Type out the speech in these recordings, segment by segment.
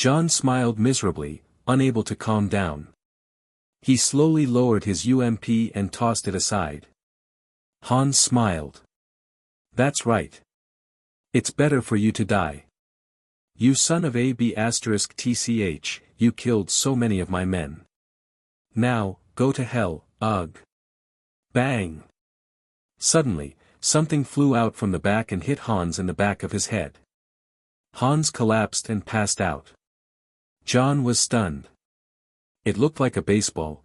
John smiled miserably, unable to calm down. He slowly lowered his UMP and tossed it aside. Hans smiled. That's right. It's better for you to die. You son of a b*tch, you killed so many of my men. Now, go to hell, ugh. Bang! Suddenly, something flew out from the back and hit Hans in the back of his head. Hans collapsed and passed out. John was stunned. It looked like a baseball.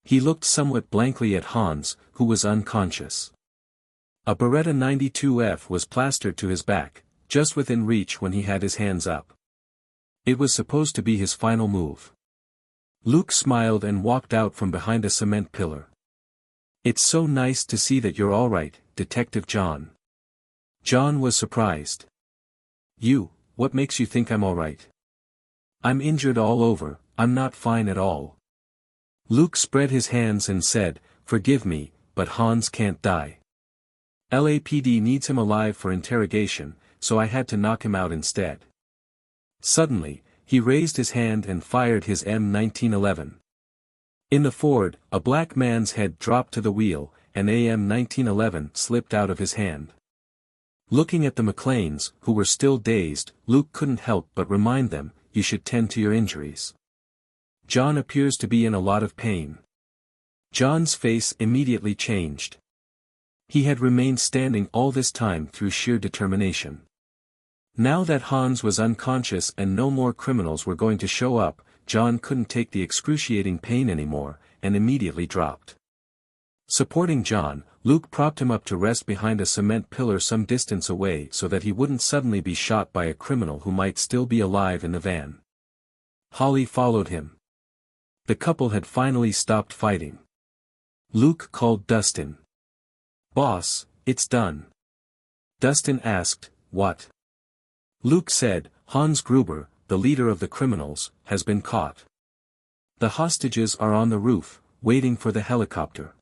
He looked somewhat blankly at Hans, who was unconscious. A Beretta 92F was plastered to his back, just within reach when he had his hands up. It was supposed to be his final move. Luke smiled and walked out from behind a cement pillar. It's so nice to see that you're all right, Detective John. John was surprised. What makes you think I'm all right? I'm injured all over, I'm not fine at all. Luke spread his hands and said, forgive me, but Hans can't die. LAPD needs him alive for interrogation, so I had to knock him out instead. Suddenly, he raised his hand and fired his M1911. In the Ford, a black man's head dropped to the wheel, and AM1911 slipped out of his hand. Looking at the McLeans, who were still dazed, Luke couldn't help but remind them, you should tend to your injuries. John appears to be in a lot of pain. John's face immediately changed. He had remained standing all this time through sheer determination. Now that Hans was unconscious and no more criminals were going to show up, John couldn't take the excruciating pain anymore, and immediately dropped. Supporting John, Luke propped him up to rest behind a cement pillar some distance away so that he wouldn't suddenly be shot by a criminal who might still be alive in the van. Holly followed him. The couple had finally stopped fighting. Luke called Dustin. Boss, it's done. Dustin asked, what? Luke said, Hans Gruber, the leader of the criminals, has been caught. The hostages are on the roof, waiting for the helicopter.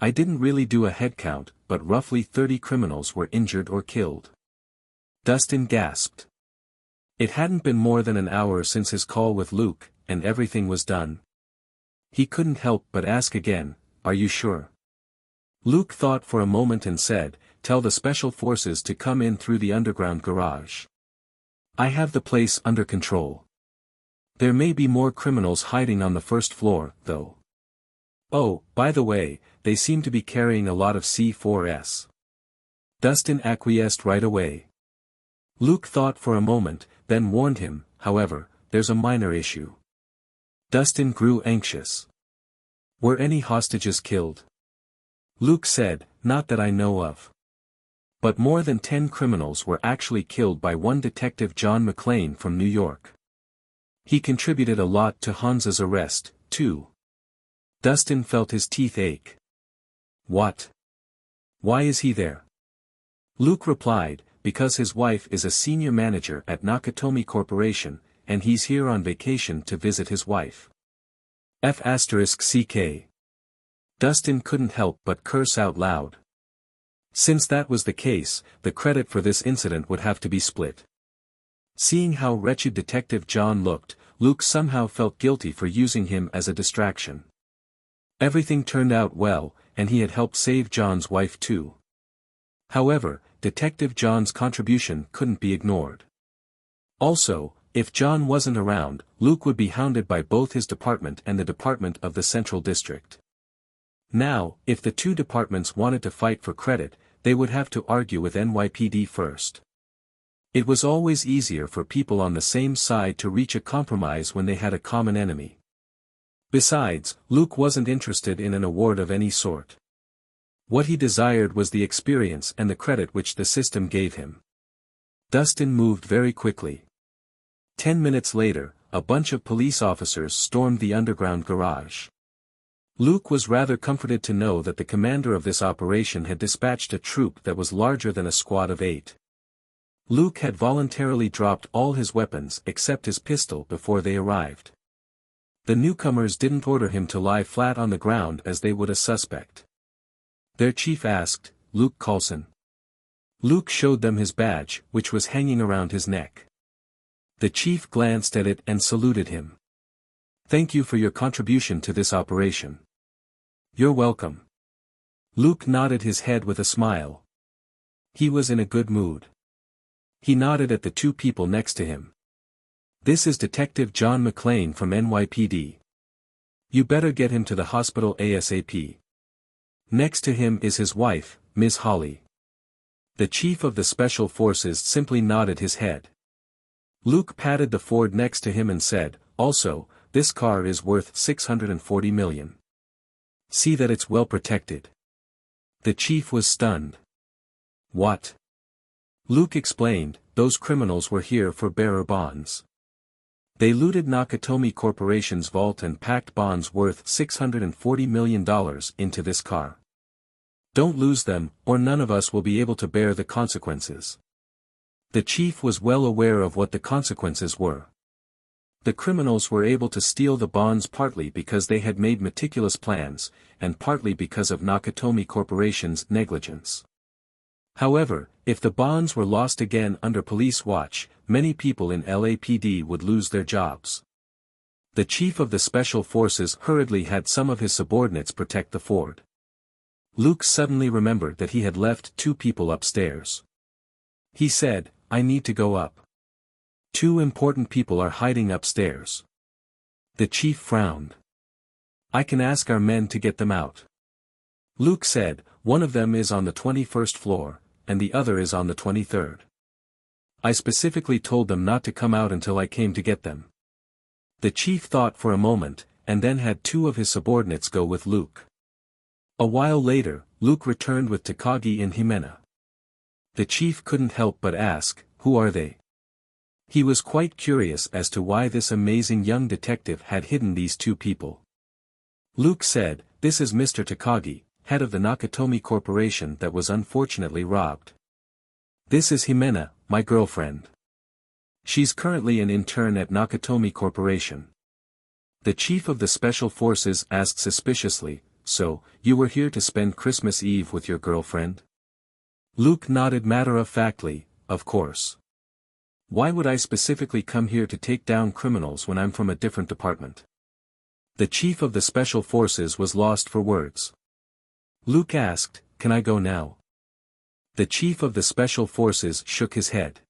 I didn't really do a head count, but roughly 30 criminals were injured or killed. Dustin gasped. It hadn't been more than an hour since his call with Luke, and everything was done. He couldn't help but ask again, are you sure? Luke thought for a moment and said, tell the special forces to come in through the underground garage. I have the place under control. There may be more criminals hiding on the first floor, though. Oh, by the way, they seem to be carrying a lot of C4s. Dustin acquiesced right away. Luke thought for a moment, then warned him, however, there's a minor issue. Dustin grew anxious. Were any hostages killed? Luke said, not that I know of. But more than 10 criminals were actually killed by one detective John McLean from New York. He contributed a lot to Hans's arrest, too. Dustin felt his teeth ache. What? Why is he there? Luke replied, because his wife is a senior manager at Nakatomi Corporation, and he's here on vacation to visit his wife. F***ck. Dustin couldn't help but curse out loud. Since that was the case, the credit for this incident would have to be split. Seeing how wretched Detective John looked, Luke somehow felt guilty for using him as a distraction. Everything turned out well, and he had helped save John's wife too. However, Detective John's contribution couldn't be ignored. Also, if John wasn't around, Luke would be hounded by both his department and the Department of the Central District. Now, if the two departments wanted to fight for credit, they would have to argue with NYPD first. It was always easier for people on the same side to reach a compromise when they had a common enemy. Besides, Luke wasn't interested in an award of any sort. What he desired was the experience and the credit which the system gave him. Dustin moved very quickly. 10 minutes later, a bunch of police officers stormed the underground garage. Luke was rather comforted to know that the commander of this operation had dispatched a troop that was larger than a squad of 8. Luke had voluntarily dropped all his weapons except his pistol before they arrived. The newcomers didn't order him to lie flat on the ground as they would a suspect. Their chief asked, Luke Coulson. Luke showed them his badge, which was hanging around his neck. The chief glanced at it and saluted him. "Thank you for your contribution to this operation." "You're welcome." Luke nodded his head with a smile. He was in a good mood. He nodded at the two people next to him. "This is Detective John McClane from NYPD. You better get him to the hospital ASAP. Next to him is his wife, Ms. Holly." The chief of the Special Forces simply nodded his head. Luke patted the Ford next to him and said, "Also, this car is worth $640 million. See that it's well protected." The chief was stunned. "What?" Luke explained, "Those criminals were here for bearer bonds. They looted Nakatomi Corporation's vault and packed bonds worth $640 million into this car. Don't lose them, or none of us will be able to bear the consequences." The chief was well aware of what the consequences were. The criminals were able to steal the bonds partly because they had made meticulous plans, and partly because of Nakatomi Corporation's negligence. However, if the bonds were lost again under police watch, many people in LAPD would lose their jobs. The chief of the Special Forces hurriedly had some of his subordinates protect the Ford. Luke suddenly remembered that he had left two people upstairs. He said, "I need to go up. Two important people are hiding upstairs." The chief frowned. "I can ask our men to get them out." Luke said, "One of them is on the 21st floor, and the other is on the 23rd. I specifically told them not to come out until I came to get them." The chief thought for a moment, and then had two of his subordinates go with Luke. A while later, Luke returned with Takagi and Himena. The chief couldn't help but ask, "Who are they?" He was quite curious as to why this amazing young detective had hidden these two people. Luke said, "This is Mr. Takagi, head of the Nakatomi Corporation that was unfortunately robbed. This is Himena, my girlfriend. She's currently an intern at Nakatomi Corporation." The chief of the Special Forces asked suspiciously, "So, you were here to spend Christmas Eve with your girlfriend?" Luke nodded matter-of-factly, "Of course. Why would I specifically come here to take down criminals when I'm from a different department?" The chief of the Special Forces was lost for words. Luke asked, "Can I go now?" The chief of the Special Forces shook his head.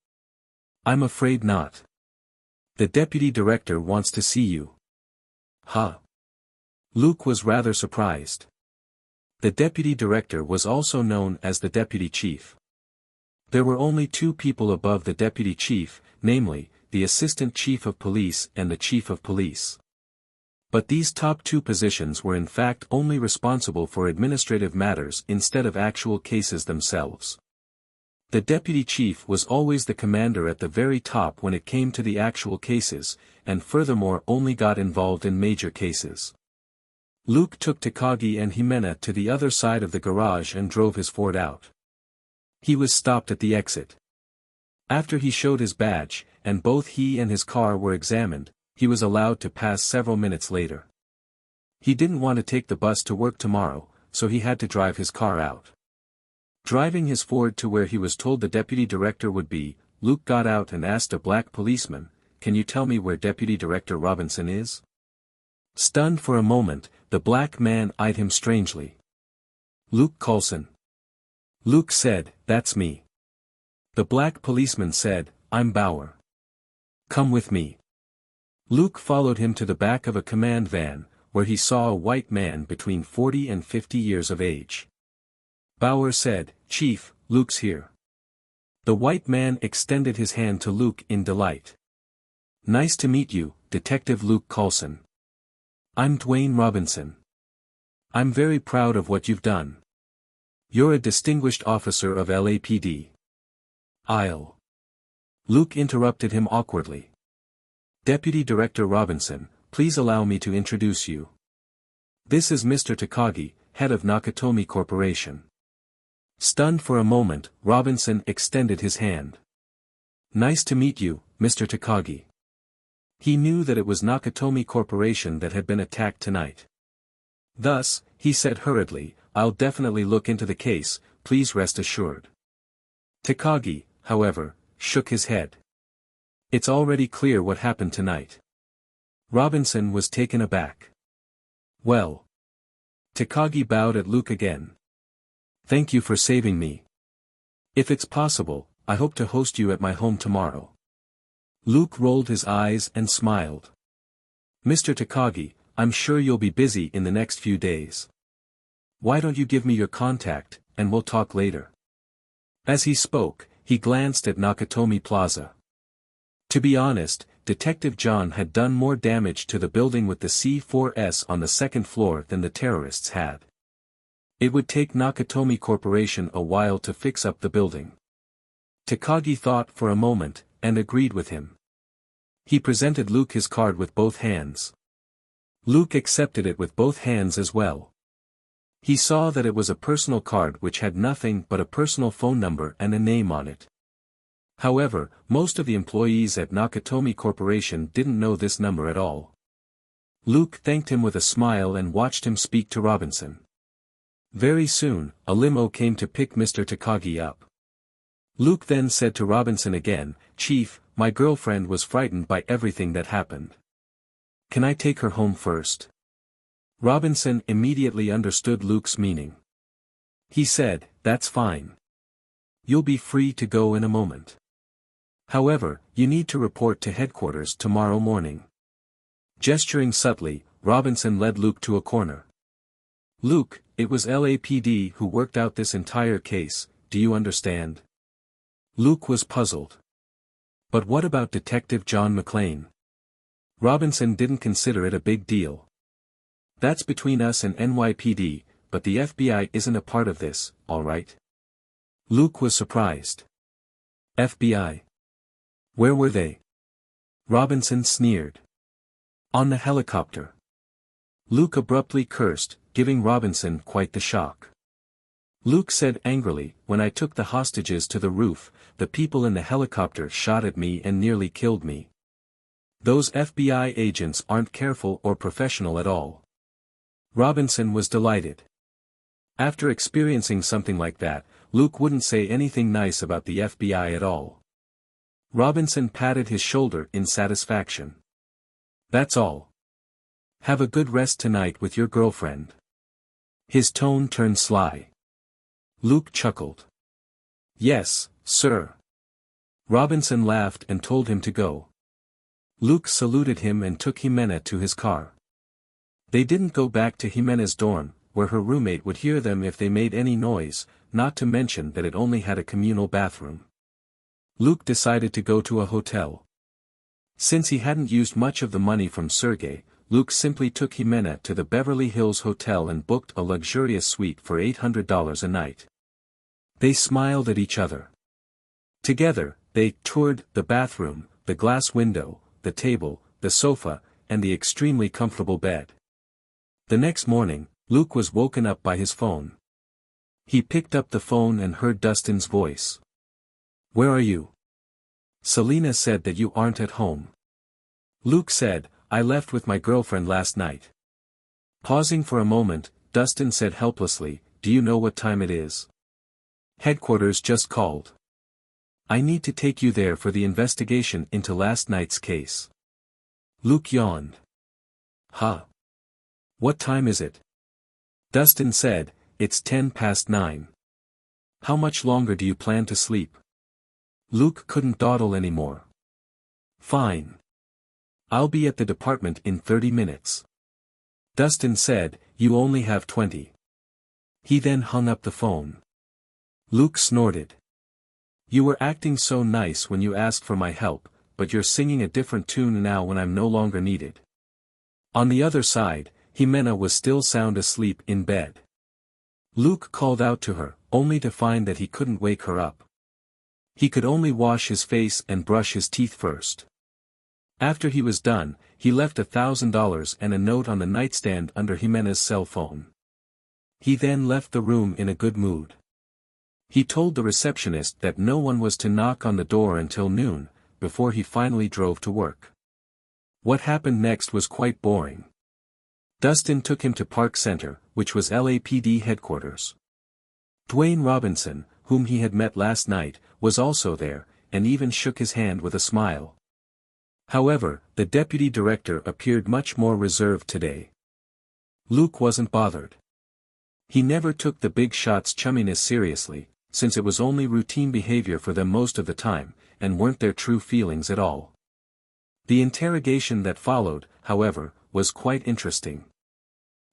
"I'm afraid not. The deputy director wants to see you." "Huh?" Luke was rather surprised. The deputy director was also known as the deputy chief. There were only two people above the deputy chief, namely, the assistant chief of police and the chief of police. But these top two positions were in fact only responsible for administrative matters instead of actual cases themselves. The deputy chief was always the commander at the very top when it came to the actual cases, and furthermore only got involved in major cases. Luke took Takagi and Himena to the other side of the garage and drove his Ford out. He was stopped at the exit. After he showed his badge, and both he and his car were examined, he was allowed to pass several minutes later. He didn't want to take the bus to work tomorrow, so he had to drive his car out. Driving his Ford to where he was told the deputy director would be, Luke got out and asked a black policeman, "Can you tell me where Deputy Director Robinson is?" Stunned for a moment, the black man eyed him strangely. "Luke Coulson." Luke said, "That's me." The black policeman said, "I'm Bauer. Come with me." Luke followed him to the back of a command van, where he saw a white man between 40 and 50 years of age. Bauer said, "Chief, Luke's here." The white man extended his hand to Luke in delight. "Nice to meet you, Detective Luke Coulson. I'm Dwayne Robinson. I'm very proud of what you've done. You're a distinguished officer of LAPD. I'll..." Luke interrupted him awkwardly. "Deputy Director Robinson, please allow me to introduce you. This is Mr. Takagi, head of Nakatomi Corporation." Stunned for a moment, Robinson extended his hand. "Nice to meet you, Mr. Takagi." He knew that it was Nakatomi Corporation that had been attacked tonight. Thus, he said hurriedly, "I'll definitely look into the case, please rest assured." Takagi, however, shook his head. It's already clear what happened tonight. Robinson was taken aback. Well. Takagi bowed at Luke again. Thank you for saving me. If it's possible, I hope to host you at my home tomorrow. Luke rolled his eyes and smiled. Mr. Takagi, I'm sure you'll be busy in the next few days. Why don't you give me your contact, and we'll talk later. As he spoke, he glanced at Nakatomi Plaza. To be honest, Detective John had done more damage to the building with the C-4S on the second floor than the terrorists had. It would take Nakatomi Corporation a while to fix up the building. Takagi thought for a moment, and agreed with him. He presented Luke his card with both hands. Luke accepted it with both hands as well. He saw that it was a personal card which had nothing but a personal phone number and a name on it. However, most of the employees at Nakatomi Corporation didn't know this number at all. Luke thanked him with a smile and watched him speak to Robinson. Very soon, a limo came to pick Mr. Takagi up. Luke then said to Robinson again, "Chief, my girlfriend was frightened by everything that happened. Can I take her home first?" Robinson immediately understood Luke's meaning. He said, "That's fine. You'll be free to go in a moment. However, you need to report to headquarters tomorrow morning." Gesturing subtly, Robinson led Luke to a corner. "Luke, it was LAPD who worked out this entire case, do you understand?" Luke was puzzled. But what about Detective John McClane? Robinson didn't consider it a big deal. "That's between us and NYPD, but the FBI isn't a part of this, all right?" Luke was surprised. FBI? Where were they? Robinson sneered. "On the helicopter." Luke abruptly cursed, giving Robinson quite the shock. Luke said angrily, "When I took the hostages to the roof, the people in the helicopter shot at me and nearly killed me. Those FBI agents aren't careful or professional at all." Robinson was delighted. After experiencing something like that, Luke wouldn't say anything nice about the FBI at all. Robinson patted his shoulder in satisfaction. "That's all. Have a good rest tonight with your girlfriend." His tone turned sly. Luke chuckled. "Yes, sir." Robinson laughed and told him to go. Luke saluted him and took Jimena to his car. They didn't go back to Jimena's dorm, where her roommate would hear them if they made any noise, not to mention that it only had a communal bathroom. Luke decided to go to a hotel. Since he hadn't used much of the money from Sergei, Luke simply took Jimena to the Beverly Hills Hotel and booked a luxurious suite for $800 a night. They smiled at each other. Together, they toured the bathroom, the glass window, the table, the sofa, and the extremely comfortable bed. The next morning, Luke was woken up by his phone. He picked up the phone and heard Dustin's voice. "Where are you? Selena said that you aren't at home." Luke said, "I left with my girlfriend last night." Pausing for a moment, Dustin said helplessly, "Do you know what time it is?" "Headquarters just called. I need to take you there for the investigation into last night's case." Luke yawned. "Huh? What time is it?" Dustin said, "It's 9:10. How much longer do you plan to sleep?" Luke couldn't dawdle anymore. "Fine. I'll be at the department in 30 minutes. Dustin said, "You only have 20. He then hung up the phone. Luke snorted. "You were acting so nice when you asked for my help, but you're singing a different tune now when I'm no longer needed." On the other side, Jimena was still sound asleep in bed. Luke called out to her, only to find that he couldn't wake her up. He could only wash his face and brush his teeth first. After he was done, he left $1,000 and a note on the nightstand under Jimena's cell phone. He then left the room in a good mood. He told the receptionist that no one was to knock on the door until noon, before he finally drove to work. What happened next was quite boring. Dustin took him to Park Center, which was LAPD headquarters. Dwayne Robinson, whom he had met last night, was also there, and even shook his hand with a smile. However, the deputy director appeared much more reserved today. Luke wasn't bothered. He never took the big shot's chumminess seriously, since it was only routine behavior for them most of the time, and weren't their true feelings at all. The interrogation that followed, however, was quite interesting.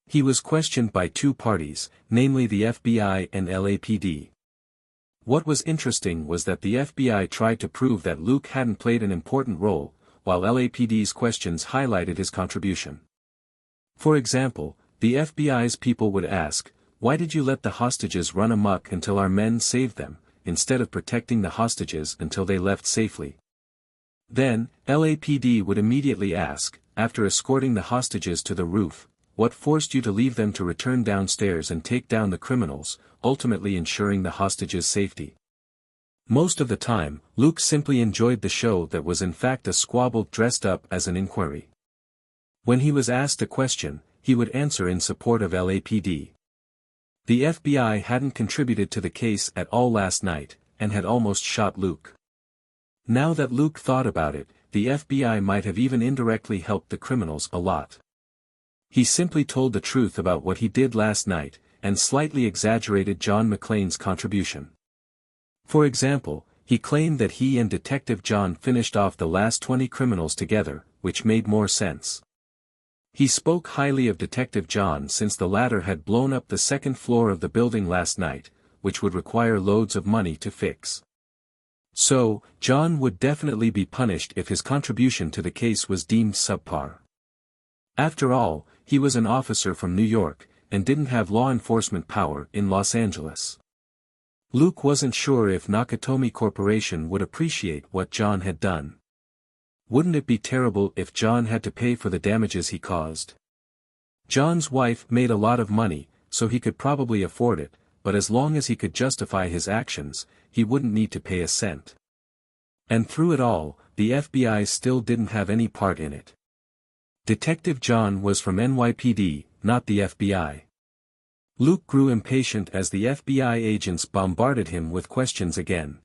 He was questioned by two parties, namely the FBI and LAPD. What was interesting was that the FBI tried to prove that Luke hadn't played an important role, while LAPD's questions highlighted his contribution. For example, the FBI's people would ask, "Why did you let the hostages run amok until our men saved them, instead of protecting the hostages until they left safely?" Then, LAPD would immediately ask, after escorting the hostages to the roof, "What forced you to leave them to return downstairs and take down the criminals, ultimately ensuring the hostages' safety?" Most of the time, Luke simply enjoyed the show that was in fact a squabble dressed up as an inquiry. When he was asked a question, he would answer in support of LAPD. The FBI hadn't contributed to the case at all last night, and had almost shot Luke. Now that Luke thought about it, the FBI might have even indirectly helped the criminals a lot. He simply told the truth about what he did last night, and slightly exaggerated John McClane's contribution. For example, he claimed that he and Detective John finished off the last 20 criminals together, which made more sense. He spoke highly of Detective John since the latter had blown up the second floor of the building last night, which would require loads of money to fix. So, John would definitely be punished if his contribution to the case was deemed subpar. After all, he was an officer from New York, and didn't have law enforcement power in Los Angeles. Luke wasn't sure if Nakatomi Corporation would appreciate what John had done. Wouldn't it be terrible if John had to pay for the damages he caused? John's wife made a lot of money, so he could probably afford it, but as long as he could justify his actions, he wouldn't need to pay a cent. And through it all, the FBI still didn't have any part in it. Detective John was from NYPD, not the FBI. Luke grew impatient as the FBI agents bombarded him with questions again.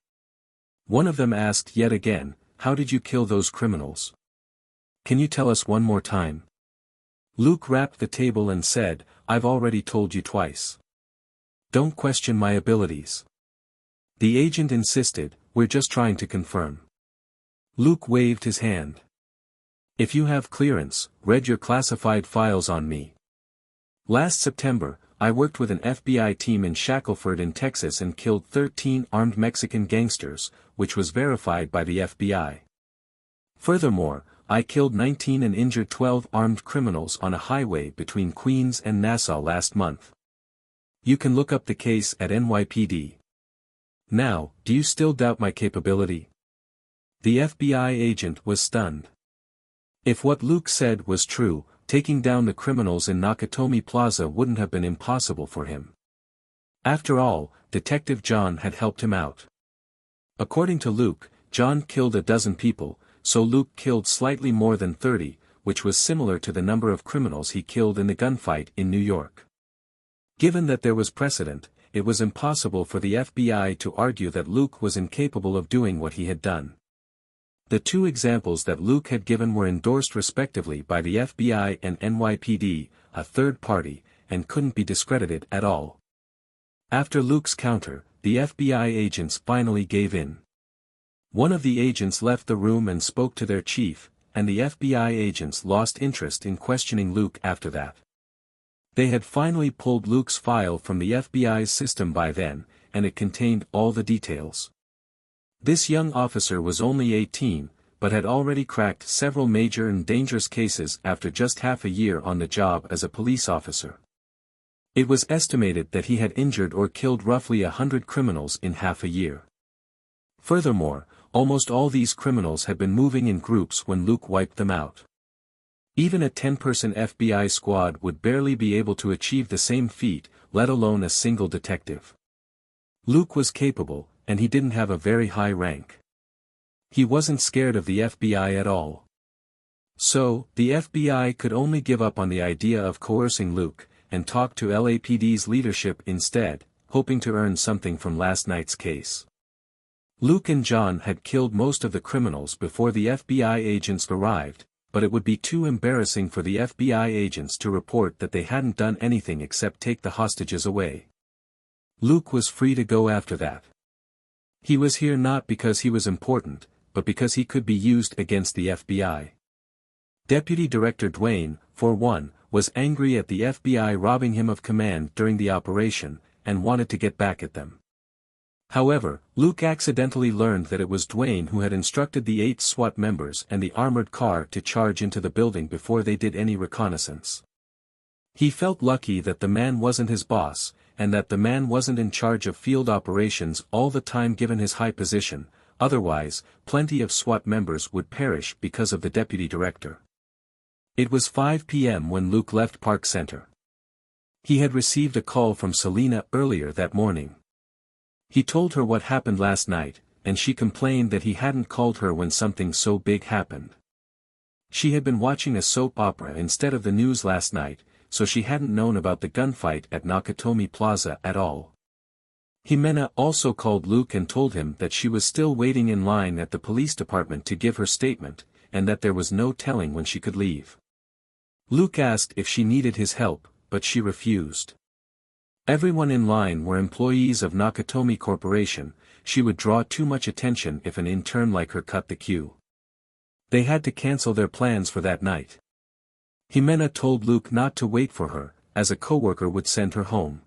One of them asked yet again, "How did you kill those criminals? Can you tell us one more time?" Luke rapped the table and said, "I've already told you twice. Don't question my abilities." The agent insisted, "We're just trying to confirm." Luke waved his hand. "If you have clearance, read your classified files on me. Last September, I worked with an FBI team in Shackleford in Texas and killed 13 armed Mexican gangsters, which was verified by the FBI. Furthermore, I killed 19 and injured 12 armed criminals on a highway between Queens and Nassau last month. You can look up the case at NYPD. Now, do you still doubt my capability?" The FBI agent was stunned. If what Luke said was true, taking down the criminals in Nakatomi Plaza wouldn't have been impossible for him. After all, Detective John had helped him out. According to Luke, John killed a dozen people, so Luke killed slightly more than 30, which was similar to the number of criminals he killed in the gunfight in New York. Given that there was precedent, it was impossible for the FBI to argue that Luke was incapable of doing what he had done. The two examples that Luke had given were endorsed respectively by the FBI and NYPD, a third party, and couldn't be discredited at all. After Luke's counter, the FBI agents finally gave in. One of the agents left the room and spoke to their chief, and the FBI agents lost interest in questioning Luke after that. They had finally pulled Luke's file from the FBI's system by then, and it contained all the details. This young officer was only 18, but had already cracked several major and dangerous cases after just half a year on the job as a police officer. It was estimated that he had injured or killed roughly 100 criminals in half a year. Furthermore, almost all these criminals had been moving in groups when Luke wiped them out. Even a 10-person FBI squad would barely be able to achieve the same feat, let alone a single detective. Luke was capable, and he didn't have a very high rank. He wasn't scared of the FBI at all. So, the FBI could only give up on the idea of coercing Luke, and talk to LAPD's leadership instead, hoping to earn something from last night's case. Luke and John had killed most of the criminals before the FBI agents arrived, but it would be too embarrassing for the FBI agents to report that they hadn't done anything except take the hostages away. Luke was free to go after that. He was here not because he was important, but because he could be used against the FBI. Deputy Director Dwayne, for one, was angry at the FBI robbing him of command during the operation, and wanted to get back at them. However, Luke accidentally learned that it was Dwayne who had instructed the 8 SWAT members and the armored car to charge into the building before they did any reconnaissance. He felt lucky that the man wasn't his boss, and that the man wasn't in charge of field operations all the time given his high position, otherwise, plenty of SWAT members would perish because of the deputy director. It was 5 p.m. when Luke left Park Center. He had received a call from Selena earlier that morning. He told her what happened last night, and she complained that he hadn't called her when something so big happened. She had been watching a soap opera instead of the news last night, so she hadn't known about the gunfight at Nakatomi Plaza at all. Jimena also called Luke and told him that she was still waiting in line at the police department to give her statement, and that there was no telling when she could leave. Luke asked if she needed his help, but she refused. Everyone in line were employees of Nakatomi Corporation. She would draw too much attention if an intern like her cut the queue. They had to cancel their plans for that night. Jimena told Luke not to wait for her, as a coworker would send her home.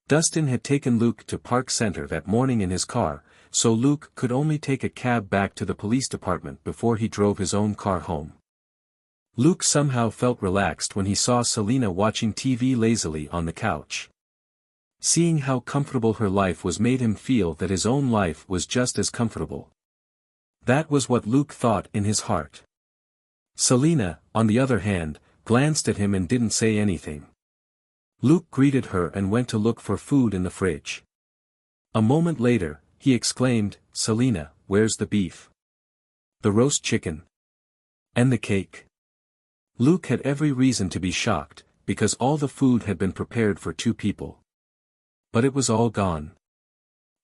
Dustin had taken Luke to Park Center that morning in his car, so Luke could only take a cab back to the police department before he drove his own car home. Luke somehow felt relaxed when he saw Selena watching TV lazily on the couch. Seeing how comfortable her life was made him feel that his own life was just as comfortable. That was what Luke thought in his heart. Selena, on the other hand, glanced at him and didn't say anything. Luke greeted her and went to look for food in the fridge. A moment later, he exclaimed, "Selena, where's the beef? The roast chicken? And the cake?" Luke had every reason to be shocked, because all the food had been prepared for 2 people. But it was all gone.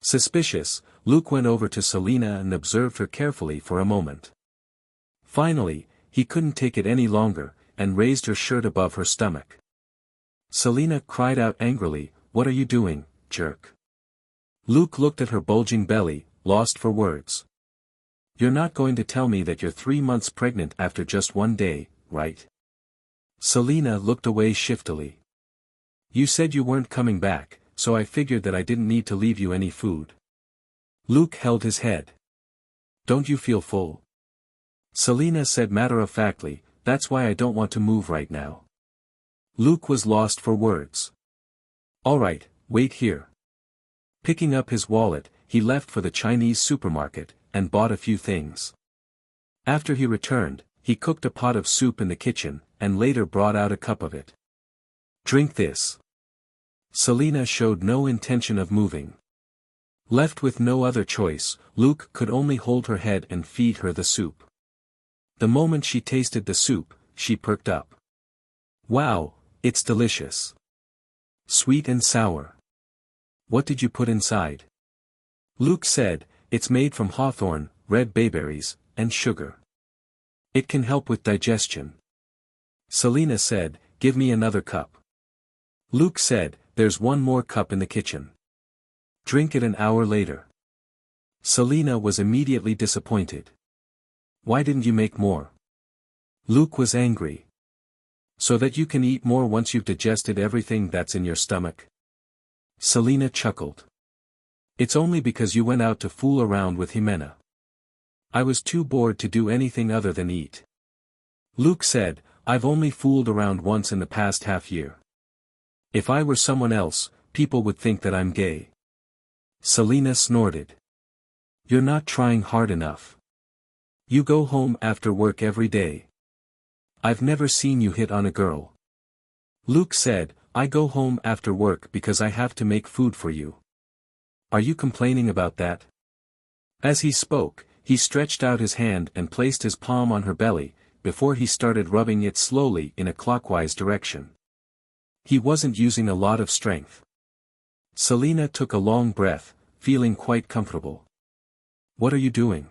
Suspicious, Luke went over to Selena and observed her carefully for a moment. Finally, he couldn't take it any longer, and raised her shirt above her stomach. Selena cried out angrily, "What are you doing, jerk?" Luke looked at her bulging belly, lost for words. "You're not going to tell me that you're 3 months pregnant after just 1 day, right?" Selena looked away shiftily. "You said you weren't coming back, so I figured that I didn't need to leave you any food." Luke held his head. "Don't you feel full?" Selena said matter-of-factly, "That's why I don't want to move right now." Luke was lost for words. "All right, wait here." Picking up his wallet, he left for the Chinese supermarket, and bought a few things. After he returned, he cooked a pot of soup in the kitchen, and later brought out a cup of it. "Drink this." Selena showed no intention of moving. Left with no other choice, Luke could only hold her head and feed her the soup. The moment she tasted the soup, she perked up. "Wow, it's delicious. Sweet and sour. What did you put inside?" Luke said, "It's made from hawthorn, red bayberries, and sugar. It can help with digestion." Selena said, "Give me another cup." Luke said, "There's 1 more cup in the kitchen. Drink it an hour later." Selena was immediately disappointed. "Why didn't you make more?" Luke was angry. "So that you can eat more once you've digested everything that's in your stomach?" Selena chuckled. "It's only because you went out to fool around with Jimena. I was too bored to do anything other than eat." Luke said, "I've only fooled around once in the past half-year. If I were someone else, people would think that I'm gay." Selena snorted. "You're not trying hard enough. You go home after work every day. I've never seen you hit on a girl." Luke said, "I go home after work because I have to make food for you. Are you complaining about that?" As he spoke, he stretched out his hand and placed his palm on her belly, before he started rubbing it slowly in a clockwise direction. He wasn't using a lot of strength. Selena took a long breath, feeling quite comfortable. What are you doing?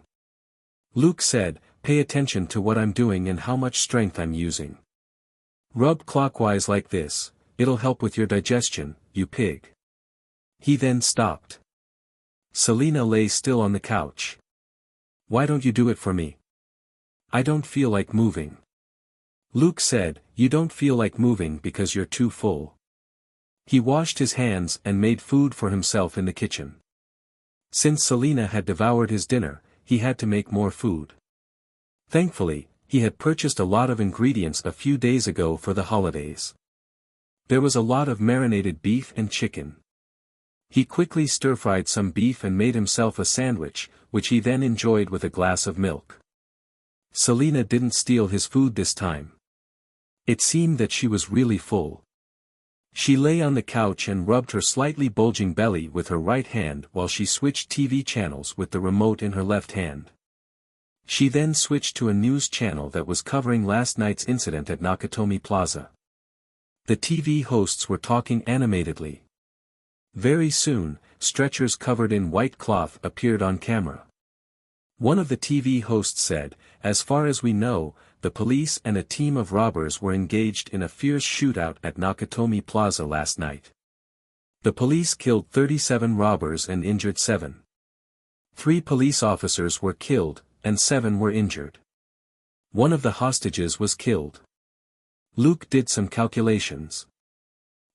Luke said, pay attention to what I'm doing and how much strength I'm using. Rub clockwise like this, it'll help with your digestion, you pig. He then stopped. Selena lay still on the couch. Why don't you do it for me? I don't feel like moving. Luke said, you don't feel like moving because you're too full. He washed his hands and made food for himself in the kitchen. Since Selena had devoured his dinner, he had to make more food. Thankfully, he had purchased a lot of ingredients a few days ago for the holidays. There was a lot of marinated beef and chicken. He quickly stir-fried some beef and made himself a sandwich, which he then enjoyed with a glass of milk. Selena didn't steal his food this time. It seemed that she was really full. She lay on the couch and rubbed her slightly bulging belly with her right hand while she switched TV channels with the remote in her left hand. She then switched to a news channel that was covering last night's incident at Nakatomi Plaza. The TV hosts were talking animatedly. Very soon, stretchers covered in white cloth appeared on camera. One of the TV hosts said, as far as we know, the police and a team of robbers were engaged in a fierce shootout at Nakatomi Plaza last night. The police killed 37 robbers and injured 7. 3 police officers were killed, and 7 were injured. One of the hostages was killed. Luke did some calculations.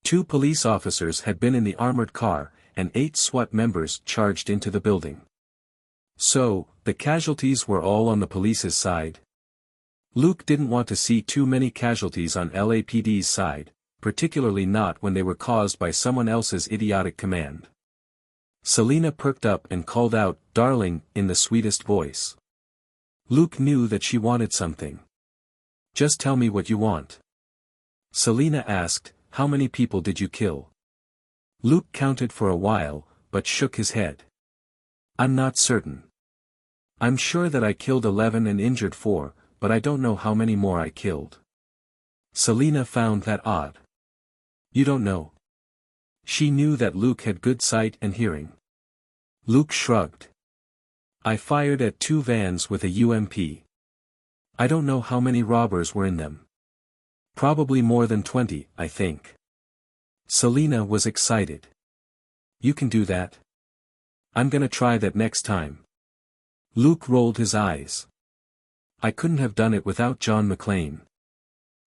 2 police officers had been in the armored car, and 8 SWAT members charged into the building. So, the casualties were all on the police's side. Luke didn't want to see too many casualties on LAPD's side, particularly not when they were caused by someone else's idiotic command. Selena perked up and called out, "Darling," in the sweetest voice. Luke knew that she wanted something. "Just tell me what you want." Selena asked, "How many people did you kill?" Luke counted for a while, but shook his head. "I'm not certain. I'm sure that I killed 11 and injured 4, but I don't know how many more I killed." Selena found that odd. "You don't know?" She knew that Luke had good sight and hearing. Luke shrugged. "I fired at 2 vans with a UMP. I don't know how many robbers were in them. Probably more than 20, I think." Selena was excited. "You can do that? I'm gonna try that next time." Luke rolled his eyes. "I couldn't have done it without John McClane.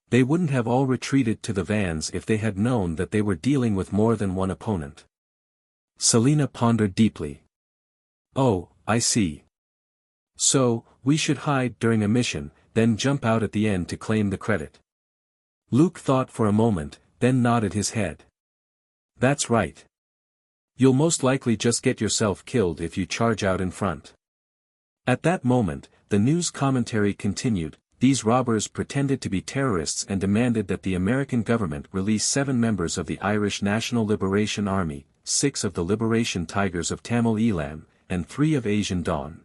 They wouldn't have all retreated to the vans if they had known that they were dealing with more than one opponent." Selena pondered deeply. "Oh, I see. So, we should hide during a mission, then jump out at the end to claim the credit." Luke thought for a moment, then nodded his head. "That's right. You'll most likely just get yourself killed if you charge out in front." At that moment, the news commentary continued. These robbers pretended to be terrorists and demanded that the American government release 7 members of the Irish National Liberation Army, 6 of the Liberation Tigers of Tamil Eelam, and 3 of Asian Dawn.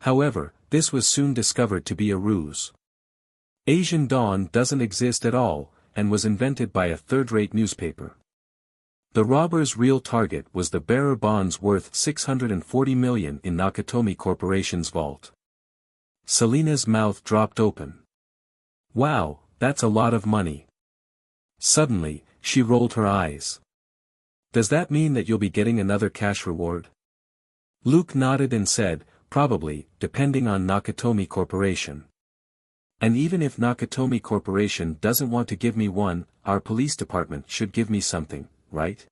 However, this was soon discovered to be a ruse. Asian Dawn doesn't exist at all, and was invented by a third-rate newspaper. The robbers' real target was the bearer bonds worth $640 million in Nakatomi Corporation's vault. Selena's mouth dropped open. "Wow, that's a lot of money." Suddenly, she rolled her eyes. "Does that mean that you'll be getting another cash reward?" Luke nodded and said, "Probably, depending on Nakatomi Corporation. And even if Nakatomi Corporation doesn't want to give me one, our police department should give me something, right?"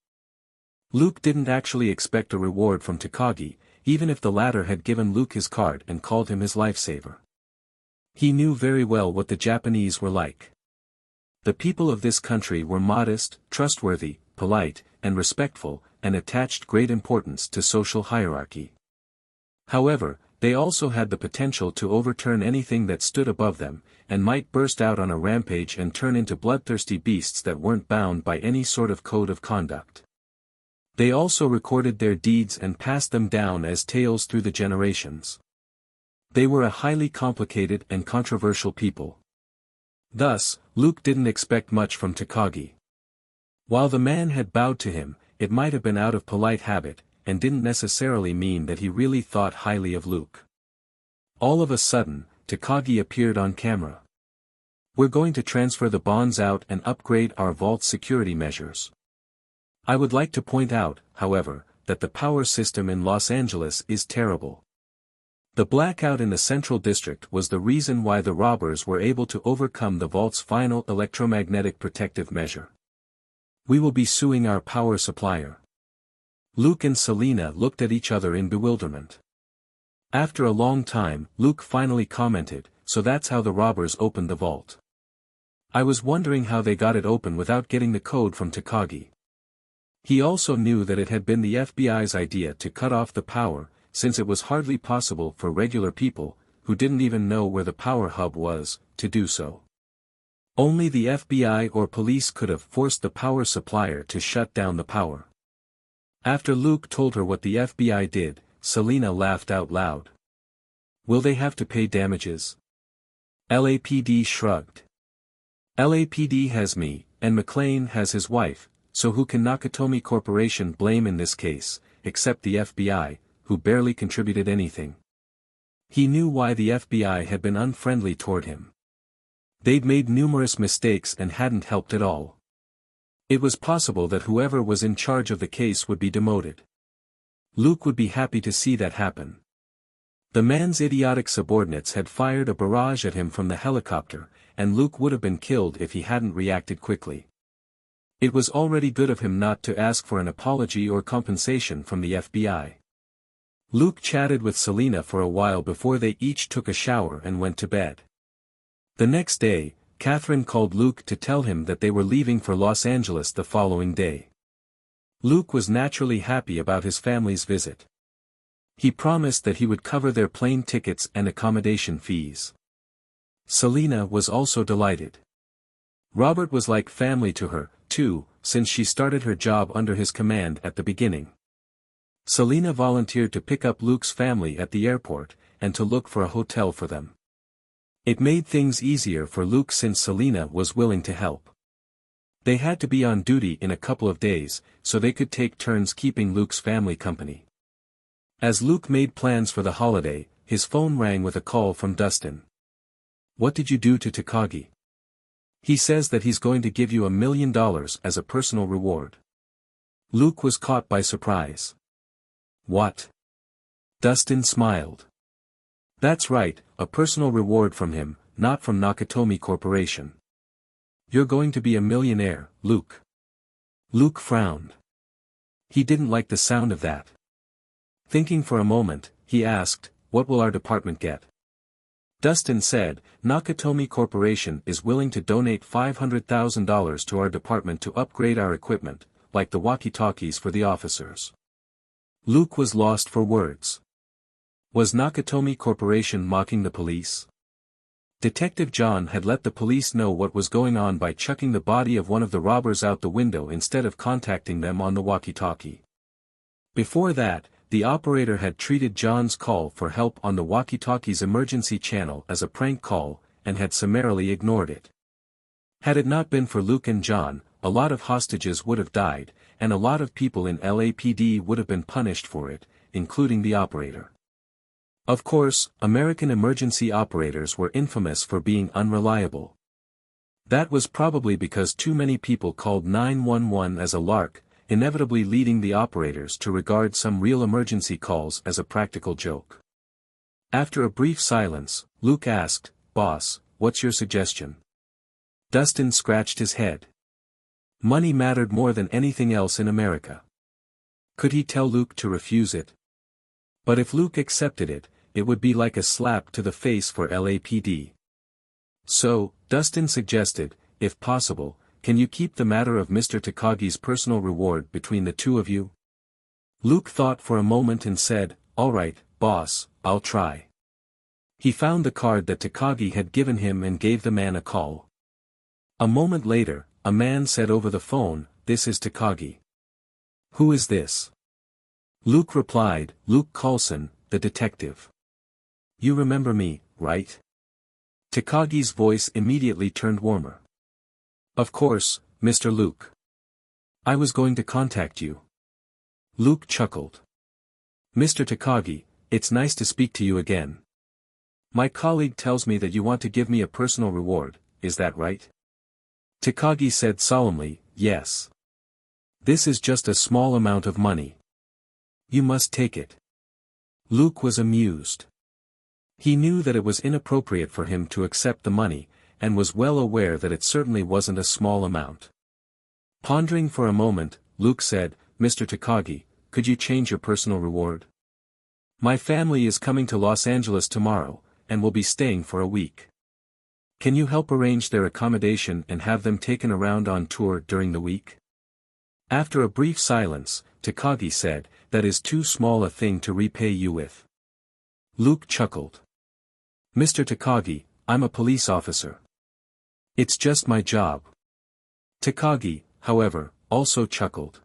Luke didn't actually expect a reward from Takagi, even if the latter had given Luke his card and called him his lifesaver. He knew very well what the Japanese were like. The people of this country were modest, trustworthy, polite, and respectful, and attached great importance to social hierarchy. However, they also had the potential to overturn anything that stood above them, and might burst out on a rampage and turn into bloodthirsty beasts that weren't bound by any sort of code of conduct. They also recorded their deeds and passed them down as tales through the generations. They were a highly complicated and controversial people. Thus, Luke didn't expect much from Takagi. While the man had bowed to him, it might have been out of polite habit, and didn't necessarily mean that he really thought highly of Luke. All of a sudden, Takagi appeared on camera. "We're going to transfer the bonds out and upgrade our vault security measures. I would like to point out, however, that the power system in Los Angeles is terrible. The blackout in the Central District was the reason why the robbers were able to overcome the vault's final electromagnetic protective measure. We will be suing our power supplier." Luke and Selena looked at each other in bewilderment. After a long time, Luke finally commented, "So that's how the robbers opened the vault. I was wondering how they got it open without getting the code from Takagi." He also knew that it had been the FBI's idea to cut off the power, since it was hardly possible for regular people, who didn't even know where the power hub was, to do so. Only the FBI or police could have forced the power supplier to shut down the power. After Luke told her what the FBI did, Selena laughed out loud. "Will they have to pay damages?" LAPD shrugged. "LAPD has me, and McClane has his wife, so who can Nakatomi Corporation blame in this case, except the FBI, who barely contributed anything?" He knew why the FBI had been unfriendly toward him. They'd made numerous mistakes and hadn't helped at all. It was possible that whoever was in charge of the case would be demoted. Luke would be happy to see that happen. The man's idiotic subordinates had fired a barrage at him from the helicopter, and Luke would have been killed if he hadn't reacted quickly. It was already good of him not to ask for an apology or compensation from the FBI. Luke chatted with Selena for a while before they each took a shower and went to bed. The next day, Catherine called Luke to tell him that they were leaving for Los Angeles the following day. Luke was naturally happy about his family's visit. He promised that he would cover their plane tickets and accommodation fees. Selena was also delighted. Robert was like family to her, too, since she started her job under his command at the beginning. Selena volunteered to pick up Luke's family at the airport, and to look for a hotel for them. It made things easier for Luke since Selena was willing to help. They had to be on duty in a couple of days, so they could take turns keeping Luke's family company. As Luke made plans for the holiday, his phone rang with a call from Dustin. "What did you do to Takagi? He says that he's going to give you $1 million as a personal reward." Luke was caught by surprise. "What?" Dustin smiled. "That's right, a personal reward from him, not from Nakatomi Corporation. You're going to be a millionaire, Luke." Luke frowned. He didn't like the sound of that. Thinking for a moment, he asked, "What will our department get?" Dustin said, "Nakatomi Corporation is willing to donate $500,000 to our department to upgrade our equipment, like the walkie-talkies for the officers." Luke was lost for words. Was Nakatomi Corporation mocking the police? Detective John had let the police know what was going on by chucking the body of one of the robbers out the window instead of contacting them on the walkie-talkie. Before that, the operator had treated John's call for help on the walkie-talkie's emergency channel as a prank call, and had summarily ignored it. Had it not been for Luke and John, a lot of hostages would have died, and a lot of people in LAPD would have been punished for it, including the operator. Of course, American emergency operators were infamous for being unreliable. That was probably because too many people called 911 as a lark, inevitably leading the operators to regard some real emergency calls as a practical joke. After a brief silence, Luke asked, "Boss, what's your suggestion?" Dustin scratched his head. Money mattered more than anything else in America. Could he tell Luke to refuse it? But if Luke accepted it, it would be like a slap to the face for LAPD. So, Dustin suggested, "If possible, can you keep the matter of Mr. Takagi's personal reward between the two of you?" Luke thought for a moment and said, "All right, boss, I'll try." He found the card that Takagi had given him and gave the man a call. A moment later, a man said over the phone, "This is Takagi." "Who is this?" Luke replied, "Luke Coulson, the detective. You remember me, right?" Takagi's voice immediately turned warmer. "Of course, Mr. Luke. I was going to contact you." Luke chuckled. Mr. Takagi, it's nice to speak to you again. My colleague tells me that you want to give me a personal reward, is that right? Takagi said solemnly, yes. This is just a small amount of money. You must take it. Luke was amused. He knew that it was inappropriate for him to accept the money, and was well aware that it certainly wasn't a small amount. Pondering for a moment, Luke said, Mr. Takagi, could you change your personal reward? My family is coming to Los Angeles tomorrow, and will be staying for a week. Can you help arrange their accommodation and have them taken around on tour during the week? After a brief silence, Takagi said, that is too small a thing to repay you with. Luke chuckled. Mr. Takagi, I'm a police officer. It's just my job. Takagi, however, also chuckled.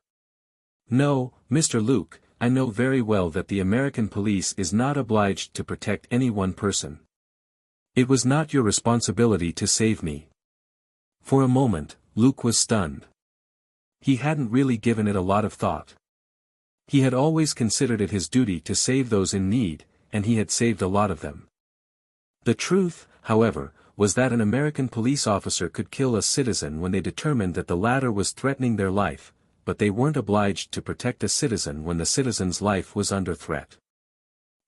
No, Mr. Luke, I know very well that the American police is not obliged to protect any one person. It was not your responsibility to save me. For a moment, Luke was stunned. He hadn't really given it a lot of thought. He had always considered it his duty to save those in need, and he had saved a lot of them. The truth, however, was that an American police officer could kill a citizen when they determined that the latter was threatening their life, but they weren't obliged to protect a citizen when the citizen's life was under threat.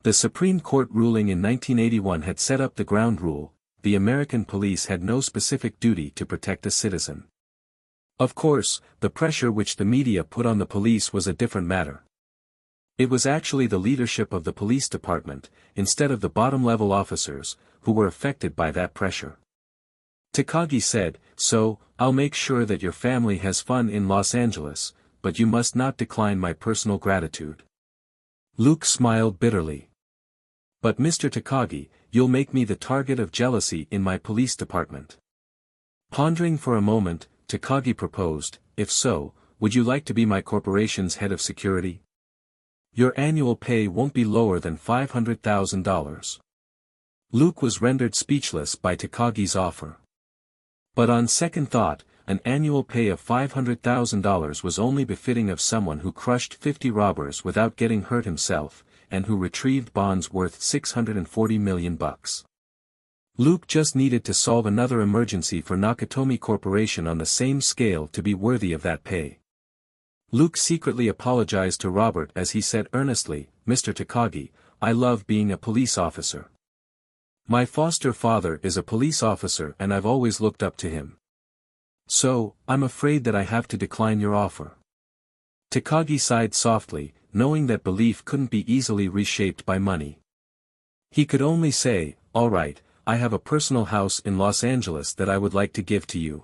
The Supreme Court ruling in 1981 had set up the ground rule: the American police had no specific duty to protect a citizen. Of course, the pressure which the media put on the police was a different matter. It was actually the leadership of the police department, instead of the bottom-level officers, who were affected by that pressure. Takagi said, so, I'll make sure that your family has fun in Los Angeles, but you must not decline my personal gratitude. Luke smiled bitterly. But Mr. Takagi, you'll make me the target of jealousy in my police department. Pondering for a moment, Takagi proposed, if so, would you like to be my corporation's head of security? Your annual pay won't be lower than $500,000. Luke was rendered speechless by Takagi's offer. But on second thought, an annual pay of $500,000 was only befitting of someone who crushed 50 robbers without getting hurt himself, and who retrieved bonds worth $640 million. Luke just needed to solve another emergency for Nakatomi Corporation on the same scale to be worthy of that pay. Luke secretly apologized to Robert as he said earnestly, Mr. Takagi, I love being a police officer. My foster father is a police officer and I've always looked up to him. So, I'm afraid that I have to decline your offer. Takagi sighed softly, knowing that belief couldn't be easily reshaped by money. He could only say, all right, I have a personal house in Los Angeles that I would like to give to you.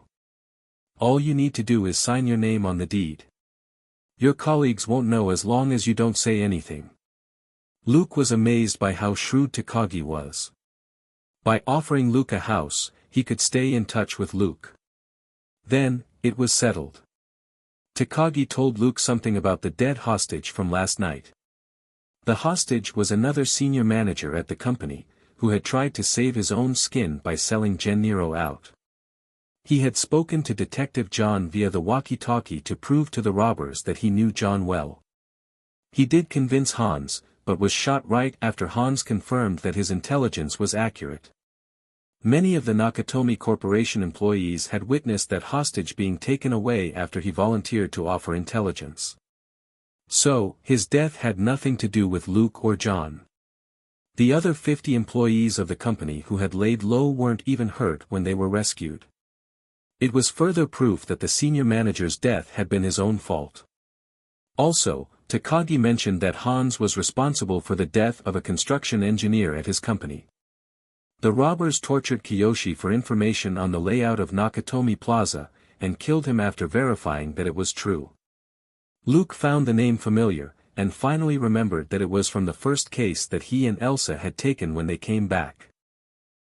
All you need to do is sign your name on the deed. Your colleagues won't know as long as you don't say anything. Luke was amazed by how shrewd Takagi was. By offering Luke a house, he could stay in touch with Luke. Then, it was settled. Takagi told Luke something about the dead hostage from last night. The hostage was another senior manager at the company, who had tried to save his own skin by selling Gennaro out. He had spoken to Detective John via the walkie-talkie to prove to the robbers that he knew John well. He did convince Hans, but was shot right after Hans confirmed that his intelligence was accurate. Many of the Nakatomi Corporation employees had witnessed that hostage being taken away after he volunteered to offer intelligence. So, his death had nothing to do with Luke or John. The other 50 employees of the company who had laid low weren't even hurt when they were rescued. It was further proof that the senior manager's death had been his own fault. Also, Takagi mentioned that Hans was responsible for the death of a construction engineer at his company. The robbers tortured Kiyoshi for information on the layout of Nakatomi Plaza, and killed him after verifying that it was true. Luke found the name familiar, and finally remembered that it was from the first case that he and Elsa had taken when they came back.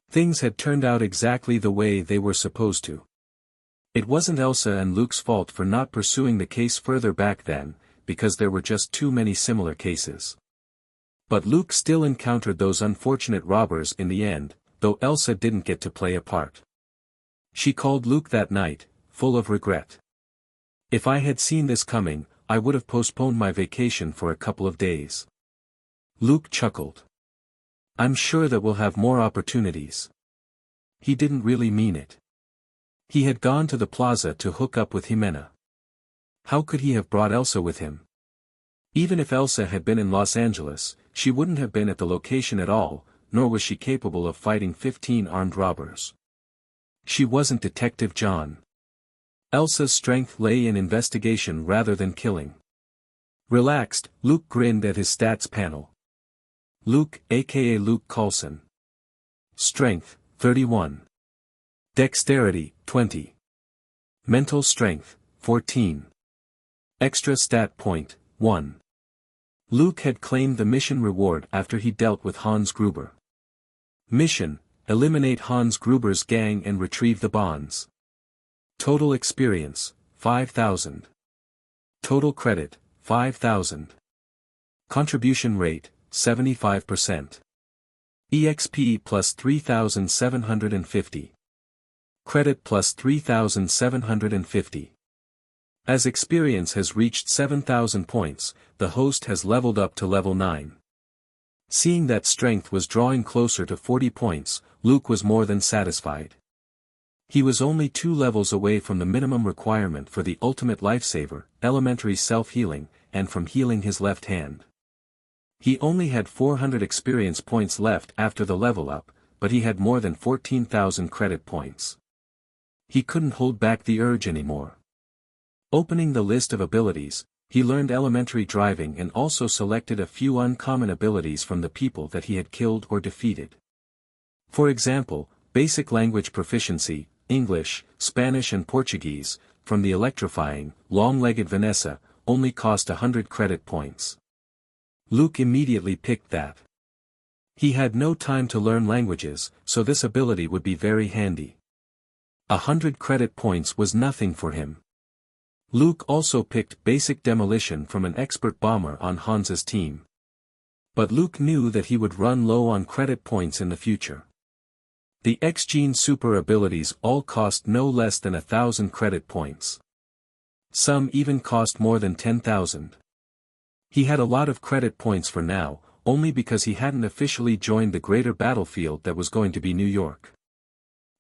Things had turned out exactly the way they were supposed to. It wasn't Elsa and Luke's fault for not pursuing the case further back then, because there were just too many similar cases. But Luke still encountered those unfortunate robbers in the end, though Elsa didn't get to play a part. She called Luke that night, full of regret. If I had seen this coming, I would have postponed my vacation for a couple of days. Luke chuckled. I'm sure that we'll have more opportunities. He didn't really mean it. He had gone to the plaza to hook up with Jimena. How could he have brought Elsa with him? Even if Elsa had been in Los Angeles, she wouldn't have been at the location at all, nor was she capable of fighting 15 armed robbers. She wasn't Detective John. Elsa's strength lay in investigation rather than killing. Relaxed, Luke grinned at his stats panel. Luke, aka Luke Coulson. Strength, 31. Dexterity, 20. Mental strength, 14. Extra stat point, 1. Luke had claimed the mission reward after he dealt with Hans Gruber. Mission: eliminate Hans Gruber's gang and retrieve the bonds. Total experience, 5,000. Total credit, 5,000. Contribution rate, 75%. EXP plus 3,750. Credit plus 3,750. As experience has reached 7,000 points, the host has leveled up to level 9. Seeing that strength was drawing closer to 40 points, Luke was more than satisfied. He was only 2 levels away from the minimum requirement for the ultimate lifesaver, elementary self-healing, and from healing his left hand. He only had 400 experience points left after the level up, but he had more than 14,000 credit points. He couldn't hold back the urge anymore. Opening the list of abilities, he learned elementary driving and also selected a few uncommon abilities from the people that he had killed or defeated. For example, basic language proficiency, English, Spanish and Portuguese, from the electrifying, long-legged Vanessa, only cost 100 credit points. Luke immediately picked that. He had no time to learn languages, so this ability would be very handy. 100 credit points was nothing for him. Luke also picked basic demolition from an expert bomber on Hans's team. But Luke knew that he would run low on credit points in the future. The X-Gene super abilities all cost no less than 1,000 credit points. Some even cost more than 10,000. He had a lot of credit points for now, only because he hadn't officially joined the greater battlefield that was going to be New York.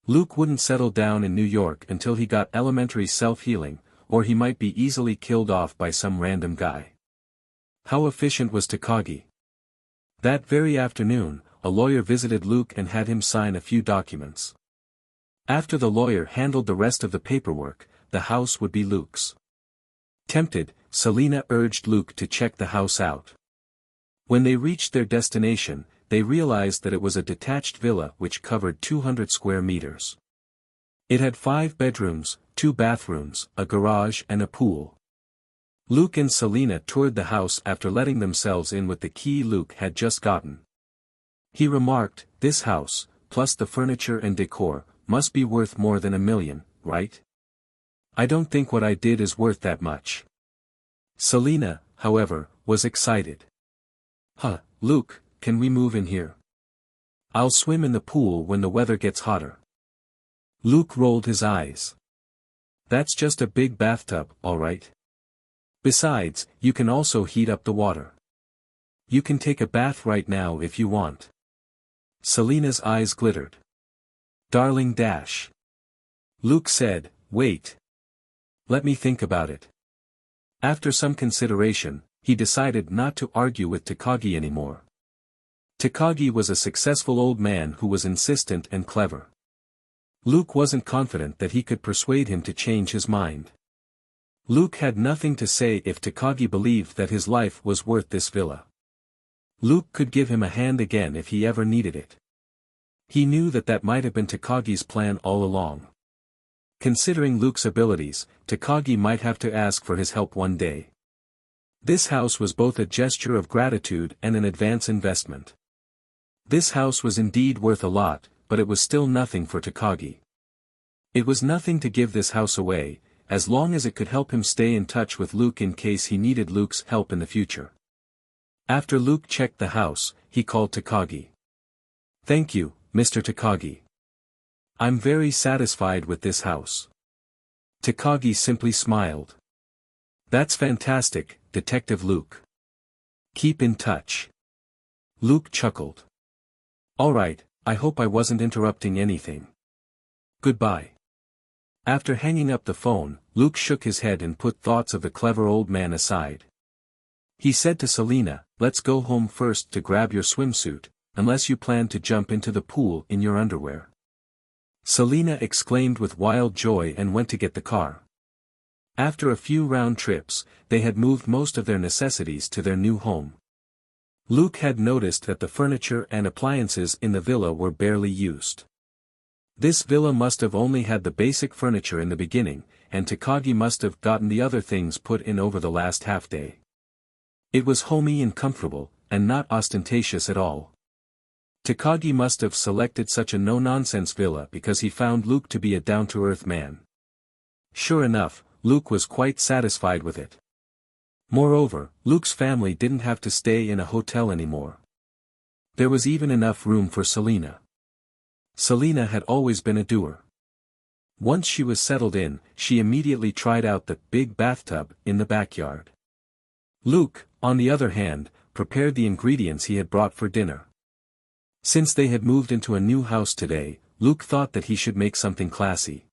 Luke wouldn't settle down in New York until he got elementary self-healing, or he might be easily killed off by some random guy. How efficient was Takagi? That very afternoon, a lawyer visited Luke and had him sign a few documents. After the lawyer handled the rest of the paperwork, the house would be Luke's. Tempted, Selena urged Luke to check the house out. When they reached their destination, they realized that it was a detached villa which covered 200 square meters. It had 5 bedrooms, 2 bathrooms, a garage and a pool. Luke and Selena toured the house after letting themselves in with the key Luke had just gotten. He remarked, "This house, plus the furniture and decor, must be worth more than $1 million, right? I don't think what I did is worth that much." Selena, however, was excited. "Huh, Luke, can we move in here? I'll swim in the pool when the weather gets hotter." Luke rolled his eyes. "That's just a big bathtub, all right. Besides, you can also heat up the water. You can take a bath right now if you want." Selena's eyes glittered. "Darling dash." Luke said, "Wait. Let me think about it." After some consideration, he decided not to argue with Takagi anymore. Takagi was a successful old man who was insistent and clever. Luke wasn't confident that he could persuade him to change his mind. Luke had nothing to say if Takagi believed that his life was worth this villa. Luke could give him a hand again if he ever needed it. He knew that that might have been Takagi's plan all along. Considering Luke's abilities, Takagi might have to ask for his help one day. This house was both a gesture of gratitude and an advance investment. This house was indeed worth a lot, but it was still nothing for Takagi. It was nothing to give this house away, as long as it could help him stay in touch with Luke in case he needed Luke's help in the future. After Luke checked the house, he called Takagi. "Thank you, Mr. Takagi. I'm very satisfied with this house." Takagi simply smiled. "That's fantastic, Detective Luke. Keep in touch." Luke chuckled. Alright, I hope I wasn't interrupting anything. Goodbye. After hanging up the phone, Luke shook his head and put thoughts of the clever old man aside. He said to Selina, let's go home first to grab your swimsuit, unless you plan to jump into the pool in your underwear. Selina exclaimed with wild joy and went to get the car. After a few round trips, they had moved most of their necessities to their new home. Luke had noticed that the furniture and appliances in the villa were barely used. This villa must have only had the basic furniture in the beginning, and Takagi must have gotten the other things put in over the last half day. It was homey and comfortable, and not ostentatious at all. Takagi must have selected such a no-nonsense villa because he found Luke to be a down-to-earth man. Sure enough, Luke was quite satisfied with it. Moreover, Luke's family didn't have to stay in a hotel anymore. There was even enough room for Selina. Selina had always been a doer. Once she was settled in, she immediately tried out the big bathtub in the backyard. Luke, on the other hand, prepared the ingredients he had brought for dinner. Since they had moved into a new house today, Luke thought that he should make something classy.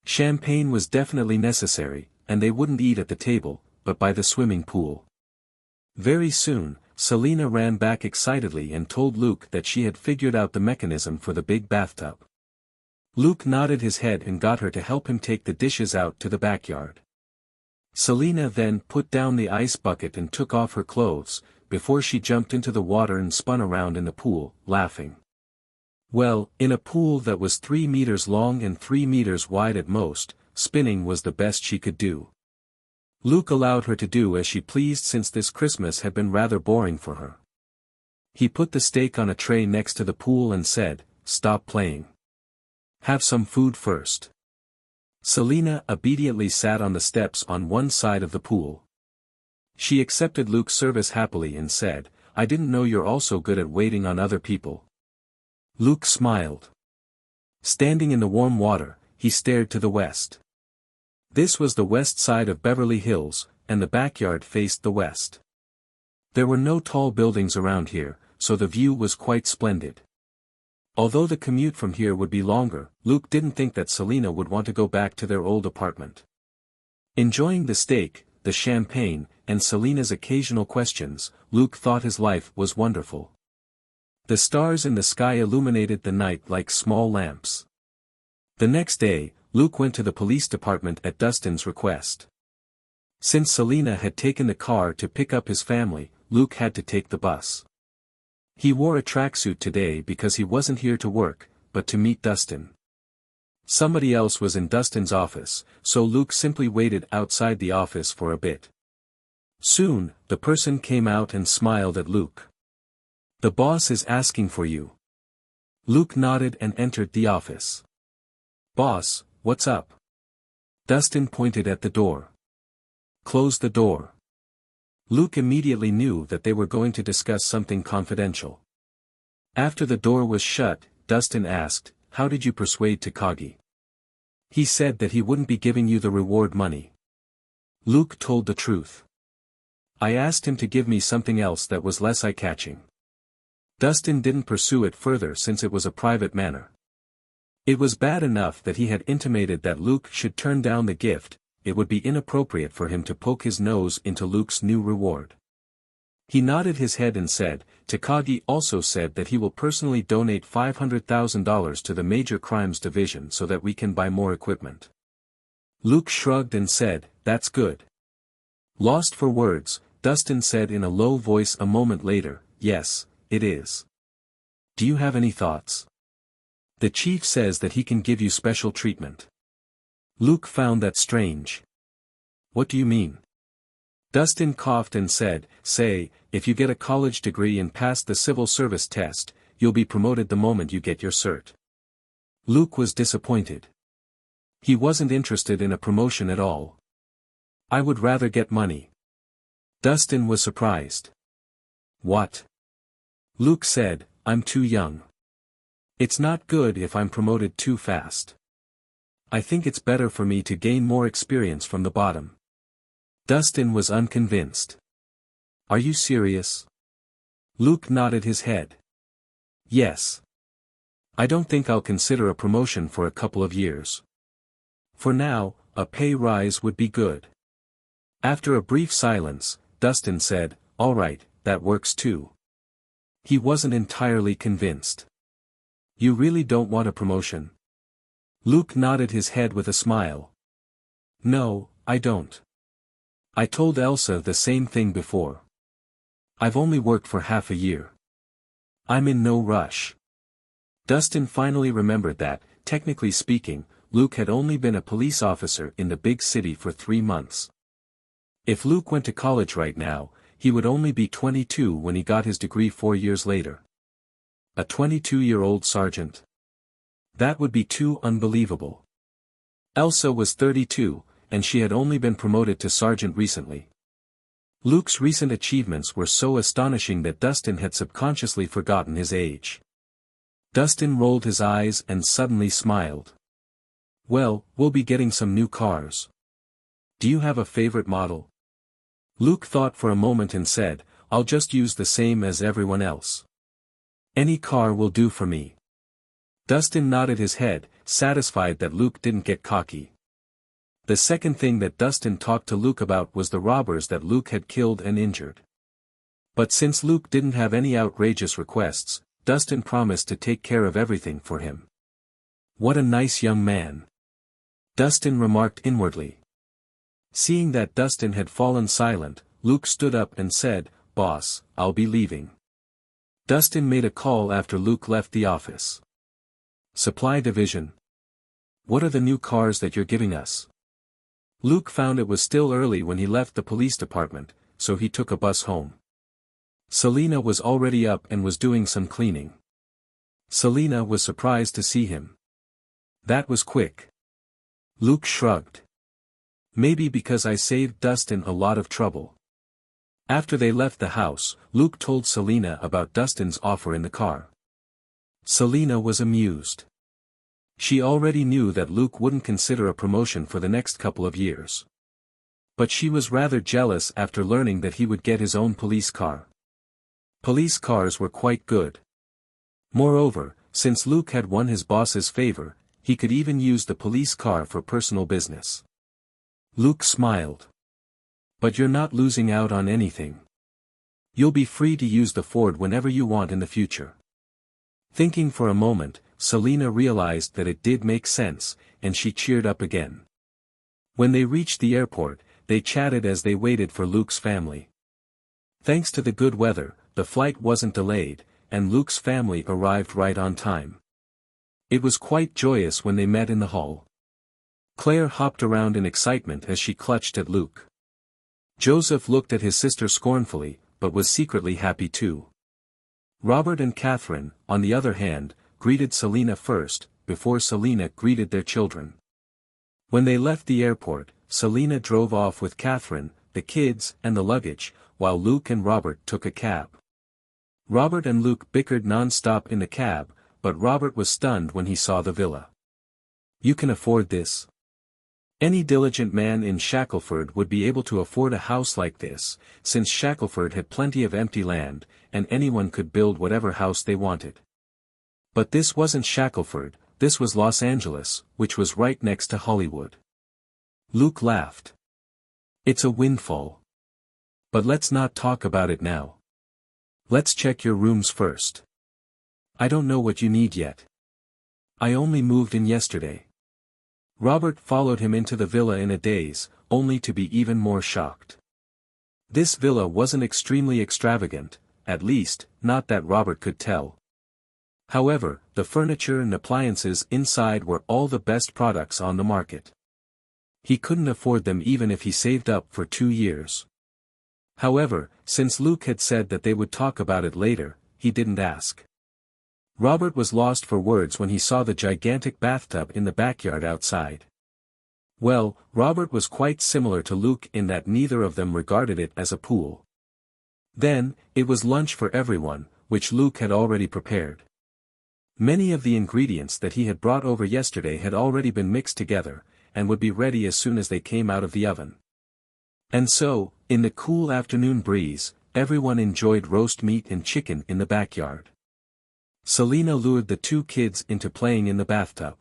Champagne was definitely necessary, and they wouldn't eat at the table, but by the swimming pool. Very soon, Selina ran back excitedly and told Luke that she had figured out the mechanism for the big bathtub. Luke nodded his head and got her to help him take the dishes out to the backyard. Selina then put down the ice bucket and took off her clothes, before she jumped into the water and spun around in the pool, laughing. Well, in a pool that was 3 meters long and 3 meters wide at most, spinning was the best she could do. Luke allowed her to do as she pleased since this Christmas had been rather boring for her. He put the steak on a tray next to the pool and said, "Stop playing. Have some food first." Selina obediently sat on the steps on one side of the pool. She accepted Luke's service happily and said, "I didn't know you're also good at waiting on other people." Luke smiled. Standing in the warm water, he stared to the west. This was the west side of Beverly Hills, and the backyard faced the west. There were no tall buildings around here, so the view was quite splendid. Although the commute from here would be longer, Luke didn't think that Selina would want to go back to their old apartment. Enjoying the steak, the champagne, and Selina's occasional questions, Luke thought his life was wonderful. The stars in the sky illuminated the night like small lamps. The next day, Luke went to the police department at Dustin's request. Since Selina had taken the car to pick up his family, Luke had to take the bus. He wore a tracksuit today because he wasn't here to work, but to meet Dustin. Somebody else was in Dustin's office, so Luke simply waited outside the office for a bit. Soon, the person came out and smiled at Luke. "The boss is asking for you." Luke nodded and entered the office. "Boss, what's up?" Dustin pointed at the door. "Close the door." Luke immediately knew that they were going to discuss something confidential. After the door was shut, Dustin asked, "How did you persuade Takagi?" "He said that he wouldn't be giving you the reward money." Luke told the truth. "I asked him to give me something else that was less eye-catching." Dustin didn't pursue it further since it was a private matter. It was bad enough that he had intimated that Luke should turn down the gift. It would be inappropriate for him to poke his nose into Luke's new reward. He nodded his head and said, "Takagi also said that he will personally donate $500,000 to the Major Crimes Division so that we can buy more equipment." Luke shrugged and said, "That's good." Lost for words, Dustin said in a low voice a moment later, "Yes, it is. Do you have any thoughts? The chief says that he can give you special treatment." Luke found that strange. "What do you mean?" Dustin coughed and said, "Say, if you get a college degree and pass the civil service test, you'll be promoted the moment you get your cert." Luke was disappointed. He wasn't interested in a promotion at all. "I would rather get money." Dustin was surprised. "What?" Luke said, "I'm too young. It's not good if I'm promoted too fast. I think it's better for me to gain more experience from the bottom." Dustin was unconvinced. "Are you serious?" Luke nodded his head. Yes. I don't think I'll consider a promotion for a couple of years. For now, a pay rise would be good. After a brief silence, Dustin said, "All right, that works too." He wasn't entirely convinced. You really don't want a promotion? Luke nodded his head with a smile. No, I don't. I told Elsa the same thing before. I've only worked for half a year. I'm in no rush. Dustin finally remembered that, technically speaking, Luke had only been a police officer in the big city for 3 months. If Luke went to college right now, he would only be 22 when he got his degree 4 years later. A 22-year-old sergeant. That would be too unbelievable. Elsa was 32, and she had only been promoted to sergeant recently. Luke's recent achievements were so astonishing that Dustin had subconsciously forgotten his age. Dustin rolled his eyes and suddenly smiled. Well, we'll be getting some new cars. Do you have a favorite model? Luke thought for a moment and said, I'll just use the same as everyone else. Any car will do for me. Dustin nodded his head, satisfied that Luke didn't get cocky. The second thing that Dustin talked to Luke about was the robbers that Luke had killed and injured. But since Luke didn't have any outrageous requests, Dustin promised to take care of everything for him. What a nice young man. Dustin remarked inwardly. Seeing that Dustin had fallen silent, Luke stood up and said, Boss, I'll be leaving. Dustin made a call after Luke left the office. Supply division. What are the new cars that you're giving us? Luke found it was still early when he left the police department, so he took a bus home. Selena was already up and was doing some cleaning. Selena was surprised to see him. That was quick. Luke shrugged. Maybe because I saved Dustin a lot of trouble. After they left the house, Luke told Selena about Dustin's offer in the car. Selena was amused. She already knew that Luke wouldn't consider a promotion for the next couple of years. But she was rather jealous after learning that he would get his own police car. Police cars were quite good. Moreover, since Luke had won his boss's favor, he could even use the police car for personal business. Luke smiled. But you're not losing out on anything. You'll be free to use the Ford whenever you want in the future. Thinking for a moment, Selena realized that it did make sense, and she cheered up again. When they reached the airport, they chatted as they waited for Luke's family. Thanks to the good weather, the flight wasn't delayed, and Luke's family arrived right on time. It was quite joyous when they met in the hall. Claire hopped around in excitement as she clutched at Luke. Joseph looked at his sister scornfully, but was secretly happy too. Robert and Catherine, on the other hand, greeted Selena first, before Selena greeted their children. When they left the airport, Selena drove off with Catherine, the kids, and the luggage, while Luke and Robert took a cab. Robert and Luke bickered non-stop in the cab, but Robert was stunned when he saw the villa. You can afford this? Any diligent man in Shackleford would be able to afford a house like this, since Shackleford had plenty of empty land, and anyone could build whatever house they wanted. But this wasn't Shackleford, this was Los Angeles, which was right next to Hollywood. Luke laughed. It's a windfall. But let's not talk about it now. Let's check your rooms first. I don't know what you need yet. I only moved in yesterday. Robert followed him into the villa in a daze, only to be even more shocked. This villa wasn't extremely extravagant, at least, not that Robert could tell. However, the furniture and appliances inside were all the best products on the market. He couldn't afford them even if he saved up for 2 years. However, since Luke had said that they would talk about it later, he didn't ask. Robert was lost for words when he saw the gigantic bathtub in the backyard outside. Well, Robert was quite similar to Luke in that neither of them regarded it as a pool. Then, it was lunch for everyone, which Luke had already prepared. Many of the ingredients that he had brought over yesterday had already been mixed together, and would be ready as soon as they came out of the oven. And so, in the cool afternoon breeze, everyone enjoyed roast meat and chicken in the backyard. Selena lured the two kids into playing in the bathtub.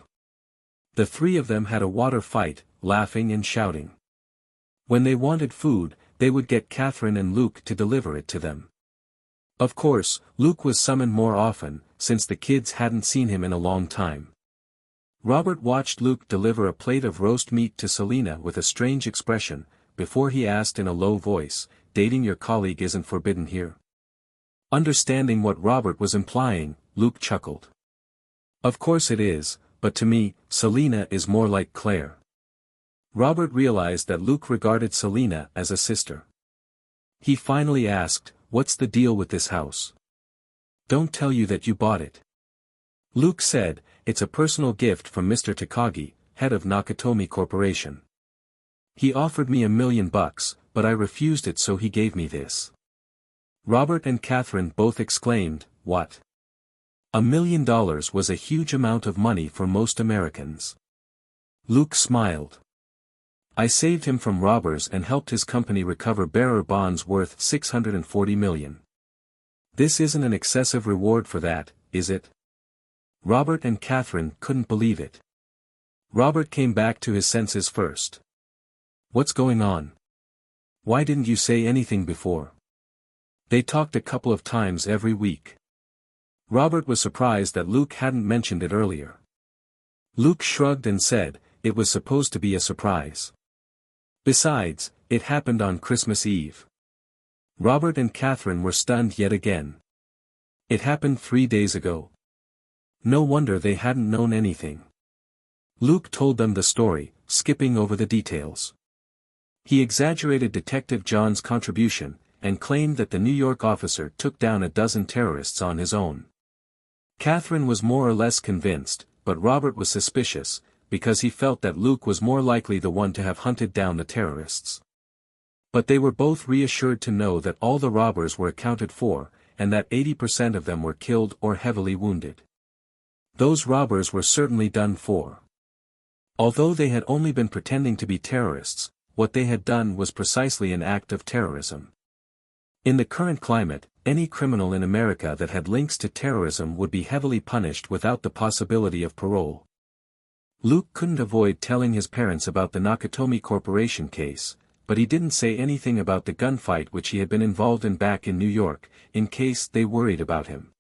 The three of them had a water fight, laughing and shouting. When they wanted food, they would get Catherine and Luke to deliver it to them. Of course, Luke was summoned more often, since the kids hadn't seen him in a long time. Robert watched Luke deliver a plate of roast meat to Selena with a strange expression, before he asked in a low voice, "Dating your colleague isn't forbidden here?" Understanding what Robert was implying, Luke chuckled. "Of course it is, but to me, Selena is more like Claire." Robert realized that Luke regarded Selena as a sister. He finally asked, "What's the deal with this house? Don't tell you that you bought it." Luke said, "It's a personal gift from Mr. Takagi, head of Nakatomi Corporation. He offered me $1 million, but I refused it, so he gave me this." Robert and Catherine both exclaimed, "What?" $1 million was a huge amount of money for most Americans. Luke smiled. "I saved him from robbers and helped his company recover bearer bonds worth $640 million. This isn't an excessive reward for that, is it?" Robert and Catherine couldn't believe it. Robert came back to his senses first. "What's going on? Why didn't you say anything before?" They talked a couple of times every week. Robert was surprised that Luke hadn't mentioned it earlier. Luke shrugged and said, "It was supposed to be a surprise. Besides, it happened on Christmas Eve." Robert and Catherine were stunned yet again. It happened 3 days ago. No wonder they hadn't known anything. Luke told them the story, skipping over the details. He exaggerated Detective John's contribution, and claimed that the New York officer took down a dozen terrorists on his own. Catherine was more or less convinced, but Robert was suspicious, because he felt that Luke was more likely the one to have hunted down the terrorists. But they were both reassured to know that all the robbers were accounted for, and that 80% of them were killed or heavily wounded. Those robbers were certainly done for. Although they had only been pretending to be terrorists, what they had done was precisely an act of terrorism. In the current climate, any criminal in America that had links to terrorism would be heavily punished without the possibility of parole. Luke couldn't avoid telling his parents about the Nakatomi Corporation case, but he didn't say anything about the gunfight which he had been involved in back in New York, in case they worried about him.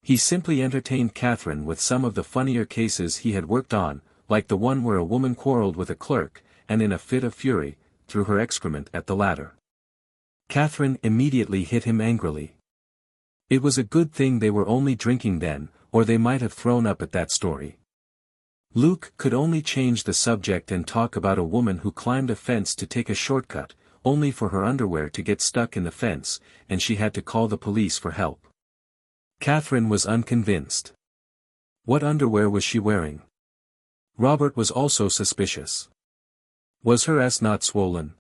He simply entertained Catherine with some of the funnier cases he had worked on, like the one where a woman quarreled with a clerk, and in a fit of fury, threw her excrement at the latter. Catherine immediately hit him angrily. It was a good thing they were only drinking then, or they might have thrown up at that story. Luke could only change the subject and talk about a woman who climbed a fence to take a shortcut, only for her underwear to get stuck in the fence, and she had to call the police for help. Catherine was unconvinced. What underwear was she wearing? Robert was also suspicious. Was her ass not swollen?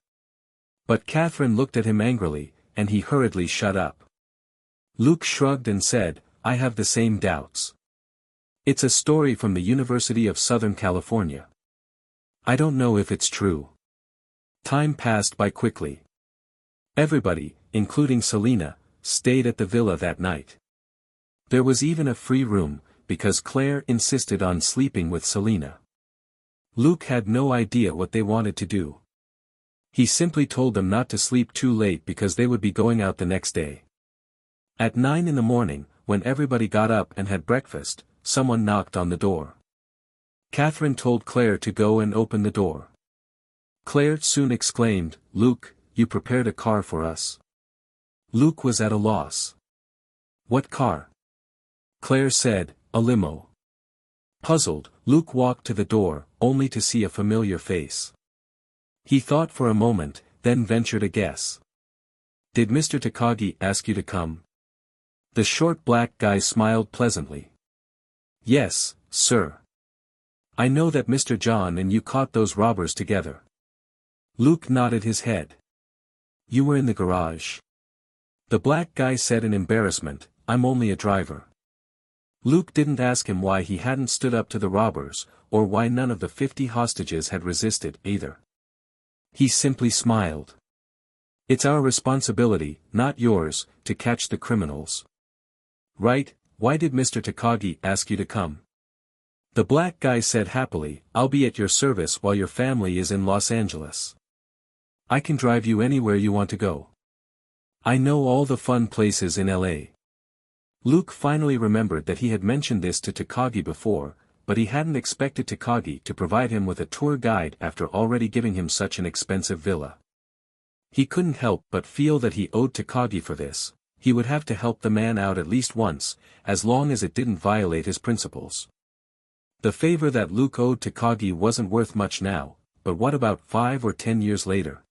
But Catherine looked at him angrily, and he hurriedly shut up. Luke shrugged and said, "I have the same doubts. It's a story from the University of Southern California. I don't know if it's true." Time passed by quickly. Everybody, including Selena, stayed at the villa that night. There was even a free room, because Claire insisted on sleeping with Selena. Luke had no idea what they wanted to do. He simply told them not to sleep too late because they would be going out the next day. At 9 in the morning, when everybody got up and had breakfast, someone knocked on the door. Catherine told Claire to go and open the door. Claire soon exclaimed, "Luke, you prepared a car for us." Luke was at a loss. "What car?" Claire said, "A limo." Puzzled, Luke walked to the door, only to see a familiar face. He thought for a moment, then ventured a guess. "Did Mr. Takagi ask you to come?" The short black guy smiled pleasantly. "Yes, sir. I know that Mr. John and you caught those robbers together." Luke nodded his head. "You were in the garage." The black guy said in embarrassment, "I'm only a driver." Luke didn't ask him why he hadn't stood up to the robbers, or why none of the 50 hostages had resisted, either. He simply smiled. It's our responsibility, not yours, to catch the criminals. Right, why did Mr. Takagi ask you to come? The black guy said happily, I'll be at your service while your family is in Los Angeles. I can drive you anywhere you want to go. I know all the fun places in LA. Luke finally remembered that he had mentioned this to Takagi before, but he hadn't expected Takagi to provide him with a tour guide after already giving him such an expensive villa. He couldn't help but feel that he owed Takagi for this. He would have to help the man out at least once, as long as it didn't violate his principles. The favor that Luke owed Takagi wasn't worth much now, but what about 5 or 10 years later?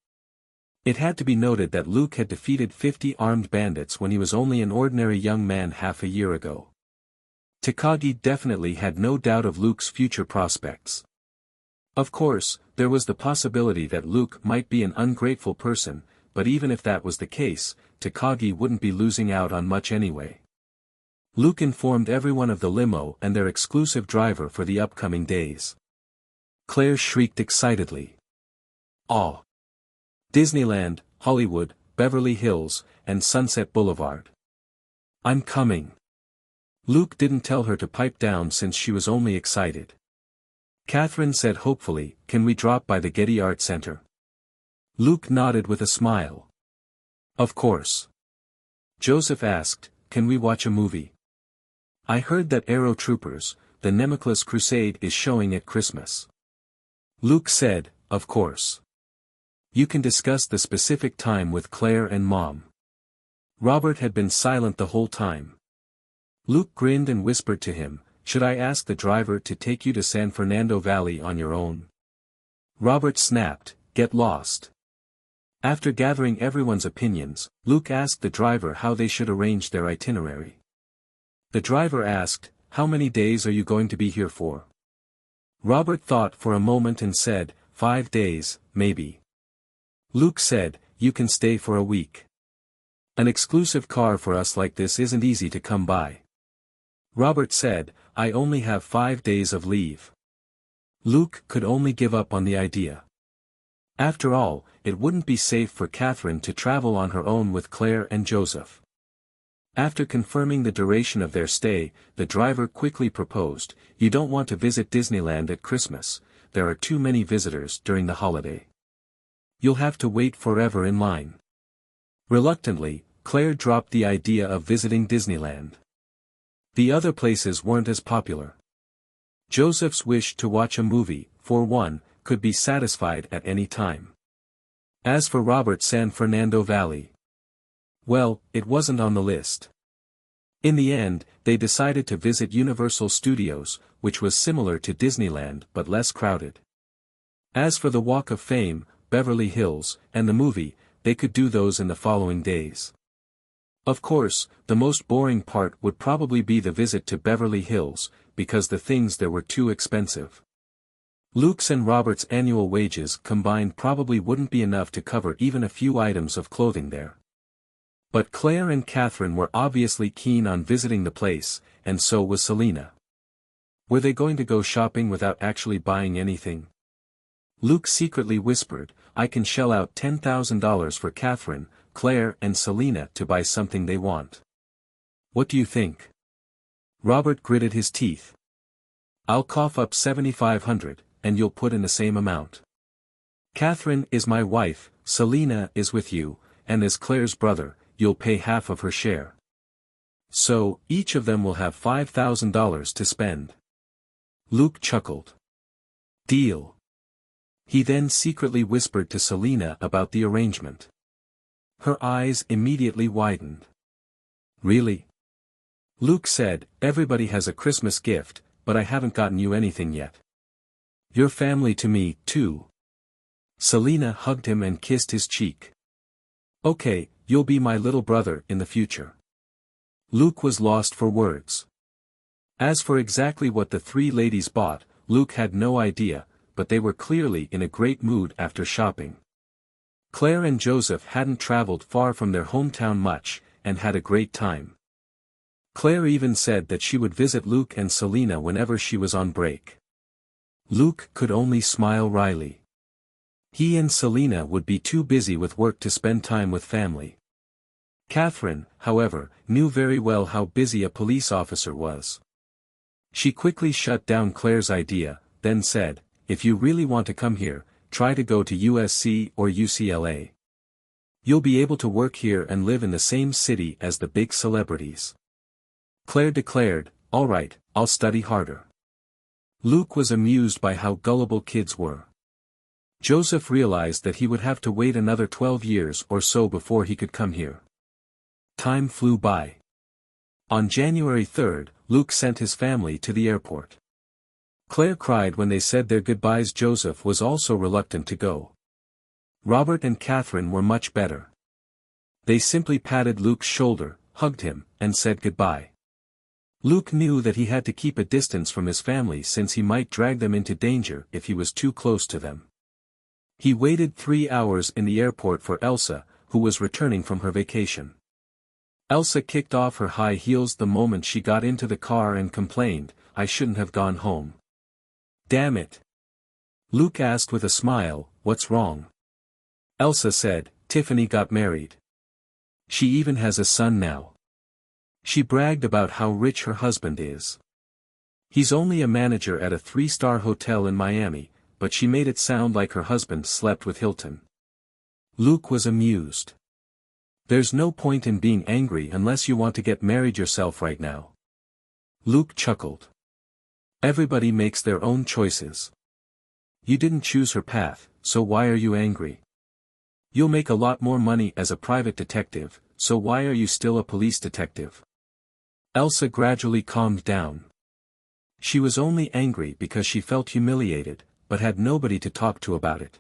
It had to be noted that Luke had defeated 50 armed bandits when he was only an ordinary young man half a year ago. Takagi definitely had no doubt of Luke's future prospects. Of course, there was the possibility that Luke might be an ungrateful person, but even if that was the case, Takagi wouldn't be losing out on much anyway. Luke informed everyone of the limo and their exclusive driver for the upcoming days. Claire shrieked excitedly. "Oh! Disneyland, Hollywood, Beverly Hills, and Sunset Boulevard. I'm coming." Luke didn't tell her to pipe down since she was only excited. Catherine said hopefully, "Can we drop by the Getty Art Center?" Luke nodded with a smile. "Of course." Joseph asked, "Can we watch a movie? I heard that Aero Troopers, the Nemesis Crusade is showing at Christmas." Luke said, "Of course. You can discuss the specific time with Claire and Mom." Robert had been silent the whole time. Luke grinned and whispered to him, "Should I ask the driver to take you to San Fernando Valley on your own?" Robert snapped, "Get lost." After gathering everyone's opinions, Luke asked the driver how they should arrange their itinerary. The driver asked, "How many days are you going to be here for?" Robert thought for a moment and said, 5 days, maybe. Luke said, "You can stay for a week. An exclusive car for us like this isn't easy to come by." Robert said, "I only have 5 days of leave." Luke could only give up on the idea. After all, it wouldn't be safe for Catherine to travel on her own with Claire and Joseph. After confirming the duration of their stay, the driver quickly proposed, "You don't want to visit Disneyland at Christmas, there are too many visitors during the holiday. You'll have to wait forever in line." Reluctantly, Claire dropped the idea of visiting Disneyland. The other places weren't as popular. Joseph's wish to watch a movie, for one, could be satisfied at any time. As for Robert's San Fernando Valley, well, it wasn't on the list. In the end, they decided to visit Universal Studios, which was similar to Disneyland but less crowded. As for the Walk of Fame, Beverly Hills, and the movie, they could do those in the following days. Of course, the most boring part would probably be the visit to Beverly Hills, because the things there were too expensive. Luke's and Robert's annual wages combined probably wouldn't be enough to cover even a few items of clothing there. But Claire and Catherine were obviously keen on visiting the place, and so was Selena. Were they going to go shopping without actually buying anything? Luke secretly whispered, "I can shell out $10,000 for Catherine, Claire and Selena to buy something they want. What do you think?" Robert gritted his teeth. "I'll cough up $7,500, and you'll put in the same amount. Catherine is my wife, Selena is with you, and as Claire's brother, you'll pay half of her share. So, each of them will have $5,000 to spend." Luke chuckled. "Deal." He then secretly whispered to Selena about the arrangement. Her eyes immediately widened. "Really?" Luke said, "Everybody has a Christmas gift, but I haven't gotten you anything yet. You're family to me, too." Selena hugged him and kissed his cheek. "Okay, you'll be my little brother in the future." Luke was lost for words. As for exactly what the three ladies bought, Luke had no idea, but they were clearly in a great mood after shopping. Claire and Joseph hadn't traveled far from their hometown much, and had a great time. Claire even said that she would visit Luke and Selena whenever she was on break. Luke could only smile wryly. He and Selena would be too busy with work to spend time with family. Catherine, however, knew very well how busy a police officer was. She quickly shut down Claire's idea, then said, "If you really want to come here, try to go to USC or UCLA. You'll be able to work here and live in the same city as the big celebrities." Claire declared, "All right, I'll study harder." Luke was amused by how gullible kids were. Joseph realized that he would have to wait another 12 years or so before he could come here. Time flew by. On January 3rd, Luke sent his family to the airport. Claire cried when they said their goodbyes. Joseph was also reluctant to go. Robert and Catherine were much better. They simply patted Luke's shoulder, hugged him, and said goodbye. Luke knew that he had to keep a distance from his family since he might drag them into danger if he was too close to them. He waited 3 hours in the airport for Elsa, who was returning from her vacation. Elsa kicked off her high heels the moment she got into the car and complained, "I shouldn't have gone home." "Damn it!" Luke asked with a smile, "What's wrong?" Elsa said, "Tiffany got married. She even has a son now. She bragged about how rich her husband is. He's only a manager at a 3-star hotel in Miami, but she made it sound like her husband slept with Hilton." Luke was amused. "There's no point in being angry unless you want to get married yourself right now." Luke chuckled. "Everybody makes their own choices. You didn't choose her path, so why are you angry? You'll make a lot more money as a private detective, so why are you still a police detective?" Elsa gradually calmed down. She was only angry because she felt humiliated, but had nobody to talk to about it.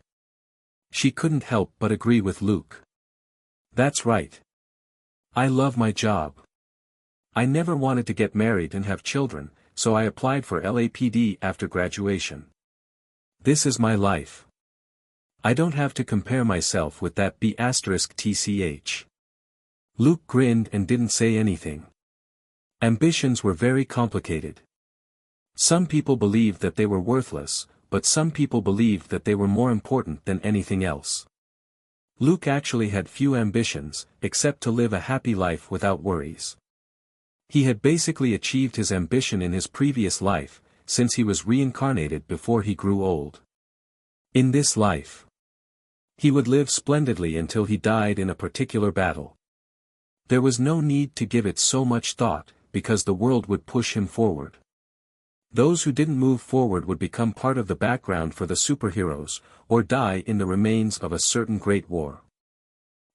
She couldn't help but agree with Luke. "That's right. I love my job. I never wanted to get married and have children, so I applied for LAPD after graduation. This is my life. I don't have to compare myself with that B*TCH. Luke grinned and didn't say anything. Ambitions were very complicated. Some people believed that they were worthless, but some people believed that they were more important than anything else. Luke actually had few ambitions, except to live a happy life without worries. He had basically achieved his ambition in his previous life, since he was reincarnated before he grew old. In this life, he would live splendidly until he died in a particular battle. There was no need to give it so much thought, because the world would push him forward. Those who didn't move forward would become part of the background for the superheroes, or die in the remains of a certain great war.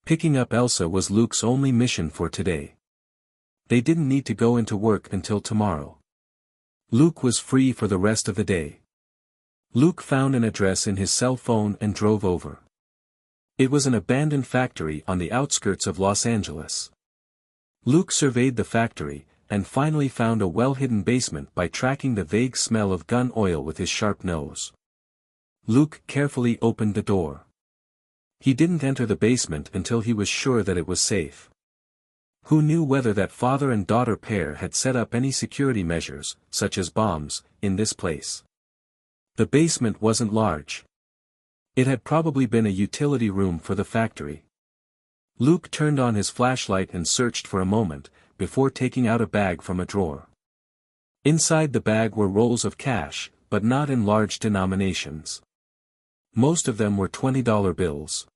Picking up Elsa was Luke's only mission for today. They didn't need to go into work until tomorrow. Luke was free for the rest of the day. Luke found an address in his cell phone and drove over. It was an abandoned factory on the outskirts of Los Angeles. Luke surveyed the factory, and finally found a well-hidden basement by tracking the vague smell of gun oil with his sharp nose. Luke carefully opened the door. He didn't enter the basement until he was sure that it was safe. Who knew whether that father and daughter pair had set up any security measures, such as bombs, in this place? The basement wasn't large. It had probably been a utility room for the factory. Luke turned on his flashlight and searched for a moment, before taking out a bag from a drawer. Inside the bag were rolls of cash, but not in large denominations. Most of them were $20 bills.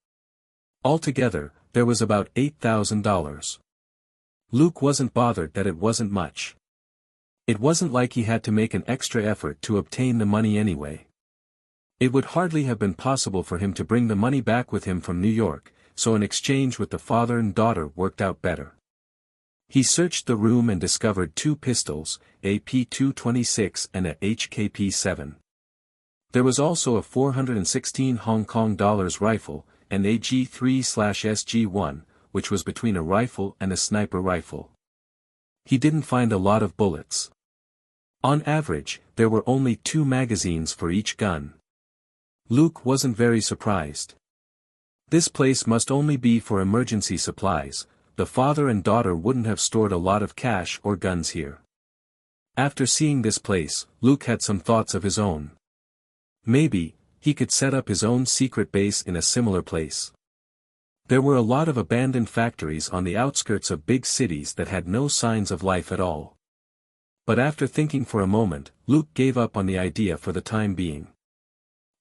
Altogether, there was about $8,000. Luke wasn't bothered that it wasn't much. It wasn't like he had to make an extra effort to obtain the money anyway. It would hardly have been possible for him to bring the money back with him from New York, so an exchange with the father and daughter worked out better. He searched the room and discovered 2 pistols, a P226 and a HKP7. There was also a 416 Hong Kong dollars rifle, an AG3/SG1, which was between a rifle and a sniper rifle. He didn't find a lot of bullets. On average, there were only 2 magazines for each gun. Luke wasn't very surprised. This place must only be for emergency supplies. The father and daughter wouldn't have stored a lot of cash or guns here. After seeing this place, Luke had some thoughts of his own. Maybe, he could set up his own secret base in a similar place. There were a lot of abandoned factories on the outskirts of big cities that had no signs of life at all. But after thinking for a moment, Luke gave up on the idea for the time being.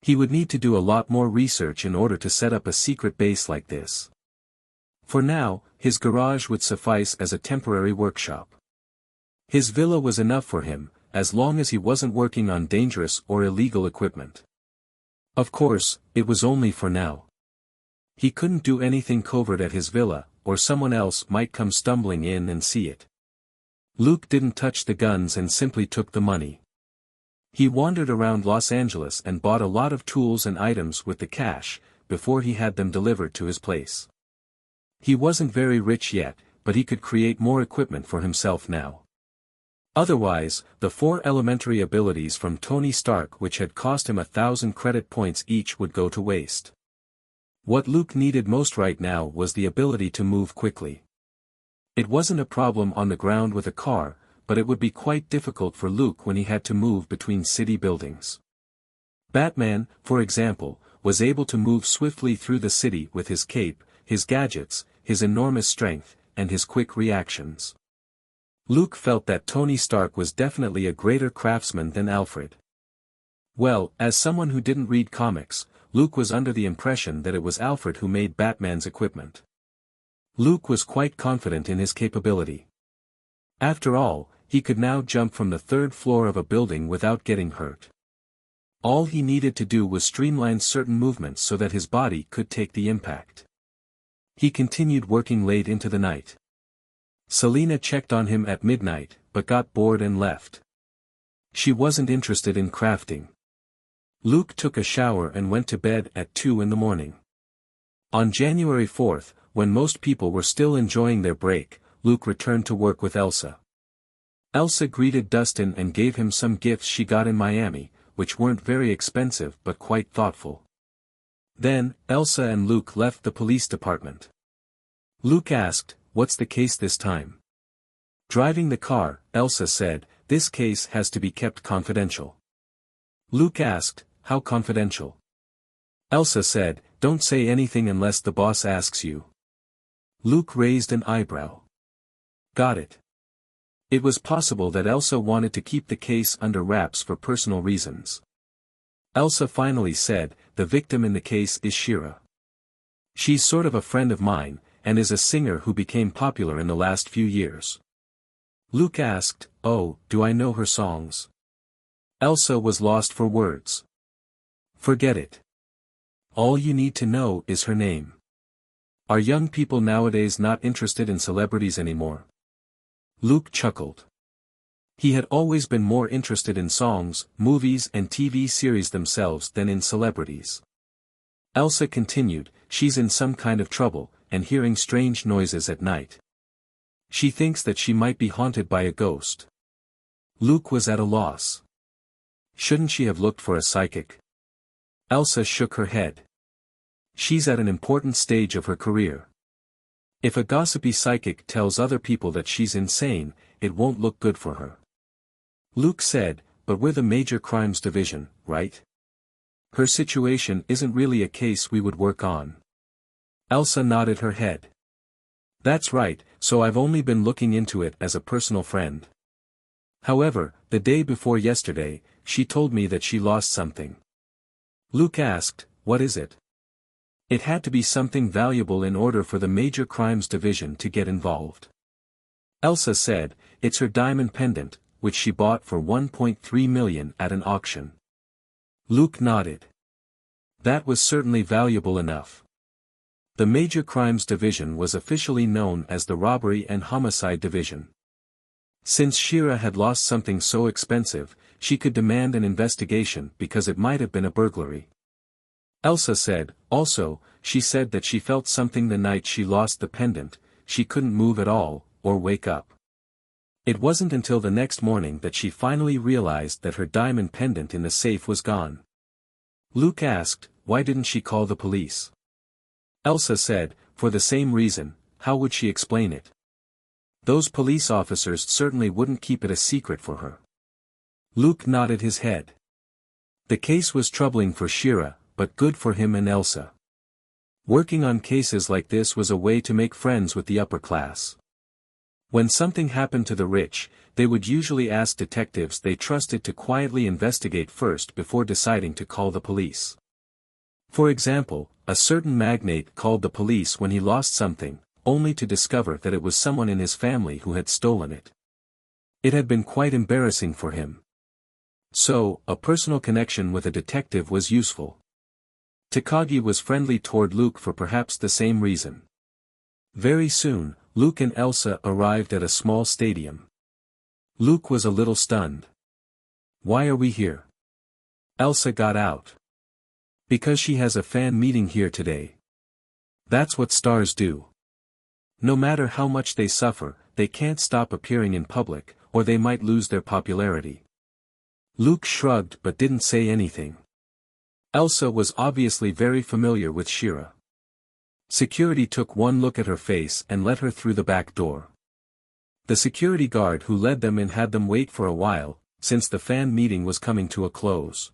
He would need to do a lot more research in order to set up a secret base like this. For now, his garage would suffice as a temporary workshop. His villa was enough for him, as long as he wasn't working on dangerous or illegal equipment. Of course, it was only for now. He couldn't do anything covert at his villa, or someone else might come stumbling in and see it. Luke didn't touch the guns and simply took the money. He wandered around Los Angeles and bought a lot of tools and items with the cash, before he had them delivered to his place. He wasn't very rich yet, but he could create more equipment for himself now. Otherwise, the 4 elementary abilities from Tony Stark which had cost him 1,000 credit points each would go to waste. What Luke needed most right now was the ability to move quickly. It wasn't a problem on the ground with a car, but it would be quite difficult for Luke when he had to move between city buildings. Batman, for example, was able to move swiftly through the city with his cape, his gadgets, his enormous strength, and his quick reactions. Luke felt that Tony Stark was definitely a greater craftsman than Alfred. Well, as someone who didn't read comics, Luke was under the impression that it was Alfred who made Batman's equipment. Luke was quite confident in his capability. After all, he could now jump from the 3rd floor of a building without getting hurt. All he needed to do was streamline certain movements so that his body could take the impact. He continued working late into the night. Selina checked on him at midnight, but got bored and left. She wasn't interested in crafting. Luke took a shower and went to bed at 2 in the morning. On January 4th, when most people were still enjoying their break, Luke returned to work with Elsa. Elsa greeted Dustin and gave him some gifts she got in Miami, which weren't very expensive but quite thoughtful. Then, Elsa and Luke left the police department. Luke asked, "What's the case this time?" Driving the car, Elsa said, "This case has to be kept confidential." Luke asked, "How confidential?" Elsa said, "Don't say anything unless the boss asks you." Luke raised an eyebrow. Got it. It was possible that Elsa wanted to keep the case under wraps for personal reasons. Elsa finally said, "The victim in the case is Shira. She's sort of a friend of mine, and is a singer who became popular in the last few years." Luke asked, "Oh, do I know her songs?" Elsa was lost for words. "Forget it. All you need to know is her name. Are young people nowadays not interested in celebrities anymore?" Luke chuckled. He had always been more interested in songs, movies and TV series themselves than in celebrities. Elsa continued, "She's in some kind of trouble, and hearing strange noises at night. She thinks that she might be haunted by a ghost." Luke was at a loss. Shouldn't she have looked for a psychic? Elsa shook her head. She's at an important stage of her career. If a gossipy psychic tells other people that she's insane, it won't look good for her. Luke said, "But we're the Major Crimes Division, right? Her situation isn't really a case we would work on." Elsa nodded her head. "That's right, so I've only been looking into it as a personal friend. However, the day before yesterday, she told me that she lost something." Luke asked, "What is it?" It had to be something valuable in order for the Major Crimes Division to get involved. Elsa said, "It's her diamond pendant, which she bought for 1.3 million at an auction." Luke nodded. That was certainly valuable enough. The Major Crimes Division was officially known as the Robbery and Homicide Division. Since Shira had lost something so expensive, she could demand an investigation because it might have been a burglary. Elsa said, also, she said that she felt something the night she lost the pendant, she couldn't move at all, or wake up. It wasn't until the next morning that she finally realized that her diamond pendant in the safe was gone. Luke asked, why didn't she call the police? Elsa said, for the same reason, how would she explain it? Those police officers certainly wouldn't keep it a secret for her. Luke nodded his head. The case was troubling for Shira, but good for him and Elsa. Working on cases like this was a way to make friends with the upper class. When something happened to the rich, they would usually ask detectives they trusted to quietly investigate first before deciding to call the police. For example, a certain magnate called the police when he lost something, only to discover that it was someone in his family who had stolen it. It had been quite embarrassing for him. So, a personal connection with a detective was useful. Takagi was friendly toward Luke for perhaps the same reason. Very soon, Luke and Elsa arrived at a small stadium. Luke was a little stunned. "Why are we here?" Elsa got out. "Because she has a fan meeting here today. That's what stars do. No matter how much they suffer, they can't stop appearing in public, or they might lose their popularity." Luke shrugged but didn't say anything. Elsa was obviously very familiar with Shira. Security took one look at her face and let her through the back door. The security guard who led them in had them wait for a while, since the fan meeting was coming to a close.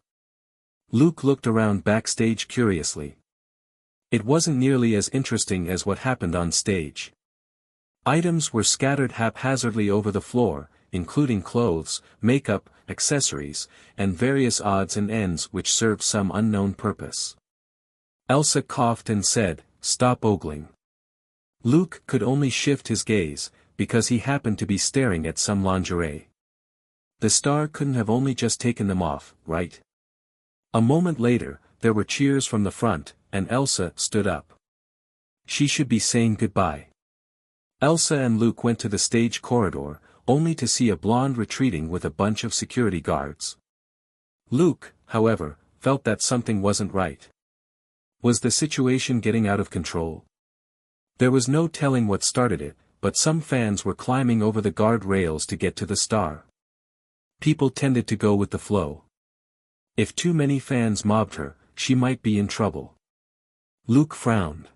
Luke looked around backstage curiously. It wasn't nearly as interesting as what happened on stage. Items were scattered haphazardly over the floor, including clothes, makeup, accessories, and various odds and ends which served some unknown purpose. Elsa coughed and said, "Stop ogling." Luke could only shift his gaze, because he happened to be staring at some lingerie. The star couldn't have only just taken them off, right? A moment later, there were cheers from the front, and Elsa stood up. She should be saying goodbye. Elsa and Luke went to the stage corridor, only to see a blonde retreating with a bunch of security guards. Luke, however, felt that something wasn't right. Was the situation getting out of control? There was no telling what started it, but some fans were climbing over the guard rails to get to the star. People tended to go with the flow. If too many fans mobbed her, she might be in trouble. Luke frowned.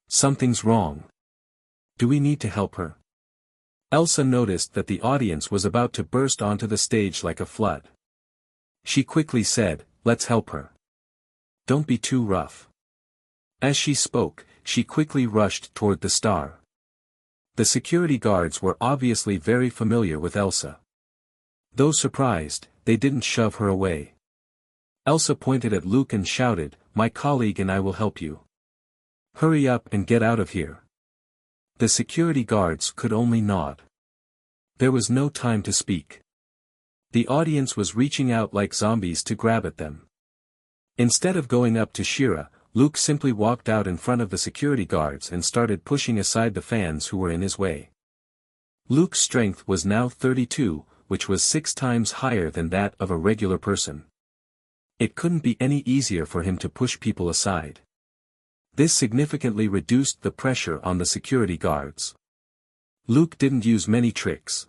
"Something's wrong. Do we need to help her?" Elsa noticed that the audience was about to burst onto the stage like a flood. She quickly said, "Let's help her. Don't be too rough." As she spoke, she quickly rushed toward the star. The security guards were obviously very familiar with Elsa. Though surprised, they didn't shove her away. Elsa pointed at Luke and shouted, "My colleague and I will help you. Hurry up and get out of here." The security guards could only nod. There was no time to speak. The audience was reaching out like zombies to grab at them. Instead of going up to Shira, Luke simply walked out in front of the security guards and started pushing aside the fans who were in his way. Luke's strength was now 32, which was 6 times higher than that of a regular person. It couldn't be any easier for him to push people aside. This significantly reduced the pressure on the security guards. Luke didn't use many tricks.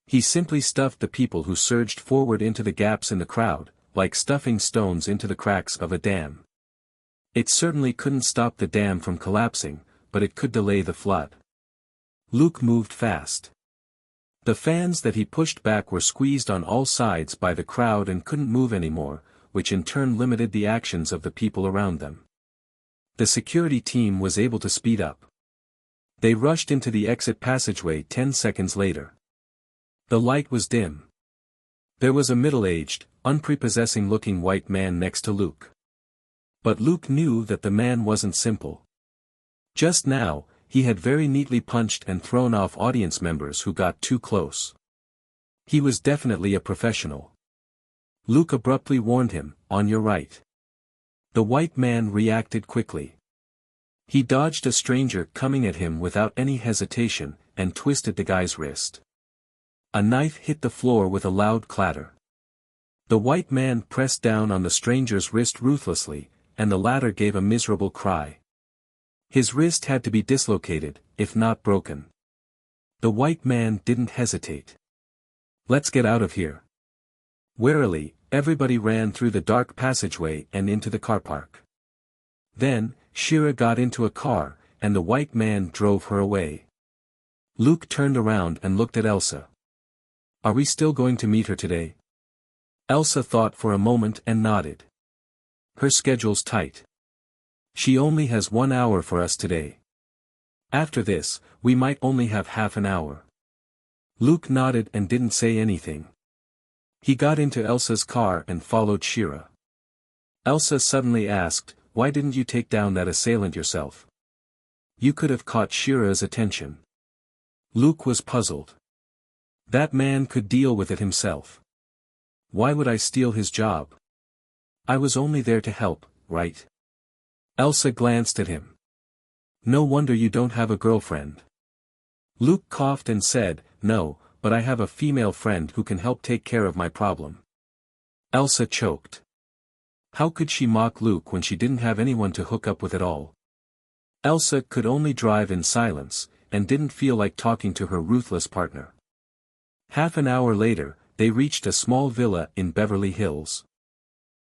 He simply stuffed the people who surged forward into the gaps in the crowd, like stuffing stones into the cracks of a dam. It certainly couldn't stop the dam from collapsing, but it could delay the flood. Luke moved fast. The fans that he pushed back were squeezed on all sides by the crowd and couldn't move anymore, which in turn limited the actions of the people around them. The security team was able to speed up. They rushed into the exit passageway 10 seconds later. The light was dim. There was a middle-aged, unprepossessing-looking white man next to Luke. But Luke knew that the man wasn't simple. Just now, he had very neatly punched and thrown off audience members who got too close. He was definitely a professional. Luke abruptly warned him, "On your right." The white man reacted quickly. He dodged a stranger coming at him without any hesitation, and twisted the guy's wrist. A knife hit the floor with a loud clatter. The white man pressed down on the stranger's wrist ruthlessly, and the latter gave a miserable cry. His wrist had to be dislocated, if not broken. The white man didn't hesitate. "Let's get out of here." Warily, everybody ran through the dark passageway and into the car park. Then, Shira got into a car, and the white man drove her away. Luke turned around and looked at Elsa. "Are we still going to meet her today?" Elsa thought for a moment and nodded. Her schedule's tight. She only has 1 hour for us today. After this, we might only have half an hour. Luke nodded and didn't say anything. He got into Elsa's car and followed Shira. Elsa suddenly asked, "Why didn't you take down that assailant yourself? You could have caught Shira's attention." Luke was puzzled. That man could deal with it himself. Why would I steal his job? I was only there to help, right? Elsa glanced at him. No wonder you don't have a girlfriend. Luke coughed and said, "No, but I have a female friend who can help take care of my problem." Elsa choked. How could she mock Luke when she didn't have anyone to hook up with at all? Elsa could only drive in silence, and didn't feel like talking to her ruthless partner. Half an hour later, they reached a small villa in Beverly Hills.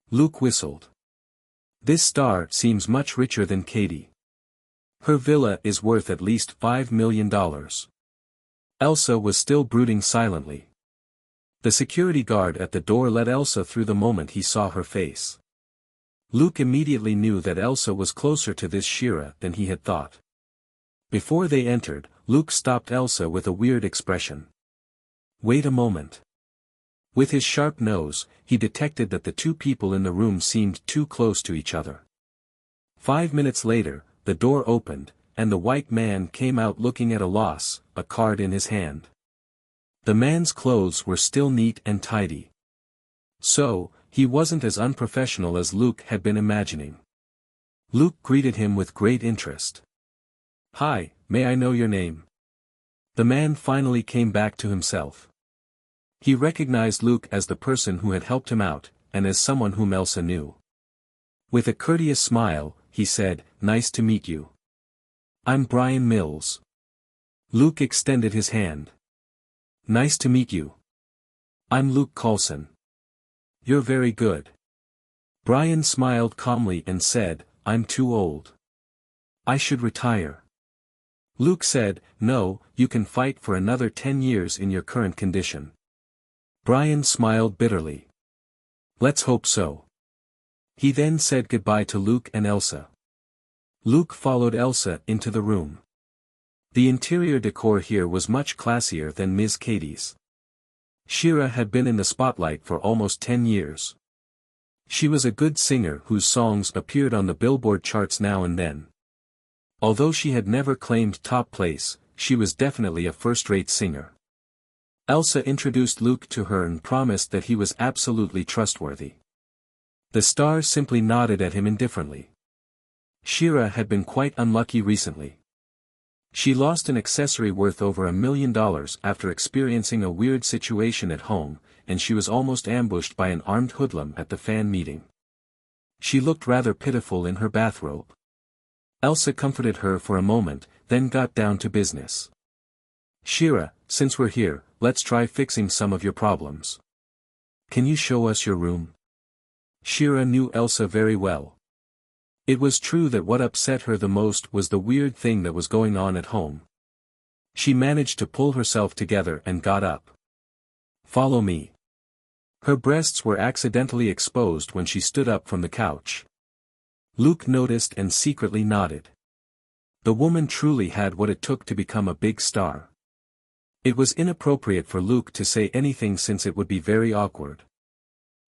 Luke whistled. This star seems much richer than Katie. Her villa is worth at least $5 million. Elsa was still brooding silently. The security guard at the door let Elsa through the moment he saw her face. Luke immediately knew that Elsa was closer to this Shira than he had thought. Before they entered, Luke stopped Elsa with a weird expression. Wait a moment. With his sharp nose, he detected that the two people in the room seemed too close to each other. 5 minutes later, the door opened, and the white man came out looking at a loss, a card in his hand. The man's clothes were still neat and tidy. So, he wasn't as unprofessional as Luke had been imagining. Luke greeted him with great interest. Hi, may I know your name? The man finally came back to himself. He recognized Luke as the person who had helped him out, and as someone whom Elsa knew. With a courteous smile, he said, "Nice to meet you. I'm Brian Mills." Luke extended his hand. "Nice to meet you. I'm Luke Coulson." "You're very good." Brian smiled calmly and said, "I'm too old. I should retire." Luke said, "No, you can fight for another 10 years in your current condition." Brian smiled bitterly. "Let's hope so." He then said goodbye to Luke and Elsa. Luke followed Elsa into the room. The interior decor here was much classier than Ms. Katie's. Shira had been in the spotlight for almost 10 years. She was a good singer whose songs appeared on the Billboard charts now and then. Although she had never claimed top place, she was definitely a first-rate singer. Elsa introduced Luke to her and promised that he was absolutely trustworthy. The star simply nodded at him indifferently. Shira had been quite unlucky recently. She lost an accessory worth over $1 million after experiencing a weird situation at home, and she was almost ambushed by an armed hoodlum at the fan meeting. She looked rather pitiful in her bathrobe. Elsa comforted her for a moment, then got down to business. "Shira, since we're here, let's try fixing some of your problems. Can you show us your room?" Shira knew Elsa very well. It was true that what upset her the most was the weird thing that was going on at home. She managed to pull herself together and got up. "Follow me." Her breasts were accidentally exposed when she stood up from the couch. Luke noticed and secretly nodded. The woman truly had what it took to become a big star. It was inappropriate for Luke to say anything since it would be very awkward.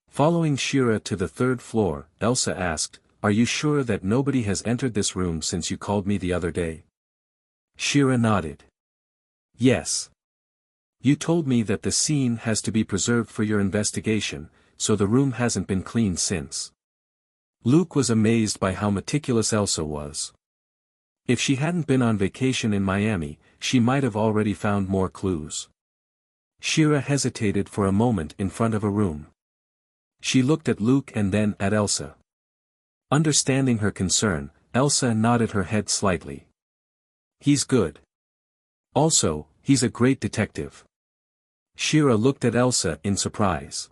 Following Shira to the 3rd floor, Elsa asked, "Are you sure that nobody has entered this room since you called me the other day?" Shira nodded. "Yes. You told me that the scene has to be preserved for your investigation, so the room hasn't been cleaned since." Luke was amazed by how meticulous Elsa was. If she hadn't been on vacation in Miami, she might have already found more clues. Shira hesitated for a moment in front of a room. She looked at Luke and then at Elsa. Understanding her concern, Elsa nodded her head slightly. "He's good. Also, he's a great detective." Shira looked at Elsa in surprise.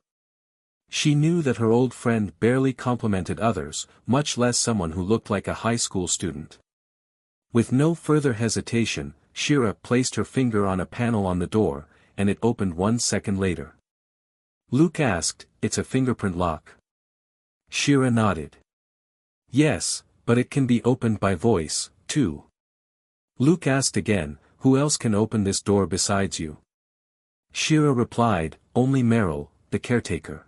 She knew that her old friend barely complimented others, much less someone who looked like a high school student. With no further hesitation, Shira placed her finger on a panel on the door, and it opened 1 second later. Luke asked, "It's a fingerprint lock?" Shira nodded. "Yes, but it can be opened by voice, too." Luke asked again, "Who else can open this door besides you?" Shira replied, "Only Meryl, the caretaker.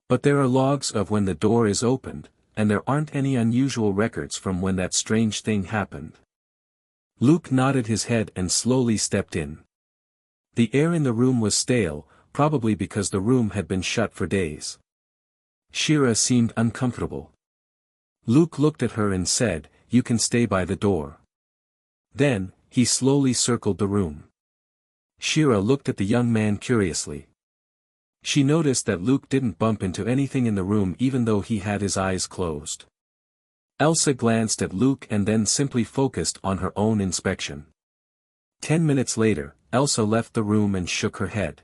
But there are logs of when the door is opened, and there aren't any unusual records from when that strange thing happened." Luke nodded his head and slowly stepped in. The air in the room was stale, probably because the room had been shut for days. Shira seemed uncomfortable. Luke looked at her and said, "You can stay by the door." Then, he slowly circled the room. Shira looked at the young man curiously. She noticed that Luke didn't bump into anything in the room even though he had his eyes closed. Elsa glanced at Luke and then simply focused on her own inspection. 10 minutes later, Elsa left the room and shook her head.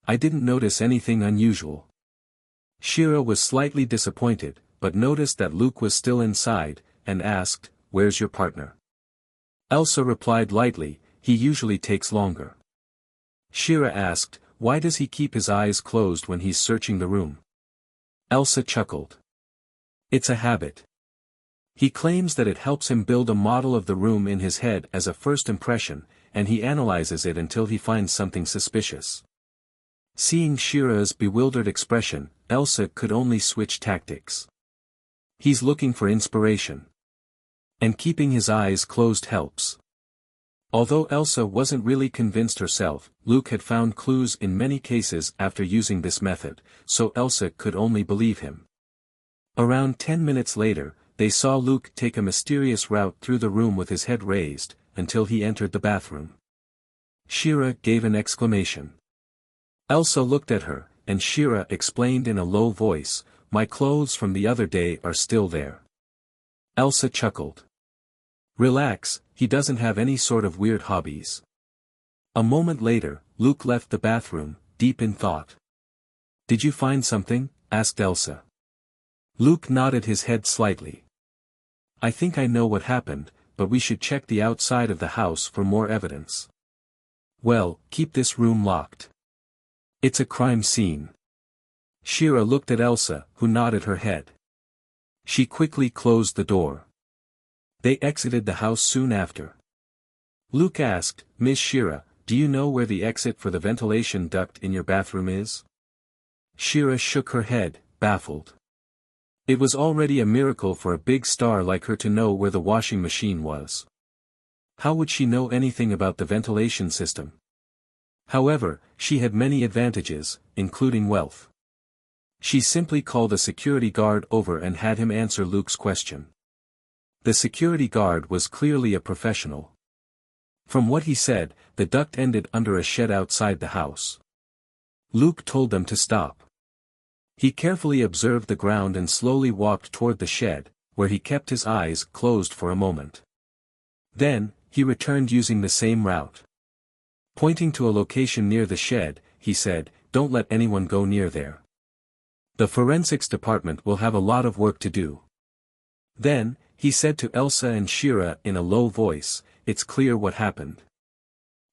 "I didn't notice anything unusual." Shira was slightly disappointed, but noticed that Luke was still inside, and asked, "Where's your partner?" Elsa replied lightly, "He usually takes longer." Shira asked, "Why does he keep his eyes closed when he's searching the room?" Elsa chuckled. "It's a habit. He claims that it helps him build a model of the room in his head as a first impression, and he analyzes it until he finds something suspicious." Seeing Shira's bewildered expression, Elsa could only switch tactics. "He's looking for inspiration. And keeping his eyes closed helps." Although Elsa wasn't really convinced herself, Luke had found clues in many cases after using this method, so Elsa could only believe him. Around 10 minutes later, they saw Luke take a mysterious route through the room with his head raised, until he entered the bathroom. Shira gave an exclamation. Elsa looked at her, and Shira explained in a low voice, "My clothes from the other day are still there." Elsa chuckled. "Relax, he doesn't have any sort of weird hobbies." A moment later, Luke left the bathroom, deep in thought. "Did you find something?" asked Elsa. Luke nodded his head slightly. "I think I know what happened, but we should check the outside of the house for more evidence." "Well, keep this room locked. It's a crime scene." Shira looked at Elsa, who nodded her head. She quickly closed the door. They exited the house soon after. Luke asked, "Miss Shira, do you know where the exit for the ventilation duct in your bathroom is?" Shira shook her head, baffled. It was already a miracle for a big star like her to know where the washing machine was. How would she know anything about the ventilation system? However, she had many advantages, including wealth. She simply called a security guard over and had him answer Luke's question. The security guard was clearly a professional. From what he said, the duct ended under a shed outside the house. Luke told them to stop. He carefully observed the ground and slowly walked toward the shed, where he kept his eyes closed for a moment. Then, he returned using the same route. Pointing to a location near the shed, he said, "Don't let anyone go near there. The forensics department will have a lot of work to do." Then, he said to Elsa and Shira in a low voice, "It's clear what happened.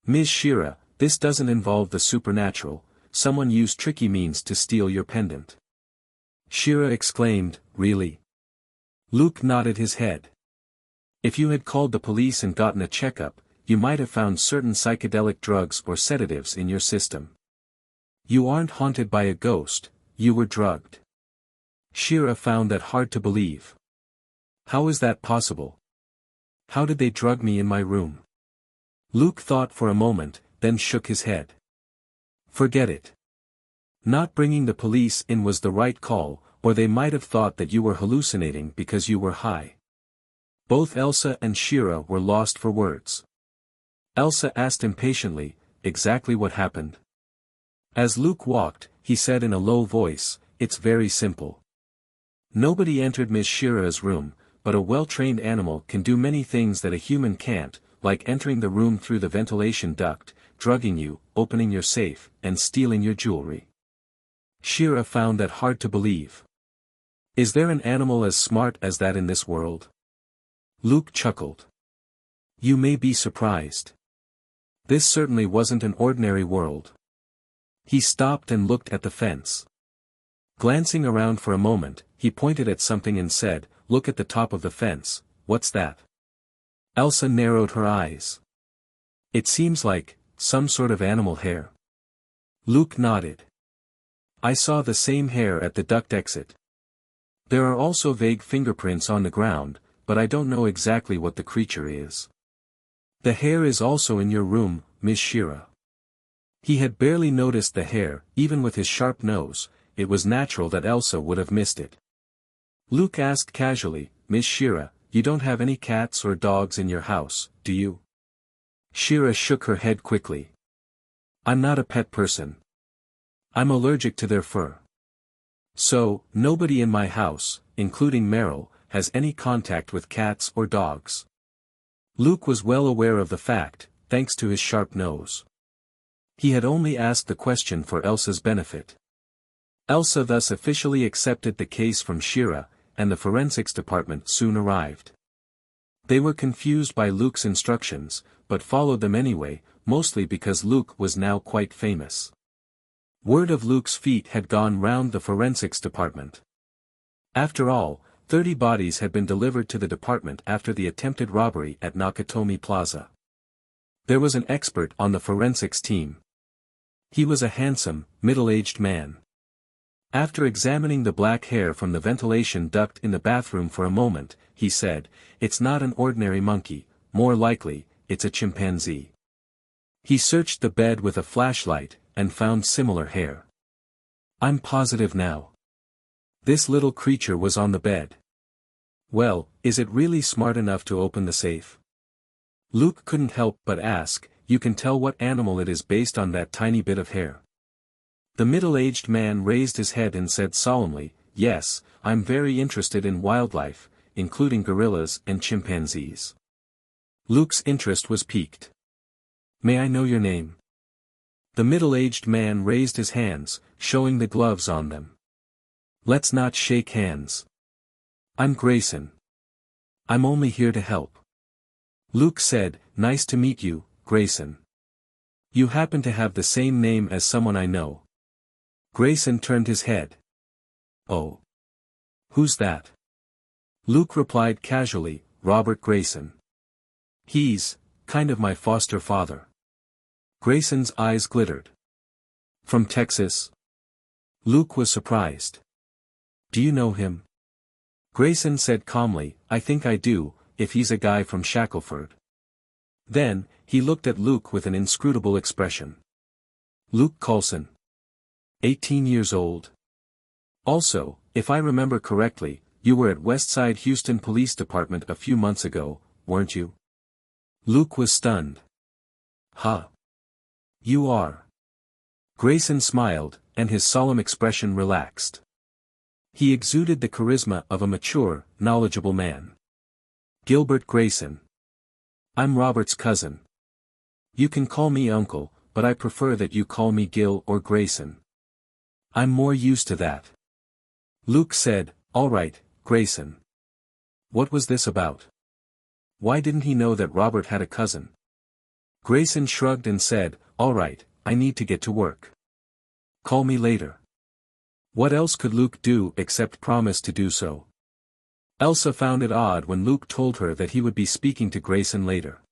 Ms. Shira, this doesn't involve the supernatural, someone used tricky means to steal your pendant." Shira exclaimed, "Really?" Luke nodded his head. "If you had called the police and gotten a checkup, you might have found certain psychedelic drugs or sedatives in your system. You aren't haunted by a ghost, you were drugged." Shira found that hard to believe. "How is that possible? How did they drug me in my room?" Luke thought for a moment, then shook his head. "Forget it. Not bringing the police in was the right call, or they might have thought that you were hallucinating because you were high." Both Elsa and Shira were lost for words. Elsa asked impatiently, "Exactly what happened?" As Luke walked, he said in a low voice, "It's very simple. Nobody entered Miss Shira's room, but a well-trained animal can do many things that a human can't, like entering the room through the ventilation duct, drugging you, opening your safe, and stealing your jewelry." Shira found that hard to believe. "Is there an animal as smart as that in this world?" Luke chuckled. "You may be surprised. This certainly wasn't an ordinary world. He stopped and looked at the fence. Glancing around for a moment, he pointed at something and said, "Look at the top of the fence, what's that?" Elsa narrowed her eyes. "It seems like some sort of animal hair." Luke nodded. "I saw the same hair at the duct exit. There are also vague fingerprints on the ground, but I don't know exactly what the creature is." "The hair is also in your room, Miss Shira." He had barely noticed the hair, even with his sharp nose. It was natural that Elsa would have missed it. Luke asked casually, "Miss Shira, you don't have any cats or dogs in your house, do you?" Shira shook her head quickly. "I'm not a pet person. I'm allergic to their fur. So, nobody in my house, including Meryl, has any contact with cats or dogs." Luke was well aware of the fact, thanks to his sharp nose. He had only asked the question for Elsa's benefit. Elsa thus officially accepted the case from Shira, and the forensics department soon arrived. They were confused by Luke's instructions, but followed them anyway, mostly because Luke was now quite famous. Word of Luke's feat had gone round the forensics department. After all, 30 bodies had been delivered to the department after the attempted robbery at Nakatomi Plaza. There was an expert on the forensics team. He was a handsome, middle-aged man. After examining the black hair from the ventilation duct in the bathroom for a moment, he said, "It's not an ordinary monkey, more likely, it's a chimpanzee." He searched the bed with a flashlight, and found similar hair. "I'm positive now. This little creature was on the bed." "Well, is it really smart enough to open the safe?" Luke couldn't help but ask. "You can tell what animal it is based on that tiny bit of hair." The middle-aged man raised his head and said solemnly, "Yes, I'm very interested in wildlife, including gorillas and chimpanzees." Luke's interest was piqued. "May I know your name?" The middle-aged man raised his hands, showing the gloves on them. "Let's not shake hands. I'm Grayson. I'm only here to help." Luke said, "Nice to meet you, Grayson. You happen to have the same name as someone I know." Grayson turned his head. "Oh. Who's that?" Luke replied casually, "Robert Grayson. He's kind of my foster father." Grayson's eyes glittered. "From Texas?" Luke was surprised. "Do you know him?" Grayson said calmly, "I think I do, if he's a guy from Shackleford." Then, he looked at Luke with an inscrutable expression. "Luke Coulson. 18 years old. Also, if I remember correctly, you were at Westside Houston Police Department a few months ago, weren't you?" Luke was stunned. "Huh. You are." Grayson smiled, and his solemn expression relaxed. He exuded the charisma of a mature, knowledgeable man. "Gilbert Grayson. I'm Robert's cousin. You can call me Uncle, but I prefer that you call me Gil or Grayson. I'm more used to that." Luke said, "All right, Grayson. What was this about? Why didn't he know that Robert had a cousin?" Grayson shrugged and said, "All right, I need to get to work. Call me later." What else could Luke do except promise to do so? Elsa found it odd when Luke told her that he would be speaking to Grayson later.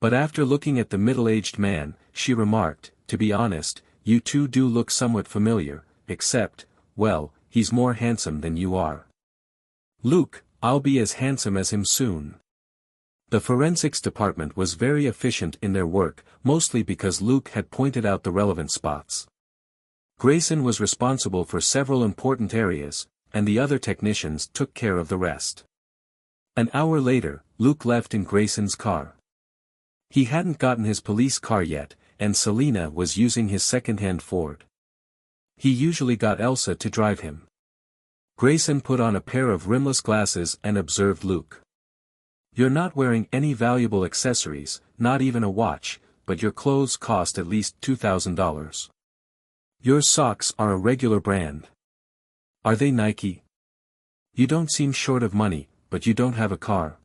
But after looking at the middle-aged man, she remarked, "To be honest, you two do look somewhat familiar, except, well, he's more handsome than you are." "Luke, I'll be as handsome as him soon." The forensics department was very efficient in their work, mostly because Luke had pointed out the relevant spots. Grayson was responsible for several important areas, and the other technicians took care of the rest. An hour later, Luke left in Grayson's car. He hadn't gotten his police car yet, and Selena was using his second-hand Ford. He usually got Elsa to drive him. Grayson put on a pair of rimless glasses and observed Luke. "You're not wearing any valuable accessories, not even a watch, but your clothes cost at least $2,000. Your socks are a regular brand. Are they Nike? You don't seem short of money, but you don't have a car."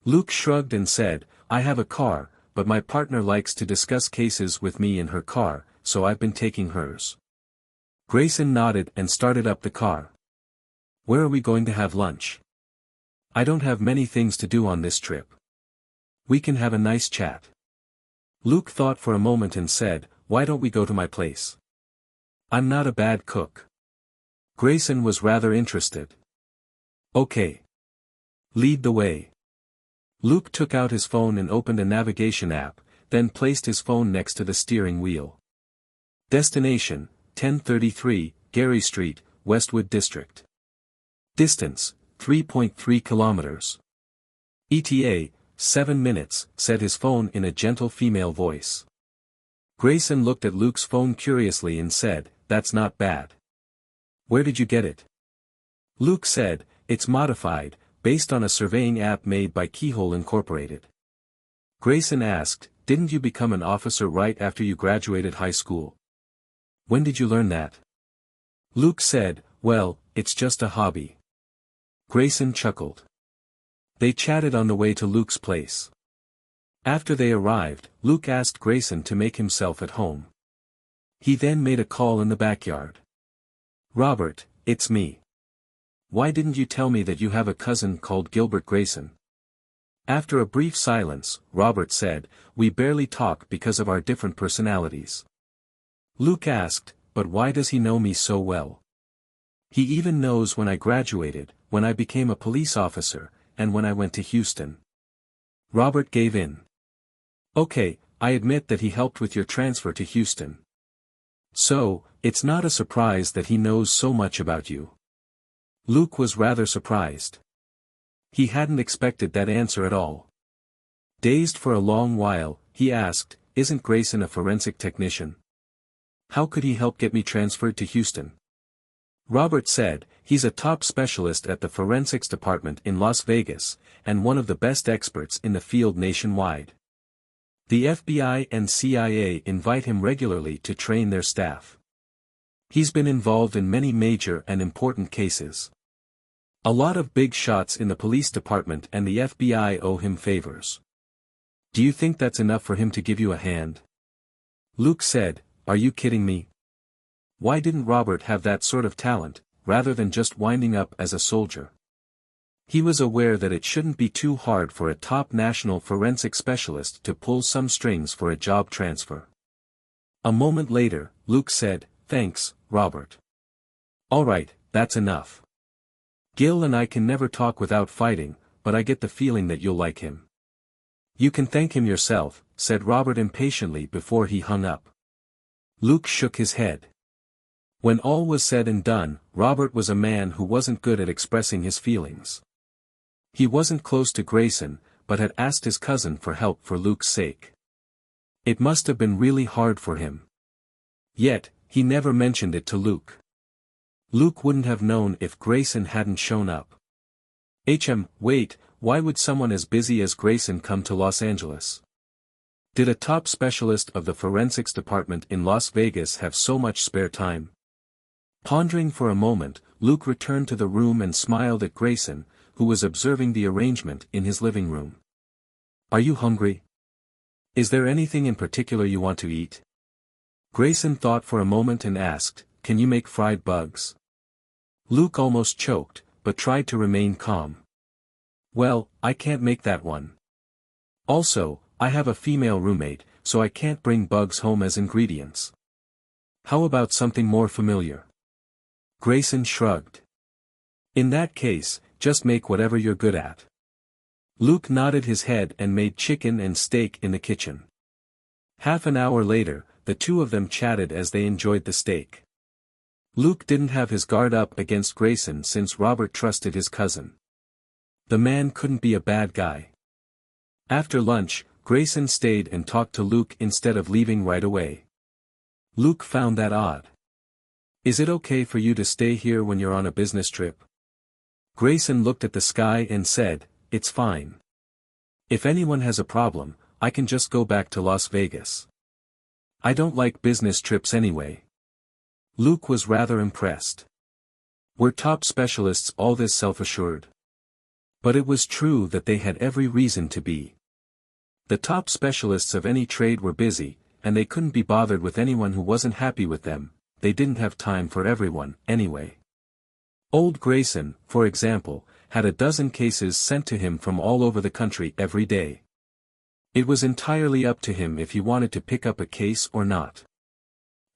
Luke shrugged and said, "I have a car, but my partner likes to discuss cases with me in her car, so I've been taking hers. Grayson nodded and started up the car. Where are we going to have lunch? I don't have many things to do on this trip. We can have a nice chat. Luke thought for a moment and said, why don't we go to my place? I'm not a bad cook. Grayson was rather interested. Okay. Lead the way. Luke took out his phone and opened a navigation app, then placed his phone next to the steering wheel. Destination, 1033, Gary Street, Westwood District. Distance, 3.3 kilometers. ETA, 7 minutes, said his phone in a gentle female voice. Grayson looked at Luke's phone curiously and said, that's not bad. Where did you get it? Luke said, it's modified, based on a surveying app made by Keyhole Incorporated. Grayson asked, didn't you become an officer right after you graduated high school? When did you learn that? Luke said, well, it's just a hobby. Grayson chuckled. They chatted on the way to Luke's place. After they arrived, Luke asked Grayson to make himself at home. He then made a call in the backyard. Robert, it's me. Why didn't you tell me that you have a cousin called Gilbert Grayson? After a brief silence, Robert said, we barely talk because of our different personalities. Luke asked, but why does he know me so well? He even knows when I graduated, when I became a police officer, and when I went to Houston. Robert gave in. Okay, I admit that he helped with your transfer to Houston. So, it's not a surprise that he knows so much about you. Luke was rather surprised. He hadn't expected that answer at all. Dazed for a long while, he asked, isn't Grayson a forensic technician? How could he help get me transferred to Houston? Robert said, he's a top specialist at the forensics department in Las Vegas, and one of the best experts in the field nationwide. The FBI and CIA invite him regularly to train their staff. He's been involved in many major and important cases. A lot of big shots in the police department and the FBI owe him favors. Do you think that's enough for him to give you a hand? Luke said, are you kidding me? Why didn't Robert have that sort of talent, rather than just winding up as a soldier? He was aware that it shouldn't be too hard for a top national forensic specialist to pull some strings for a job transfer. A moment later, Luke said, thanks, Robert. All right, that's enough. Gil and I can never talk without fighting, but I get the feeling that you'll like him. You can thank him yourself, said Robert impatiently before he hung up. Luke shook his head. When all was said and done, Robert was a man who wasn't good at expressing his feelings. He wasn't close to Grayson, but had asked his cousin for help for Luke's sake. It must have been really hard for him. Yet, he never mentioned it to Luke. Luke wouldn't have known if Grayson hadn't shown up. Wait, why would someone as busy as Grayson come to Los Angeles? Did a top specialist of the forensics department in Las Vegas have so much spare time? Pondering for a moment, Luke returned to the room and smiled at Grayson, who was observing the arrangement in his living room. Are you hungry? Is there anything in particular you want to eat? Grayson thought for a moment and asked, can you make fried bugs? Luke almost choked, but tried to remain calm. Well, I can't make that one. Also, I have a female roommate, so I can't bring bugs home as ingredients. How about something more familiar? Grayson shrugged. In that case, just make whatever you're good at. Luke nodded his head and made chicken and steak in the kitchen. Half an hour later, the two of them chatted as they enjoyed the steak. Luke didn't have his guard up against Grayson since Robert trusted his cousin. The man couldn't be a bad guy. After lunch, Grayson stayed and talked to Luke instead of leaving right away. Luke found that odd. Is it okay for you to stay here when you're on a business trip? Grayson looked at the sky and said, it's fine. If anyone has a problem, I can just go back to Las Vegas. I don't like business trips anyway. Luke was rather impressed. Were top specialists all this self-assured? But it was true that they had every reason to be. The top specialists of any trade were busy, and they couldn't be bothered with anyone who wasn't happy with them. They didn't have time for everyone, anyway. Old Grayson, for example, had a dozen cases sent to him from all over the country every day. It was entirely up to him if he wanted to pick up a case or not.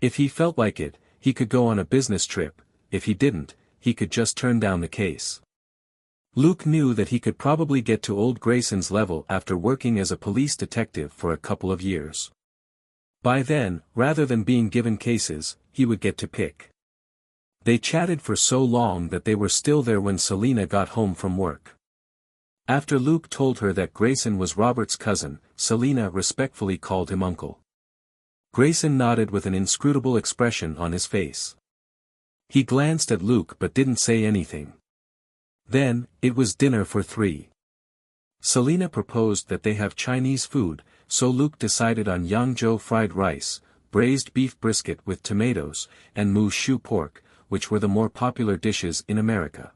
If he felt like it, he could go on a business trip. If he didn't, he could just turn down the case. Luke knew that he could probably get to old Grayson's level after working as a police detective for a couple of years. By then, rather than being given cases, he would get to pick. They chatted for so long that they were still there when Selina got home from work. After Luke told her that Grayson was Robert's cousin, Selina respectfully called him uncle. Grayson nodded with an inscrutable expression on his face. He glanced at Luke but didn't say anything. Then, it was dinner for three. Selina proposed that they have Chinese food, so Luke decided on Yangzhou fried rice, braised beef brisket with tomatoes, and mu shu pork, which were the more popular dishes in America.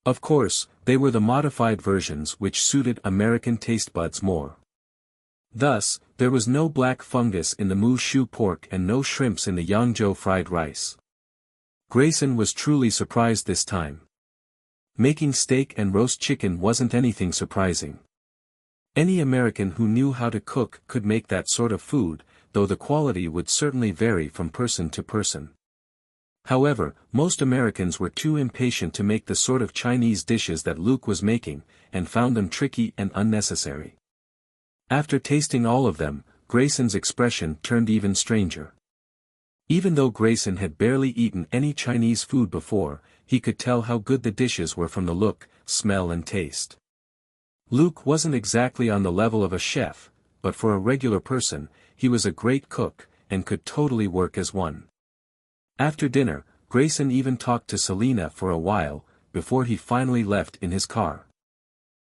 Of course, they were the modified versions which suited American taste buds more. Thus, there was no black fungus in the mu shu pork and no shrimps in the Yangzhou fried rice. Grayson was truly surprised this time. Making steak and roast chicken wasn't anything surprising. Any American who knew how to cook could make that sort of food, though the quality would certainly vary from person to person. However, most Americans were too impatient to make the sort of Chinese dishes that Luke was making, and found them tricky and unnecessary. After tasting all of them, Grayson's expression turned even stranger. Even though Grayson had barely eaten any Chinese food before, he could tell how good the dishes were from the look, smell and taste. Luke wasn't exactly on the level of a chef, but for a regular person, he was a great cook, and could totally work as one. After dinner, Grayson even talked to Selina for a while, before he finally left in his car.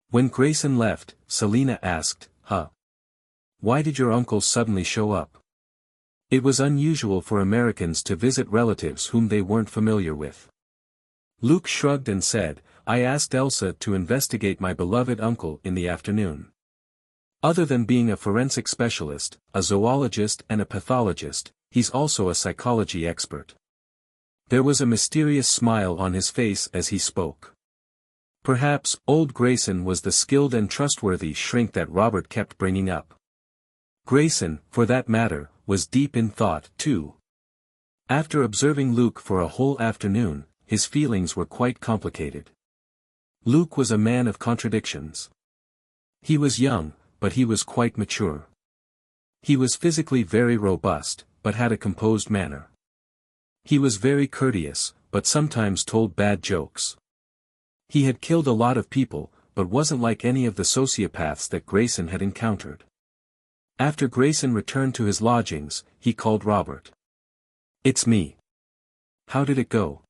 When Grayson left, Selina asked, why did your uncle suddenly show up? It was unusual for Americans to visit relatives whom they weren't familiar with. Luke shrugged and said, I asked Elsa to investigate my beloved uncle in the afternoon. Other than being a forensic specialist, a zoologist and a pathologist, he's also a psychology expert. There was a mysterious smile on his face as he spoke. Perhaps, old Grayson was the skilled and trustworthy shrink that Robert kept bringing up. Grayson, for that matter, was deep in thought, too. After observing Luke for a whole afternoon, his feelings were quite complicated. Luke was a man of contradictions. He was young, but he was quite mature. He was physically very robust, but had a composed manner. He was very courteous, but sometimes told bad jokes. He had killed a lot of people, but wasn't like any of the sociopaths that Grayson had encountered. After Grayson returned to his lodgings, he called Robert. It's me. How did it go?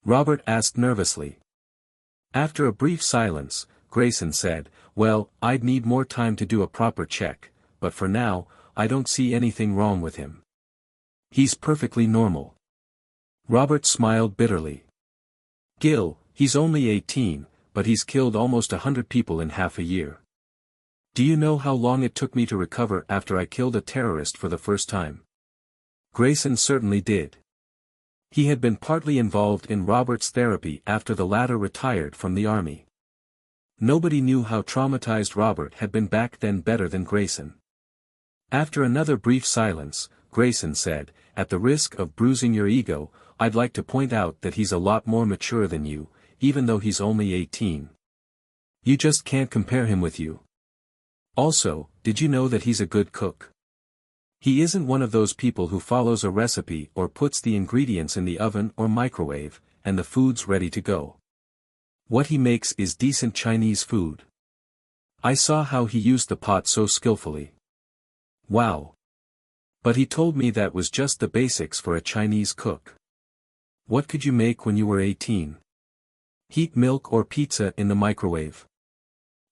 Robert asked nervously. After a brief silence, Grayson said, well, I'd need more time to do a proper check, but for now, I don't see anything wrong with him. He's perfectly normal. Robert smiled bitterly. Gil, he's only 18, but he's killed almost 100 people in half a year. Do you know how long it took me to recover after I killed a terrorist for the first time? Grayson certainly did. He had been partly involved in Robert's therapy after the latter retired from the army. Nobody knew how traumatized Robert had been back then better than Grayson. After another brief silence, Grayson said, at the risk of bruising your ego, I'd like to point out that he's a lot more mature than you, even though he's only 18. You just can't compare him with you. Also, did you know that he's a good cook? He isn't one of those people who follows a recipe or puts the ingredients in the oven or microwave, and the food's ready to go. What he makes is decent Chinese food. I saw how he used the pot so skillfully. Wow. But he told me that was just the basics for a Chinese cook. What could you make when you were 18? Heat milk or pizza in the microwave.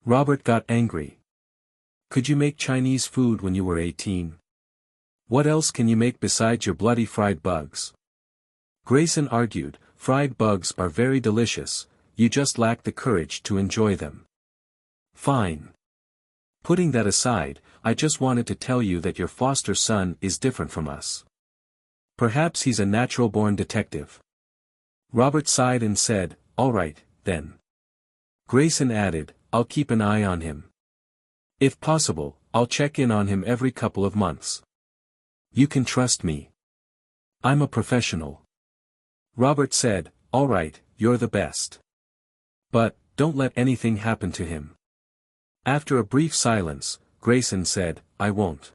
Robert got angry. Could you make Chinese food when you were 18? What else can you make besides your bloody fried bugs? Grayson argued, fried bugs are very delicious, you just lack the courage to enjoy them. Fine. Putting that aside, I just wanted to tell you that your foster son is different from us. Perhaps he's a natural-born detective. Robert sighed and said, all right, then. Grayson added, I'll keep an eye on him. If possible, I'll check in on him every couple of months. You can trust me. I'm a professional. Robert said, all right, you're the best. But, don't let anything happen to him. After a brief silence, Grayson said, I won't.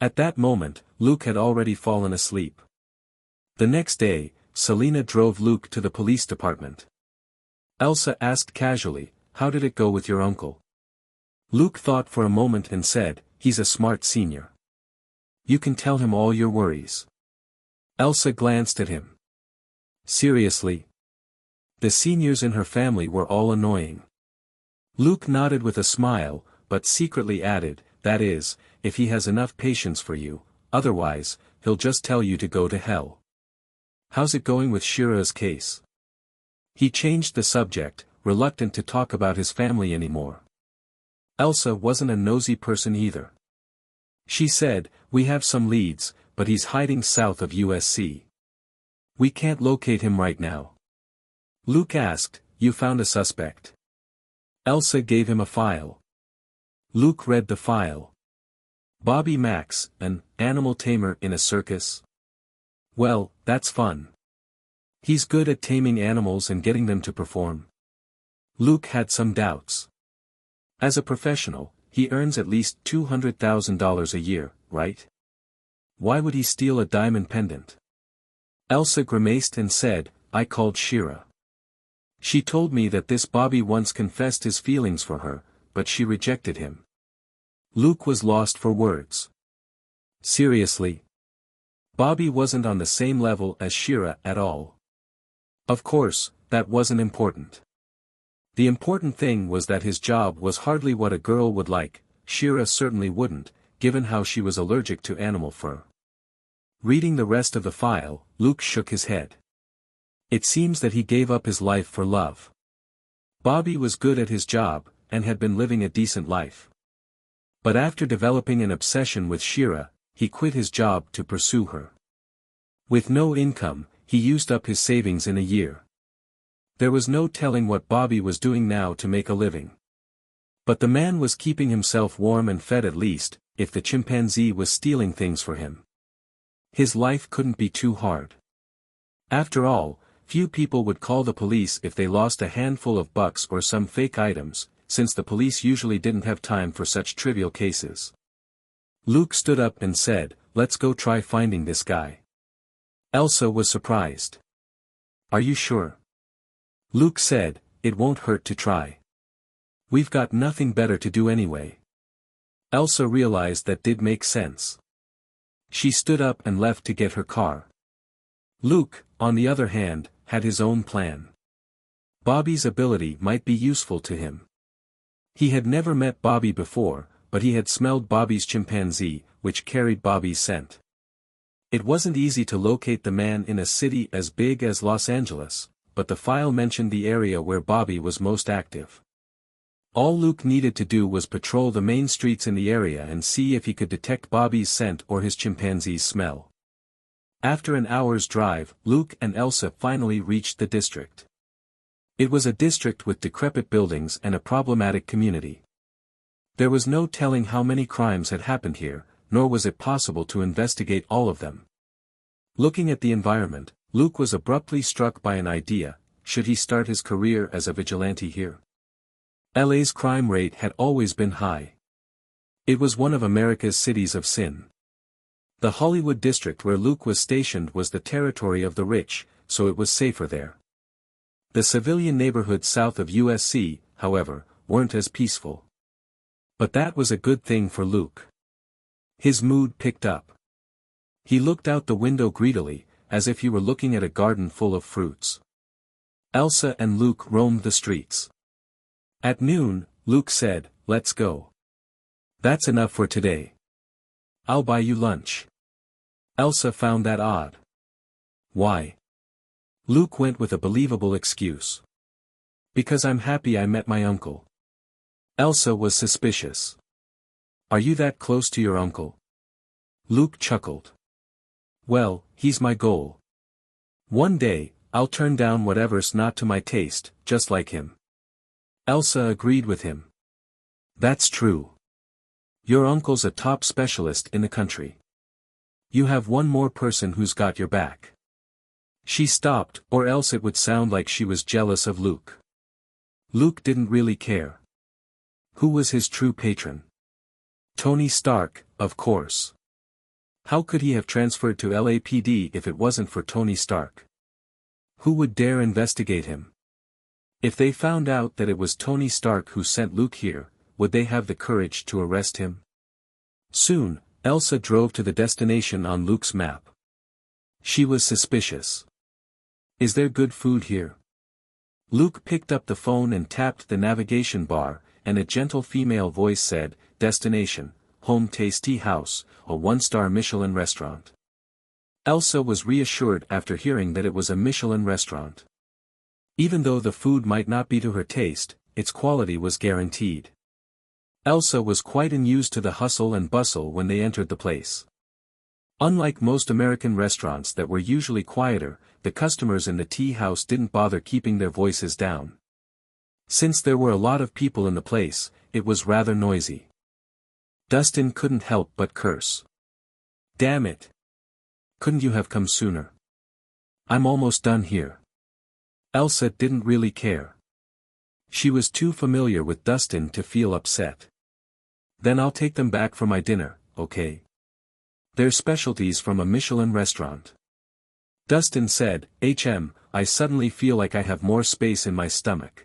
At that moment, Luke had already fallen asleep. The next day, Selena drove Luke to the police department. Elsa asked casually, how did it go with your uncle? Luke thought for a moment and said, he's a smart senior. You can tell him all your worries. Elsa glanced at him. Seriously? The seniors in her family were all annoying. Luke nodded with a smile, but secretly added, that is, if he has enough patience for you, otherwise, he'll just tell you to go to hell. How's it going with Shira's case? He changed the subject, reluctant to talk about his family anymore. Elsa wasn't a nosy person either. She said, we have some leads, but he's hiding south of USC. We can't locate him right now. Luke asked, you found a suspect? Elsa gave him a file. Luke read the file. Bobby Max, an animal tamer in a circus? Well, that's fun. He's good at taming animals and getting them to perform. Luke had some doubts. As a professional, he earns at least $200,000 a year, right? Why would he steal a diamond pendant? Elsa grimaced and said, I called Shira. She told me that this Bobby once confessed his feelings for her, but she rejected him. Luke was lost for words. Seriously? Bobby wasn't on the same level as Shira at all. Of course, that wasn't important. The important thing was that his job was hardly what a girl would like. Shira certainly wouldn't, given how she was allergic to animal fur. Reading the rest of the file, Luke shook his head. It seems that he gave up his life for love. Bobby was good at his job, and had been living a decent life. But after developing an obsession with Shira, he quit his job to pursue her. With no income, he used up his savings in a year. There was no telling what Bobby was doing now to make a living. But the man was keeping himself warm and fed at least, if the chimpanzee was stealing things for him. His life couldn't be too hard. After all, few people would call the police if they lost a handful of bucks or some fake items, since the police usually didn't have time for such trivial cases. Luke stood up and said, let's go try finding this guy. Elsa was surprised. Are you sure? Luke said, it won't hurt to try. We've got nothing better to do anyway. Elsa realized that did make sense. She stood up and left to get her car. Luke, on the other hand, had his own plan. Bobby's ability might be useful to him. He had never met Bobby before, but he had smelled Bobby's chimpanzee, which carried Bobby's scent. It wasn't easy to locate the man in a city as big as Los Angeles, but the file mentioned the area where Bobby was most active. All Luke needed to do was patrol the main streets in the area and see if he could detect Bobby's scent or his chimpanzee's smell. After an hour's drive, Luke and Elsa finally reached the district. It was a district with decrepit buildings and a problematic community. There was no telling how many crimes had happened here, nor was it possible to investigate all of them. Looking at the environment, Luke was abruptly struck by an idea: should he start his career as a vigilante here? LA's crime rate had always been high. It was one of America's cities of sin. The Hollywood district where Luke was stationed was the territory of the rich, so it was safer there. The civilian neighborhoods south of USC, however, weren't as peaceful. But that was a good thing for Luke. His mood picked up. He looked out the window greedily, as if he were looking at a garden full of fruits. Elsa and Luke roamed the streets. At noon, Luke said, let's go. That's enough for today. I'll buy you lunch. Elsa found that odd. Why? Luke went with a believable excuse. Because I'm happy I met my uncle. Elsa was suspicious. Are you that close to your uncle? Luke chuckled. Well, he's my goal. One day, I'll turn down whatever's not to my taste, just like him. Elsa agreed with him. That's true. Your uncle's a top specialist in the country. You have one more person who's got your back. She stopped, or else it would sound like she was jealous of Luke. Luke didn't really care. Who was his true patron? Tony Stark, of course. How could he have transferred to LAPD if it wasn't for Tony Stark? Who would dare investigate him? If they found out that it was Tony Stark who sent Luke here, would they have the courage to arrest him? Soon, Elsa drove to the destination on Luke's map. She was suspicious. Is there good food here? Luke picked up the phone and tapped the navigation bar, and a gentle female voice said, "Destination, Home Tasty House, a 1-star Michelin restaurant." Elsa was reassured after hearing that it was a Michelin restaurant. Even though the food might not be to her taste, its quality was guaranteed. Elsa was quite unused to the hustle and bustle when they entered the place. Unlike most American restaurants that were usually quieter, the customers in the tea house didn't bother keeping their voices down. Since there were a lot of people in the place, it was rather noisy. Dustin couldn't help but curse. Damn it! Couldn't you have come sooner? I'm almost done here. Elsa didn't really care. She was too familiar with Dustin to feel upset. Then I'll take them back for my dinner, okay? They're specialties from a Michelin restaurant. Dustin said, I suddenly feel like I have more space in my stomach.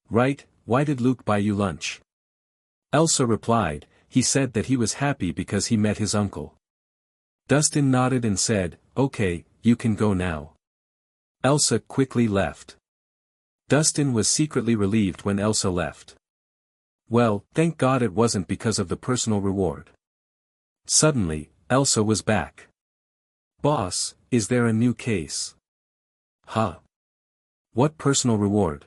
Right, why did Luke buy you lunch? Elsa replied, he said that he was happy because he met his uncle. Dustin nodded and said, okay, you can go now. Elsa quickly left. Dustin was secretly relieved when Elsa left. Well, thank God it wasn't because of the personal reward. Suddenly, Elsa was back. Boss, is there a new case? Huh? What personal reward?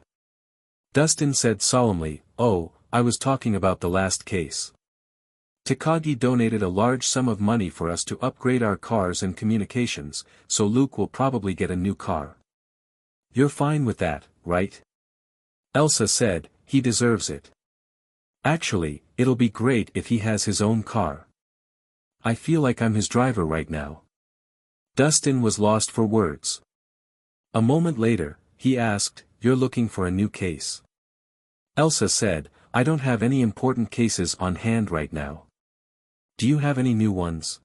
Dustin said solemnly, oh, I was talking about the last case. Takagi donated a large sum of money for us to upgrade our cars and communications, so Luke will probably get a new car. You're fine with that, right? Elsa said, he deserves it. Actually, it'll be great if he has his own car. I feel like I'm his driver right now. Dustin was lost for words. A moment later, he asked, you're looking for a new case? Elsa said, I don't have any important cases on hand right now. Do you have any new ones?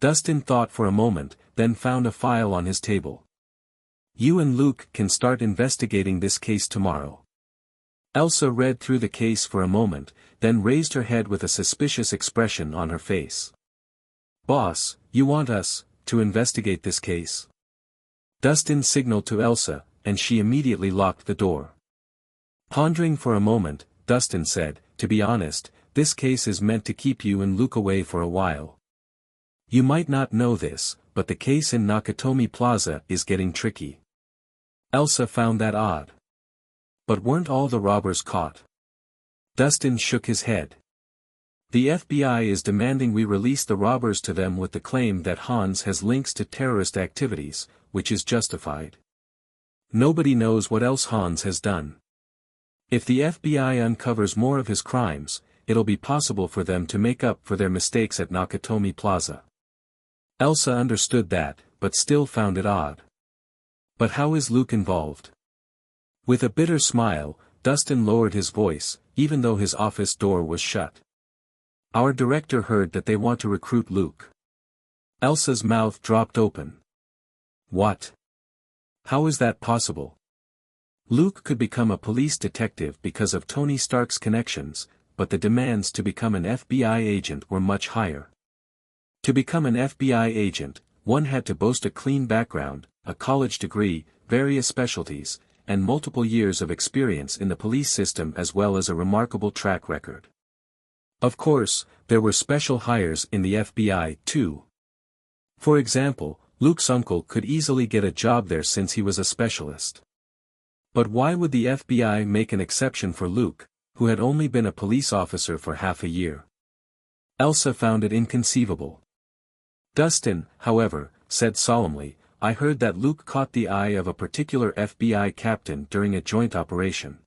Dustin thought for a moment, then found a file on his table. You and Luke can start investigating this case tomorrow. Elsa read through the case for a moment, then raised her head with a suspicious expression on her face. Boss, you want us to investigate this case? Dustin signaled to Elsa, and she immediately locked the door. Pondering for a moment, Dustin said, to be honest, this case is meant to keep you and Luke away for a while. You might not know this, but the case in Nakatomi Plaza is getting tricky. Elsa found that odd. But weren't all the robbers caught? Dustin shook his head. The FBI is demanding we release the robbers to them with the claim that Hans has links to terrorist activities, which is justified. Nobody knows what else Hans has done. If the FBI uncovers more of his crimes, it'll be possible for them to make up for their mistakes at Nakatomi Plaza. Elsa understood that, but still found it odd. But how is Luke involved? With a bitter smile, Dustin lowered his voice, even though his office door was shut. Our director heard that they want to recruit Luke. Elsa's mouth dropped open. What? How is that possible? Luke could become a police detective because of Tony Stark's connections, but the demands to become an FBI agent were much higher. To become an FBI agent, one had to boast a clean background, a college degree, various specialties, and multiple years of experience in the police system as well as a remarkable track record. Of course, there were special hires in the FBI, too. For example, Luke's uncle could easily get a job there since he was a specialist. But why would the FBI make an exception for Luke, who had only been a police officer for half a year? Elsa found it inconceivable. Dustin, however, said solemnly, I heard that Luke caught the eye of a particular FBI captain during a joint operation.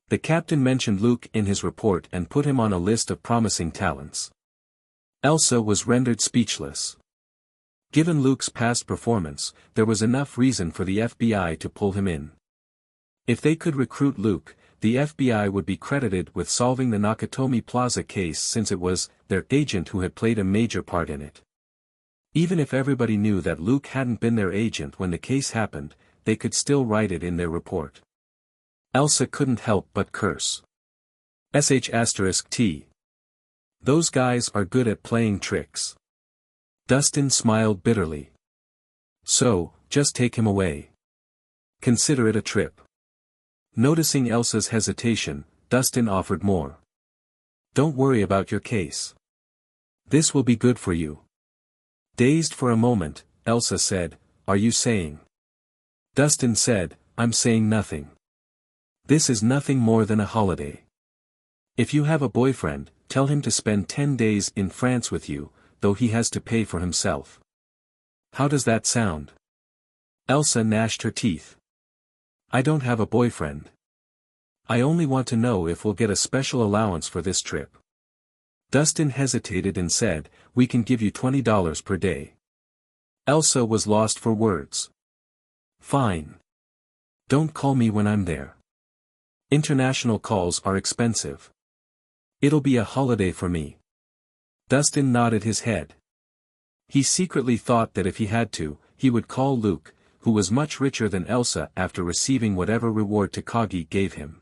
The captain mentioned Luke in his report and put him on a list of promising talents. Elsa was rendered speechless. Given Luke's past performance, there was enough reason for the FBI to pull him in. If they could recruit Luke, the FBI would be credited with solving the Nakatomi Plaza case since it was their agent who had played a major part in it. Even if everybody knew that Luke hadn't been their agent when the case happened, they could still write it in their report. Elsa couldn't help but curse. *T. Those guys are good at playing tricks. Dustin smiled bitterly. So, just take him away. Consider it a trip. Noticing Elsa's hesitation, Dustin offered more. Don't worry about your case. This will be good for you. Dazed for a moment, Elsa said, Are you saying? Dustin said, I'm saying nothing. This is nothing more than a holiday. If you have a boyfriend, tell him to spend 10 days in France with you, though he has to pay for himself. How does that sound? Elsa gnashed her teeth. I don't have a boyfriend. I only want to know if we'll get a special allowance for this trip. Dustin hesitated and said, We can give you $20 per day. Elsa was lost for words. Fine. Don't call me when I'm there. International calls are expensive. It'll be a holiday for me. Dustin nodded his head. He secretly thought that if he had to, he would call Luke, who was much richer than Elsa after receiving whatever reward Takagi gave him.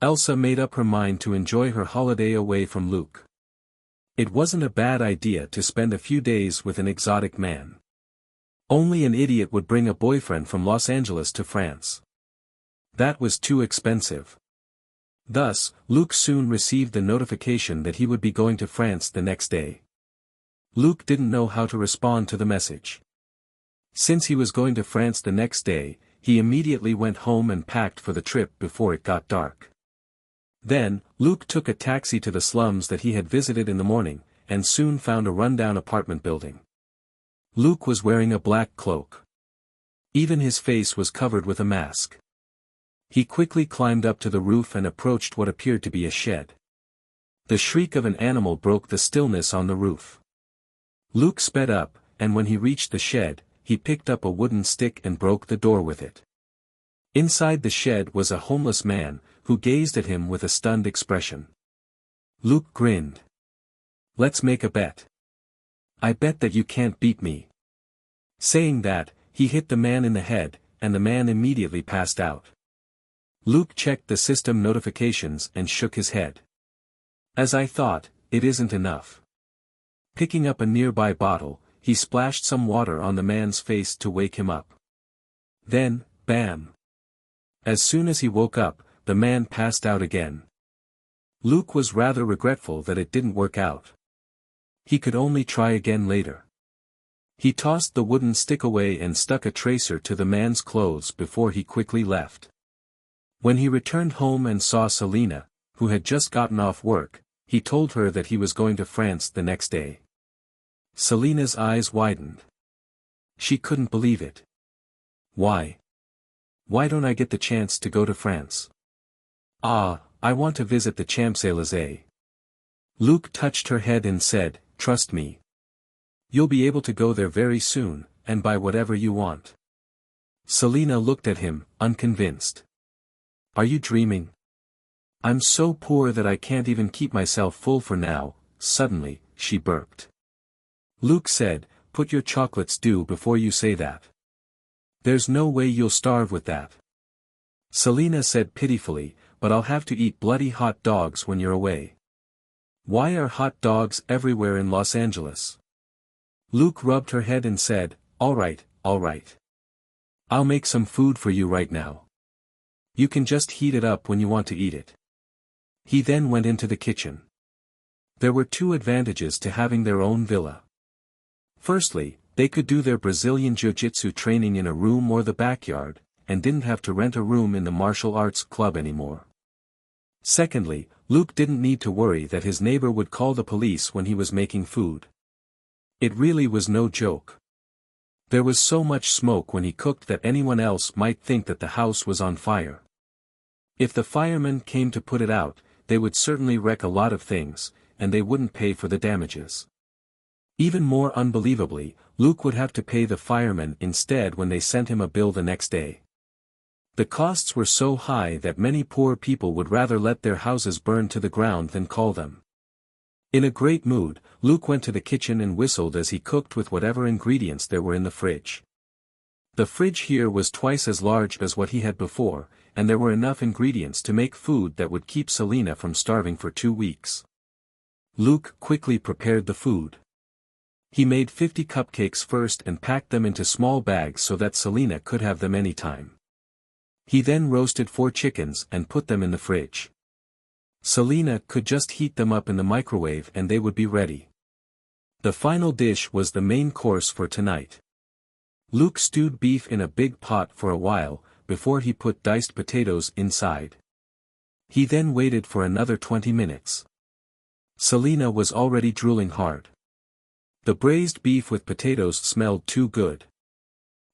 Elsa made up her mind to enjoy her holiday away from Luke. It wasn't a bad idea to spend a few days with an exotic man. Only an idiot would bring a boyfriend from Los Angeles to France. That was too expensive. Thus, Luke soon received the notification that he would be going to France the next day. Luke didn't know how to respond to the message. Since he was going to France the next day, he immediately went home and packed for the trip before it got dark. Then, Luke took a taxi to the slums that he had visited in the morning, and soon found a rundown apartment building. Luke was wearing a black cloak. Even his face was covered with a mask. He quickly climbed up to the roof and approached what appeared to be a shed. The shriek of an animal broke the stillness on the roof. Luke sped up, and when he reached the shed, he picked up a wooden stick and broke the door with it. Inside the shed was a homeless man, who gazed at him with a stunned expression. Luke grinned. Let's make a bet. I bet that you can't beat me. Saying that, he hit the man in the head, and the man immediately passed out. Luke checked the system notifications and shook his head. As I thought, it isn't enough. Picking up a nearby bottle, he splashed some water on the man's face to wake him up. Then, bam! As soon as he woke up, the man passed out again. Luke was rather regretful that it didn't work out. He could only try again later. He tossed the wooden stick away and stuck a tracer to the man's clothes before he quickly left. When he returned home and saw Selina, who had just gotten off work, he told her that he was going to France the next day. Selina's eyes widened. She couldn't believe it. Why? Why don't I get the chance to go to France? Ah, I want to visit the Champs-Élysées. Luke touched her head and said, Trust me. You'll be able to go there very soon, and buy whatever you want. Selina looked at him, unconvinced. Are you dreaming? I'm so poor that I can't even keep myself full for now. Suddenly, she burped. Luke said, Put your chocolates due before you say that. There's no way you'll starve with that. Selina said pitifully, But I'll have to eat bloody hot dogs when you're away. Why are hot dogs everywhere in Los Angeles? Luke rubbed her head and said, All right. I'll make some food for you right now. You can just heat it up when you want to eat it. He then went into the kitchen. There were two advantages to having their own villa. Firstly, they could do their Brazilian jiu-jitsu training in a room or the backyard, and didn't have to rent a room in the martial arts club anymore. Secondly, Luke didn't need to worry that his neighbor would call the police when he was making food. It really was no joke. There was so much smoke when he cooked that anyone else might think that the house was on fire. If the firemen came to put it out, they would certainly wreck a lot of things, and they wouldn't pay for the damages. Even more unbelievably, Luke would have to pay the firemen instead when they sent him a bill the next day. The costs were so high that many poor people would rather let their houses burn to the ground than call them. In a great mood, Luke went to the kitchen and whistled as he cooked with whatever ingredients there were in the fridge. The fridge here was twice as large as what he had before, and there were enough ingredients to make food that would keep Selena from starving for 2 weeks. Luke quickly prepared the food. He made 50 cupcakes first and packed them into small bags so that Selena could have them anytime. He then roasted 4 chickens and put them in the fridge. Selena could just heat them up in the microwave and they would be ready. The final dish was the main course for tonight. Luke stewed beef in a big pot for a while, before he put diced potatoes inside. He then waited for another 20 minutes. Selena was already drooling hard. The braised beef with potatoes smelled too good.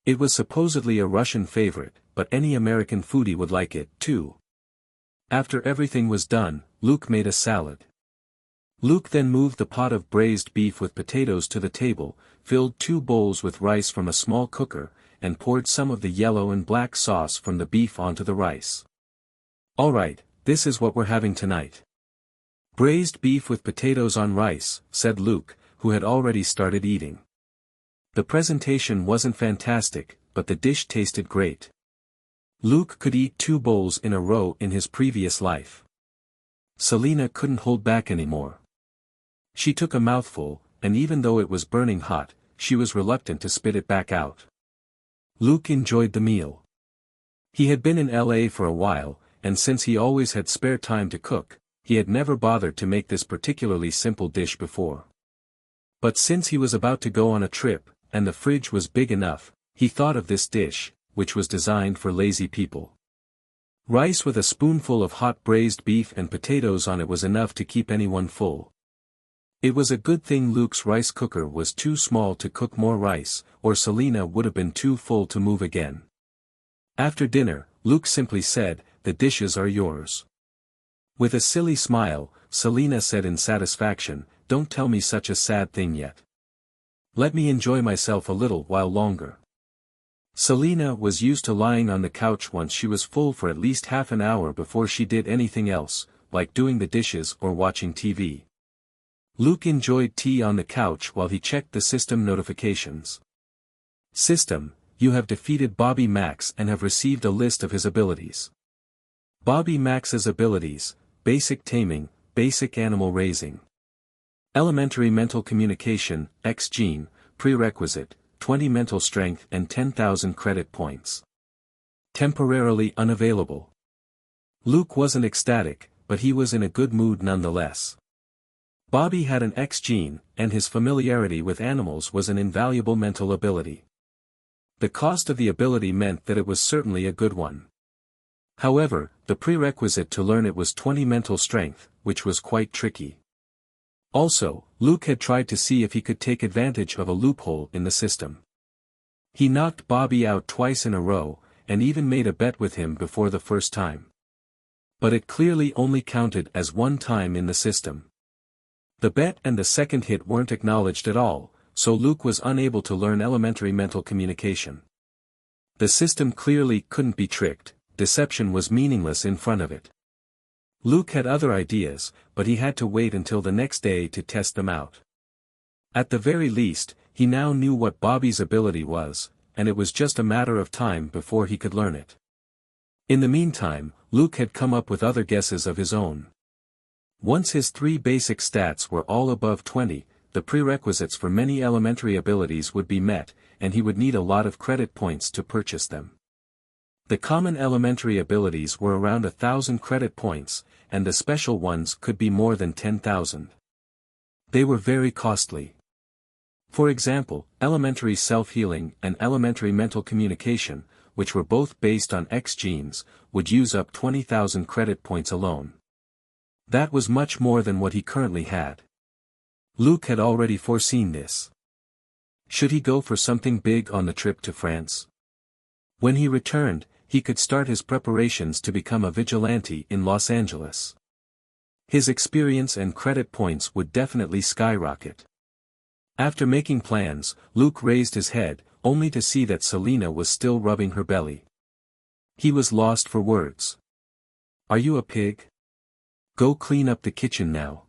It was supposedly a Russian favorite, but any American foodie would like it, too. After everything was done, Luke made a salad. Luke then moved the pot of braised beef with potatoes to the table, filled 2 bowls with rice from a small cooker, and poured some of the yellow and black sauce from the beef onto the rice. "Alright, this is what we're having tonight. Braised beef with potatoes on rice," said Luke, who had already started eating. The presentation wasn't fantastic, but the dish tasted great. Luke could eat 2 bowls in a row in his previous life. Selena couldn't hold back anymore. She took a mouthful, and even though it was burning hot, she was reluctant to spit it back out. Luke enjoyed the meal. He had been in LA for a while, and since he always had spare time to cook, he had never bothered to make this particularly simple dish before. But since he was about to go on a trip, and the fridge was big enough, he thought of this dish, which was designed for lazy people. Rice with a spoonful of hot braised beef and potatoes on it was enough to keep anyone full. It was a good thing Luke's rice cooker was too small to cook more rice, or Selena would have been too full to move again. After dinner, Luke simply said, "The dishes are yours." With a silly smile, Selena said in satisfaction, "Don't tell me such a sad thing yet. Let me enjoy myself a little while longer." Selena was used to lying on the couch once she was full for at least half an hour before she did anything else, like doing the dishes or watching TV. Luke enjoyed tea on the couch while he checked the system notifications. "System, you have defeated Bobby Max and have received a list of his abilities." Bobby Max's abilities: basic taming, basic animal raising. Elementary mental communication, X gene, prerequisite, 20 mental strength and 10,000 credit points. Temporarily unavailable. Luke wasn't ecstatic, but he was in a good mood nonetheless. Bobby had an X gene, and his familiarity with animals was an invaluable mental ability. The cost of the ability meant that it was certainly a good one. However, the prerequisite to learn it was 20 mental strength, which was quite tricky. Also, Luke had tried to see if he could take advantage of a loophole in the system. He knocked Bobby out twice in a row, and even made a bet with him before the first time. But it clearly only counted as one time in the system. The bet and the second hit weren't acknowledged at all, so Luke was unable to learn elementary mental communication. The system clearly couldn't be tricked, deception was meaningless in front of it. Luke had other ideas, but he had to wait until the next day to test them out. At the very least, he now knew what Bobby's ability was, and it was just a matter of time before he could learn it. In the meantime, Luke had come up with other guesses of his own. Once his 3 basic stats were all above 20, the prerequisites for many elementary abilities would be met, and he would need a lot of credit points to purchase them. The common elementary abilities were around 1,000 credit points, and the special ones could be more than 10,000. They were very costly. For example, elementary self-healing and elementary mental communication, which were both based on X genes, would use up 20,000 credit points alone. That was much more than what he currently had. Luke had already foreseen this. Should he go for something big on the trip to France? When he returned, he could start his preparations to become a vigilante in Los Angeles. His experience and credit points would definitely skyrocket. After making plans, Luke raised his head, only to see that Selena was still rubbing her belly. He was lost for words. "Are you a pig? Go clean up the kitchen now."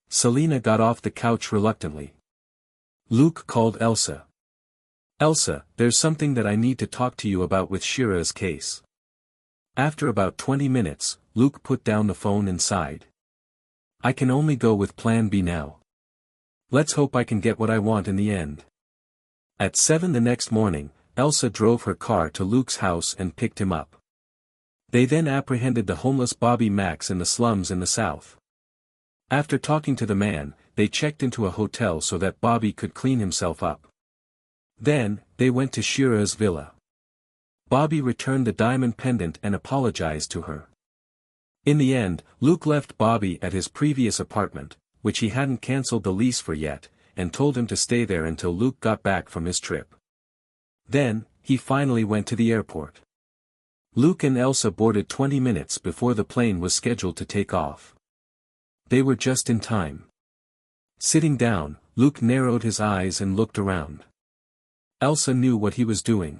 Selena got off the couch reluctantly. Luke called Elsa. "Elsa, there's something that I need to talk to you about with Shira's case." After about 20 minutes, Luke put down the phone and sighed. "I can only go with plan B now. Let's hope I can get what I want in the end." At 7 the next morning, Elsa drove her car to Luke's house and picked him up. They then apprehended the homeless Bobby Max in the slums in the south. After talking to the man, they checked into a hotel so that Bobby could clean himself up. Then, they went to Shira's villa. Bobby returned the diamond pendant and apologized to her. In the end, Luke left Bobby at his previous apartment, which he hadn't cancelled the lease for yet, and told him to stay there until Luke got back from his trip. Then, he finally went to the airport. Luke and Elsa boarded 20 minutes before the plane was scheduled to take off. They were just in time. Sitting down, Luke narrowed his eyes and looked around. Elsa knew what he was doing.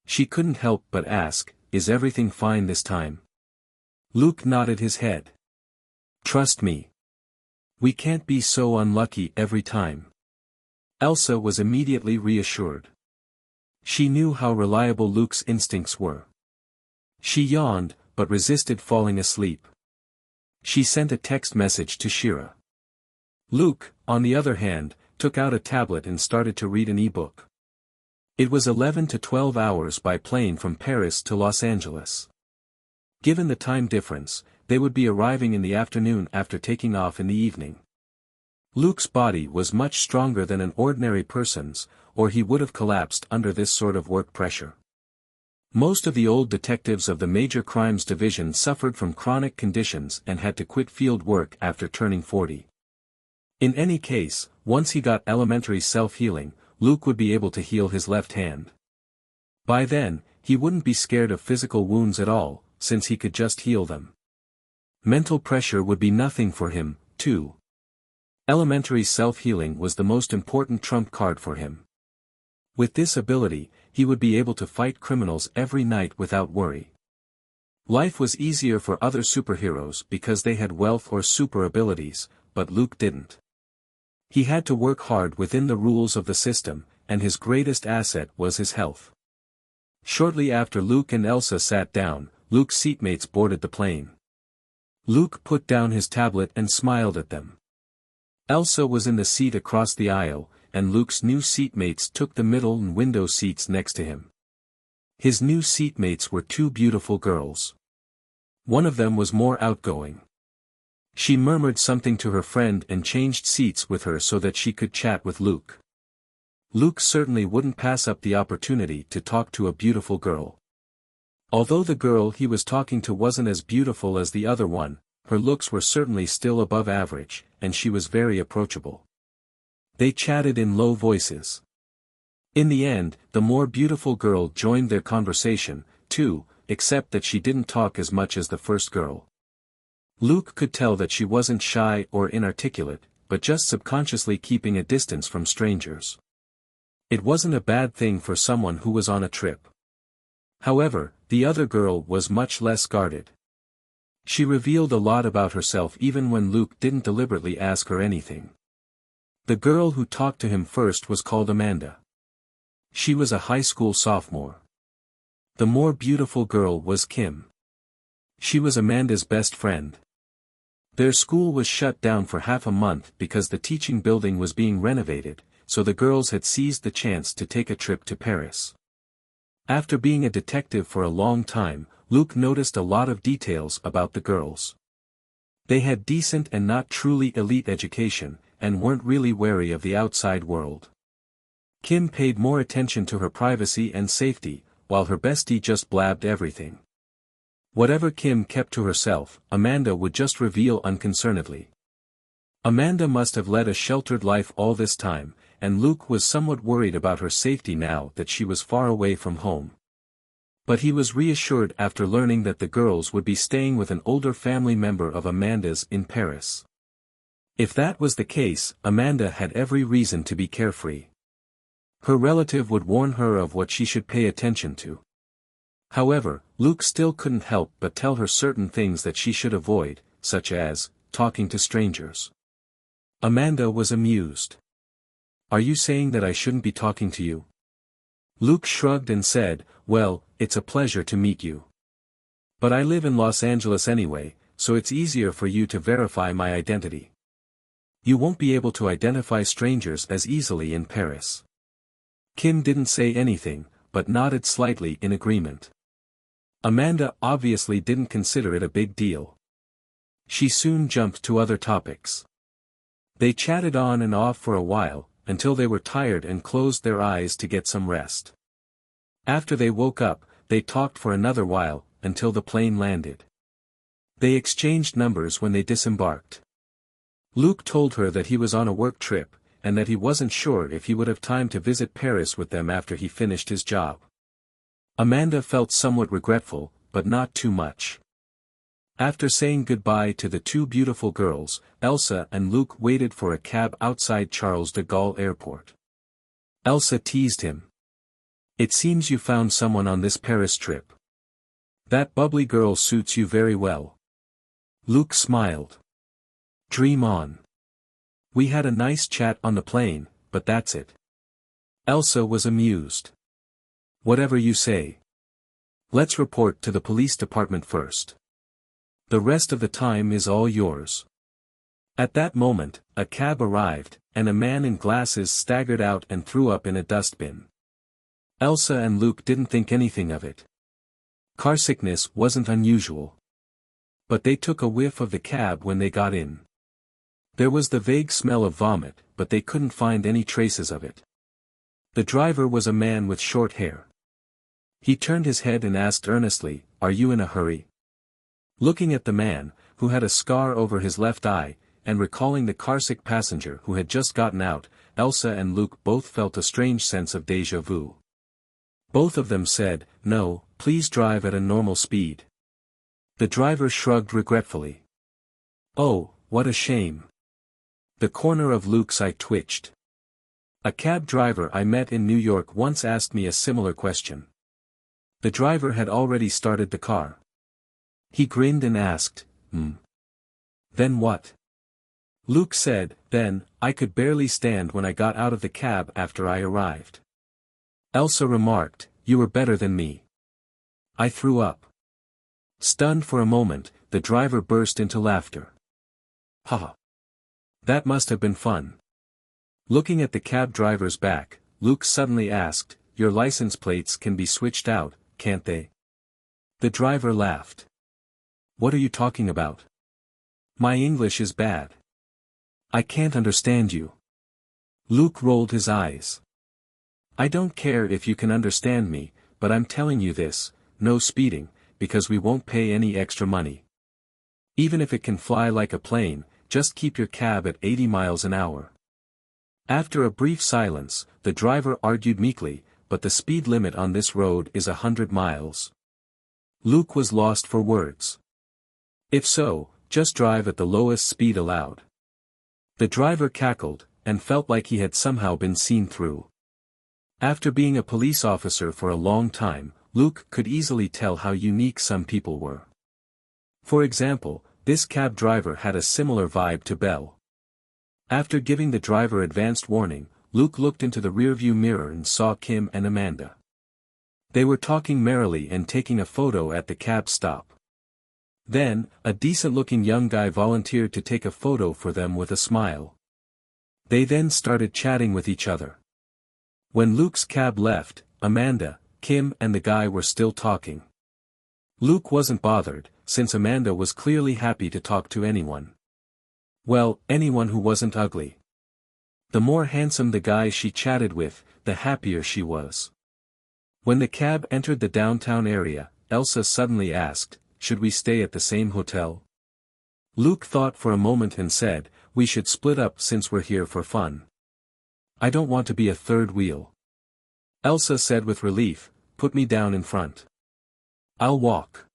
She couldn't help but ask, "Is everything fine this time?" Luke nodded his head. "Trust me. We can't be so unlucky every time." Elsa was immediately reassured. She knew how reliable Luke's instincts were. She yawned, but resisted falling asleep. She sent a text message to Shira. Luke, on the other hand, took out a tablet and started to read an e-book. It was 11 to 12 hours by plane from Paris to Los Angeles. Given the time difference, they would be arriving in the afternoon after taking off in the evening. Luke's body was much stronger than an ordinary person's, or he would have collapsed under this sort of work pressure. Most of the old detectives of the Major Crimes Division suffered from chronic conditions and had to quit field work after turning 40. In any case, once he got elementary self-healing, Luke would be able to heal his left hand. By then, he wouldn't be scared of physical wounds at all, since he could just heal them. Mental pressure would be nothing for him, too. Elementary self-healing was the most important trump card for him. With this ability, he would be able to fight criminals every night without worry. Life was easier for other superheroes because they had wealth or super abilities, but Luke didn't. He had to work hard within the rules of the system, and his greatest asset was his health. Shortly after Luke and Elsa sat down, Luke's seatmates boarded the plane. Luke put down his tablet and smiled at them. Elsa was in the seat across the aisle, and Luke's new seatmates took the middle and window seats next to him. His new seatmates were two beautiful girls. One of them was more outgoing. She murmured something to her friend and changed seats with her so that she could chat with Luke. Luke certainly wouldn't pass up the opportunity to talk to a beautiful girl. Although the girl he was talking to wasn't as beautiful as the other one, her looks were certainly still above average, and she was very approachable. They chatted in low voices. In the end, the more beautiful girl joined their conversation, too, except that she didn't talk as much as the first girl. Luke could tell that she wasn't shy or inarticulate, but just subconsciously keeping a distance from strangers. It wasn't a bad thing for someone who was on a trip. However, the other girl was much less guarded. She revealed a lot about herself even when Luke didn't deliberately ask her anything. The girl who talked to him first was called Amanda. She was a high school sophomore. The more beautiful girl was Kim. She was Amanda's best friend. Their school was shut down for half a month because the teaching building was being renovated, so the girls had seized the chance to take a trip to Paris. After being a detective for a long time, Luke noticed a lot of details about the girls. They had decent and not truly elite education, and weren't really wary of the outside world. Kim paid more attention to her privacy and safety, while her bestie just blabbed everything. Whatever Kim kept to herself, Amanda would just reveal unconcernedly. Amanda must have led a sheltered life all this time, and Luke was somewhat worried about her safety now that she was far away from home. But he was reassured after learning that the girls would be staying with an older family member of Amanda's in Paris. If that was the case, Amanda had every reason to be carefree. Her relative would warn her of what she should pay attention to. However, Luke still couldn't help but tell her certain things that she should avoid, such as talking to strangers. Amanda was amused. "Are you saying that I shouldn't be talking to you?" Luke shrugged and said, "Well, it's a pleasure to meet you. But I live in Los Angeles anyway, so it's easier for you to verify my identity. You won't be able to identify strangers as easily in Paris." Kim didn't say anything, but nodded slightly in agreement. Amanda obviously didn't consider it a big deal. She soon jumped to other topics. They chatted on and off for a while, until they were tired and closed their eyes to get some rest. After they woke up, they talked for another while, until the plane landed. They exchanged numbers when they disembarked. Luke told her that he was on a work trip, and that he wasn't sure if he would have time to visit Paris with them after he finished his job. Amanda felt somewhat regretful, but not too much. After saying goodbye to the two beautiful girls, Elsa and Luke waited for a cab outside Charles de Gaulle Airport. Elsa teased him. "It seems you found someone on this Paris trip. That bubbly girl suits you very well." Luke smiled. "Dream on. We had a nice chat on the plane, but that's it." Elsa was amused. "Whatever you say. Let's report to the police department first. The rest of the time is all yours." At that moment, a cab arrived, and a man in glasses staggered out and threw up in a dustbin. Elsa and Luke didn't think anything of it. Car sickness wasn't unusual. But they took a whiff of the cab when they got in. There was the vague smell of vomit, but they couldn't find any traces of it. The driver was a man with short hair. He turned his head and asked earnestly, "Are you in a hurry?" Looking at the man, who had a scar over his left eye, and recalling the carsick passenger who had just gotten out, Elsa and Luke both felt a strange sense of déjà vu. Both of them said, "No, please drive at a normal speed." The driver shrugged regretfully. "Oh, what a shame." The corner of Luke's eye twitched. A cab driver I met in New York once asked me a similar question. The driver had already started the car. He grinned and asked, "Then what?" Luke said, "Then, I could barely stand when I got out of the cab after I arrived." Elsa remarked, "You were better than me. I threw up." Stunned for a moment, the driver burst into laughter. "Ha! That must have been fun." Looking at the cab driver's back, Luke suddenly asked, "Your license plates can be switched out, can't they?" The driver laughed. "What are you talking about? My English is bad. I can't understand you." Luke rolled his eyes. "I don't care if you can understand me, but I'm telling you this, no speeding, because we won't pay any extra money. Even if it can fly like a plane, just keep your cab at 80 miles an hour. After a brief silence, the driver argued meekly, "But the speed limit on this road is 100 miles. Luke was lost for words. "If so, just drive at the lowest speed allowed." The driver cackled, and felt like he had somehow been seen through. After being a police officer for a long time, Luke could easily tell how unique some people were. For example, this cab driver had a similar vibe to Belle. After giving the driver advanced warning, Luke looked into the rearview mirror and saw Kim and Amanda. They were talking merrily and taking a photo at the cab stop. Then, a decent-looking young guy volunteered to take a photo for them with a smile. They then started chatting with each other. When Luke's cab left, Amanda, Kim and the guy were still talking. Luke wasn't bothered, since Amanda was clearly happy to talk to anyone. Well, anyone who wasn't ugly. The more handsome the guy she chatted with, the happier she was. When the cab entered the downtown area, Elsa suddenly asked, should we stay at the same hotel? Luke thought for a moment and said, we should split up since we're here for fun. I don't want to be a third wheel. Elsa said with relief, put me down in front. I'll walk.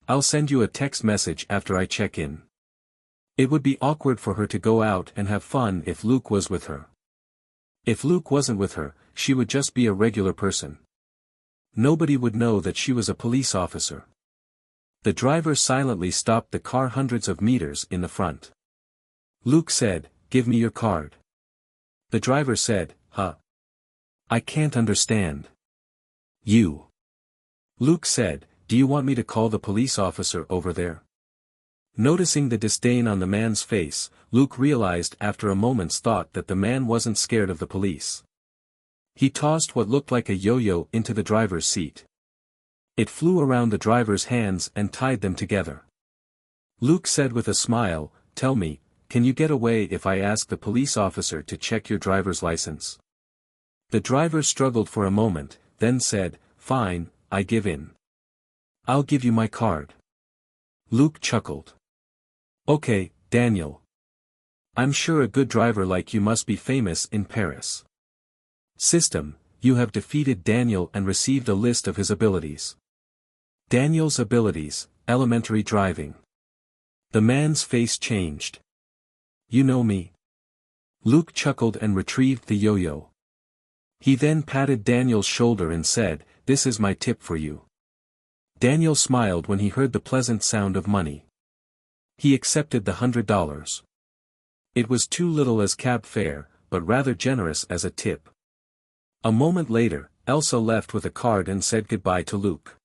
I'll send you a text message after I check in. It would be awkward for her to go out and have fun if Luke was with her. If Luke wasn't with her, she would just be a regular person. Nobody would know that she was a police officer. The driver silently stopped the car hundreds of meters in the front. Luke said, give me your card. The driver said, huh? I can't understand. You. Luke said, do you want me to call the police officer over there? Noticing the disdain on the man's face, Luke realized after a moment's thought that the man wasn't scared of the police. He tossed what looked like a yo-yo into the driver's seat. It flew around the driver's hands and tied them together. Luke said with a smile, tell me, can you get away if I ask the police officer to check your driver's license? The driver struggled for a moment, then said, fine, I give in. I'll give you my card. Luke chuckled. Okay, Daniel. I'm sure a good driver like you must be famous in Paris. System, you have defeated Daniel and received a list of his abilities. Daniel's abilities, elementary driving. The man's face changed. You know me. Luke chuckled and retrieved the yo-yo. He then patted Daniel's shoulder and said, this is my tip for you. Daniel smiled when he heard the pleasant sound of money. He accepted the $100. It was too little as cab fare, but rather generous as a tip. A moment later, Elsa left with a card and said goodbye to Luke.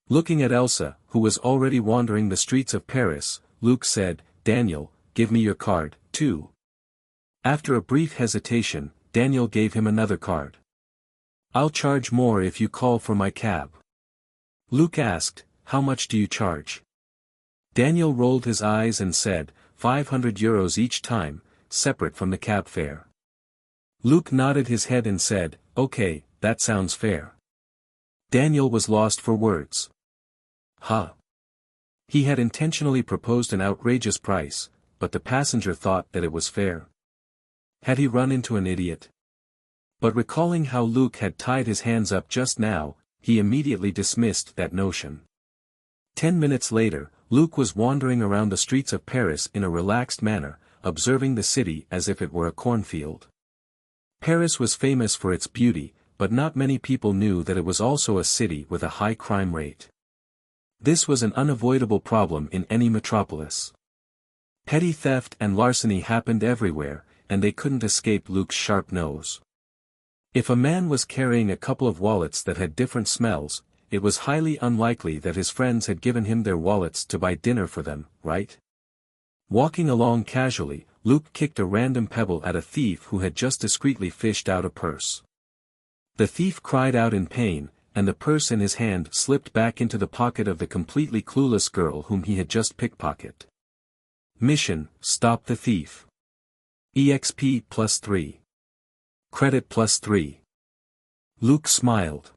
Looking at Elsa, who was already wandering the streets of Paris, Luke said, Daniel, give me your card, too. After a brief hesitation, Daniel gave him another card. I'll charge more if you call for my cab. Luke asked, how much do you charge? Daniel rolled his eyes and said, 500 euros each time, separate from the cab fare. Luke nodded his head and said, okay, that sounds fair. Daniel was lost for words. Huh. He had intentionally proposed an outrageous price, but the passenger thought that it was fair. Had he run into an idiot? But recalling how Luke had tied his hands up just now, he immediately dismissed that notion. 10 minutes later, Luke was wandering around the streets of Paris in a relaxed manner, observing the city as if it were a cornfield. Paris was famous for its beauty, but not many people knew that it was also a city with a high crime rate. This was an unavoidable problem in any metropolis. Petty theft and larceny happened everywhere, and they couldn't escape Luke's sharp nose. If a man was carrying a couple of wallets that had different smells, it was highly unlikely that his friends had given him their wallets to buy dinner for them, right? Walking along casually, Luke kicked a random pebble at a thief who had just discreetly fished out a purse. The thief cried out in pain, and the purse in his hand slipped back into the pocket of the completely clueless girl whom he had just pickpocketed. Mission, stop the thief. EXP +3. Credit +3. Luke smiled.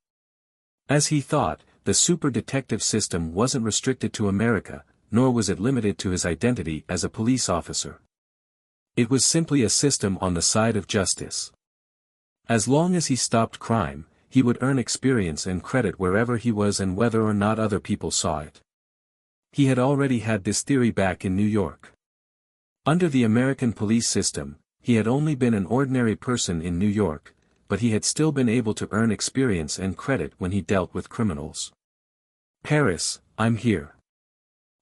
As he thought, the super detective system wasn't restricted to America, nor was it limited to his identity as a police officer. It was simply a system on the side of justice. As long as he stopped crime, he would earn experience and credit wherever he was and whether or not other people saw it. He had already had this theory back in New York. Under the American police system, he had only been an ordinary person in New York, but he had still been able to earn experience and credit when he dealt with criminals. Paris, I'm here.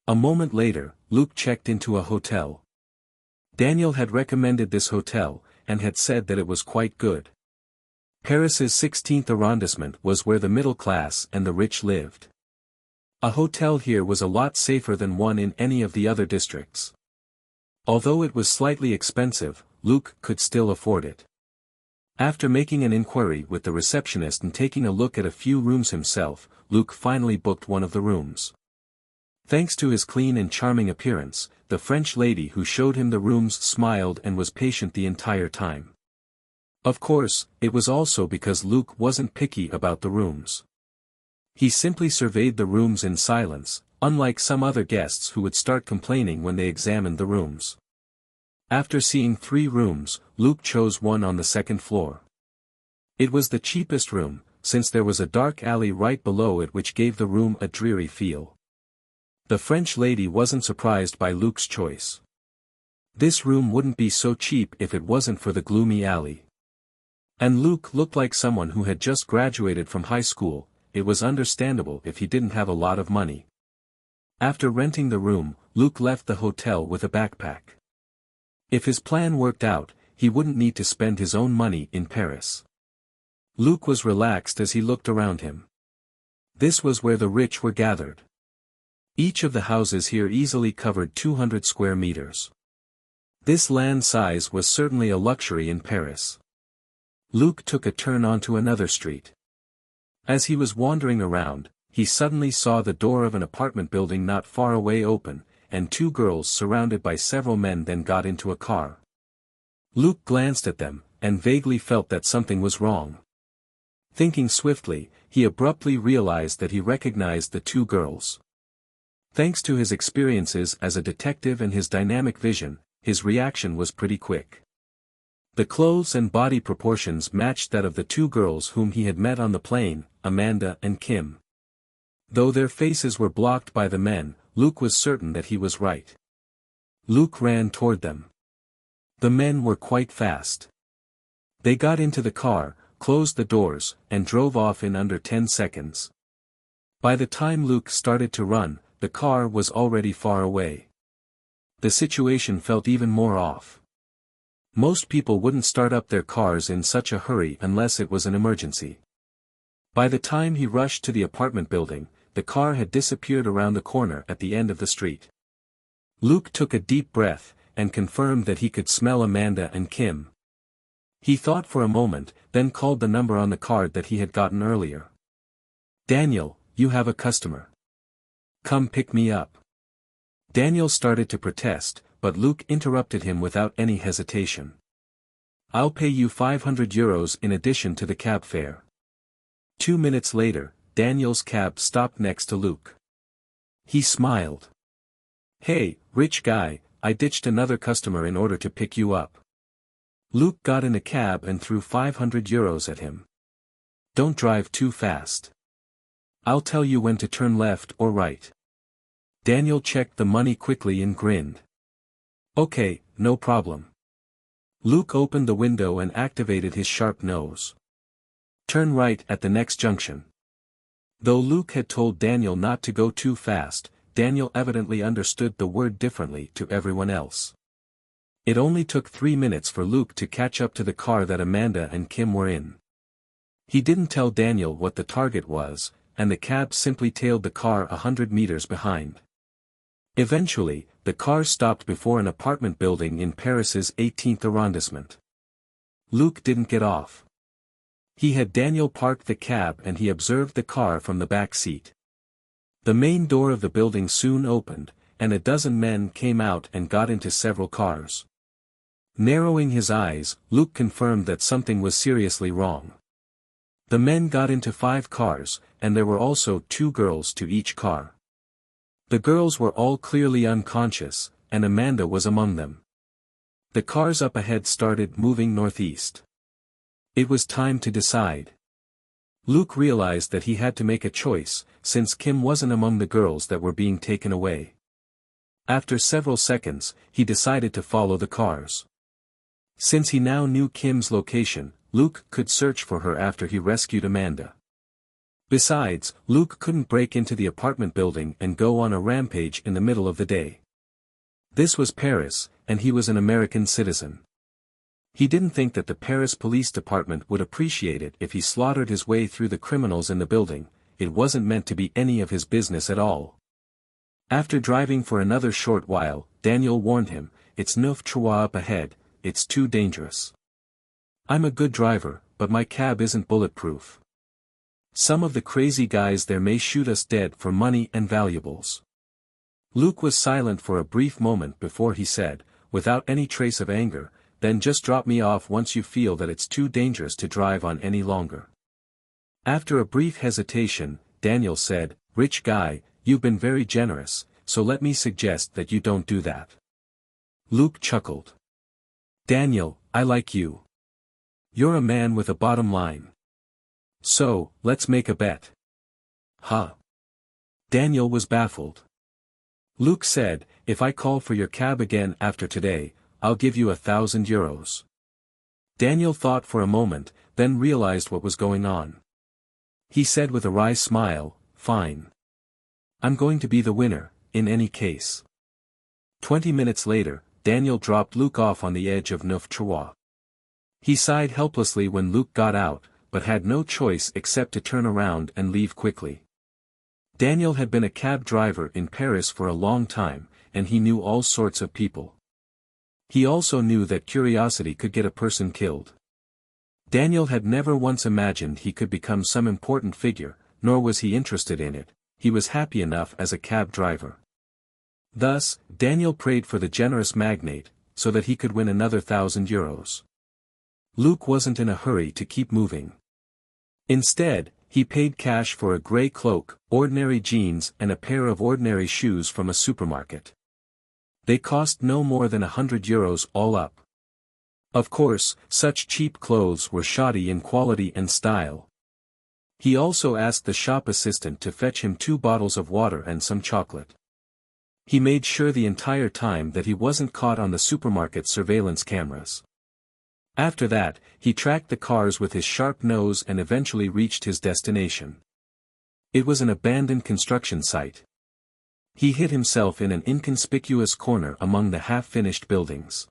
A moment later, Luke checked into a hotel. Daniel had recommended this hotel, and had said that it was quite good. Paris's 16th arrondissement was where the middle class and the rich lived. A hotel here was a lot safer than one in any of the other districts. Although it was slightly expensive, Luke could still afford it. After making an inquiry with the receptionist and taking a look at a few rooms himself, Luke finally booked one of the rooms. Thanks to his clean and charming appearance, the French lady who showed him the rooms smiled and was patient the entire time. Of course, it was also because Luke wasn't picky about the rooms. He simply surveyed the rooms in silence, unlike some other guests who would start complaining when they examined the rooms. After seeing 3 rooms, Luke chose one on the second floor. It was the cheapest room, since there was a dark alley right below it which gave the room a dreary feel. The French lady wasn't surprised by Luke's choice. This room wouldn't be so cheap if it wasn't for the gloomy alley. And Luke looked like someone who had just graduated from high school. It was understandable if he didn't have a lot of money. After renting the room, Luke left the hotel with a backpack. If his plan worked out, he wouldn't need to spend his own money in Paris. Luke was relaxed as he looked around him. This was where the rich were gathered. Each of the houses here easily covered 200 square meters. This land size was certainly a luxury in Paris. Luke took a turn onto another street. As he was wandering around, he suddenly saw the door of an apartment building not far away open, and 2 girls surrounded by several men then got into a car. Luke glanced at them, and vaguely felt that something was wrong. Thinking swiftly, he abruptly realized that he recognized the 2 girls. Thanks to his experiences as a detective and his dynamic vision, his reaction was pretty quick. The clothes and body proportions matched that of the 2 girls whom he had met on the plane, Amanda and Kim. Though their faces were blocked by the men, Luke was certain that he was right. Luke ran toward them. The men were quite fast. They got into the car, closed the doors, and drove off in under 10 seconds. By the time Luke started to run, the car was already far away. The situation felt even more off. Most people wouldn't start up their cars in such a hurry unless it was an emergency. By the time he rushed to the apartment building, the car had disappeared around the corner at the end of the street. Luke took a deep breath, and confirmed that he could smell Amanda and Kim. He thought for a moment, then called the number on the card that he had gotten earlier. "Daniel, you have a customer. Come pick me up." Daniel started to protest, but Luke interrupted him without any hesitation. "I'll pay you 500 euros in addition to the cab fare." 2 minutes later, Daniel's cab stopped next to Luke. He smiled. "Hey, rich guy, I ditched another customer in order to pick you up." Luke got in a cab and threw 500 euros at him. "Don't drive too fast. I'll tell you when to turn left or right." Daniel checked the money quickly and grinned. "Okay, no problem." Luke opened the window and activated his sharp nose. "Turn right at the next junction." Though Luke had told Daniel not to go too fast, Daniel evidently understood the word differently to everyone else. It only took 3 minutes for Luke to catch up to the car that Amanda and Kim were in. He didn't tell Daniel what the target was, and the cab simply tailed the car 100 meters behind. Eventually, the car stopped before an apartment building in Paris's 18th arrondissement. Luke didn't get off. He had Daniel park the cab and he observed the car from the back seat. The main door of the building soon opened, and a dozen men came out and got into several cars. Narrowing his eyes, Luke confirmed that something was seriously wrong. The men got into 5 cars, and there were also 2 girls to each car. The girls were all clearly unconscious, and Amanda was among them. The cars up ahead started moving northeast. It was time to decide. Luke realized that he had to make a choice, since Kim wasn't among the girls that were being taken away. After several seconds, he decided to follow the cars. Since he now knew Kim's location, Luke could search for her after he rescued Amanda. Besides, Luke couldn't break into the apartment building and go on a rampage in the middle of the day. This was Paris, and he was an American citizen. He didn't think that the Paris Police Department would appreciate it if he slaughtered his way through the criminals in the building. It wasn't meant to be any of his business at all. After driving for another short while, Daniel warned him, "It's neuf trois up ahead, it's too dangerous. I'm a good driver, but my cab isn't bulletproof. Some of the crazy guys there may shoot us dead for money and valuables." Luke was silent for a brief moment before he said, without any trace of anger, "Then just drop me off once you feel that it's too dangerous to drive on any longer." After a brief hesitation, Daniel said, "Rich guy, you've been very generous, so let me suggest that you don't do that. Luke chuckled. Daniel, I like you. You're a man with a bottom line. So, let's make a bet. Huh? Daniel was baffled. Luke said, if I call for your cab again after today, I'll give you €1,000. Daniel thought for a moment, then realized what was going on. He said with a wry smile, fine. I'm going to be the winner, in any case. 20 minutes later, Daniel dropped Luke off on the edge of Neuf-Trois. He sighed helplessly when Luke got out, but had no choice except to turn around and leave quickly. Daniel had been a cab driver in Paris for a long time, and he knew all sorts of people. He also knew that curiosity could get a person killed. Daniel had never once imagined he could become some important figure, nor was he interested in it. He was happy enough as a cab driver. Thus, Daniel prayed for the generous magnate, so that he could win another €1,000. Luke wasn't in a hurry to keep moving. Instead, he paid cash for a grey cloak, ordinary jeans and a pair of ordinary shoes from a supermarket. They cost no more than €100 all up. Of course, such cheap clothes were shoddy in quality and style. He also asked the shop assistant to fetch him 2 bottles of water and some chocolate. He made sure the entire time that he wasn't caught on the supermarket surveillance cameras. After that, he tracked the cars with his sharp nose and eventually reached his destination. It was an abandoned construction site. He hid himself in an inconspicuous corner among the half-finished buildings.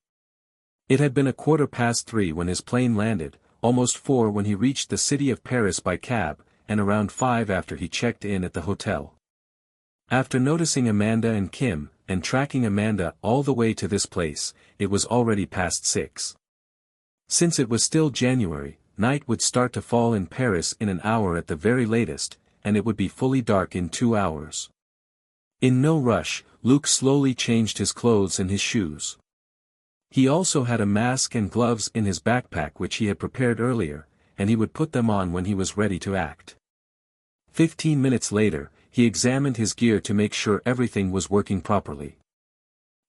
It had been 3:15 when his plane landed, almost 4 when he reached the city of Paris by cab, and around 5 after he checked in at the hotel. After noticing Amanda and Kim, and tracking Amanda all the way to this place, it was already past 6. Since it was still January, night would start to fall in Paris in an hour at the very latest, and it would be fully dark in 2 hours. In no rush, Luke slowly changed his clothes and his shoes. He also had a mask and gloves in his backpack which he had prepared earlier, and he would put them on when he was ready to act. 15 minutes later, he examined his gear to make sure everything was working properly.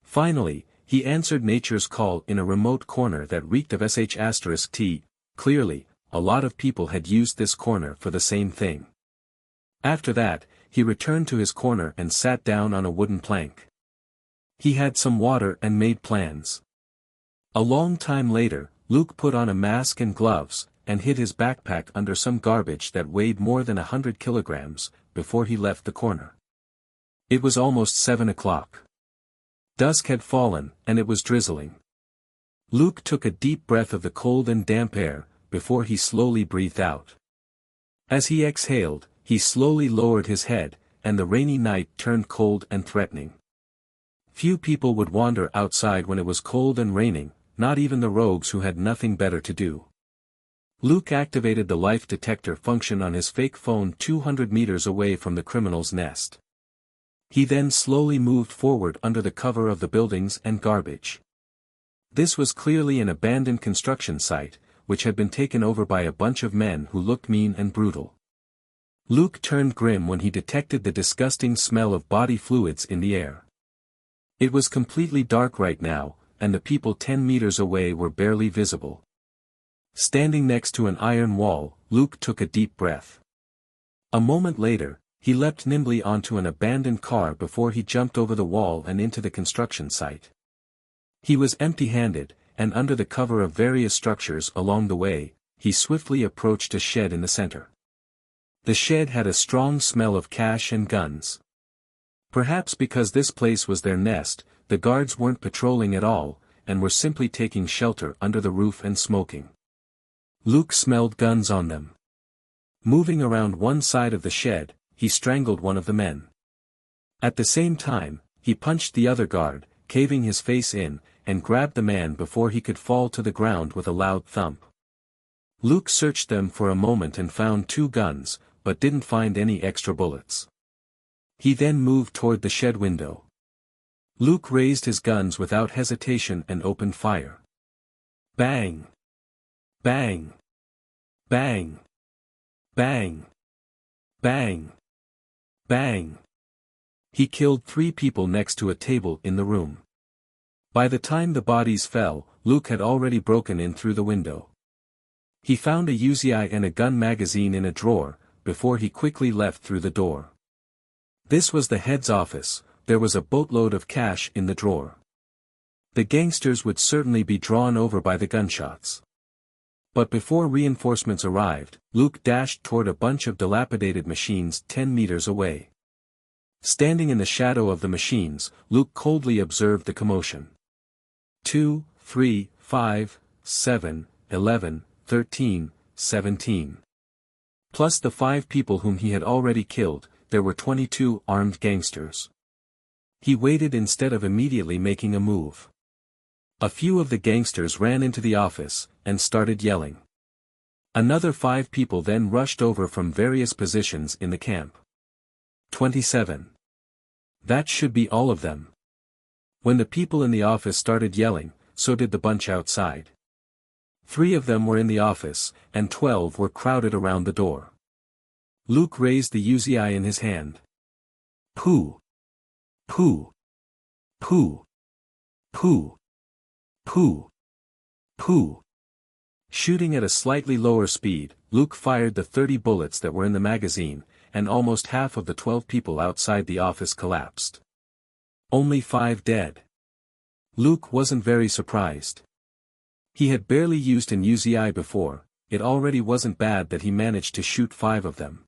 Finally, he answered nature's call in a remote corner that reeked of sh*t. Clearly, a lot of people had used this corner for the same thing. After that, he returned to his corner and sat down on a wooden plank. He had some water and made plans. A long time later, Luke put on a mask and gloves, and hid his backpack under some garbage that weighed more than 100 kilograms, before he left the corner. It was almost 7 o'clock. Dusk had fallen, and it was drizzling. Luke took a deep breath of the cold and damp air, before he slowly breathed out. As he exhaled, he slowly lowered his head, and the rainy night turned cold and threatening. Few people would wander outside when it was cold and raining, not even the rogues who had nothing better to do. Luke activated the life detector function on his fake phone 200 meters away from the criminal's nest. He then slowly moved forward under the cover of the buildings and garbage. This was clearly an abandoned construction site, which had been taken over by a bunch of men who looked mean and brutal. Luke turned grim when he detected the disgusting smell of body fluids in the air. It was completely dark right now, and the people 10 meters away were barely visible. Standing next to an iron wall, Luke took a deep breath. A moment later, he leapt nimbly onto an abandoned car before he jumped over the wall and into the construction site. He was empty-handed, and under the cover of various structures along the way, he swiftly approached a shed in the center. The shed had a strong smell of cash and guns. Perhaps because this place was their nest, the guards weren't patrolling at all, and were simply taking shelter under the roof and smoking. Luke smelled guns on them. Moving around one side of the shed, he strangled one of the men. At the same time, he punched the other guard, caving his face in, and grabbed the man before he could fall to the ground with a loud thump. Luke searched them for a moment and found 2 guns, but didn't find any extra bullets. He then moved toward the shed window. Luke raised his guns without hesitation and opened fire. Bang! Bang! Bang! Bang! Bang! Bang! He killed 3 people next to a table in the room. By the time the bodies fell, Luke had already broken in through the window. He found a Uzi and a gun magazine in a drawer, before he quickly left through the door. This was the head's office. There was a boatload of cash in the drawer. The gangsters would certainly be drawn over by the gunshots. But before reinforcements arrived, Luke dashed toward a bunch of dilapidated machines 10 meters away. Standing in the shadow of the machines, Luke coldly observed the commotion. 2, 3, 5, 7, 11, 13, 17. Plus the 5 people whom he had already killed, there were 22 armed gangsters. He waited instead of immediately making a move. A few of the gangsters ran into the office, and started yelling. Another 5 people then rushed over from various positions in the camp. 27. That should be all of them. When the people in the office started yelling, so did the bunch outside. 3 of them were in the office, and 12 were crowded around the door. Luke raised the Uzi in his hand. Pooh! Pooh! Pooh! Pooh! Pooh! Pooh! Shooting at a slightly lower speed, Luke fired the 30 bullets that were in the magazine, and almost half of the 12 people outside the office collapsed. Only 5 dead. Luke wasn't very surprised. He had barely used an Uzi before, it already wasn't bad that he managed to shoot 5 of them.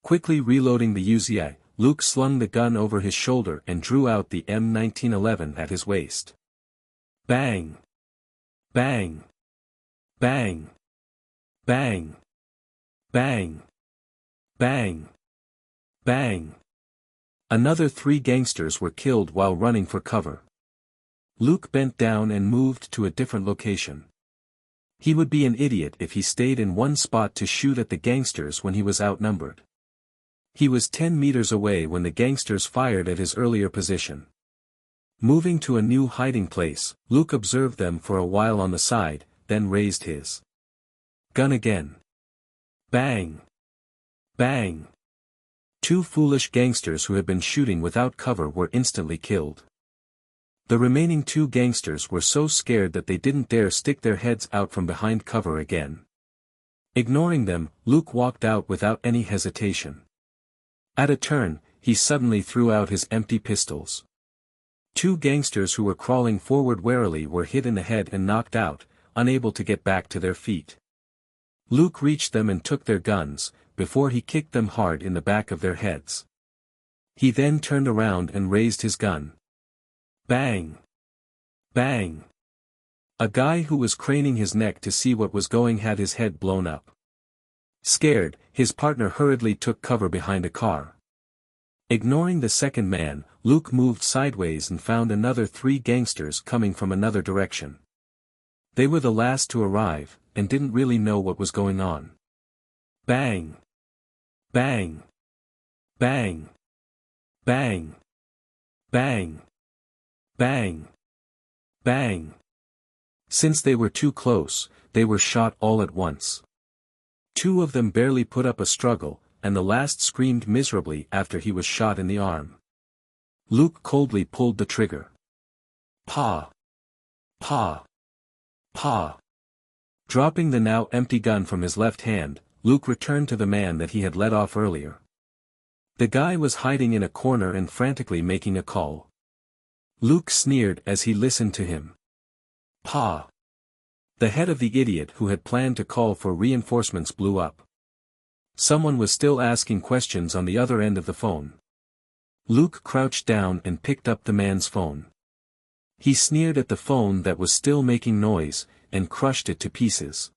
Quickly reloading the Uzi, Luke slung the gun over his shoulder and drew out the M1911 at his waist. Bang! Bang! Bang! Bang! Bang! Bang! Bang! Another 3 gangsters were killed while running for cover. Luke bent down and moved to a different location. He would be an idiot if he stayed in one spot to shoot at the gangsters when he was outnumbered. He was 10 meters away when the gangsters fired at his earlier position. Moving to a new hiding place, Luke observed them for a while on the side, then raised his gun again. Bang! Bang! 2 foolish gangsters who had been shooting without cover were instantly killed. The remaining 2 gangsters were so scared that they didn't dare stick their heads out from behind cover again. Ignoring them, Luke walked out without any hesitation. At a turn, he suddenly threw out his empty pistols. 2 gangsters who were crawling forward warily were hit in the head and knocked out, unable to get back to their feet. Luke reached them and took their guns, before he kicked them hard in the back of their heads. He then turned around and raised his gun. Bang! Bang! A guy who was craning his neck to see what was going had his head blown up. Scared, his partner hurriedly took cover behind a car. Ignoring the second man, Luke moved sideways and found another 3 gangsters coming from another direction. They were the last to arrive, and didn't really know what was going on. Bang! Bang! Bang! Bang! Bang! Bang! Bang! Since they were too close, they were shot all at once. 2 of them barely put up a struggle, and the last screamed miserably after he was shot in the arm. Luke coldly pulled the trigger. Pa! Pa! Pa! Dropping the now empty gun from his left hand, Luke returned to the man that he had let off earlier. The guy was hiding in a corner and frantically making a call. Luke sneered as he listened to him. Pa! The head of the idiot who had planned to call for reinforcements blew up. Someone was still asking questions on the other end of the phone. Luke crouched down and picked up the man's phone. He sneered at the phone that was still making noise, and crushed it to pieces.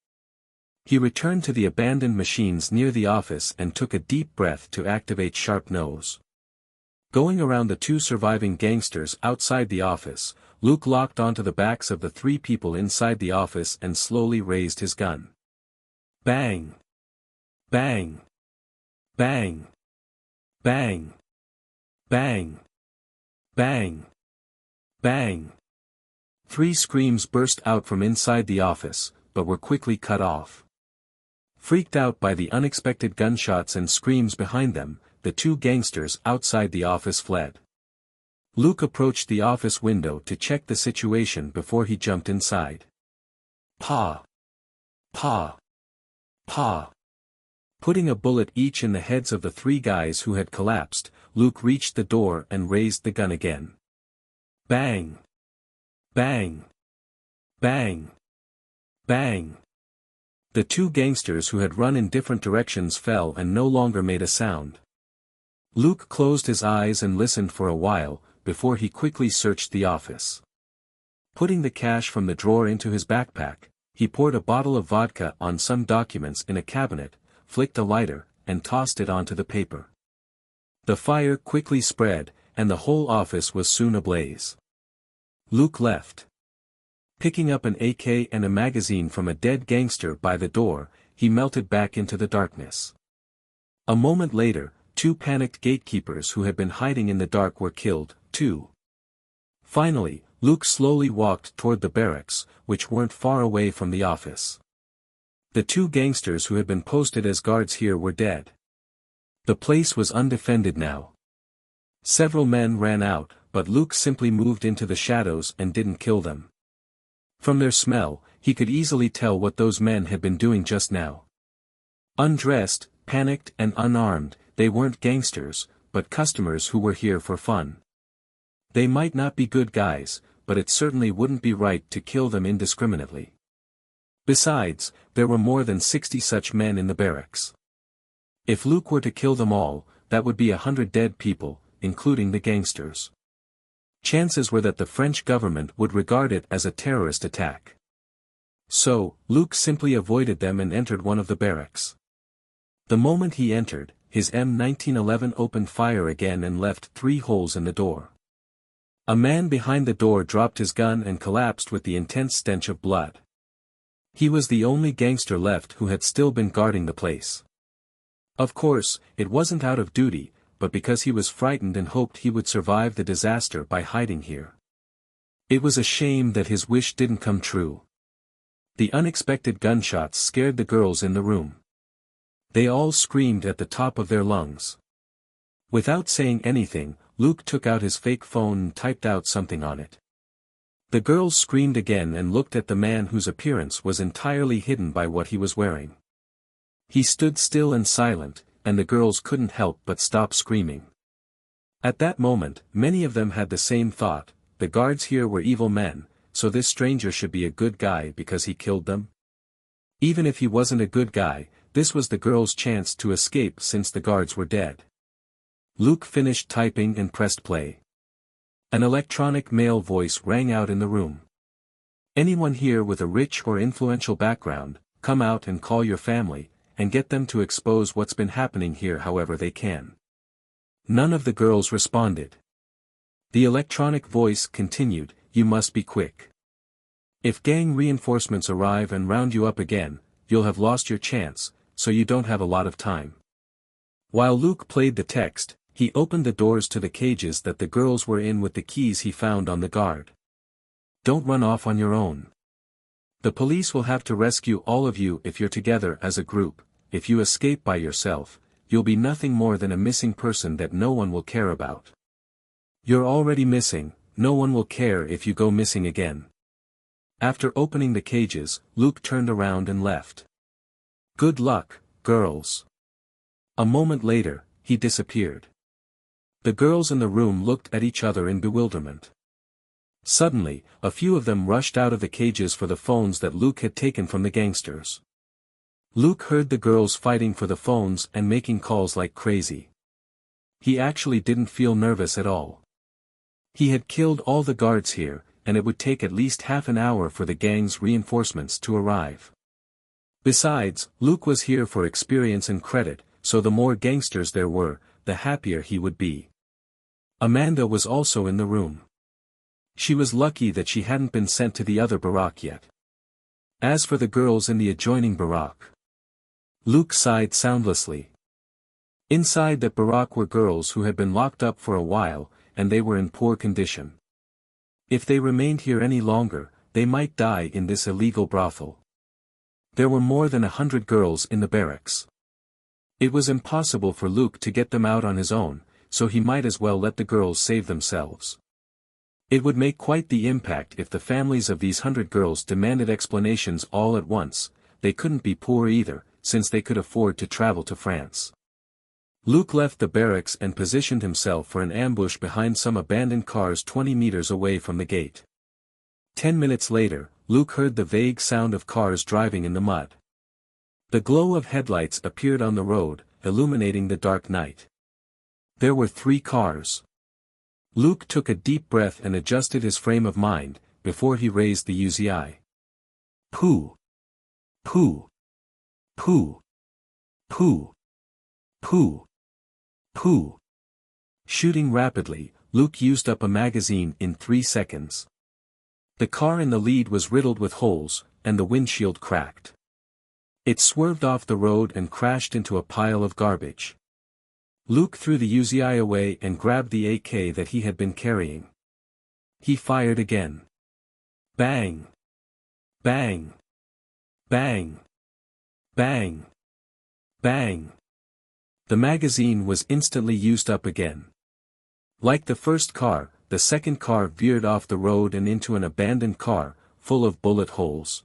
He returned to the abandoned machines near the office and took a deep breath to activate Sharp Nose. Going around the 2 surviving gangsters outside the office, Luke locked onto the backs of the 3 people inside the office and slowly raised his gun. Bang! Bang! Bang! Bang! Bang! Bang! Bang! 3 screams burst out from inside the office, but were quickly cut off. Freaked out by the unexpected gunshots and screams behind them, the two gangsters outside the office fled. Luke approached the office window to check the situation before he jumped inside. Pa! Pa! Pa! Putting a bullet each in the heads of the three guys who had collapsed, Luke reached the door and raised the gun again. Bang! Bang! Bang! Bang! The two gangsters who had run in different directions fell and no longer made a sound. Luke closed his eyes and listened for a while, before he quickly searched the office. Putting the cash from the drawer into his backpack, he poured a bottle of vodka on some documents in a cabinet, flicked a lighter, and tossed it onto the paper. The fire quickly spread, and the whole office was soon ablaze. Luke left. Picking up an AK and a magazine from a dead gangster by the door, he melted back into the darkness. A moment later, two panicked gatekeepers who had been hiding in the dark were killed, too. Finally, Luke slowly walked toward the barracks, which weren't far away from the office. The two gangsters who had been posted as guards here were dead. The place was undefended now. Several men ran out, but Luke simply moved into the shadows and didn't kill them. From their smell, he could easily tell what those men had been doing just now. Undressed, panicked and unarmed, they weren't gangsters, but customers who were here for fun. They might not be good guys, but it certainly wouldn't be right to kill them indiscriminately. Besides, there were more than 60 such men in the barracks. If Luke were to kill them all, that would be 100 dead people, including the gangsters. Chances were that the French government would regard it as a terrorist attack. So, Luke simply avoided them and entered one of the barracks. The moment he entered, his M1911 opened fire again and left 3 holes in the door. A man behind the door dropped his gun and collapsed with the intense stench of blood. He was the only gangster left who had still been guarding the place. Of course, it wasn't out of duty, but because he was frightened and hoped he would survive the disaster by hiding here. It was a shame that his wish didn't come true. The unexpected gunshots scared the girls in the room. They all screamed at the top of their lungs. Without saying anything, Luke took out his fake phone and typed out something on it. The girls screamed again and looked at the man whose appearance was entirely hidden by what he was wearing. He stood still and silent, and the girls couldn't help but stop screaming. At that moment, many of them had the same thought: the guards here were evil men, so this stranger should be a good guy because he killed them? Even if he wasn't a good guy, this was the girls' chance to escape since the guards were dead. Luke finished typing and pressed play. An electronic male voice rang out in the room. "Anyone here with a rich or influential background, come out and call your family, and get them to expose what's been happening here however they can." None of the girls responded. The electronic voice continued, "You must be quick. If gang reinforcements arrive and round you up again, you'll have lost your chance, so you don't have a lot of time." While Luke played the text, he opened the doors to the cages that the girls were in with the keys he found on the guard. "Don't run off on your own. The police will have to rescue all of you if you're together as a group. If you escape by yourself, you'll be nothing more than a missing person that no one will care about. You're already missing, no one will care if you go missing again." After opening the cages, Luke turned around and left. "Good luck, girls." A moment later, he disappeared. The girls in the room looked at each other in bewilderment. Suddenly, a few of them rushed out of the cages for the phones that Luke had taken from the gangsters. Luke heard the girls fighting for the phones and making calls like crazy. He actually didn't feel nervous at all. He had killed all the guards here, and it would take at least half an hour for the gang's reinforcements to arrive. Besides, Luke was here for experience and credit, so the more gangsters there were, the happier he would be. Amanda was also in the room. She was lucky that she hadn't been sent to the other barack yet. As for the girls in the adjoining barack, Luke sighed soundlessly. Inside that barack were girls who had been locked up for a while, and they were in poor condition. If they remained here any longer, they might die in this illegal brothel. There were more than 100 girls in the barracks. It was impossible for Luke to get them out on his own, so he might as well let the girls save themselves. It would make quite the impact if the families of these 100 girls demanded explanations all at once. They couldn't be poor either, since they could afford to travel to France. Luke left the barracks and positioned himself for an ambush behind some abandoned cars 20 meters away from the gate. 10 minutes later, Luke heard the vague sound of cars driving in the mud. The glow of headlights appeared on the road, illuminating the dark night. There were 3 cars. Luke took a deep breath and adjusted his frame of mind, before he raised the Uzi. Pooh! Pooh! Pooh! Pooh! Pooh! Pooh! Shooting rapidly, Luke used up a magazine in 3 seconds. The car in the lead was riddled with holes, and the windshield cracked. It swerved off the road and crashed into a pile of garbage. Luke threw the Uzi away and grabbed the AK that he had been carrying. He fired again. Bang! Bang! Bang! Bang! Bang! The magazine was instantly used up again. Like the first car, the second car veered off the road and into an abandoned car, full of bullet holes.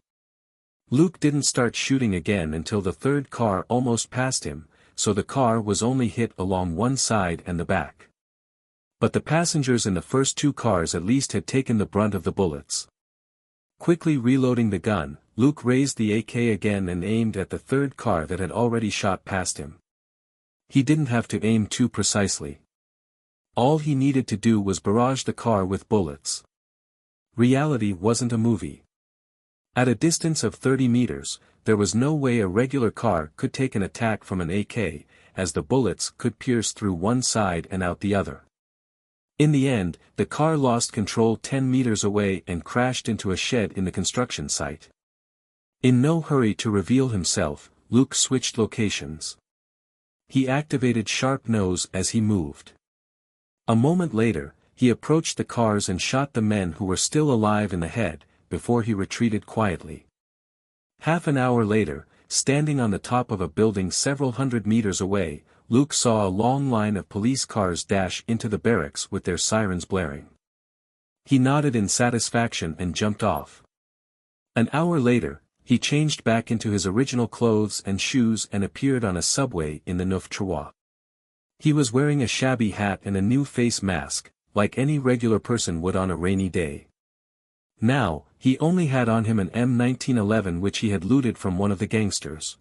Luke didn't start shooting again until the third car almost passed him, so the car was only hit along one side and the back. But the passengers in the first 2 cars at least had taken the brunt of the bullets. Quickly reloading the gun, Luke raised the AK again and aimed at the third car that had already shot past him. He didn't have to aim too precisely. All he needed to do was barrage the car with bullets. Reality wasn't a movie. At a distance of 30 meters, there was no way a regular car could take an attack from an AK, as the bullets could pierce through one side and out the other. In the end, the car lost control 10 meters away and crashed into a shed in the construction site. In no hurry to reveal himself, Luke switched locations. He activated Sharp Nose as he moved. A moment later, he approached the cars and shot the men who were still alive in the head, before he retreated quietly. Half an hour later, standing on the top of a building several hundred meters away, Luke saw a long line of police cars dash into the barracks with their sirens blaring. He nodded in satisfaction and jumped off. An hour later, he changed back into his original clothes and shoes and appeared on a subway in the Neuf-Trois. He was wearing a shabby hat and a new face mask, like any regular person would on a rainy day. Now, he only had on him an M1911 which he had looted from one of the gangsters.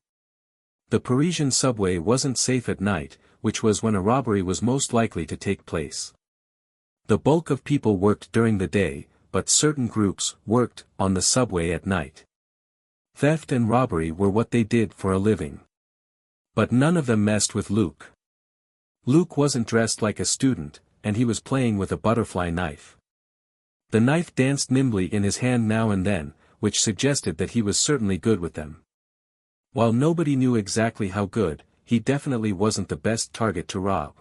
The Parisian subway wasn't safe at night, which was when a robbery was most likely to take place. The bulk of people worked during the day, but certain groups worked on the subway at night. Theft and robbery were what they did for a living. But none of them messed with Luke. Luke wasn't dressed like a student, and he was playing with a butterfly knife. The knife danced nimbly in his hand now and then, which suggested that he was certainly good with them. While nobody knew exactly how good, he definitely wasn't the best target to rob.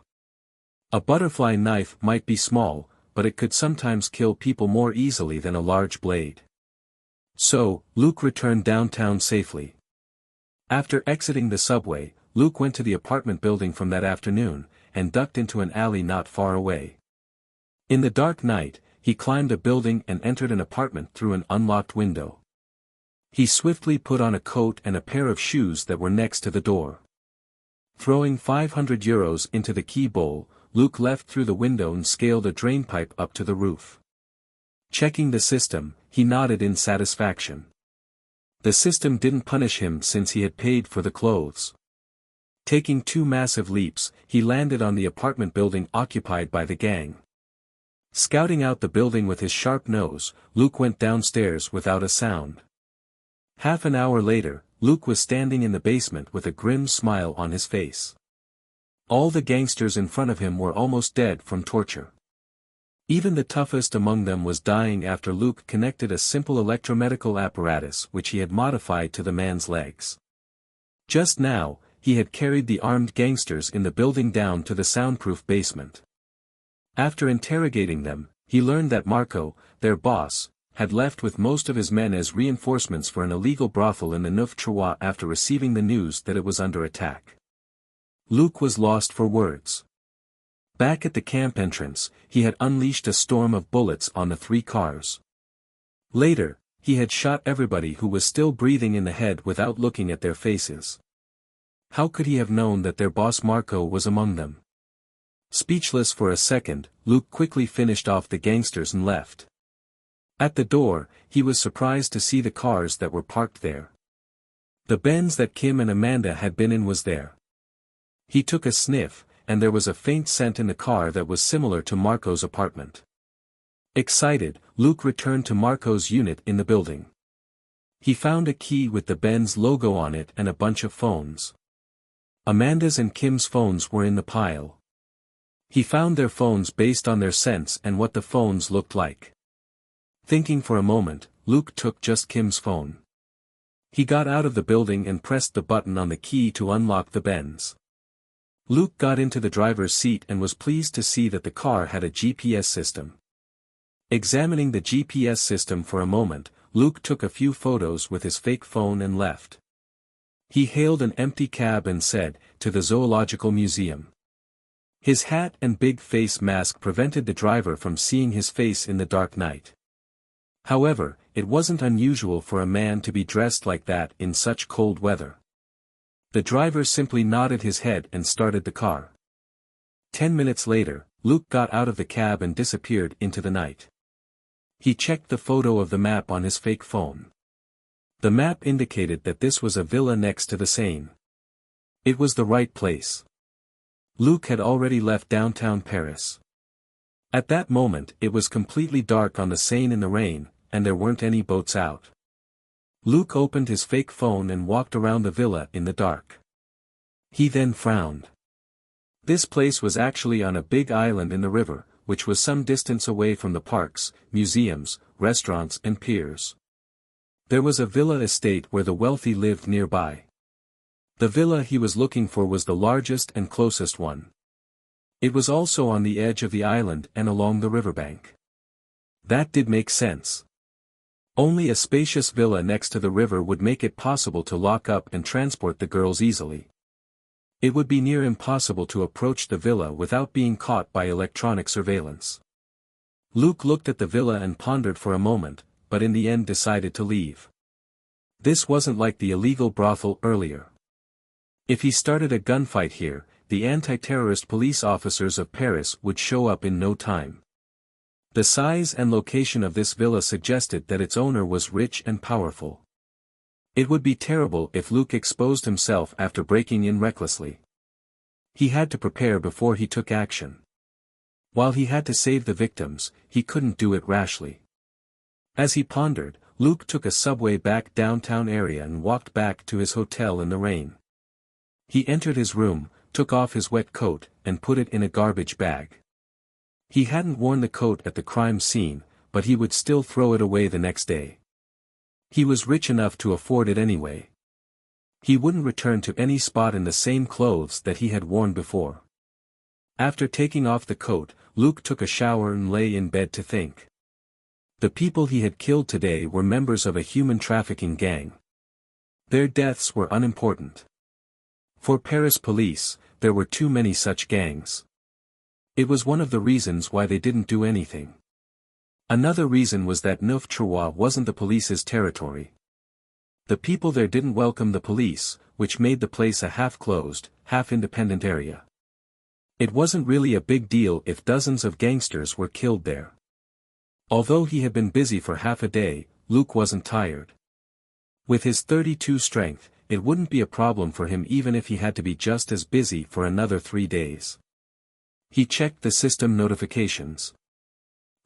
A butterfly knife might be small, but it could sometimes kill people more easily than a large blade. So, Luke returned downtown safely. After exiting the subway, Luke went to the apartment building from that afternoon, and ducked into an alley not far away. In the dark night, he climbed a building and entered an apartment through an unlocked window. He swiftly put on a coat and a pair of shoes that were next to the door. Throwing €500 into the key bowl, Luke left through the window and scaled a drainpipe up to the roof. Checking the system, he nodded in satisfaction. The system didn't punish him since he had paid for the clothes. Taking 2 massive leaps, he landed on the apartment building occupied by the gang. Scouting out the building with his sharp nose, Luke went downstairs without a sound. Half an hour later, Luke was standing in the basement with a grim smile on his face. All the gangsters in front of him were almost dead from torture. Even the toughest among them was dying after Luke connected a simple electromedical apparatus which he had modified to the man's legs. Just now, he had carried the armed gangsters in the building down to the soundproof basement. After interrogating them, he learned that Marco, their boss, had left with most of his men as reinforcements for an illegal brothel in the Neuf-Trois after receiving the news that it was under attack. Luke was lost for words. Back at the camp entrance, he had unleashed a storm of bullets on the 3 cars. Later, he had shot everybody who was still breathing in the head without looking at their faces. How could he have known that their boss Marco was among them? Speechless for a second, Luke quickly finished off the gangsters and left. At the door, he was surprised to see the cars that were parked there. The Benz that Kim and Amanda had been in was there. He took a sniff, and there was a faint scent in the car that was similar to Marco's apartment. Excited, Luke returned to Marco's unit in the building. He found a key with the Benz logo on it and a bunch of phones. Amanda's and Kim's phones were in the pile. He found their phones based on their scents and what the phones looked like. Thinking for a moment, Luke took just Kim's phone. He got out of the building and pressed the button on the key to unlock the Benz. Luke got into the driver's seat and was pleased to see that the car had a GPS system. Examining the GPS system for a moment, Luke took a few photos with his fake phone and left. He hailed an empty cab and said, "To the Zoological Museum." His hat and big face mask prevented the driver from seeing his face in the dark night. However, it wasn't unusual for a man to be dressed like that in such cold weather. The driver simply nodded his head and started the car. 10 minutes later, Luke got out of the cab and disappeared into the night. He checked the photo of the map on his fake phone. The map indicated that this was a villa next to the Seine. It was the right place. Luke had already left downtown Paris. At that moment it was completely dark on the Seine in the rain, and there weren't any boats out. Luke opened his fake phone and walked around the villa in the dark. He then frowned. This place was actually on a big island in the river, which was some distance away from the parks, museums, restaurants and piers. There was a villa estate where the wealthy lived nearby. The villa he was looking for was the largest and closest one. It was also on the edge of the island and along the riverbank. That did make sense. Only a spacious villa next to the river would make it possible to lock up and transport the girls easily. It would be near impossible to approach the villa without being caught by electronic surveillance. Luke looked at the villa and pondered for a moment, but in the end decided to leave. This wasn't like the illegal brothel earlier. If he started a gunfight here, the anti-terrorist police officers of Paris would show up in no time. The size and location of this villa suggested that its owner was rich and powerful. It would be terrible if Luke exposed himself after breaking in recklessly. He had to prepare before he took action. While he had to save the victims, he couldn't do it rashly. As he pondered, Luke took a subway back downtown area and walked back to his hotel in the rain. He entered his room, took off his wet coat, and put it in a garbage bag. He hadn't worn the coat at the crime scene, but he would still throw it away the next day. He was rich enough to afford it anyway. He wouldn't return to any spot in the same clothes that he had worn before. After taking off the coat, Luke took a shower and lay in bed to think. The people he had killed today were members of a human trafficking gang. Their deaths were unimportant. For Paris police, there were too many such gangs. It was one of the reasons why they didn't do anything. Another reason was that Neuf-Trois wasn't the police's territory. The people there didn't welcome the police, which made the place a half-closed, half-independent area. It wasn't really a big deal if dozens of gangsters were killed there. Although he had been busy for half a day, Luke wasn't tired. With his 32 strength, it wouldn't be a problem for him even if he had to be just as busy for another 3 days. He checked the system notifications.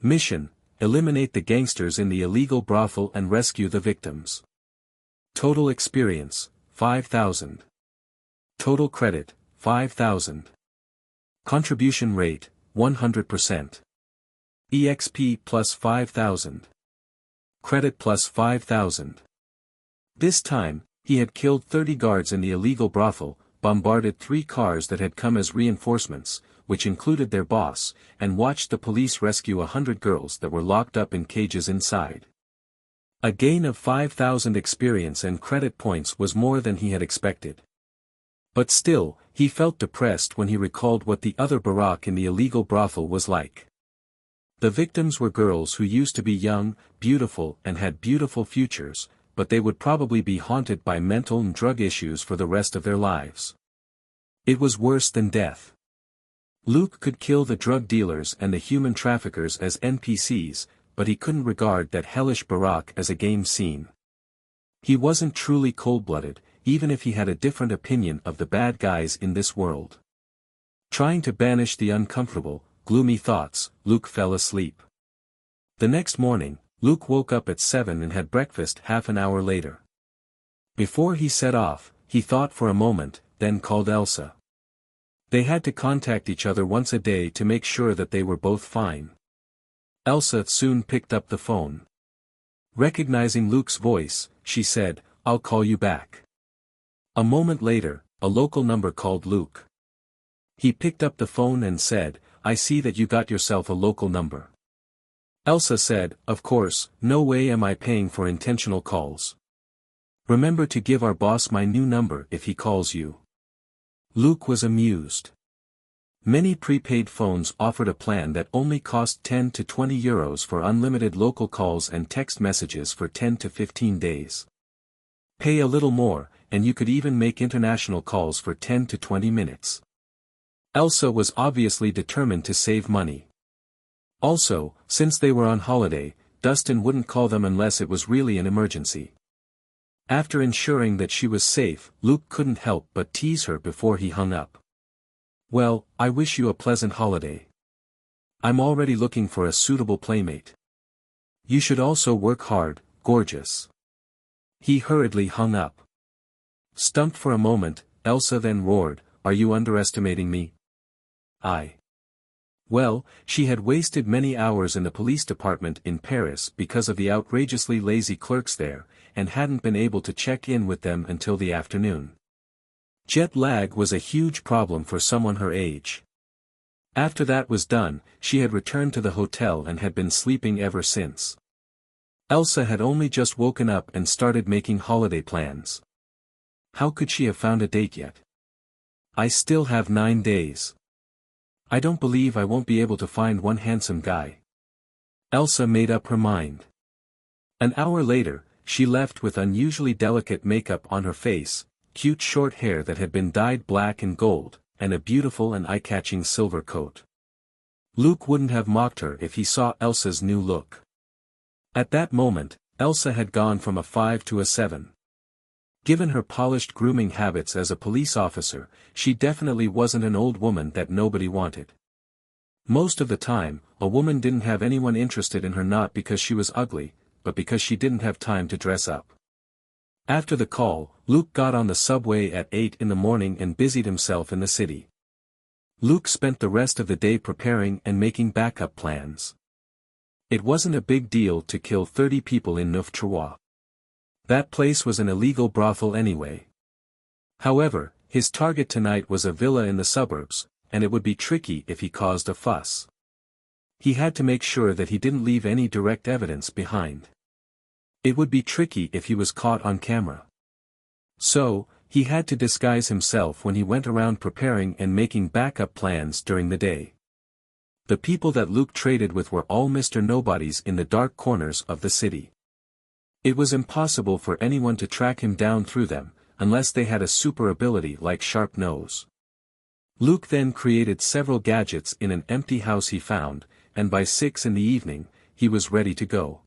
Mission: eliminate the gangsters in the illegal brothel and rescue the victims. Total experience, 5,000. Total credit, 5,000. Contribution rate, 100%. EXP plus 5,000. Credit plus 5,000. This time, he had killed 30 guards in the illegal brothel, bombarded 3 cars that had come as reinforcements, which included their boss, and watched the police rescue 100 girls that were locked up in cages inside. A gain of 5,000 experience and credit points was more than he had expected. But still, He felt depressed when he recalled what the other Barak in the illegal brothel was like. The victims were girls who used to be young, beautiful and had beautiful futures, but they would probably be haunted by mental and drug issues for the rest of their lives. It was worse than death. Luke could kill the drug dealers and the human traffickers as NPCs, but he couldn't regard that hellish Barak as a game scene. He wasn't truly cold-blooded, even if he had a different opinion of the bad guys in this world. Trying to banish the uncomfortable, gloomy thoughts, Luke fell asleep. The next morning, Luke woke up at 7 and had breakfast half an hour later. Before he set off, he thought for a moment, then called Elsa. They had to contact each other once a day to make sure that they were both fine. Elsa soon picked up the phone. Recognizing Luke's voice, she said, "I'll call you back." A moment later, a local number called Luke. He picked up the phone and said, "I see that you got yourself a local number." Elsa said, "Of course, no way am I paying for intentional calls. Remember to give our boss my new number if he calls you." Luke was amused. Many prepaid phones offered a plan that only cost 10 to 20 euros for unlimited local calls and text messages for 10 to 15 days. Pay a little more, and you could even make international calls for 10 to 20 minutes. Elsa was obviously determined to save money. Also, since they were on holiday, Dustin wouldn't call them unless it was really an emergency. After ensuring that she was safe, Luke couldn't help but tease her before he hung up. "Well, I wish you a pleasant holiday. I'm already looking for a suitable playmate. You should also work hard, gorgeous." He hurriedly hung up. Stumped for a moment, Elsa then roared, "Are you underestimating me?" Well, she had wasted many hours in the police department in Paris because of the outrageously lazy clerks there, and hadn't been able to check in with them until the afternoon. Jet lag was a huge problem for someone her age. After that was done, she had returned to the hotel and had been sleeping ever since. Elsa had only just woken up and started making holiday plans. How could she have found a date yet? "I still have 9 days. I don't believe I won't be able to find one handsome guy." Elsa made up her mind. An hour later, she left with unusually delicate makeup on her face, cute short hair that had been dyed black and gold, and a beautiful and eye-catching silver coat. Luke wouldn't have mocked her if he saw Elsa's new look. At that moment, Elsa had gone from a 5 to a 7. Given her polished grooming habits as a police officer, she definitely wasn't an old woman that nobody wanted. Most of the time, a woman didn't have anyone interested in her not because she was ugly, but because she didn't have time to dress up. After the call, Luke got on the subway at 8 in the morning and busied himself in the city. Luke spent the rest of the day preparing and making backup plans. It wasn't a big deal to kill 30 people in Neuf-Trois. That place was an illegal brothel anyway. However, his target tonight was a villa in the suburbs, and it would be tricky if he caused a fuss. He had to make sure that he didn't leave any direct evidence behind. It would be tricky if he was caught on camera. So, he had to disguise himself when he went around preparing and making backup plans during the day. The people that Luke traded with were all Mr. Nobodies in the dark corners of the city. It was impossible for anyone to track him down through them, unless they had a super ability like Sharp Nose. Luke then created several gadgets in an empty house he found, and by 6 in the evening, he was ready to go.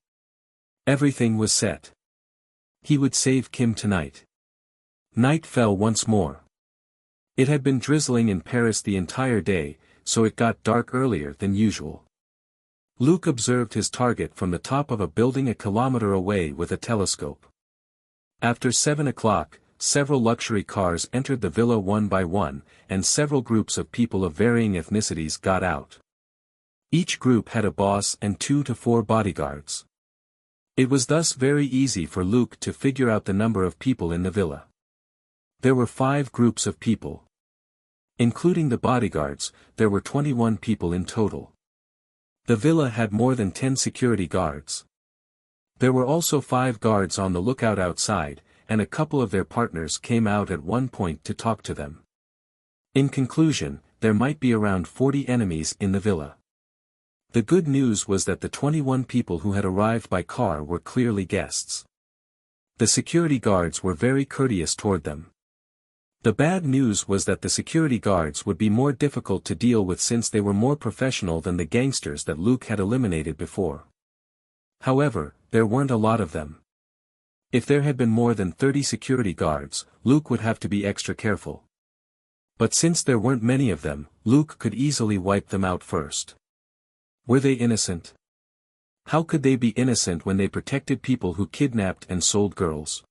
Everything was set. He would save Kim tonight. Night fell once more. It had been drizzling in Paris the entire day, so it got dark earlier than usual. Luke observed his target from the top of a building a kilometer away with a telescope. After 7 o'clock, several luxury cars entered the villa one by one, and several groups of people of varying ethnicities got out. Each group had a boss and 2 to 4 bodyguards. It was thus very easy for Luke to figure out the number of people in the villa. There were 5 groups of people. Including the bodyguards, there were 21 people in total. The villa had more than 10 security guards. There were also 5 guards on the lookout outside, and a couple of their partners came out at one point to talk to them. In conclusion, there might be around 40 enemies in the villa. The good news was that the 21 people who had arrived by car were clearly guests. The security guards were very courteous toward them. The bad news was that the security guards would be more difficult to deal with since they were more professional than the gangsters that Luke had eliminated before. However, there weren't a lot of them. If there had been more than 30 security guards, Luke would have to be extra careful. But since there weren't many of them, Luke could easily wipe them out first. Were they innocent? How could they be innocent when they protected people who kidnapped and sold girls?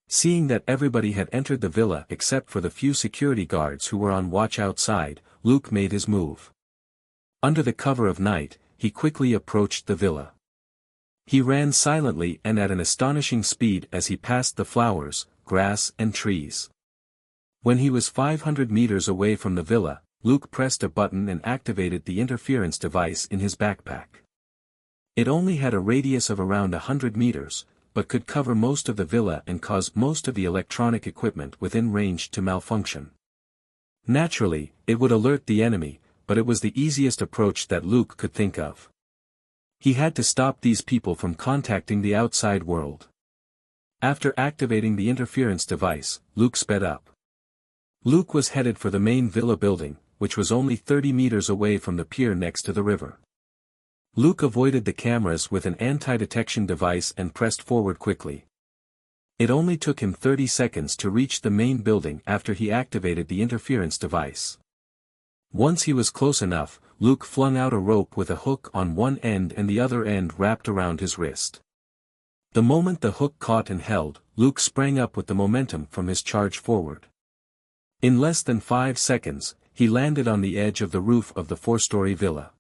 Seeing that everybody had entered the villa except for the few security guards who were on watch outside, Luke made his move. Under the cover of night, he quickly approached the villa. He ran silently and at an astonishing speed as he passed the flowers, grass and trees. When he was 500 meters away from the villa, Luke pressed a button and activated the interference device in his backpack. It only had a radius of around 100 meters, but could cover most of the villa and cause most of the electronic equipment within range to malfunction. Naturally, it would alert the enemy, but it was the easiest approach that Luke could think of. He had to stop these people from contacting the outside world. After activating the interference device, Luke sped up. Luke was headed for the main villa building, which was only 30 meters away from the pier next to the river. Luke avoided the cameras with an anti-detection device and pressed forward quickly. It only took him 30 seconds to reach the main building after he activated the interference device. Once he was close enough, Luke flung out a rope with a hook on one end and the other end wrapped around his wrist. The moment the hook caught and held, Luke sprang up with the momentum from his charge forward. In less than 5 seconds, he landed on the edge of the roof of the 4-story villa.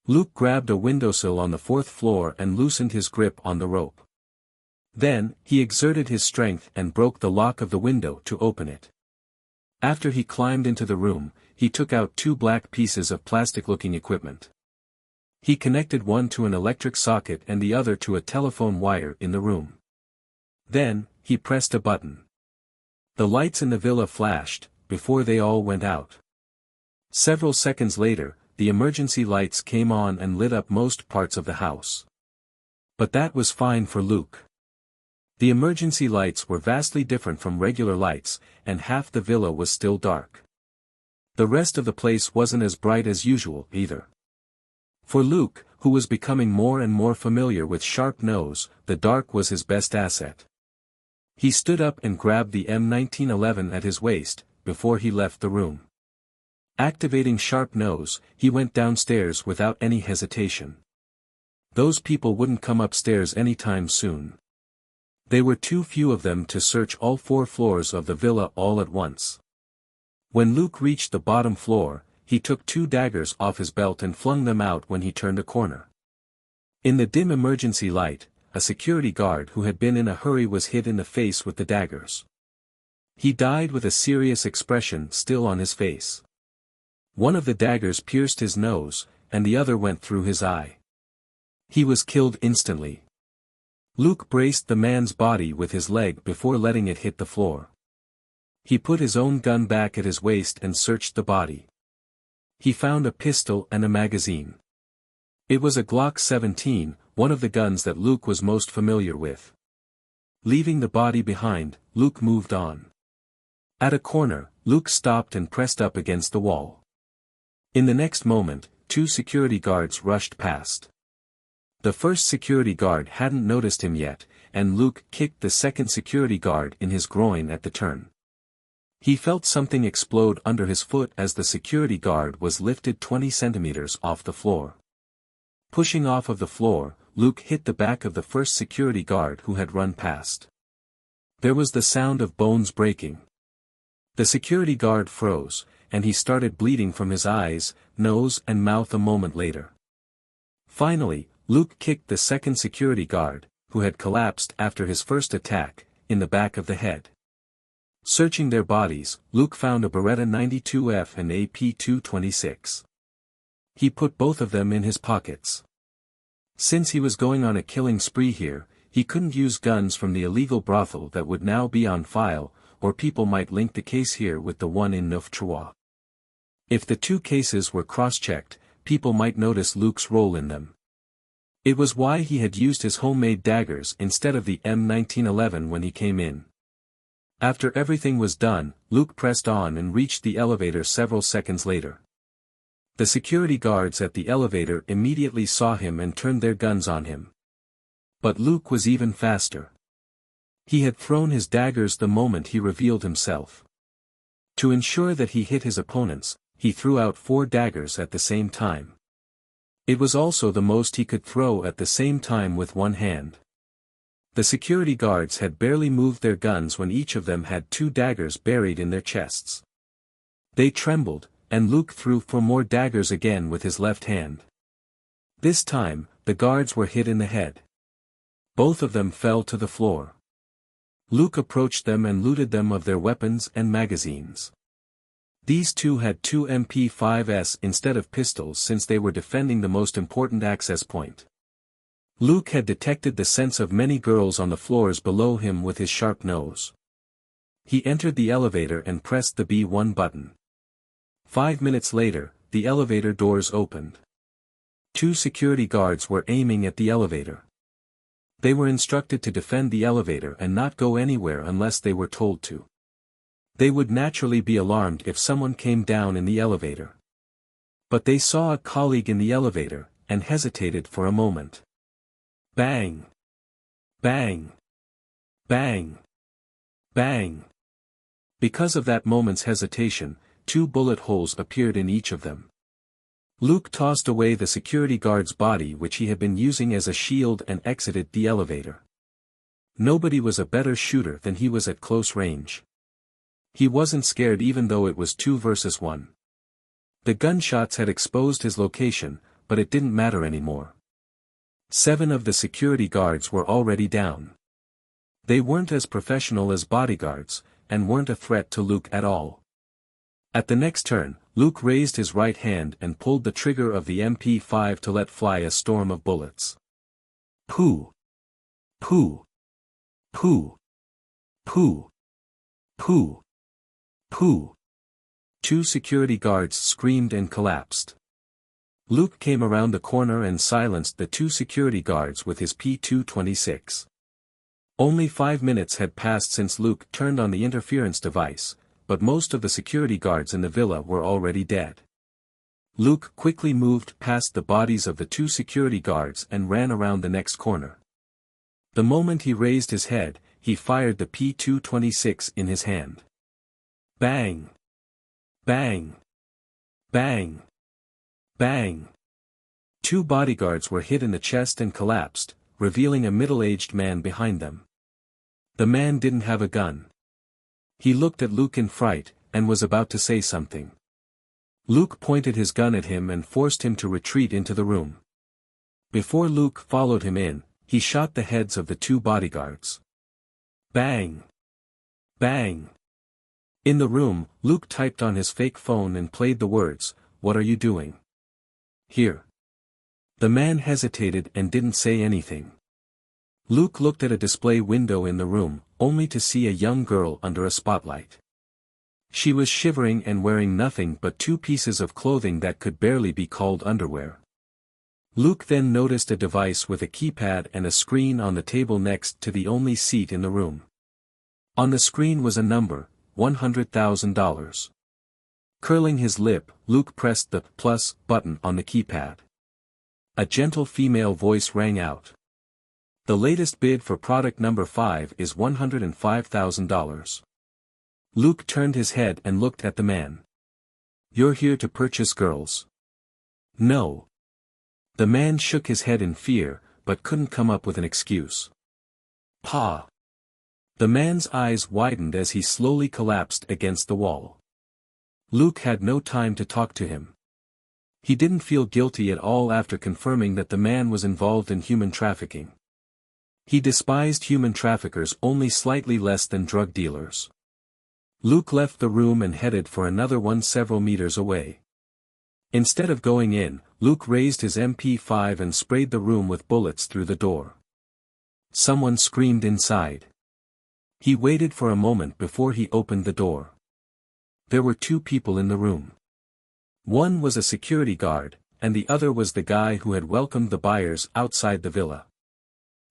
Luke grabbed a windowsill on the 4th floor and loosened his grip on the rope. Then, he exerted his strength and broke the lock of the window to open it. After he climbed into the room, he took out 2 black pieces of plastic-looking equipment. He connected one to an electric socket and the other to a telephone wire in the room. Then, he pressed a button. The lights in the villa flashed, before they all went out. Several seconds later, the emergency lights came on and lit up most parts of the house. But that was fine for Luke. The emergency lights were vastly different from regular lights, and half the villa was still dark. The rest of the place wasn't as bright as usual either. For Luke, who was becoming more and more familiar with Sharp Nose, the dark was his best asset. He stood up and grabbed the M1911 at his waist, before he left the room. Activating Sharp Nose, he went downstairs without any hesitation. Those people wouldn't come upstairs anytime soon. There were too few of them to search all 4 floors of the villa all at once. When Luke reached the bottom floor, he took 2 daggers off his belt and flung them out when he turned a corner. In the dim emergency light, a security guard who had been in a hurry was hit in the face with the daggers. He died with a serious expression still on his face. One of the daggers pierced his nose, and the other went through his eye. He was killed instantly. Luke braced the man's body with his leg before letting it hit the floor. He put his own gun back at his waist and searched the body. He found a pistol and a magazine. It was a Glock 17, one of the guns that Luke was most familiar with. Leaving the body behind, Luke moved on. At a corner, Luke stopped and pressed up against the wall. In the next moment, 2 security guards rushed past. The first security guard hadn't noticed him yet, and Luke kicked the second security guard in his groin at the turn. He felt something explode under his foot as the security guard was lifted 20 centimeters off the floor. Pushing off of the floor, Luke hit the back of the first security guard who had run past. There was the sound of bones breaking. The security guard froze, and he started bleeding from his eyes, nose and mouth a moment later. Finally, Luke kicked the second security guard, who had collapsed after his first attack, in the back of the head. Searching their bodies, Luke found a Beretta 92F and AP-226. He put both of them in his pockets. Since he was going on a killing spree here, he couldn't use guns from the illegal brothel that would now be on file, or people might link the case here with the one in Neuf-Trois. If the two cases were cross-checked, people might notice Luke's role in them. It was why he had used his homemade daggers instead of the M1911 when he came in. After everything was done, Luke pressed on and reached the elevator several seconds later. The security guards at the elevator immediately saw him and turned their guns on him. But Luke was even faster. He had thrown his daggers the moment he revealed himself. To ensure that he hit his opponents, he threw out 4 daggers at the same time. It was also the most he could throw at the same time with one hand. The security guards had barely moved their guns when each of them had 2 daggers buried in their chests. They trembled, and Luke threw 4 more daggers again with his left hand. This time, the guards were hit in the head. Both of them fell to the floor. Luke approached them and looted them of their weapons and magazines. These two had 2 MP5s instead of pistols since they were defending the most important access point. Luke had detected the scents of many girls on the floors below him with his sharp nose. He entered the elevator and pressed the B1 button. 5 minutes later, the elevator doors opened. 2 security guards were aiming at the elevator. They were instructed to defend the elevator and not go anywhere unless they were told to. They would naturally be alarmed if someone came down in the elevator. But they saw a colleague in the elevator, and hesitated for a moment. Bang! Bang! Bang! Bang! Because of that moment's hesitation, 2 bullet holes appeared in each of them. Luke tossed away the security guard's body which he had been using as a shield and exited the elevator. Nobody was a better shooter than he was at close range. He wasn't scared even though it was 2 versus 1. The gunshots had exposed his location, but it didn't matter anymore. 7 of the security guards were already down. They weren't as professional as bodyguards, and weren't a threat to Luke at all. At the next turn, Luke raised his right hand and pulled the trigger of the MP5 to let fly a storm of bullets. Pooh! Pooh! Pooh! Pooh! Pooh! Pooh! 2 security guards screamed and collapsed. Luke came around the corner and silenced the 2 security guards with his P226. Only 5 minutes had passed since Luke turned on the interference device, but most of the security guards in the villa were already dead. Luke quickly moved past the bodies of the 2 security guards and ran around the next corner. The moment he raised his head, he fired the P226 in his hand. Bang! Bang! Bang! Bang! 2 bodyguards were hit in the chest and collapsed, revealing a middle-aged man behind them. The man didn't have a gun. He looked at Luke in fright, and was about to say something. Luke pointed his gun at him and forced him to retreat into the room. Before Luke followed him in, he shot the heads of the 2 bodyguards. Bang! Bang! In the room, Luke typed on his fake phone and played the words, "What are you doing here?" The man hesitated and didn't say anything. Luke looked at a display window in the room, only to see a young girl under a spotlight. She was shivering and wearing nothing but 2 pieces of clothing that could barely be called underwear. Luke then noticed a device with a keypad and a screen on the table next to the only seat in the room. On the screen was a number, $100,000. Curling his lip, Luke pressed the plus button on the keypad. A gentle female voice rang out. The latest bid for product number 5 is $105,000. Luke turned his head and looked at the man. "You're here to purchase girls?" "No." The man shook his head in fear, but couldn't come up with an excuse. "Pa." The man's eyes widened as he slowly collapsed against the wall. Luke had no time to talk to him. He didn't feel guilty at all after confirming that the man was involved in human trafficking. He despised human traffickers only slightly less than drug dealers. Luke left the room and headed for another one several meters away. Instead of going in, Luke raised his MP5 and sprayed the room with bullets through the door. Someone screamed inside. He waited for a moment before he opened the door. There were two people in the room. One was a security guard, and the other was the guy who had welcomed the buyers outside the villa.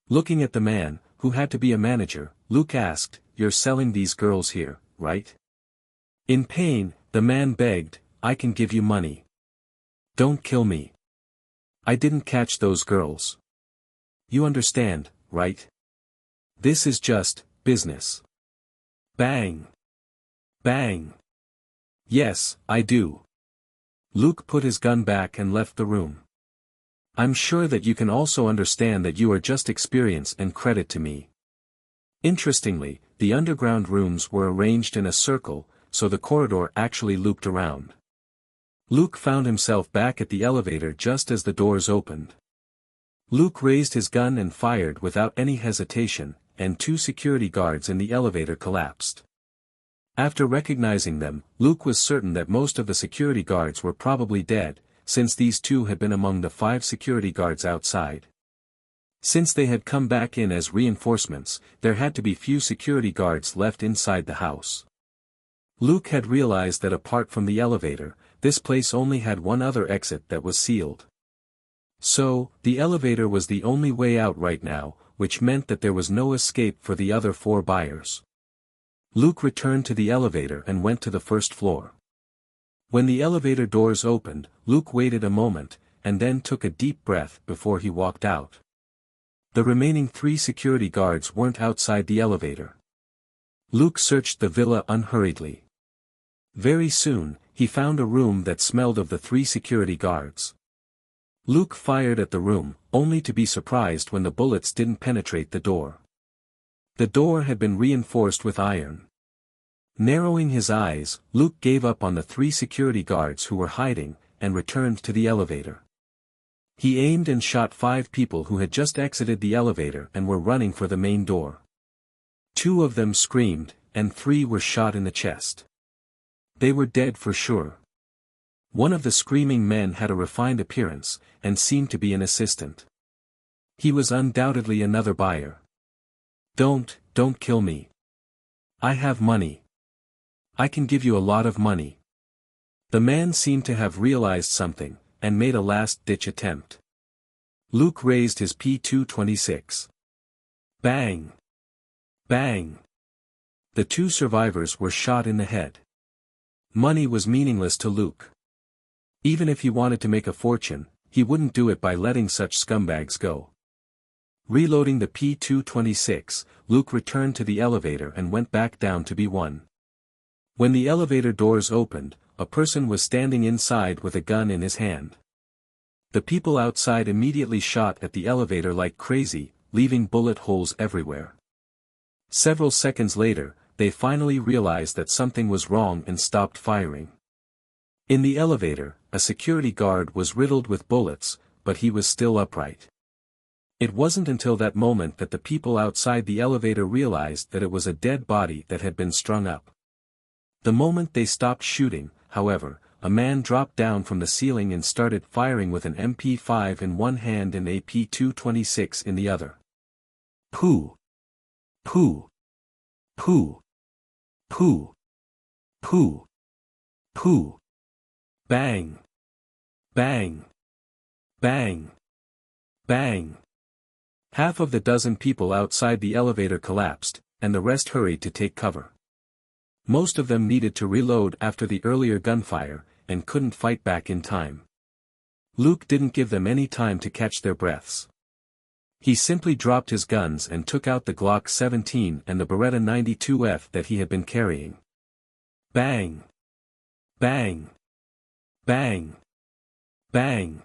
Looking at the man, who had to be a manager, Luke asked, "You're selling these girls here, right?" In pain, the man begged, "I can give you money. Don't kill me. I didn't catch those girls. You understand, right? This is just business." Bang! Bang! "Yes, I do." Luke put his gun back and left the room. "I'm sure that you can also understand that you are just experience and credit to me." Interestingly, the underground rooms were arranged in a circle, so the corridor actually looped around. Luke found himself back at the elevator just as the doors opened. Luke raised his gun and fired without any hesitation, and two security guards in the elevator collapsed. After recognizing them, Luke was certain that most of the security guards were probably dead, since these two had been among the 5 security guards outside. Since they had come back in as reinforcements, there had to be few security guards left inside the house. Luke had realized that apart from the elevator, this place only had one other exit that was sealed. So, the elevator was the only way out right now, which meant that there was no escape for the other 4 buyers. Luke returned to the elevator and went to the first floor. When the elevator doors opened, Luke waited a moment, and then took a deep breath before he walked out. The remaining 3 security guards weren't outside the elevator. Luke searched the villa unhurriedly. Very soon, he found a room that smelled of the 3 security guards. Luke fired at the room, only to be surprised when the bullets didn't penetrate the door. The door had been reinforced with iron. Narrowing his eyes, Luke gave up on the 3 security guards who were hiding, and returned to the elevator. He aimed and shot 5 people who had just exited the elevator and were running for the main door. 2 of them screamed, and 3 were shot in the chest. They were dead for sure. One of the screaming men had a refined appearance, and seemed to be an assistant. He was undoubtedly another buyer. Don't kill me. I have money. I can give you a lot of money." The man seemed to have realized something, and made a last-ditch attempt. Luke raised his P226. Bang! Bang! The 2 survivors were shot in the head. Money was meaningless to Luke. Even if he wanted to make a fortune, he wouldn't do it by letting such scumbags go. Reloading the P226, Luke returned to the elevator and went back down to B1. When the elevator doors opened, a person was standing inside with a gun in his hand. The people outside immediately shot at the elevator like crazy, leaving bullet holes everywhere. Several seconds later, they finally realized that something was wrong and stopped firing. In the elevator, a security guard was riddled with bullets, but he was still upright. It wasn't until that moment that the people outside the elevator realized that it was a dead body that had been strung up. The moment they stopped shooting, however, a man dropped down from the ceiling and started firing with an MP5 in one hand and a P226 in the other. Pooh! Pooh! Pooh! Pooh! Pooh! Pooh! Bang! Bang! Bang! Bang! Half of the dozen people outside the elevator collapsed, and the rest hurried to take cover. Most of them needed to reload after the earlier gunfire, and couldn't fight back in time. Luke didn't give them any time to catch their breaths. He simply dropped his guns and took out the Glock 17 and the Beretta 92F that he had been carrying. Bang! Bang! Bang! Bang!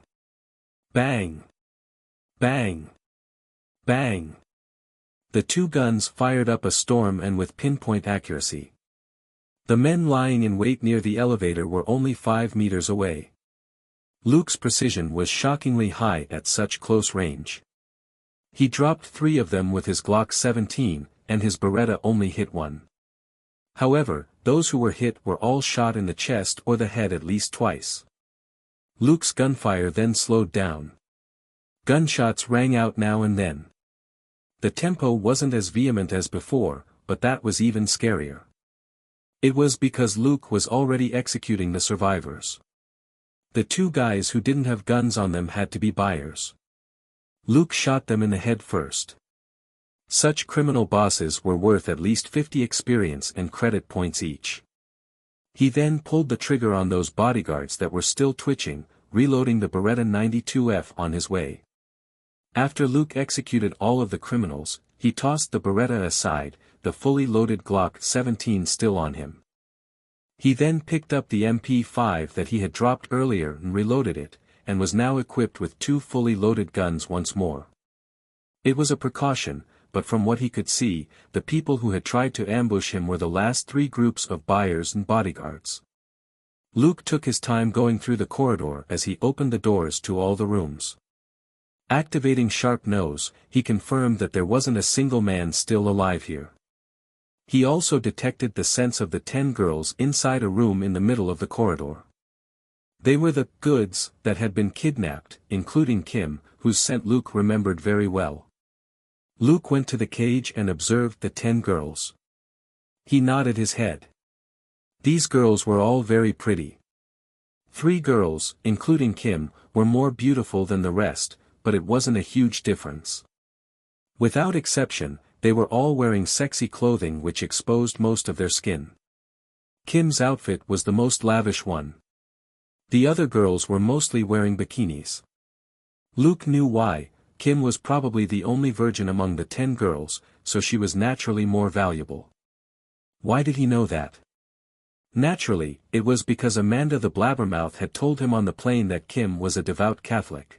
Bang! Bang! Bang! The 2 guns fired up a storm and with pinpoint accuracy. The men lying in wait near the elevator were only 5 meters away. Luke's precision was shockingly high at such close range. He dropped 3 of them with his Glock 17, and his Beretta only hit 1. However, those who were hit were all shot in the chest or the head at least twice. Luke's gunfire then slowed down. Gunshots rang out now and then. The tempo wasn't as vehement as before, but that was even scarier. It was because Luke was already executing the survivors. The two guys who didn't have guns on them had to be buyers. Luke shot them in the head first. Such criminal bosses were worth at least 50 experience and credit points each. He then pulled the trigger on those bodyguards that were still twitching, reloading the Beretta 92F on his way. After Luke executed all of the criminals, he tossed the Beretta aside, the fully loaded Glock 17 still on him. He then picked up the MP5 that he had dropped earlier and reloaded it, and was now equipped with two fully loaded guns once more. It was a precaution, but from what he could see, the people who had tried to ambush him were the last three groups of buyers and bodyguards. Luke took his time going through the corridor as he opened the doors to all the rooms. Activating Sharp Nose, he confirmed that there wasn't a single man still alive here. He also detected the scents of the 10 girls inside a room in the middle of the corridor. They were the goods that had been kidnapped, including Kim, whose scent Luke remembered very well. Luke went to the cage and observed the 10 girls. He nodded his head. These girls were all very pretty. 3 girls, including Kim, were more beautiful than the rest, but it wasn't a huge difference. Without exception, they were all wearing sexy clothing which exposed most of their skin. Kim's outfit was the most lavish one. The other girls were mostly wearing bikinis. Luke knew why. Kim was probably the only virgin among the 10 girls, so she was naturally more valuable. Why did he know that? Naturally, it was because Amanda the Blabbermouth had told him on the plane that Kim was a devout Catholic.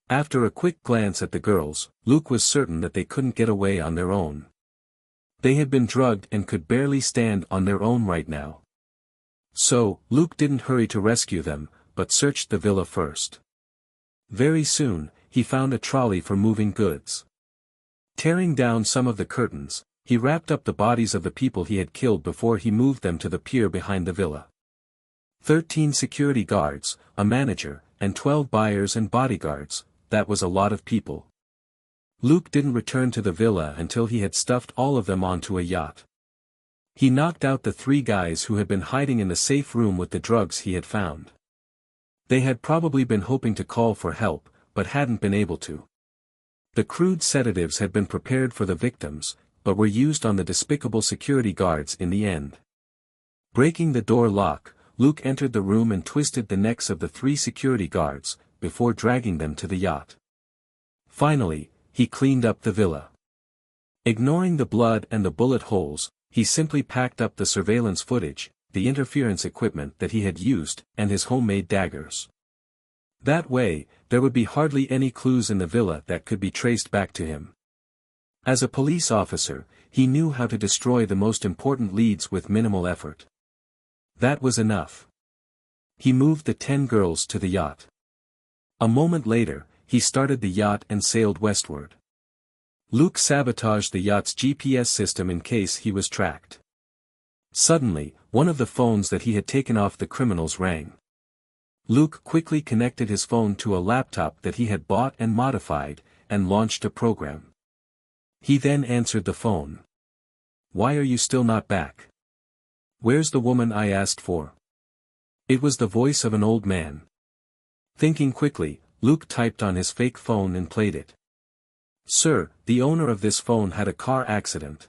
After a quick glance at the girls, Luke was certain that they couldn't get away on their own. They had been drugged and could barely stand on their own right now. So, Luke didn't hurry to rescue them, but searched the villa first. Very soon, he found a trolley for moving goods. Tearing down some of the curtains, he wrapped up the bodies of the people he had killed before he moved them to the pier behind the villa. 13 security guards, a manager, and 12 buyers and bodyguards, that was a lot of people. Luke didn't return to the villa until he had stuffed all of them onto a yacht. He knocked out the 3 guys who had been hiding in the safe room with the drugs he had found. They had probably been hoping to call for help, but hadn't been able to. The crude sedatives had been prepared for the victims, but were used on the despicable security guards in the end. Breaking the door lock, Luke entered the room and twisted the necks of the 3 security guards, before dragging them to the yacht. Finally, he cleaned up the villa. Ignoring the blood and the bullet holes, he simply packed up the surveillance footage, the interference equipment that he had used, and his homemade daggers. That way, there would be hardly any clues in the villa that could be traced back to him. As a police officer, he knew how to destroy the most important leads with minimal effort. That was enough. He moved the 10 girls to the yacht. A moment later, he started the yacht and sailed westward. Luke sabotaged the yacht's GPS system in case he was tracked. Suddenly, one of the phones that he had taken off the criminals rang. Luke quickly connected his phone to a laptop that he had bought and modified, and launched a program. He then answered the phone. "Why are you still not back? Where's the woman I asked for?" It was the voice of an old man. Thinking quickly, Luke typed on his fake phone and played it. "Sir, the owner of this phone had a car accident.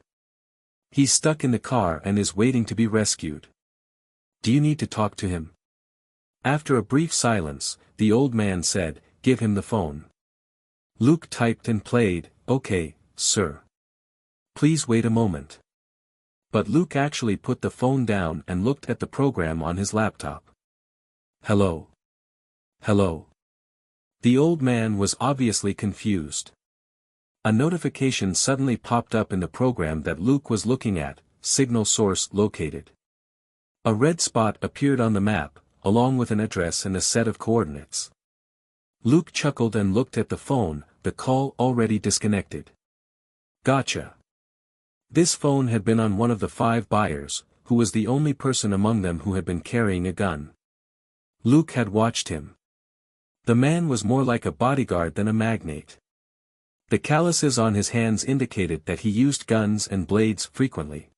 He's stuck in the car and is waiting to be rescued. Do you need to talk to him?" After a brief silence, the old man said, "Give him the phone." Luke typed and played, "Okay, sir. Please wait a moment." But Luke actually put the phone down and looked at the program on his laptop. "Hello? Hello?" The old man was obviously confused. A notification suddenly popped up in the program that Luke was looking at, signal source located. A red spot appeared on the map, along with an address and a set of coordinates. Luke chuckled and looked at the phone, the call already disconnected. Gotcha. This phone had been on one of the 5 buyers, who was the only person among them who had been carrying a gun. Luke had watched him. The man was more like a bodyguard than a magnate. The calluses on his hands indicated that he used guns and blades frequently.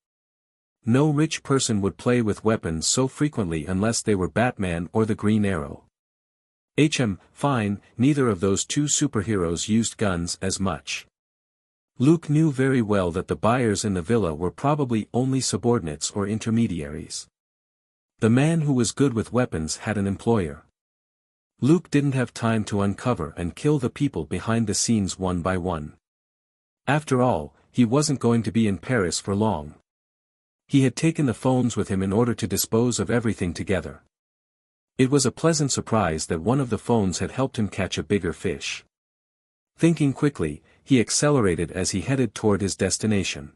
No rich person would play with weapons so frequently unless they were Batman or the Green Arrow. Fine, neither of those two superheroes used guns as much. Luke knew very well that the buyers in the villa were probably only subordinates or intermediaries. The man who was good with weapons had an employer. Luke didn't have time to uncover and kill the people behind the scenes one by one. After all, he wasn't going to be in Paris for long. He had taken the phones with him in order to dispose of everything together. It was a pleasant surprise that one of the phones had helped him catch a bigger fish. Thinking quickly, he accelerated as he headed toward his destination.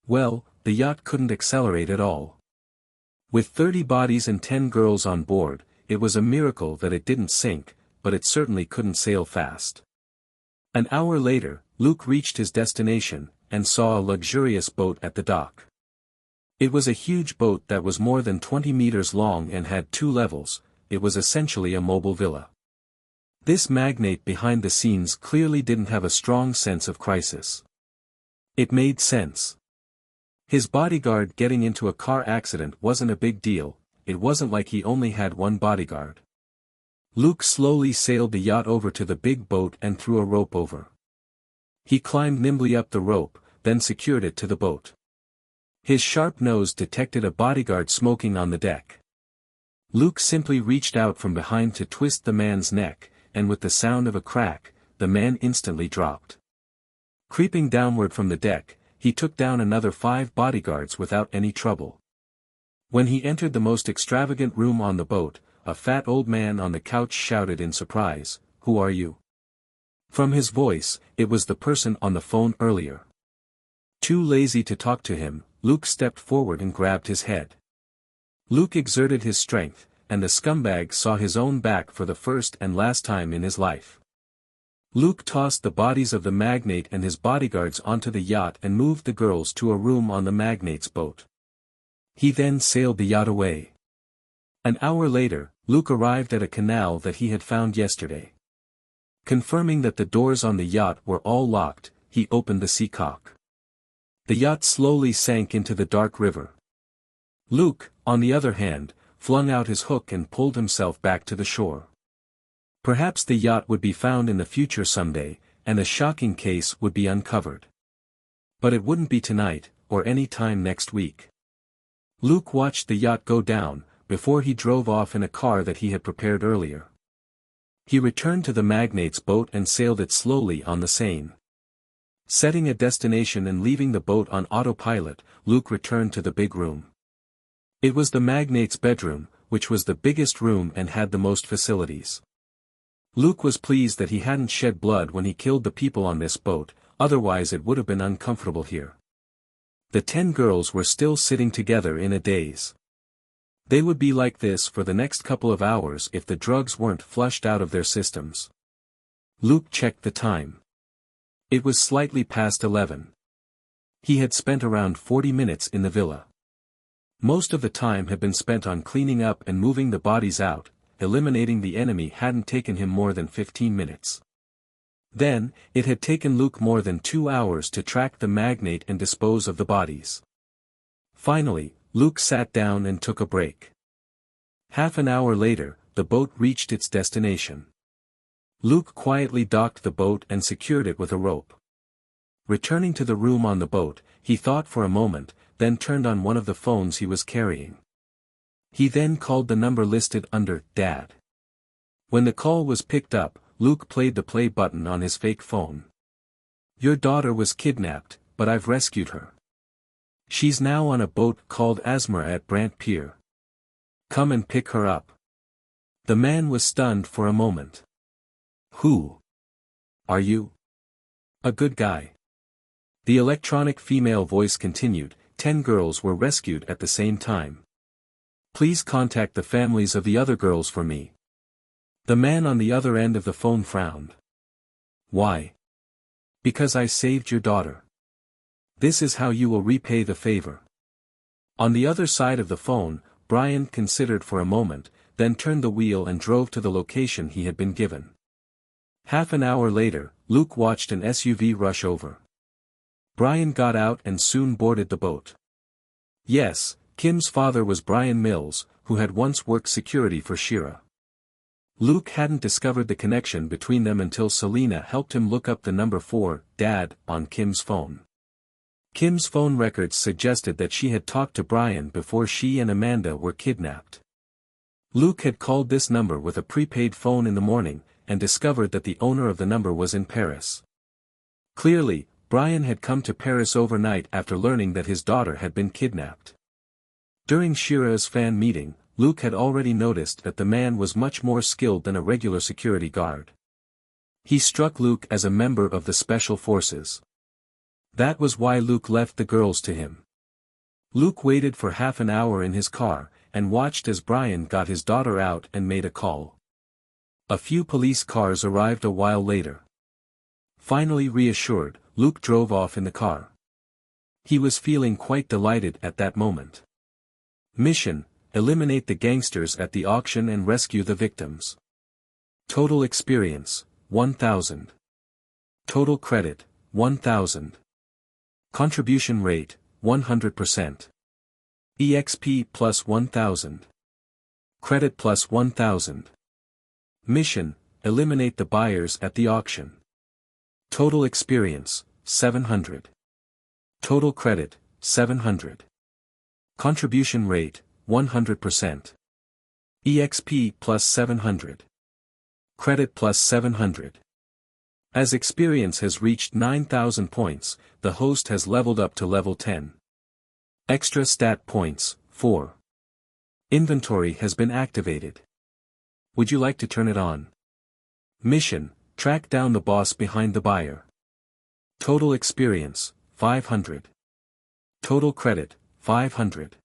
Well, the yacht couldn't accelerate at all. With 30 bodies and 10 girls on board, it was a miracle that it didn't sink, but it certainly couldn't sail fast. An hour later, Luke reached his destination, and saw a luxurious boat at the dock. It was a huge boat that was more than 20 meters long and had 2 levels. It was essentially a mobile villa. This magnate behind the scenes clearly didn't have a strong sense of crisis. It made sense. His bodyguard getting into a car accident wasn't a big deal. It wasn't like he only had one bodyguard. Luke slowly sailed the yacht over to the big boat and threw a rope over. He climbed nimbly up the rope, then secured it to the boat. His sharp nose detected a bodyguard smoking on the deck. Luke simply reached out from behind to twist the man's neck, and with the sound of a crack, the man instantly dropped. Creeping downward from the deck, he took down another 5 bodyguards without any trouble. When he entered the most extravagant room on the boat, a fat old man on the couch shouted in surprise, "Who are you?" From his voice, it was the person on the phone earlier. Too lazy to talk to him, Luke stepped forward and grabbed his head. Luke exerted his strength, and the scumbag saw his own back for the first and last time in his life. Luke tossed the bodies of the magnate and his bodyguards onto the yacht and moved the girls to a room on the magnate's boat. He then sailed the yacht away. An hour later, Luke arrived at a canal that he had found yesterday. Confirming that the doors on the yacht were all locked, he opened the seacock. The yacht slowly sank into the dark river. Luke, on the other hand, flung out his hook and pulled himself back to the shore. Perhaps the yacht would be found in the future someday, and a shocking case would be uncovered. But it wouldn't be tonight, or any time next week. Luke watched the yacht go down, before he drove off in a car that he had prepared earlier. He returned to the magnate's boat and sailed it slowly on the Seine. Setting a destination and leaving the boat on autopilot, Luke returned to the big room. It was the magnate's bedroom, which was the biggest room and had the most facilities. Luke was pleased that he hadn't shed blood when he killed the people on this boat, otherwise it would have been uncomfortable here. The 10 girls were still sitting together in a daze. They would be like this for the next couple of hours if the drugs weren't flushed out of their systems. Luke checked the time. It was slightly past 11. He had spent around 40 minutes in the villa. Most of the time had been spent on cleaning up and moving the bodies out. Eliminating the enemy hadn't taken him more than 15 minutes. Then, it had taken Luke more than 2 hours to track the magnate and dispose of the bodies. Finally, Luke sat down and took a break. Half an hour later, the boat reached its destination. Luke quietly docked the boat and secured it with a rope. Returning to the room on the boat, he thought for a moment, then turned on one of the phones he was carrying. He then called the number listed under Dad. When the call was picked up, Luke played the play button on his fake phone. "Your daughter was kidnapped, but I've rescued her. She's now on a boat called Asmara at Brant Pier. Come and pick her up." The man was stunned for a moment. "Who are you? A good guy?" The electronic female voice continued. 10 girls were rescued at the same time. Please contact the families of the other girls for me. The man on the other end of the phone frowned. "Why?" "Because I saved your daughter. This is how you will repay the favor." On the other side of the phone, Brian considered for a moment, then turned the wheel and drove to the location he had been given. Half an hour later, Luke watched an SUV rush over. Brian got out and soon boarded the boat. Yes, Kim's father was Brian Mills, who had once worked security for Shira. Luke hadn't discovered the connection between them until Selena helped him look up the number 4, Dad, on Kim's phone. Kim's phone records suggested that she had talked to Brian before she and Amanda were kidnapped. Luke had called this number with a prepaid phone in the morning, and discovered that the owner of the number was in Paris. Clearly, Brian had come to Paris overnight after learning that his daughter had been kidnapped. During Shira's fan meeting, Luke had already noticed that the man was much more skilled than a regular security guard. He struck Luke as a member of the Special Forces. That was why Luke left the girls to him. Luke waited for half an hour in his car, and watched as Brian got his daughter out and made a call. A few police cars arrived a while later. Finally reassured, Luke drove off in the car. He was feeling quite delighted at that moment. Mission: eliminate the gangsters at the auction and rescue the victims. Total experience, 1000. Total credit, 1000. Contribution rate, 100%. EXP plus 1000. Credit plus 1000. Mission: eliminate the buyers at the auction. Total experience, 700. Total credit, 700. Contribution rate, 100%. EXP plus 700. Credit plus 700. As experience has reached 9,000 points, the host has leveled up to level 10. Extra stat points, 4. Inventory has been activated. Would you like to turn it on? Mission: track down the boss behind the buyer. Total experience, 500. Total credit, 500.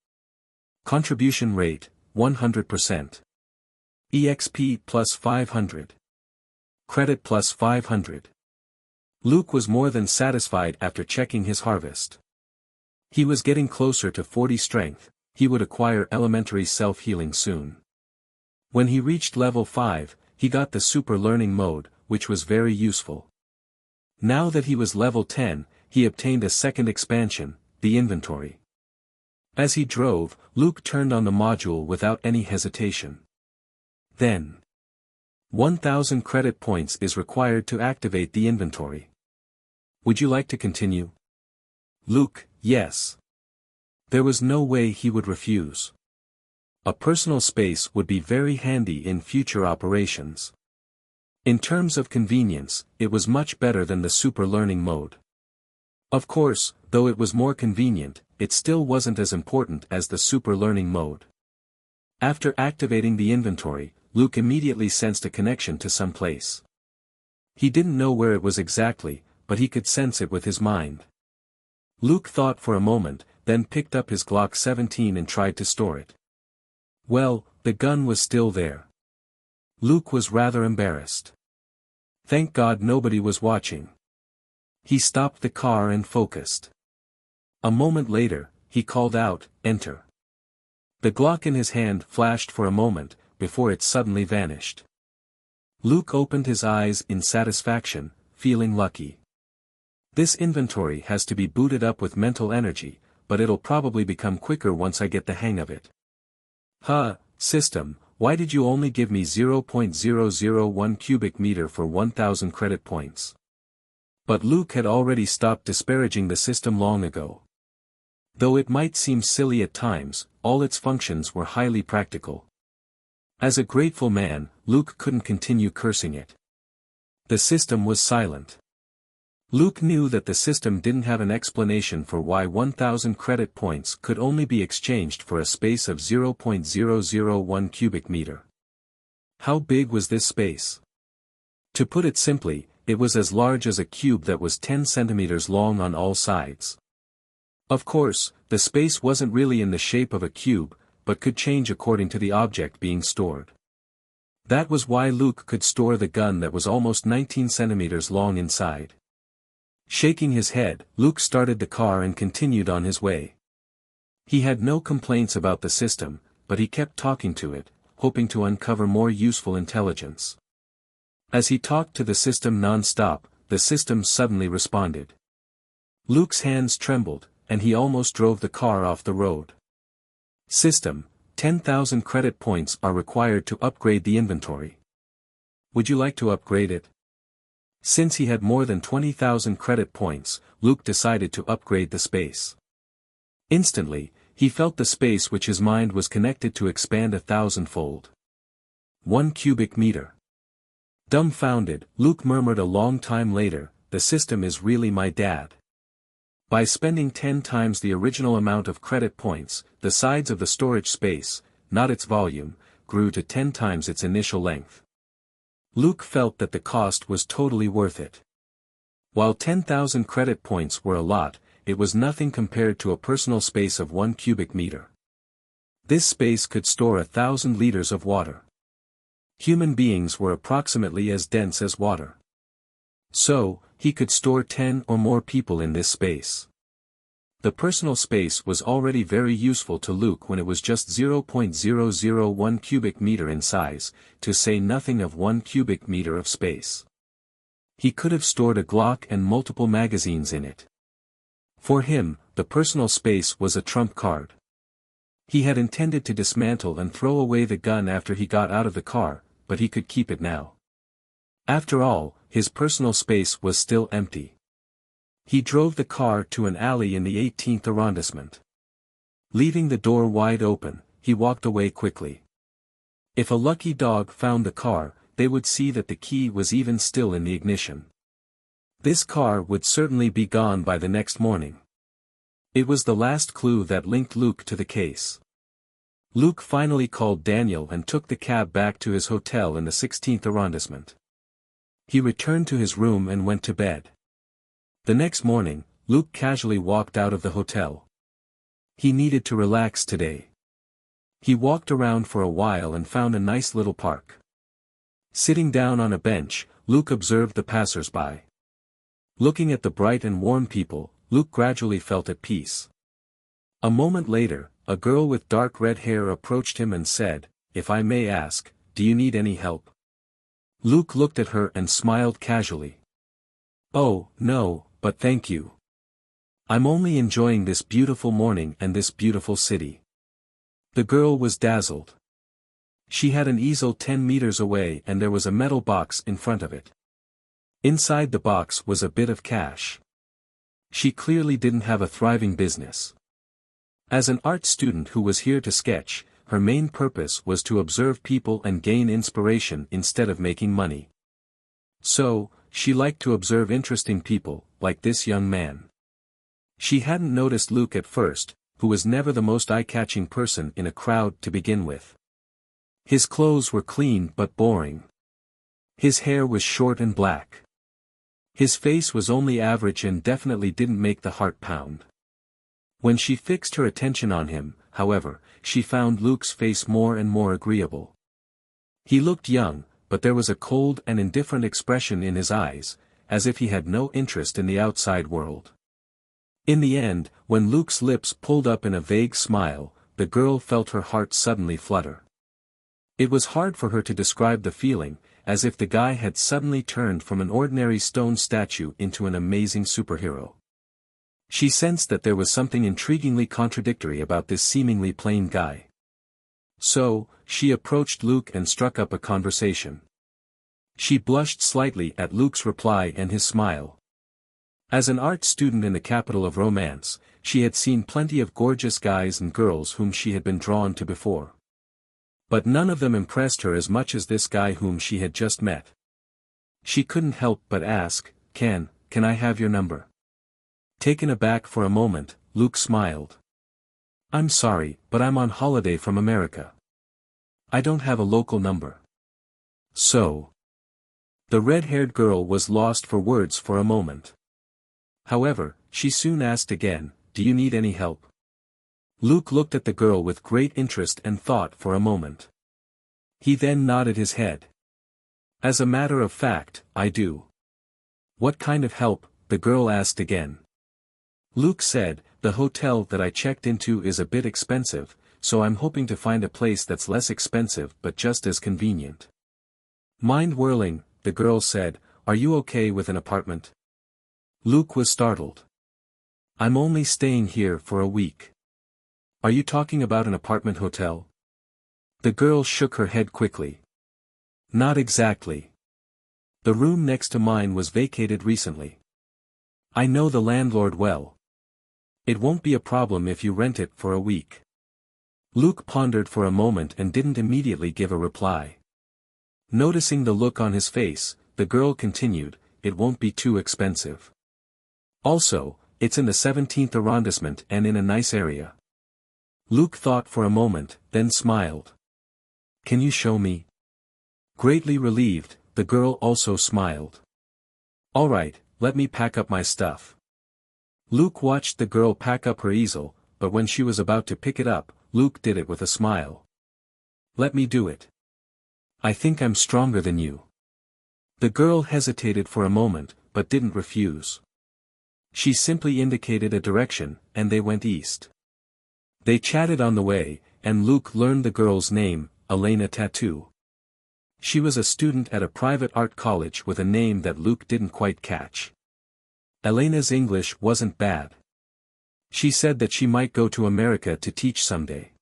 Contribution rate, 100%. EXP plus 500. Credit plus 500. Luke was more than satisfied after checking his harvest. He was getting closer to 40 strength, he would acquire elementary self-healing soon. When he reached level 5, he got the super learning mode, which was very useful. Now that he was level 10, he obtained a second expansion, the inventory. As he drove, Luke turned on the module without any hesitation. Then, 1000 credit points is required to activate the inventory. Would you like to continue? Luke: yes. There was no way he would refuse. A personal space would be very handy in future operations. In terms of convenience, it was much better than the super learning mode. Of course, though it was more convenient, it still wasn't as important as the super learning mode. After activating the inventory, Luke immediately sensed a connection to some place. He didn't know where it was exactly, but he could sense it with his mind. Luke thought for a moment, then picked up his Glock 17 and tried to store it. Well, the gun was still there. Luke was rather embarrassed. Thank God nobody was watching. He stopped the car and focused. A moment later, he called out, "Enter." The Glock in his hand flashed for a moment, before it suddenly vanished. Luke opened his eyes in satisfaction, feeling lucky. This inventory has to be booted up with mental energy, but it'll probably become quicker once I get the hang of it. System, why did you only give me 0.001 cubic meter for 1000 credit points? But Luke had already stopped disparaging the system long ago. Though it might seem silly at times, all its functions were highly practical. As a grateful man, Luke couldn't continue cursing it. The system was silent. Luke knew that the system didn't have an explanation for why 1000 credit points could only be exchanged for a space of 0.001 cubic meter. How big was this space? To put it simply, it was as large as a cube that was 10 centimeters long on all sides. Of course, the space wasn't really in the shape of a cube, but could change according to the object being stored. That was why Luke could store the gun that was almost 19 centimeters long inside. Shaking his head, Luke started the car and continued on his way. He had no complaints about the system, but he kept talking to it, hoping to uncover more useful intelligence. As he talked to the system non-stop, the system suddenly responded. Luke's hands trembled, and he almost drove the car off the road. System, 10,000 credit points are required to upgrade the inventory. Would you like to upgrade it? Since he had more than 20,000 credit points, Luke decided to upgrade the space. Instantly, he felt the space which his mind was connected to expand 1,000-fold. 1 cubic meter. Dumbfounded, Luke murmured a long time later, the system is really my dad. By spending 10 times the original amount of credit points, the sides of the storage space, not its volume, grew to 10 times its initial length. Luke felt that the cost was totally worth it. While 10,000 credit points were a lot, it was nothing compared to a personal space of 1 cubic meter. This space could store 1,000 liters of water. Human beings were approximately as dense as water. So, he could store 10 or more people in this space. The personal space was already very useful to Luke when it was just 0.001 cubic meter in size, to say nothing of 1 cubic meter of space. He could have stored a Glock and multiple magazines in it. For him, the personal space was a trump card. He had intended to dismantle and throw away the gun after he got out of the car, but he could keep it now. After all, his personal space was still empty. He drove the car to an alley in the 18th arrondissement. Leaving the door wide open, he walked away quickly. If a lucky dog found the car, they would see that the key was even still in the ignition. This car would certainly be gone by the next morning. It was the last clue that linked Luke to the case. Luke finally called Daniel and took the cab back to his hotel in the 16th arrondissement. He returned to his room and went to bed. The next morning, Luke casually walked out of the hotel. He needed to relax today. He walked around for a while and found a nice little park. Sitting down on a bench, Luke observed the passers-by. Looking at the bright and warm people, Luke gradually felt at peace. A moment later, a girl with dark red hair approached him and said, "If I may ask, do you need any help?" Luke looked at her and smiled casually. "Oh, no, but thank you. I'm only enjoying this beautiful morning and this beautiful city." The girl was dazzled. She had an easel 10 meters away and there was a metal box in front of it. Inside the box was a bit of cash. She clearly didn't have a thriving business. As an art student who was here to sketch, her main purpose was to observe people and gain inspiration instead of making money. So, she liked to observe interesting people, like this young man. She hadn't noticed Luke at first, who was never the most eye-catching person in a crowd to begin with. His clothes were clean but boring. His hair was short and black. His face was only average and definitely didn't make the heart pound. When she fixed her attention on him, however, she found Luke's face more and more agreeable. He looked young, but there was a cold and indifferent expression in his eyes, as if he had no interest in the outside world. In the end, when Luke's lips pulled up in a vague smile, the girl felt her heart suddenly flutter. It was hard for her to describe the feeling, as if the guy had suddenly turned from an ordinary stone statue into an amazing superhero. She sensed that there was something intriguingly contradictory about this seemingly plain guy. So, she approached Luke and struck up a conversation. She blushed slightly at Luke's reply and his smile. As an art student in the capital of romance, she had seen plenty of gorgeous guys and girls whom she had been drawn to before. But none of them impressed her as much as this guy whom she had just met. She couldn't help but ask, Can I have your number?" Taken aback for a moment, Luke smiled. "I'm sorry, but I'm on holiday from America. I don't have a local number." "So?" The red-haired girl was lost for words for a moment. However, she soon asked again, "Do you need any help?" Luke looked at the girl with great interest and thought for a moment. He then nodded his head. "As a matter of fact, I do." "What kind of help?" the girl asked again. Luke said, "The hotel that I checked into is a bit expensive, so I'm hoping to find a place that's less expensive but just as convenient." Mind whirling, the girl said, "Are you okay with an apartment?" Luke was startled. "I'm only staying here for a week." "Are you talking about an apartment hotel?" The girl shook her head quickly. "Not exactly. The room next to mine was vacated recently. I know the landlord well. It won't be a problem if you rent it for a week." Luke pondered for a moment and didn't immediately give a reply. Noticing the look on his face, the girl continued, "It won't be too expensive. Also, it's in the 17th arrondissement and in a nice area." Luke thought for a moment, then smiled. "Can you show me?" Greatly relieved, the girl also smiled. "All right, let me pack up my stuff." Luke watched the girl pack up her easel, but when she was about to pick it up, Luke did it with a smile. "Let me do it. I think I'm stronger than you." The girl hesitated for a moment, but didn't refuse. She simply indicated a direction, and they went east. They chatted on the way, and Luke learned the girl's name, Elena Tattoo. She was a student at a private art college with a name that Luke didn't quite catch. Elena's English wasn't bad. She said that she might go to America to teach someday.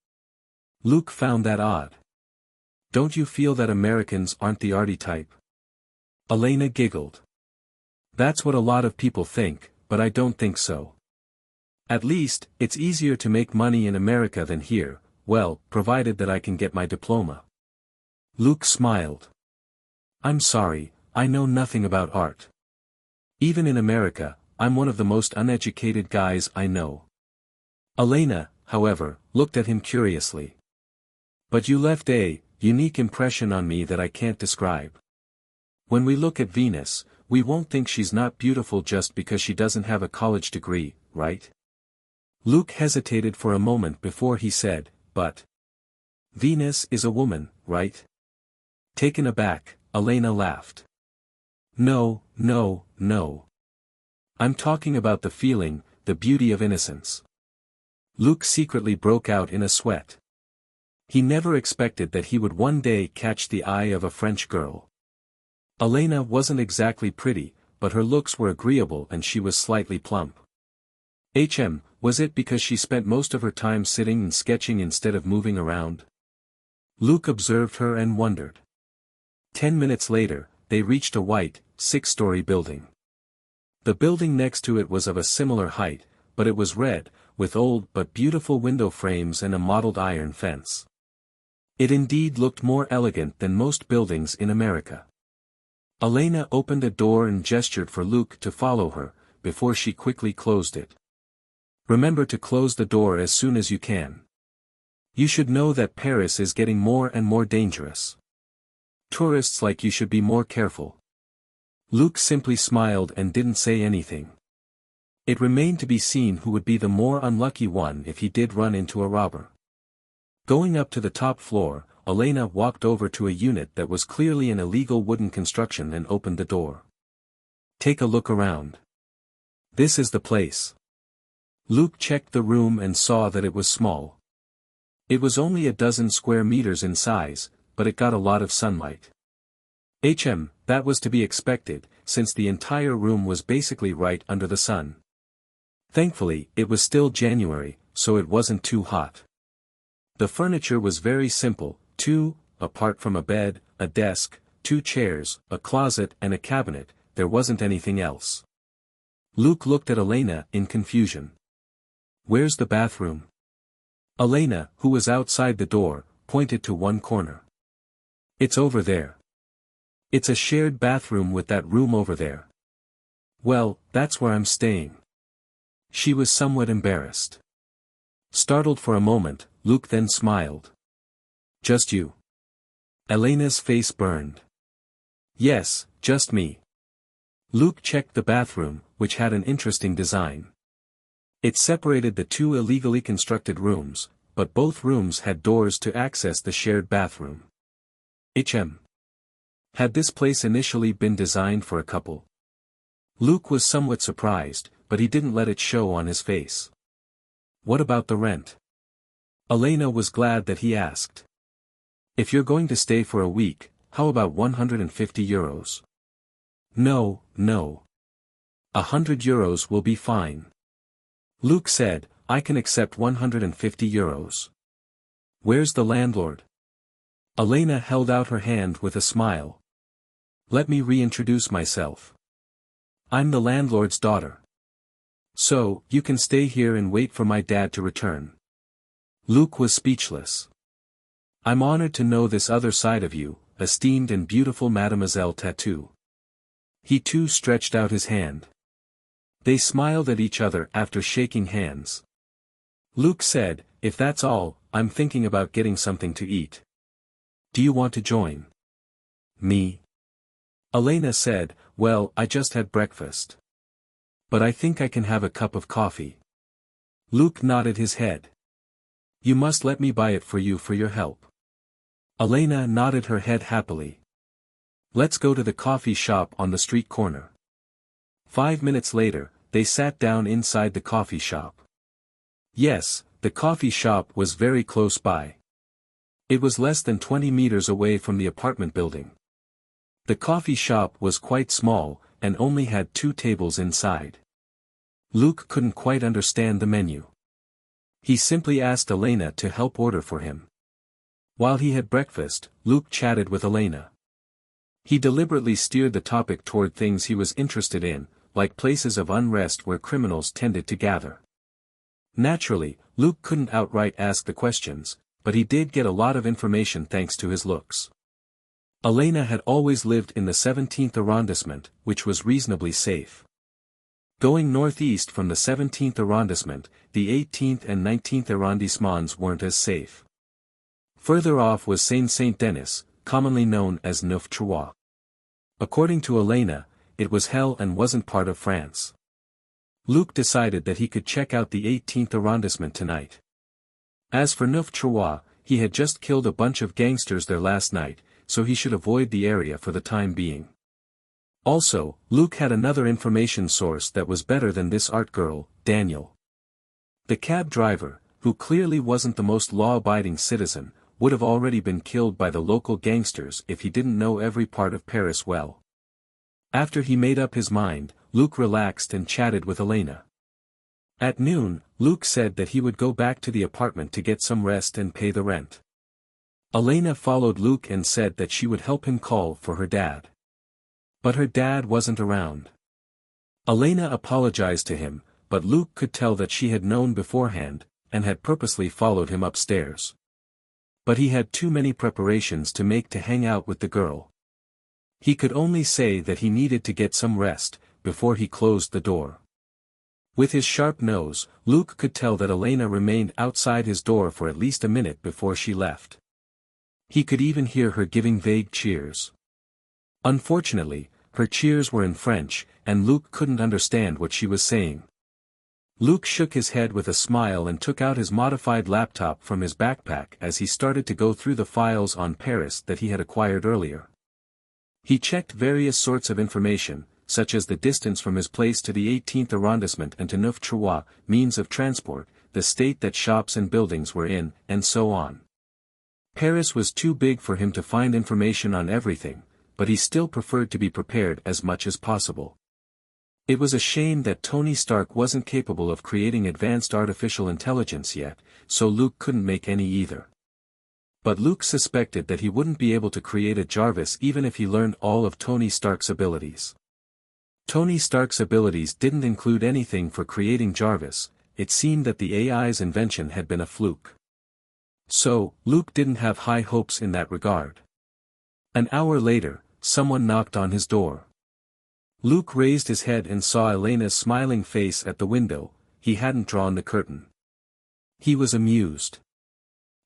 Luke found that odd. "Don't you feel that Americans aren't the arty type?" Elena giggled. "That's what a lot of people think, but I don't think so. At least, it's easier to make money in America than here, well, provided that I can get my diploma." Luke smiled. "I'm sorry, I know nothing about art. Even in America, I'm one of the most uneducated guys I know." Elena, however, looked at him curiously. "But you left a unique impression on me that I can't describe. When we look at Venus, we won't think she's not beautiful just because she doesn't have a college degree, right?" Luke hesitated for a moment before he said, "But Venus is a woman, right?" Taken aback, Elena laughed. "No, no, no. I'm talking about the feeling, the beauty of innocence." Luke secretly broke out in a sweat. He never expected that he would one day catch the eye of a French girl. Elena wasn't exactly pretty, but her looks were agreeable and she was slightly plump. Was it because she spent most of her time sitting and sketching instead of moving around? Luke observed her and wondered. 10 minutes later, they reached a white, 6-story building. The building next to it was of a similar height, but it was red, with old but beautiful window frames and a mottled iron fence. It indeed looked more elegant than most buildings in America. Elena opened a door and gestured for Luke to follow her, before she quickly closed it. "Remember to close the door as soon as you can. You should know that Paris is getting more and more dangerous. Tourists like you should be more careful." Luke simply smiled and didn't say anything. It remained to be seen who would be the more unlucky one if he did run into a robber. Going up to the top floor, Elena walked over to a unit that was clearly an illegal wooden construction and opened the door. "Take a look around. This is the place." Luke checked the room and saw that it was small. It was only a dozen square meters in size, but it got a lot of sunlight. That was to be expected, since the entire room was basically right under the sun. Thankfully, it was still January, so it wasn't too hot. The furniture was very simple, apart from a bed, a desk, 2 chairs, a closet and a cabinet, there wasn't anything else. Luke looked at Elena in confusion. "Where's the bathroom?" Elena, who was outside the door, pointed to one corner. "It's over there. It's a shared bathroom with that room over there." "Well, that's where I'm staying." She was somewhat embarrassed. Startled for a moment, Luke then smiled. "Just you?" Elena's face burned. "Yes, just me." Luke checked the bathroom, which had an interesting design. It separated the 2 illegally constructed rooms, but both rooms had doors to access the shared bathroom. Had this place initially been designed for a couple? Luke was somewhat surprised, but he didn't let it show on his face. "What about the rent?" Elena was glad that he asked. "If you're going to stay for a week, how about €150? No, no. €100 will be fine. Luke said, I can accept €150. Where's the landlord? Elena held out her hand with a smile. Let me reintroduce myself. I'm the landlord's daughter. So, you can stay here and wait for my dad to return. Luke was speechless. I'm honored to know this other side of you, esteemed and beautiful Mademoiselle Tattoo. He too stretched out his hand. They smiled at each other after shaking hands. Luke said, if that's all, I'm thinking about getting something to eat. Do you want to join? Me? Elena said, well, I just had breakfast. But I think I can have a cup of coffee. Luke nodded his head. You must let me buy it for you for your help. Elena nodded her head happily. Let's go to the coffee shop on the street corner. 5 minutes later, they sat down inside the coffee shop. Yes, the coffee shop was very close by. It was less than 20 meters away from the apartment building. The coffee shop was quite small, and only had 2 tables inside. Luke couldn't quite understand the menu. He simply asked Elena to help order for him. While he had breakfast, Luke chatted with Elena. He deliberately steered the topic toward things he was interested in, like places of unrest where criminals tended to gather. Naturally, Luke couldn't outright ask the questions, but he did get a lot of information thanks to his looks. Elena had always lived in the 17th arrondissement, which was reasonably safe. Going northeast from the 17th arrondissement, the 18th and 19th arrondissements weren't as safe. Further off was Saint-Denis, commonly known as Neuf-Trois. According to Elena, it was hell and wasn't part of France. Luke decided that he could check out the 18th arrondissement tonight. As for Neuf-Trois, he had just killed a bunch of gangsters there last night, so he should avoid the area for the time being. Also, Luke had another information source that was better than this art girl, Daniel. The cab driver, who clearly wasn't the most law-abiding citizen, would have already been killed by the local gangsters if he didn't know every part of Paris well. After he made up his mind, Luke relaxed and chatted with Elena. At noon, Luke said that he would go back to the apartment to get some rest and pay the rent. Elena followed Luke and said that she would help him call for her dad. But her dad wasn't around. Elena apologized to him, but Luke could tell that she had known beforehand, and had purposely followed him upstairs. But he had too many preparations to make to hang out with the girl. He could only say that he needed to get some rest, before he closed the door. With his sharp nose, Luke could tell that Elena remained outside his door for at least a minute before she left. He could even hear her giving vague cheers. Unfortunately, her cheers were in French, and Luke couldn't understand what she was saying. Luke shook his head with a smile and took out his modified laptop from his backpack as he started to go through the files on Paris that he had acquired earlier. He checked various sorts of information, such as the distance from his place to the 18th arrondissement and to Neuf-Trois, means of transport, the state that shops and buildings were in, and so on. Paris was too big for him to find information on everything, but he still preferred to be prepared as much as possible. It was a shame that Tony Stark wasn't capable of creating advanced artificial intelligence yet, so Luke couldn't make any either. But Luke suspected that he wouldn't be able to create a Jarvis even if he learned all of Tony Stark's abilities. Tony Stark's abilities didn't include anything for creating Jarvis. It seemed that the AI's invention had been a fluke. So, Luke didn't have high hopes in that regard. An hour later, someone knocked on his door. Luke raised his head and saw Elena's smiling face at the window. He hadn't drawn the curtain. He was amused.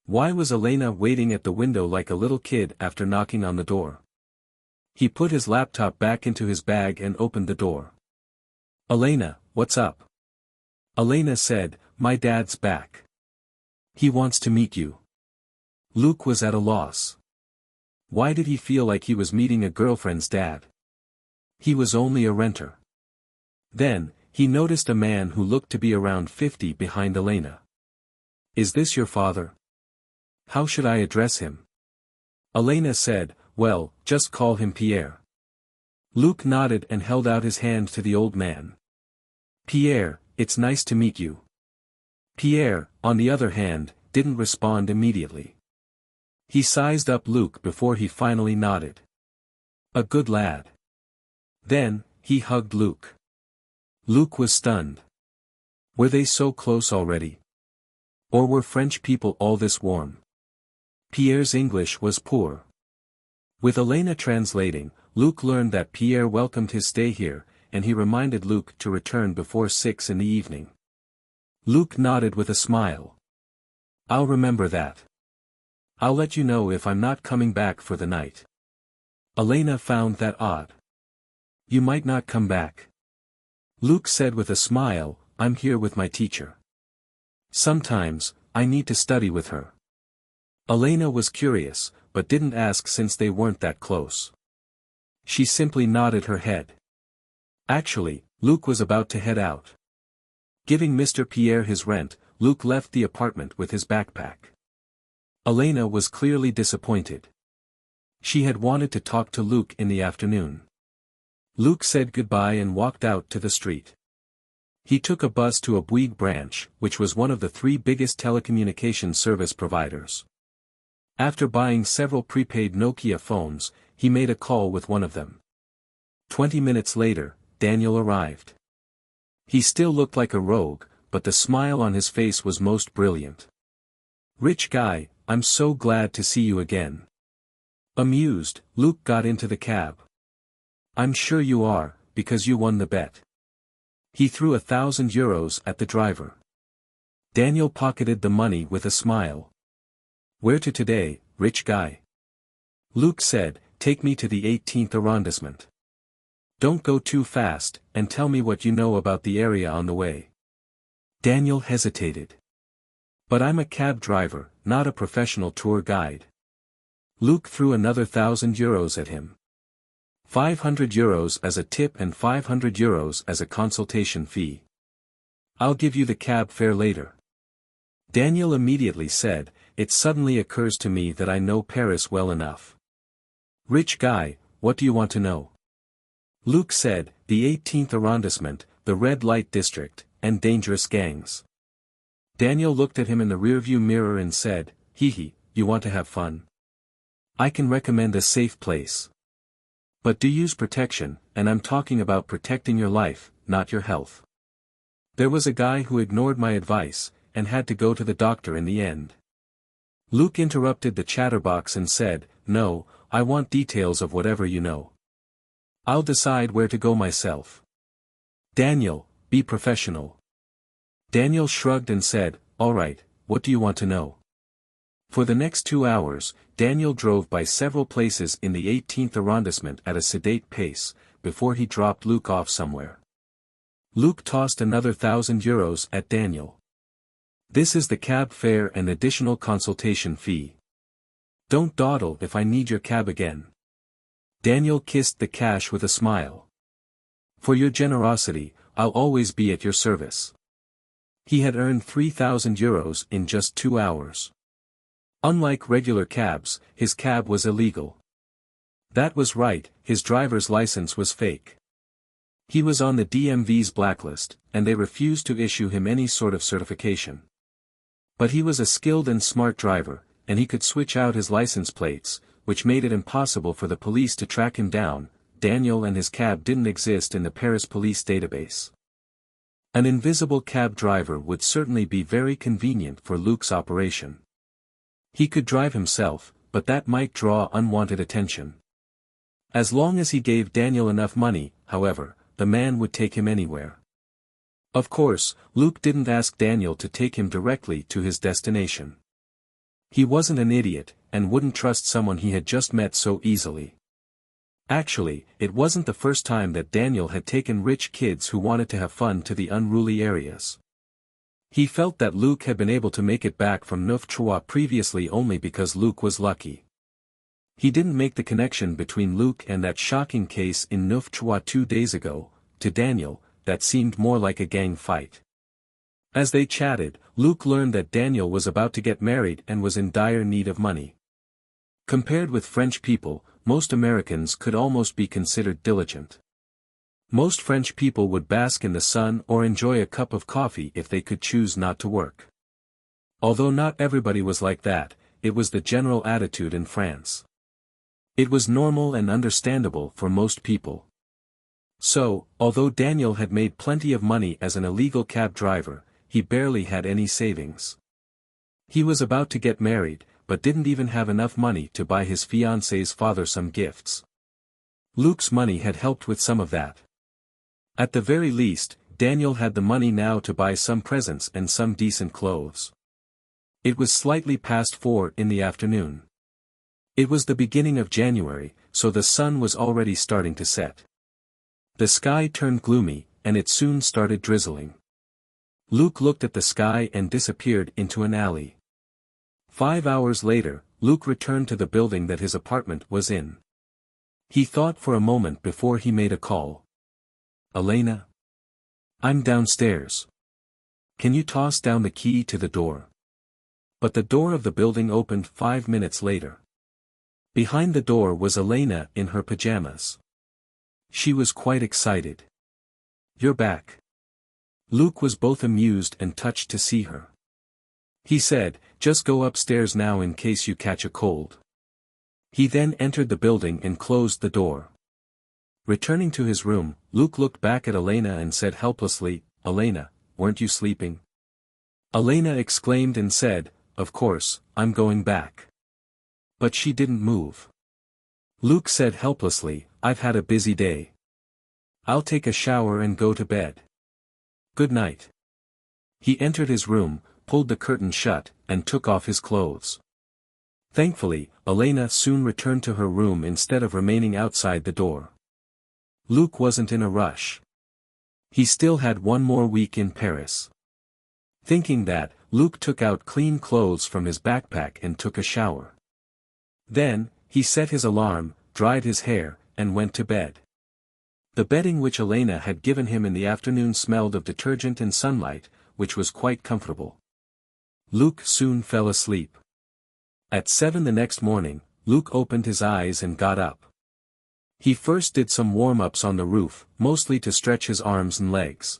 Why was Elena waiting at the window like a little kid after knocking on the door? He put his laptop back into his bag and opened the door. Elena, what's up? Elena said, my dad's back. He wants to meet you. Luke was at a loss. Why did he feel like he was meeting a girlfriend's dad? He was only a renter. Then, he noticed a man who looked to be around 50 behind Elena. Is this your father? How should I address him? Elena said, well, just call him Pierre. Luke nodded and held out his hand to the old man. Pierre, it's nice to meet you. Pierre, on the other hand, didn't respond immediately. He sized up Luke before he finally nodded. A good lad. Then, he hugged Luke. Luke was stunned. Were they so close already? Or were French people all this warm? Pierre's English was poor. With Elena translating, Luke learned that Pierre welcomed his stay here, and he reminded Luke to return before 6 in the evening. Luke nodded with a smile. I'll remember that. I'll let you know if I'm not coming back for the night. Elena found that odd. You might not come back. Luke said with a smile, I'm here with my teacher. Sometimes, I need to study with her. Elena was curious, but didn't ask since they weren't that close. She simply nodded her head. Actually, Luke was about to head out. Giving Mr. Pierre his rent, Luke left the apartment with his backpack. Elena was clearly disappointed. She had wanted to talk to Luke in the afternoon. Luke said goodbye and walked out to the street. He took a bus to a Bouygues branch, which was one of the 3 biggest telecommunication service providers. After buying several prepaid Nokia phones, he made a call with one of them. 20 minutes later, Daniel arrived. He still looked like a rogue, but the smile on his face was most brilliant. Rich guy, I'm so glad to see you again. Amused, Luke got into the cab. I'm sure you are, because you won the bet. He threw €1,000 at the driver. Daniel pocketed the money with a smile. Where to today, rich guy? Luke said, take me to the 18th arrondissement. Don't go too fast, and tell me what you know about the area on the way. Daniel hesitated. But I'm a cab driver, not a professional tour guide. Luke threw another €1,000 at him. €500 as a tip and €500 as a consultation fee. I'll give you the cab fare later. Daniel immediately said, it suddenly occurs to me that I know Paris well enough. Rich guy, what do you want to know? Luke said, the 18th arrondissement, the red light district, and dangerous gangs. Daniel looked at him in the rearview mirror and said, hee, you want to have fun? I can recommend a safe place. But do use protection, and I'm talking about protecting your life, not your health. There was a guy who ignored my advice, and had to go to the doctor in the end. Luke interrupted the chatterbox and said, no, I want details of whatever you know. I'll decide where to go myself. Daniel, be professional. Daniel shrugged and said, all right, what do you want to know? For the next 2 hours, Daniel drove by several places in the 18th arrondissement at a sedate pace, before he dropped Luke off somewhere. Luke tossed another €1,000 at Daniel. This is the cab fare and additional consultation fee. Don't dawdle if I need your cab again. Daniel kissed the cash with a smile. For your generosity, I'll always be at your service. He had earned €3,000 in just 2 hours. Unlike regular cabs, his cab was illegal. That was right, his driver's license was fake. He was on the DMV's blacklist, and they refused to issue him any sort of certification. But he was a skilled and smart driver, and he could switch out his license plates, which made it impossible for the police to track him down. Daniel and his cab didn't exist in the Paris police database. An invisible cab driver would certainly be very convenient for Luke's operation. He could drive himself, but that might draw unwanted attention. As long as he gave Daniel enough money, however, the man would take him anywhere. Of course, Luke didn't ask Daniel to take him directly to his destination. He wasn't an idiot, and wouldn't trust someone he had just met so easily. Actually, it wasn't the first time that Daniel had taken rich kids who wanted to have fun to the unruly areas. He felt that Luke had been able to make it back from Neuf-Trois previously only because Luke was lucky. He didn't make the connection between Luke and that shocking case in Neuf-Trois 2 days ago. To Daniel, that seemed more like a gang fight. As they chatted, Luke learned that Daniel was about to get married and was in dire need of money. Compared with French people, most Americans could almost be considered diligent. Most French people would bask in the sun or enjoy a cup of coffee if they could choose not to work. Although not everybody was like that, it was the general attitude in France. It was normal and understandable for most people. So, although Daniel had made plenty of money as an illegal cab driver, he barely had any savings. He was about to get married, but didn't even have enough money to buy his fiancée's father some gifts. Luke's money had helped with some of that. At the very least, Daniel had the money now to buy some presents and some decent clothes. It was slightly past 4 in the afternoon. It was the beginning of January, so the sun was already starting to set. The sky turned gloomy, and it soon started drizzling. Luke looked at the sky and disappeared into an alley. 5 hours later, Luke returned to the building that his apartment was in. He thought for a moment before he made a call. "Elena? I'm downstairs. Can you toss down the key to the door?" But the door of the building opened 5 minutes later. Behind the door was Elena in her pajamas. She was quite excited. "You're back." Luke was both amused and touched to see her. He said, "Just go upstairs now in case you catch a cold." He then entered the building and closed the door. Returning to his room, Luke looked back at Elena and said helplessly, "Elena, weren't you sleeping?" Elena exclaimed and said, "Of course, I'm going back." But she didn't move. Luke said helplessly, "I've had a busy day. I'll take a shower and go to bed. Good night." He entered his room, pulled the curtain shut, and took off his clothes. Thankfully, Elena soon returned to her room instead of remaining outside the door. Luke wasn't in a rush. He still had 1 more week in Paris. Thinking that, Luke took out clean clothes from his backpack and took a shower. Then, he set his alarm, dried his hair, and went to bed. The bedding which Elena had given him in the afternoon smelled of detergent and sunlight, which was quite comfortable. Luke soon fell asleep. At 7 the next morning, Luke opened his eyes and got up. He first did some warm-ups on the roof, mostly to stretch his arms and legs.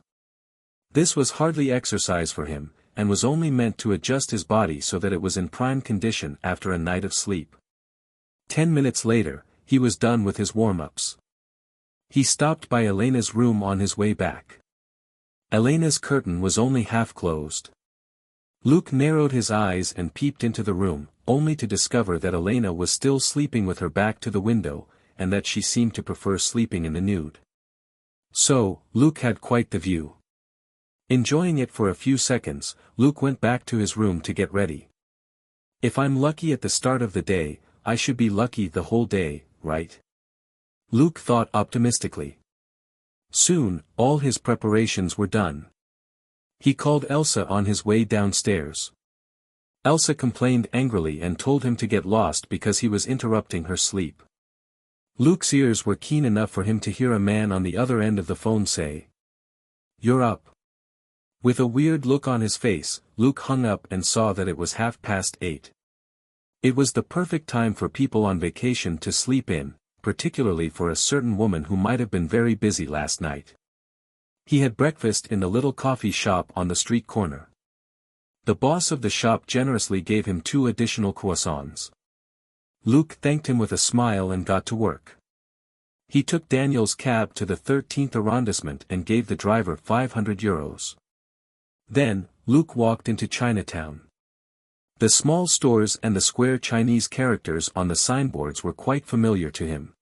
This was hardly exercise for him, and was only meant to adjust his body so that it was in prime condition after a night of sleep. 10 minutes later, he was done with his warm-ups. He stopped by Elena's room on his way back. Elena's curtain was only half closed. Luke narrowed his eyes and peeped into the room, only to discover that Elena was still sleeping with her back to the window, and that she seemed to prefer sleeping in the nude. So, Luke had quite the view. Enjoying it for a few seconds, Luke went back to his room to get ready. "If I'm lucky at the start of the day, I should be lucky the whole day, right?" Luke thought optimistically. Soon, all his preparations were done. He called Elsa on his way downstairs. Elsa complained angrily and told him to get lost because he was interrupting her sleep. Luke's ears were keen enough for him to hear a man on the other end of the phone say, "You're up." With a weird look on his face, Luke hung up and saw that it was 8:30. It was the perfect time for people on vacation to sleep in, particularly for a certain woman who might have been very busy last night. He had breakfast in the little coffee shop on the street corner. The boss of the shop generously gave him 2 additional croissants. Luke thanked him with a smile and got to work. He took Daniel's cab to the 13th arrondissement and gave the driver 500 euros. Then, Luke walked into Chinatown. The small stores and the square Chinese characters on the signboards were quite familiar to him.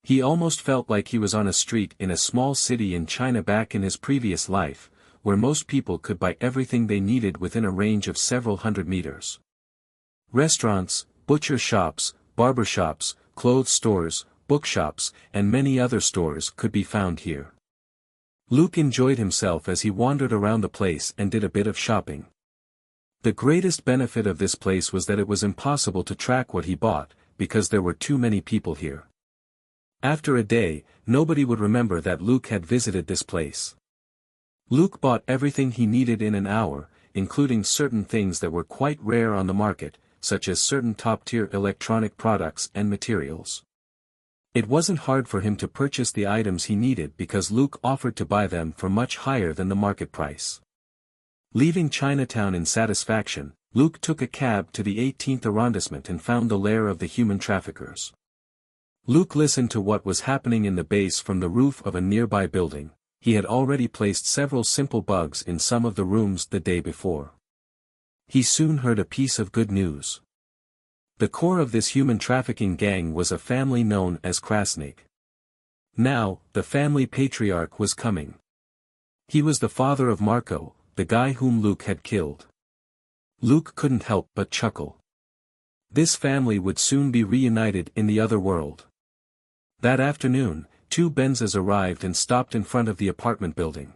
He almost felt like he was on a street in a small city in China back in his previous life, where most people could buy everything they needed within a range of several hundred meters. Restaurants, butcher shops, barber shops, clothes stores, bookshops, and many other stores could be found here. Luke enjoyed himself as he wandered around the place and did a bit of shopping. The greatest benefit of this place was that it was impossible to track what he bought, because there were too many people here. After a day, nobody would remember that Luke had visited this place. Luke bought everything he needed in an hour, including certain things that were quite rare on the market, such as certain top-tier electronic products and materials. It wasn't hard for him to purchase the items he needed because Luke offered to buy them for much higher than the market price. Leaving Chinatown in satisfaction, Luke took a cab to the 18th arrondissement and found the lair of the human traffickers. Luke listened to what was happening in the base from the roof of a nearby building. He had already placed several simple bugs in some of the rooms the day before. He soon heard a piece of good news. The core of this human trafficking gang was a family known as Krasnik. Now, the family patriarch was coming. He was the father of Marco, the guy whom Luke had killed. Luke couldn't help but chuckle. This family would soon be reunited in the other world. That afternoon, 2 Benzes arrived and stopped in front of the apartment building.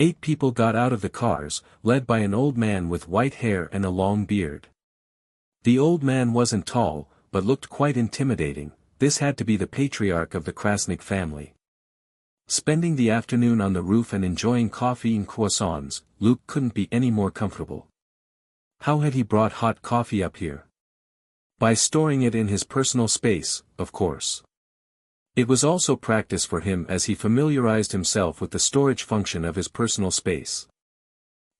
8 people got out of the cars, led by an old man with white hair and a long beard. The old man wasn't tall, but looked quite intimidating. This had to be the patriarch of the Krasnik family. Spending the afternoon on the roof and enjoying coffee and croissants, Luke couldn't be any more comfortable. How had he brought hot coffee up here? By storing it in his personal space, of course. It was also practice for him as he familiarized himself with the storage function of his personal space.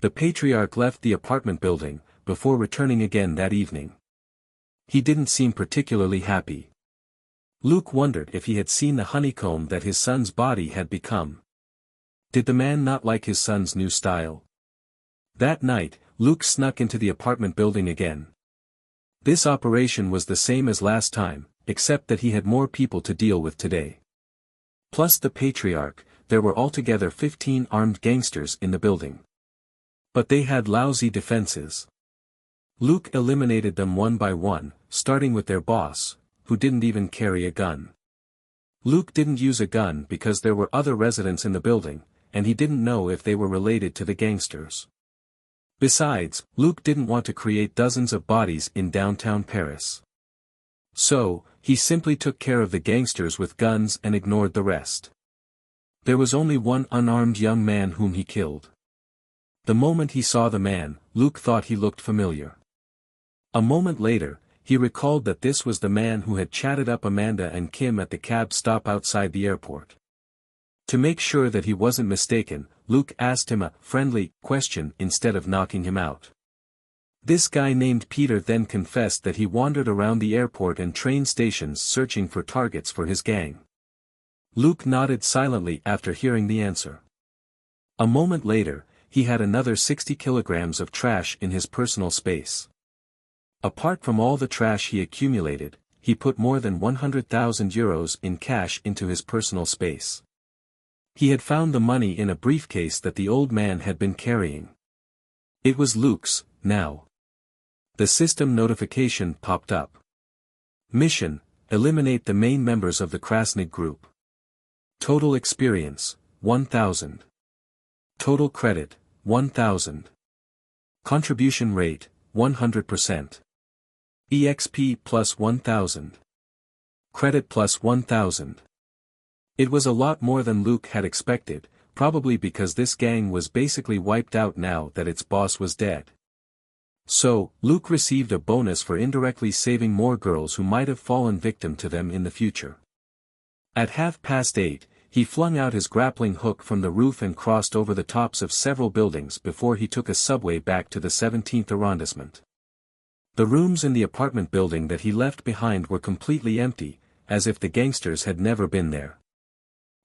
The patriarch left the apartment building, before returning again that evening. He didn't seem particularly happy. Luke wondered if he had seen the honeycomb that his son's body had become. Did the man not like his son's new style? That night, Luke snuck into the apartment building again. This operation was the same as last time, except that he had more people to deal with today. Plus the patriarch, there were altogether 15 armed gangsters in the building. But they had lousy defenses. Luke eliminated them one by one, starting with their boss, who didn't even carry a gun. Luke didn't use a gun because there were other residents in the building, and he didn't know if they were related to the gangsters. Besides, Luke didn't want to create dozens of bodies in downtown Paris. So, he simply took care of the gangsters with guns and ignored the rest. There was only one unarmed young man whom he killed. The moment he saw the man, Luke thought he looked familiar. A moment later, he recalled that this was the man who had chatted up Amanda and Kim at the cab stop outside the airport. To make sure that he wasn't mistaken, Luke asked him a friendly question instead of knocking him out. This guy named Peter then confessed that he wandered around the airport and train stations searching for targets for his gang. Luke nodded silently after hearing the answer. A moment later, he had another 60 kilograms of trash in his personal space. Apart from all the trash he accumulated, he put more than 100,000 euros in cash into his personal space. He had found the money in a briefcase that the old man had been carrying. It was Luke's, now. The system notification popped up. Mission: eliminate the main members of the Krasnik group. Total experience, 1,000. Total credit, 1,000. Contribution rate, 100%. EXP plus 1,000. Credit plus 1,000. It was a lot more than Luke had expected, probably because this gang was basically wiped out now that its boss was dead. So, Luke received a bonus for indirectly saving more girls who might have fallen victim to them in the future. At 8:30, he flung out his grappling hook from the roof and crossed over the tops of several buildings before he took a subway back to the 17th arrondissement. The rooms in the apartment building that he left behind were completely empty, as if the gangsters had never been there.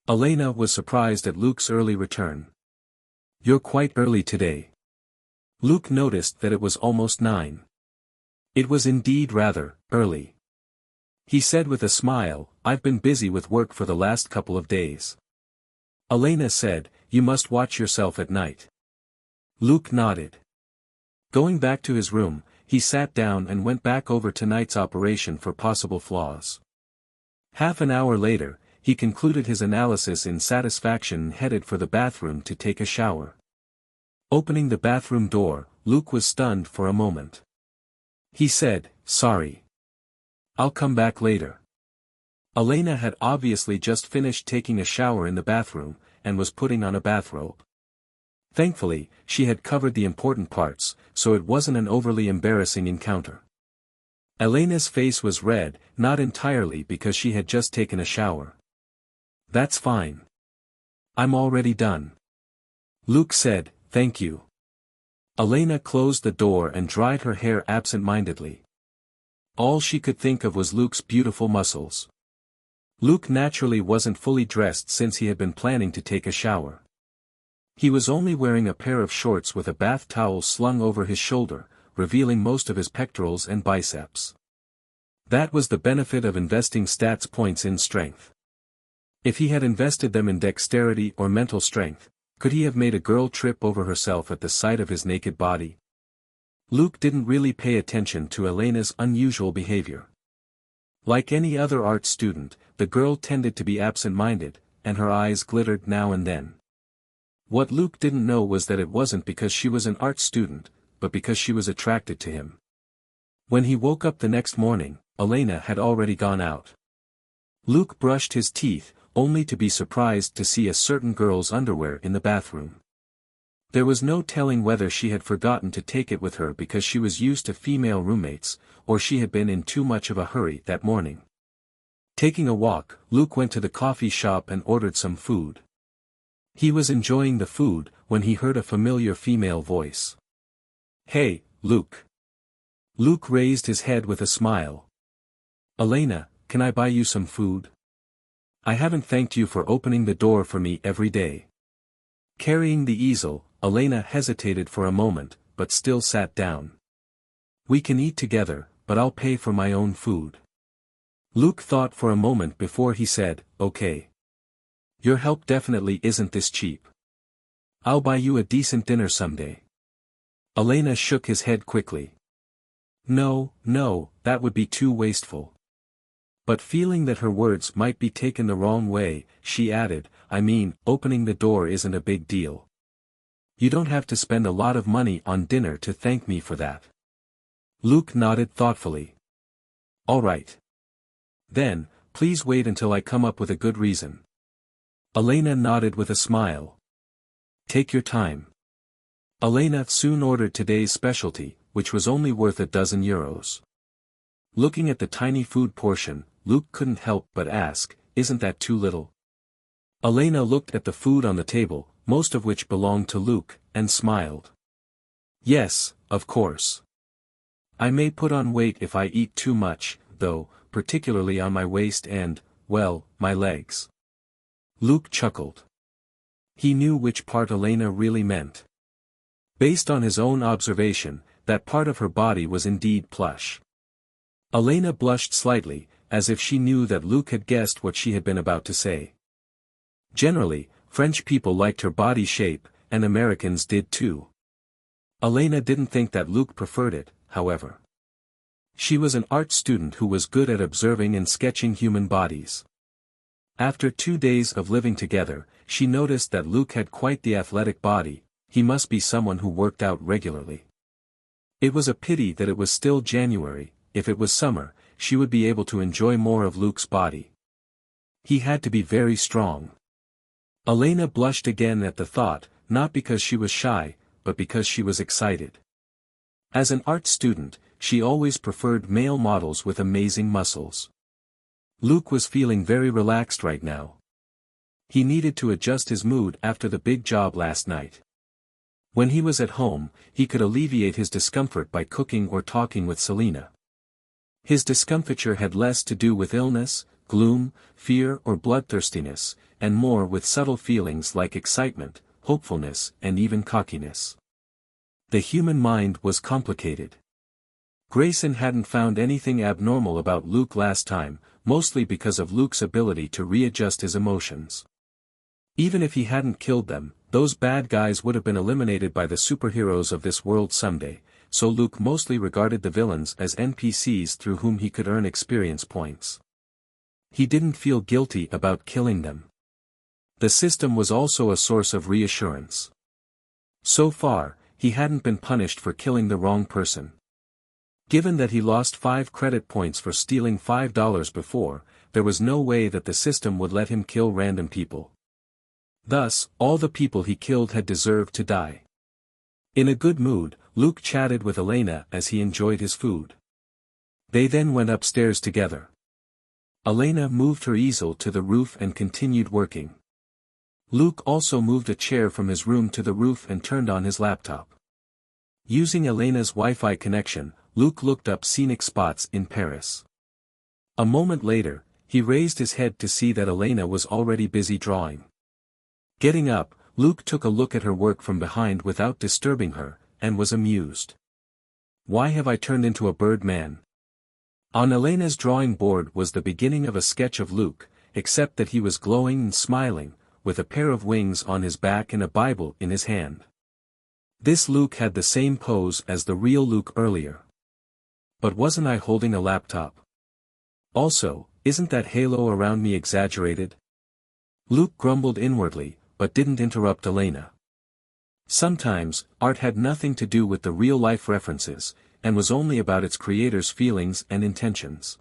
Elena was surprised at Luke's early return. "You're quite early today." Luke noticed that it was almost 9. It was indeed rather early. He said with a smile, "I've been busy with work for the last couple of days." Elena said, "You must watch yourself at night." Luke nodded. Going back to his room, he sat down and went back over tonight's operation for possible flaws. Half an hour later, he concluded his analysis in satisfaction and headed for the bathroom to take a shower. Opening the bathroom door, Luke was stunned for a moment. He said, "Sorry. I'll come back later." Elena had obviously just finished taking a shower in the bathroom, and was putting on a bathrobe. Thankfully, she had covered the important parts, so it wasn't an overly embarrassing encounter. Elena's face was red, not entirely because she had just taken a shower. That's fine. I'm already done. Luke said, thank you. Elena closed the door and dried her hair absent-mindedly. All she could think of was Luke's beautiful muscles. Luke naturally wasn't fully dressed since he had been planning to take a shower. He was only wearing a pair of shorts with a bath towel slung over his shoulder, revealing most of his pectorals and biceps. That was the benefit of investing stats points in strength. If he had invested them in dexterity or mental strength, could he have made a girl trip over herself at the sight of his naked body? Luke didn't really pay attention to Elena's unusual behavior. Like any other art student, the girl tended to be absent-minded, and her eyes glittered now and then. What Luke didn't know was that it wasn't because she was an art student, but because she was attracted to him. When he woke up the next morning, Elena had already gone out. Luke brushed his teeth, only to be surprised to see a certain girl's underwear in the bathroom. There was no telling whether she had forgotten to take it with her because she was used to female roommates, or she had been in too much of a hurry that morning. Taking a walk, Luke went to the coffee shop and ordered some food. He was enjoying the food, when he heard a familiar female voice. Hey, Luke. Luke raised his head with a smile. Elena, can I buy you some food? I haven't thanked you for opening the door for me every day. Carrying the easel, Elena hesitated for a moment, but still sat down. We can eat together, but I'll pay for my own food. Luke thought for a moment before he said, okay. Your help definitely isn't this cheap. I'll buy you a decent dinner someday. Elena shook his head quickly. No, that would be too wasteful. But feeling that her words might be taken the wrong way, she added, I mean, opening the door isn't a big deal. You don't have to spend a lot of money on dinner to thank me for that. Luke nodded thoughtfully. All right. Then, please wait until I come up with a good reason. Elena nodded with a smile. Take your time. Elena soon ordered today's specialty, which was only worth €12. Looking at the tiny food portion, Luke couldn't help but ask, isn't that too little? Elena looked at the food on the table, most of which belonged to Luke, and smiled. Yes, of course. I may put on weight if I eat too much, though, particularly on my waist and, well, my legs. Luke chuckled. He knew which part Elena really meant. Based on his own observation, that part of her body was indeed plush. Elena blushed slightly, as if she knew that Luke had guessed what she had been about to say. Generally, French people liked her body shape, and Americans did too. Elena didn't think that Luke preferred it, however. She was an art student who was good at observing and sketching human bodies. After 2 days of living together, she noticed that Luke had quite the athletic body. He must be someone who worked out regularly. It was a pity that it was still January. If it was summer, she would be able to enjoy more of Luke's body. He had to be very strong. Elena blushed again at the thought, not because she was shy, but because she was excited. As an art student, she always preferred male models with amazing muscles. Luke was feeling very relaxed right now. He needed to adjust his mood after the big job last night. When he was at home, he could alleviate his discomfort by cooking or talking with Selena. His discomfiture had less to do with illness, gloom, fear or bloodthirstiness, and more with subtle feelings like excitement, hopefulness and even cockiness. The human mind was complicated. Grayson hadn't found anything abnormal about Luke last time, mostly because of Luke's ability to readjust his emotions. Even if he hadn't killed them, those bad guys would have been eliminated by the superheroes of this world someday, so Luke mostly regarded the villains as NPCs through whom he could earn experience points. He didn't feel guilty about killing them. The system was also a source of reassurance. So far, he hadn't been punished for killing the wrong person. Given that he lost 5 credit points for stealing $5 before, there was no way that the system would let him kill random people. Thus, all the people he killed had deserved to die. In a good mood, Luke chatted with Elena as he enjoyed his food. They then went upstairs together. Elena moved her easel to the roof and continued working. Luke also moved a chair from his room to the roof and turned on his laptop. Using Elena's Wi-Fi connection, Luke looked up scenic spots in Paris. A moment later, he raised his head to see that Elena was already busy drawing. Getting up, Luke took a look at her work from behind without disturbing her, and was amused. Why have I turned into a bird man? On Elena's drawing board was the beginning of a sketch of Luke, except that he was glowing and smiling, with a pair of wings on his back and a Bible in his hand. This Luke had the same pose as the real Luke earlier. But wasn't I holding a laptop? Also, isn't that halo around me exaggerated? Luke grumbled inwardly, but didn't interrupt Elena. Sometimes, art had nothing to do with the real-life references, and was only about its creator's feelings and intentions.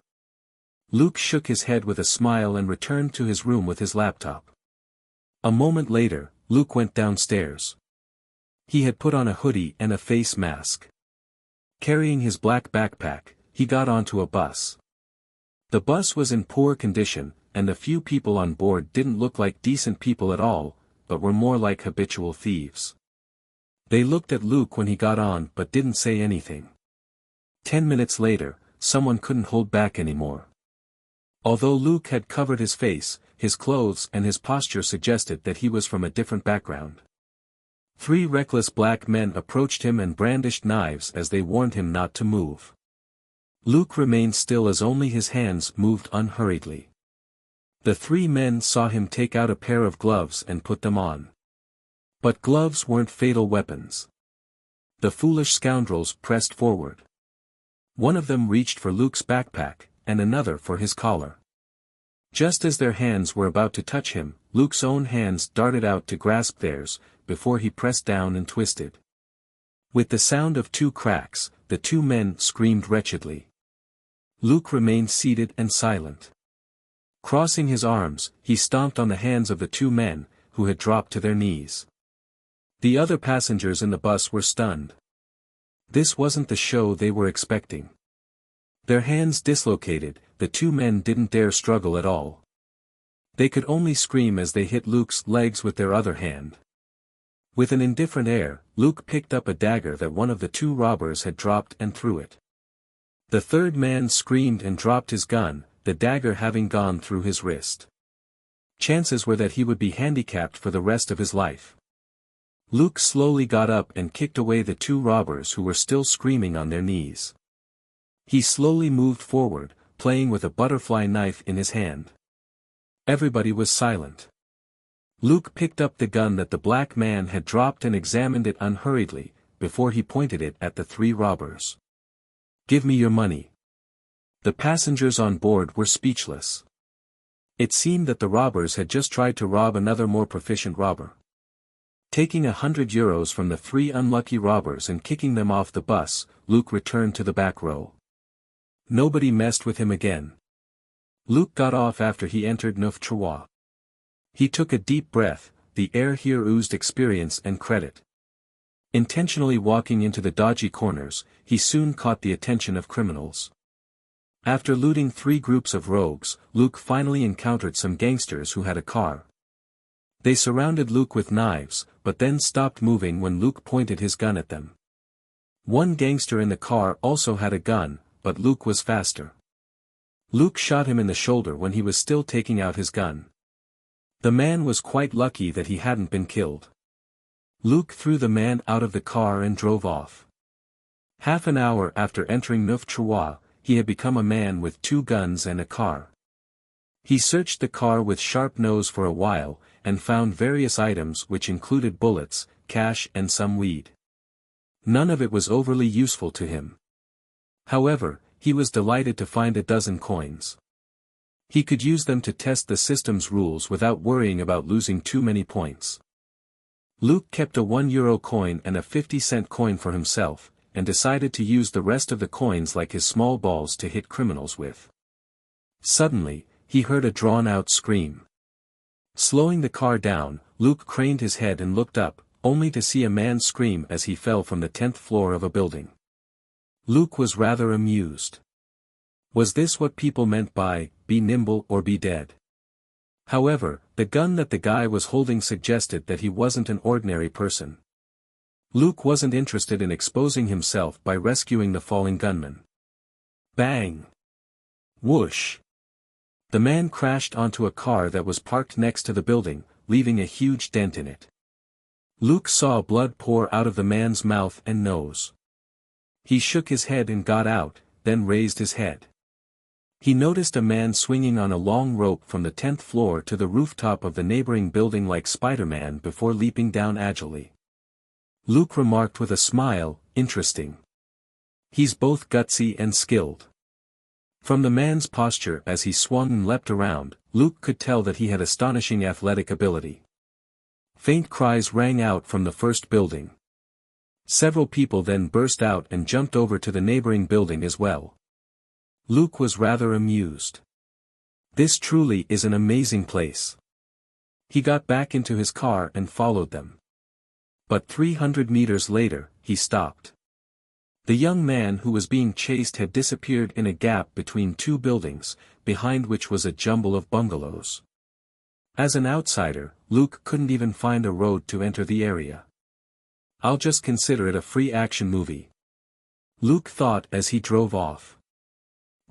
Luke shook his head with a smile and returned to his room with his laptop. A moment later, Luke went downstairs. He had put on a hoodie and a face mask. Carrying his black backpack, he got onto a bus. The bus was in poor condition, and the few people on board didn't look like decent people at all, but were more like habitual thieves. They looked at Luke when he got on but didn't say anything. 10 minutes later, someone couldn't hold back anymore. Although Luke had covered his face, his clothes and his posture suggested that he was from a different background. 3 reckless black men approached him and brandished knives as they warned him not to move. Luke remained still as only his hands moved unhurriedly. The 3 men saw him take out a pair of gloves and put them on. But gloves weren't fatal weapons. The foolish scoundrels pressed forward. One of them reached for Luke's backpack, and another for his collar. Just as their hands were about to touch him, Luke's own hands darted out to grasp theirs, before he pressed down and twisted. With the sound of 2 cracks, the 2 men screamed wretchedly. Luke remained seated and silent. Crossing his arms, he stomped on the hands of the 2 men, who had dropped to their knees. The other passengers in the bus were stunned. This wasn't the show they were expecting. Their hands dislocated, the 2 men didn't dare struggle at all. They could only scream as they hit Luke's legs with their other hand. With an indifferent air, Luke picked up a dagger that one of the 2 robbers had dropped and threw it. The 3rd man screamed and dropped his gun, the dagger having gone through his wrist. Chances were that he would be handicapped for the rest of his life. Luke slowly got up and kicked away the 2 robbers who were still screaming on their knees. He slowly moved forward, playing with a butterfly knife in his hand. Everybody was silent. Luke picked up the gun that the black man had dropped and examined it unhurriedly, before he pointed it at the 3 robbers. "Give me your money." The passengers on board were speechless. It seemed that the robbers had just tried to rob another more proficient robber. Taking €100 from the 3 unlucky robbers and kicking them off the bus, Luke returned to the back row. Nobody messed with him again. Luke got off after he entered Neuf-Trois. He took a deep breath, the air here oozed experience and credit. Intentionally walking into the dodgy corners, he soon caught the attention of criminals. After looting 3 groups of rogues, Luke finally encountered some gangsters who had a car. They surrounded Luke with knives, but then stopped moving when Luke pointed his gun at them. One gangster in the car also had a gun, but Luke was faster. Luke shot him in the shoulder when he was still taking out his gun. The man was quite lucky that he hadn't been killed. Luke threw the man out of the car and drove off. Half an hour after entering Neuf-Trois, he had become a man with 2 guns and a car. He searched the car with sharp nose for a while, and found various items which included bullets, cash and some weed. None of it was overly useful to him. However, he was delighted to find a dozen coins. He could use them to test the system's rules without worrying about losing too many points. Luke kept a €1 coin and a 50-cent coin for himself, and decided to use the rest of the coins like his small balls to hit criminals with. Suddenly, he heard a drawn-out scream. Slowing the car down, Luke craned his head and looked up, only to see a man scream as he fell from the 10th floor of a building. Luke was rather amused. Was this what people meant by, be nimble or be dead? However, the gun that the guy was holding suggested that he wasn't an ordinary person. Luke wasn't interested in exposing himself by rescuing the falling gunman. Bang! Whoosh! The man crashed onto a car that was parked next to the building, leaving a huge dent in it. Luke saw blood pour out of the man's mouth and nose. He shook his head and got out, then raised his head. He noticed a man swinging on a long rope from the 10th floor to the rooftop of the neighboring building like Spider-Man before leaping down agilely. Luke remarked with a smile, interesting. He's both gutsy and skilled. From the man's posture as he swung and leapt around, Luke could tell that he had astonishing athletic ability. Faint cries rang out from the first building. Several people then burst out and jumped over to the neighboring building as well. Luke was rather amused. This truly is an amazing place. He got back into his car and followed them. But 300 meters later, he stopped. The young man who was being chased had disappeared in a gap between two buildings, behind which was a jumble of bungalows. As an outsider, Luke couldn't even find a road to enter the area. I'll just consider it a free action movie. Luke thought as he drove off.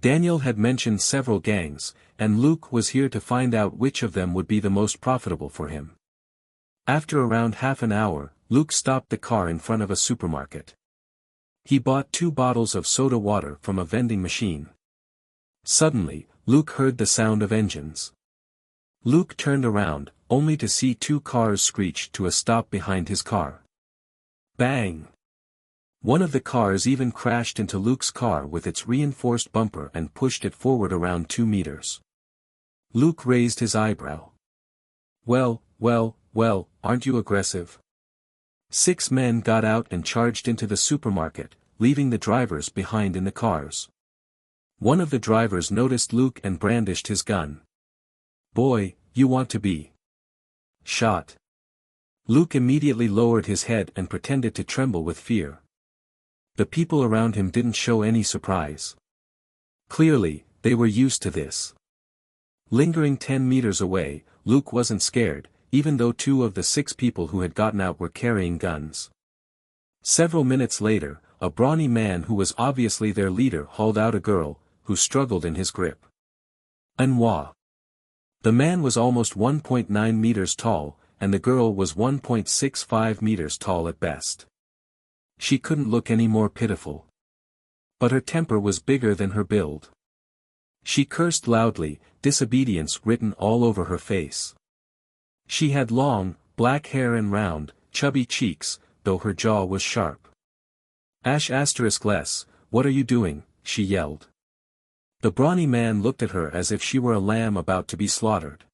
Daniel had mentioned several gangs, and Luke was here to find out which of them would be the most profitable for him. After around half an hour, Luke stopped the car in front of a supermarket. He bought 2 bottles of soda water from a vending machine. Suddenly, Luke heard the sound of engines. Luke turned around, only to see 2 cars screech to a stop behind his car. Bang! One of the cars even crashed into Luke's car with its reinforced bumper and pushed it forward around 2 meters. Luke raised his eyebrow. Well, aren't you aggressive? 6 men got out and charged into the supermarket, leaving the drivers behind in the cars. One of the drivers noticed Luke and brandished his gun. Boy, you want to be shot. Luke immediately lowered his head and pretended to tremble with fear. The people around him didn't show any surprise. Clearly, they were used to this. Lingering 10 meters away, Luke wasn't scared, even though 2 of the 6 people who had gotten out were carrying guns. Several minutes later, a brawny man who was obviously their leader hauled out a girl, who struggled in his grip. Anwa. The man was almost 1.9 meters tall, and the girl was 1.65 meters tall at best. She couldn't look any more pitiful. But her temper was bigger than her build. She cursed loudly, disobedience written all over her face. She had long, black hair and round, chubby cheeks, though her jaw was sharp. *less, what are you doing? She yelled. The brawny man looked at her as if she were a lamb about to be slaughtered.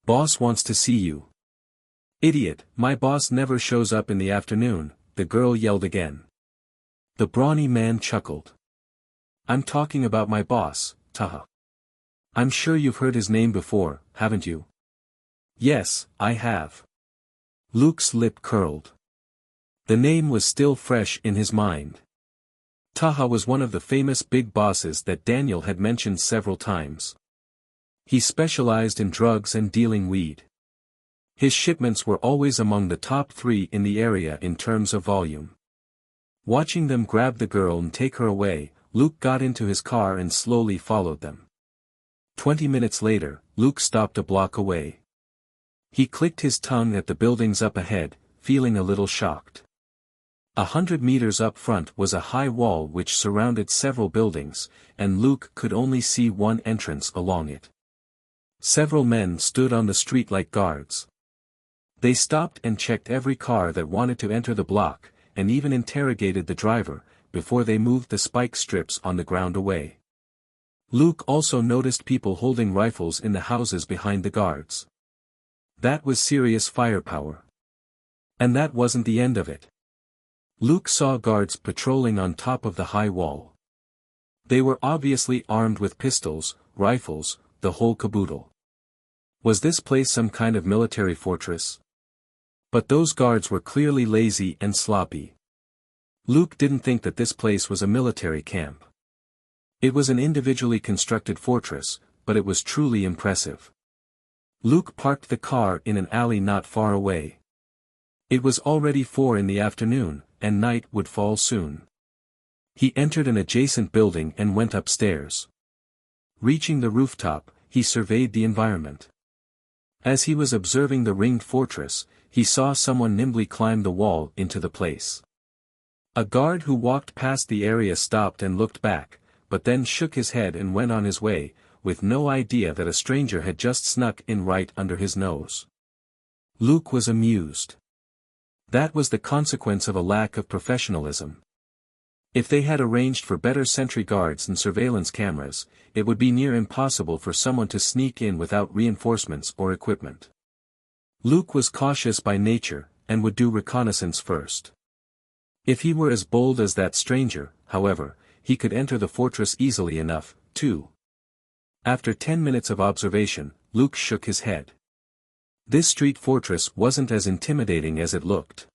Boss wants to see you. Idiot, my boss never shows up in the afternoon, the girl yelled again. The brawny man chuckled. I'm talking about my boss, Taha. I'm sure you've heard his name before, haven't you? Yes, I have. Luke's lip curled. The name was still fresh in his mind. Taha was one of the famous big bosses that Daniel had mentioned several times. He specialized in drugs and dealing weed. His shipments were always among the top 3 in the area in terms of volume. Watching them grab the girl and take her away, Luke got into his car and slowly followed them. 20 minutes later, Luke stopped a block away. He clicked his tongue at the buildings up ahead, feeling a little shocked. 100 meters up front was a high wall which surrounded several buildings, and Luke could only see one entrance along it. Several men stood on the street like guards. They stopped and checked every car that wanted to enter the block, and even interrogated the driver, before they moved the spike strips on the ground away. Luke also noticed people holding rifles in the houses behind the guards. That was serious firepower. And that wasn't the end of it. Luke saw guards patrolling on top of the high wall. They were obviously armed with pistols, rifles, the whole caboodle. Was this place some kind of military fortress? But those guards were clearly lazy and sloppy. Luke didn't think that this place was a military camp. It was an individually constructed fortress, but it was truly impressive. Luke parked the car in an alley not far away. It was already 4 in the afternoon, and night would fall soon. He entered an adjacent building and went upstairs. Reaching the rooftop, he surveyed the environment. As he was observing the ringed fortress, he saw someone nimbly climb the wall into the place. A guard who walked past the area stopped and looked back, but then shook his head and went on his way, with no idea that a stranger had just snuck in right under his nose. Luke was amused. That was the consequence of a lack of professionalism. If they had arranged for better sentry guards and surveillance cameras, it would be near impossible for someone to sneak in without reinforcements or equipment. Luke was cautious by nature, and would do reconnaissance first. If he were as bold as that stranger, however, he could enter the fortress easily enough, too. After 10 minutes of observation, Luke shook his head. This street fortress wasn't as intimidating as it looked.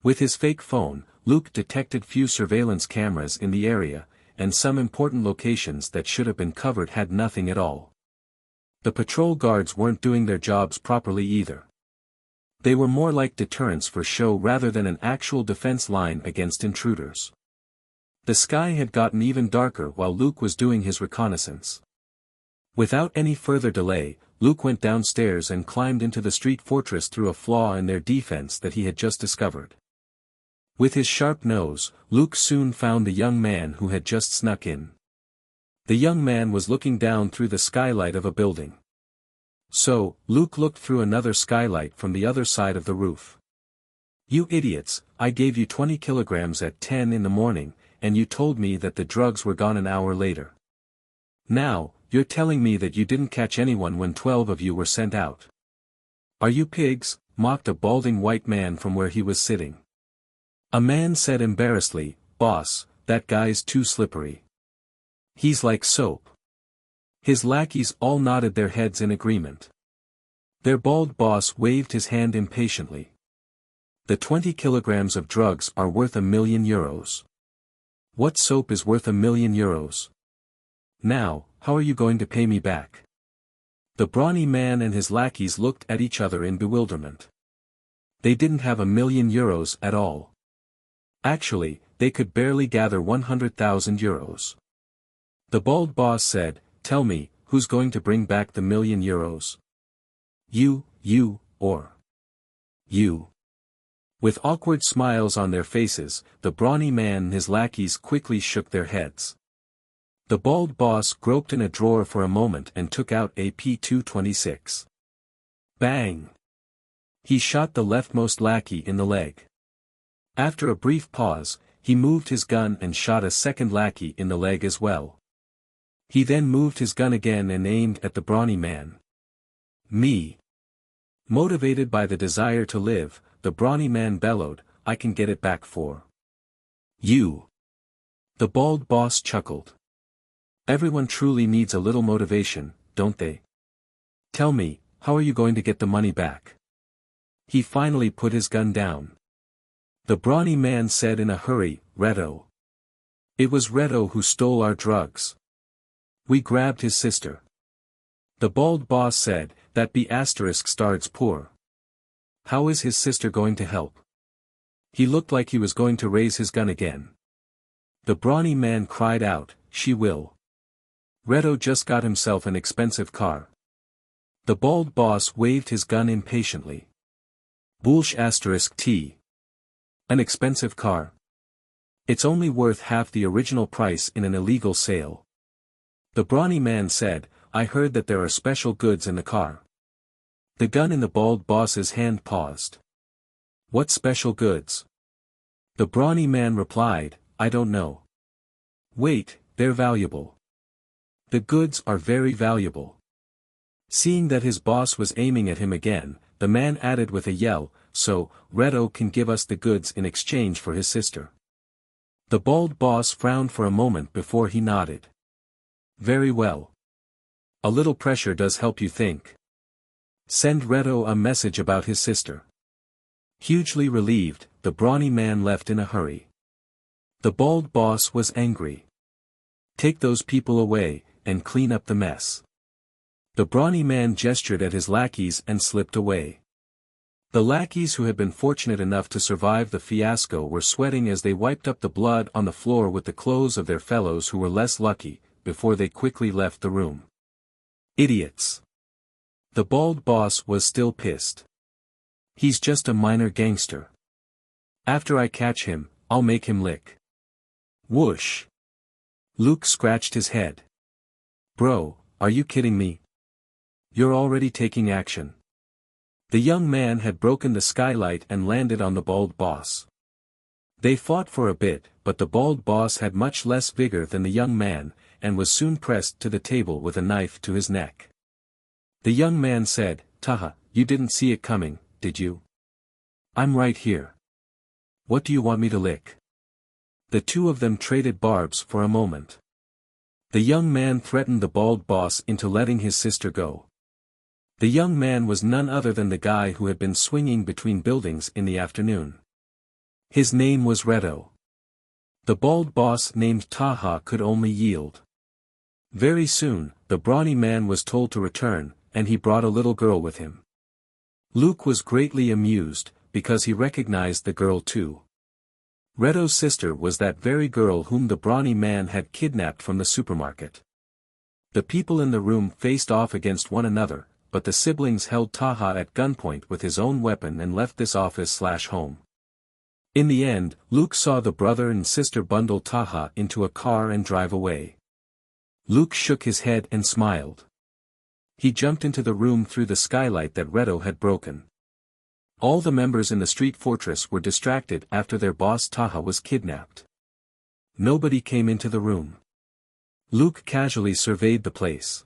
With his fake phone, Luke detected few surveillance cameras in the area, and some important locations that should have been covered had nothing at all. The patrol guards weren't doing their jobs properly either. They were more like deterrents for show rather than an actual defense line against intruders. The sky had gotten even darker while Luke was doing his reconnaissance. Without any further delay, Luke went downstairs and climbed into the street fortress through a flaw in their defense that he had just discovered. With his sharp nose, Luke soon found the young man who had just snuck in. The young man was looking down through the skylight of a building. So, Luke looked through another skylight from the other side of the roof. "You idiots, I gave you 20 kilograms at 10 in the morning, and you told me that the drugs were gone an hour later. Now, you're telling me that you didn't catch anyone when 12 of you were sent out. Are you pigs?" mocked a balding white man from where he was sitting. A man said embarrassedly, "Boss, that guy's too slippery. He's like soap." His lackeys all nodded their heads in agreement. Their bald boss waved his hand impatiently. "The 20 kilograms of drugs are worth €1,000,000. What soap is worth €1,000,000? Now, how are you going to pay me back?" The brawny man and his lackeys looked at each other in bewilderment. They didn't have €1,000,000 at all. Actually, they could barely gather €100,000. The bald boss said, "Tell me, who's going to bring back the €1,000,000? You, or you?" With awkward smiles on their faces, the brawny man and his lackeys quickly shook their heads. The bald boss groped in a drawer for a moment and took out a P226. Bang! He shot the leftmost lackey in the leg. After a brief pause, he moved his gun and shot a second lackey in the leg as well. He then moved his gun again and aimed at the brawny man. "Me." Motivated by the desire to live, the brawny man bellowed, "I can get it back for you." The bald boss chuckled. Everyone truly needs a little motivation, don't they? "Tell me, how are you going to get the money back?" He finally put his gun down. The brawny man said in a hurry, "Reto. It was Reto who stole our drugs. We grabbed his sister." The bald boss said, "That B** starts poor. How is his sister going to help?" He looked like he was going to raise his gun again. The brawny man cried out, "She will. Reto just got himself an expensive car." The bald boss waved his gun impatiently. "Bullsh**. An expensive car? It's only worth half the original price in an illegal sale." The brawny man said, "I heard that there are special goods in the car." The gun in the bald boss's hand paused. "What special goods?" The brawny man replied, "I don't know." "Wait, they're valuable. The goods are very valuable." Seeing that his boss was aiming at him again, the man added with a yell, "So, Reto can give us the goods in exchange for his sister." The bald boss frowned for a moment before he nodded. "Very well. A little pressure does help, you think. Send Reto a message about his sister." Hugely relieved, the brawny man left in a hurry. The bald boss was angry. Take those people away, and clean up the mess. The brawny man gestured at his lackeys and slipped away. The lackeys who had been fortunate enough to survive the fiasco were sweating as they wiped up the blood on the floor with the clothes of their fellows who were less lucky, before they quickly left the room. Idiots. The bald boss was still pissed. He's just a minor gangster. After I catch him, I'll make him lick. Whoosh. Luke scratched his head. Bro, are you kidding me? You're already taking action. The young man had broken the skylight and landed on the bald boss. They fought for a bit, but the bald boss had much less vigor than the young man, and was soon pressed to the table with a knife to his neck. The young man said, Taha, you didn't see it coming, did you? I'm right here. What do you want me to lick? The two of them traded barbs for a moment. The young man threatened the bald boss into letting his sister go. The young man was none other than the guy who had been swinging between buildings in the afternoon. His name was Redo. The bald boss named Taha could only yield. Very soon, the brawny man was told to return, and he brought a little girl with him. Luke was greatly amused, because he recognized the girl too. Redo's sister was that very girl whom the brawny man had kidnapped from the supermarket. The people in the room faced off against one another, but the siblings held Taha at gunpoint with his own weapon and left this office/home. In the end, Luke saw the brother and sister bundle Taha into a car and drive away. Luke shook his head and smiled. He jumped into the room through the skylight that Redo had broken. All the members in the street fortress were distracted after their boss Taha was kidnapped. Nobody came into the room. Luke casually surveyed the place.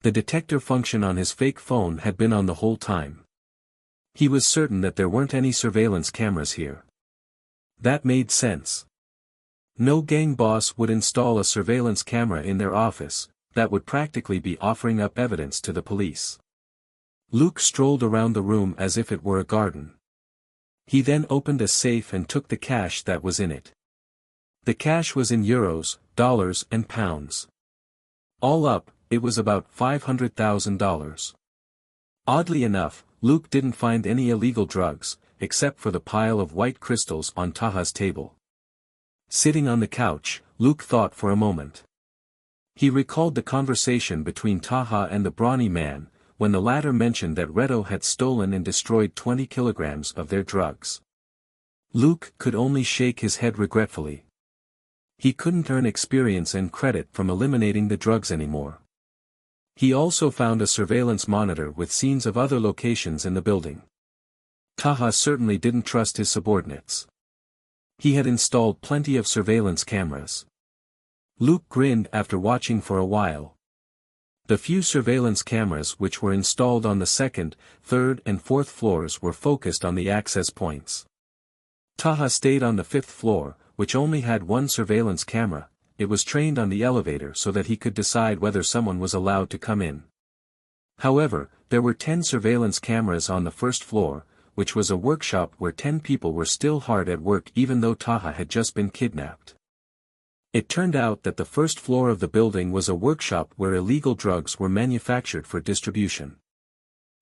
The detector function on his fake phone had been on the whole time. He was certain that there weren't any surveillance cameras here. That made sense. No gang boss would install a surveillance camera in their office, that would practically be offering up evidence to the police. Luke strolled around the room as if it were a garden. He then opened a safe and took the cash that was in it. The cash was in euros, dollars and pounds. All up, it was about $500,000. Oddly enough, Luke didn't find any illegal drugs, except for the pile of white crystals on Taha's table. Sitting on the couch, Luke thought for a moment. He recalled the conversation between Taha and the brawny man, when the latter mentioned that Redo had stolen and destroyed 20 kilograms of their drugs. Luke could only shake his head regretfully. He couldn't earn experience and credit from eliminating the drugs anymore. He also found a surveillance monitor with scenes of other locations in the building. Taha certainly didn't trust his subordinates. He had installed plenty of surveillance cameras. Luke grinned after watching for a while. The few surveillance cameras which were installed on the second, third and fourth floors were focused on the access points. Taha stayed on the fifth floor, which only had one surveillance camera. It was trained on the elevator so that he could decide whether someone was allowed to come in. However, there were 10 surveillance cameras on the first floor, which was a workshop where 10 people were still hard at work even though Taha had just been kidnapped. It turned out that the first floor of the building was a workshop where illegal drugs were manufactured for distribution.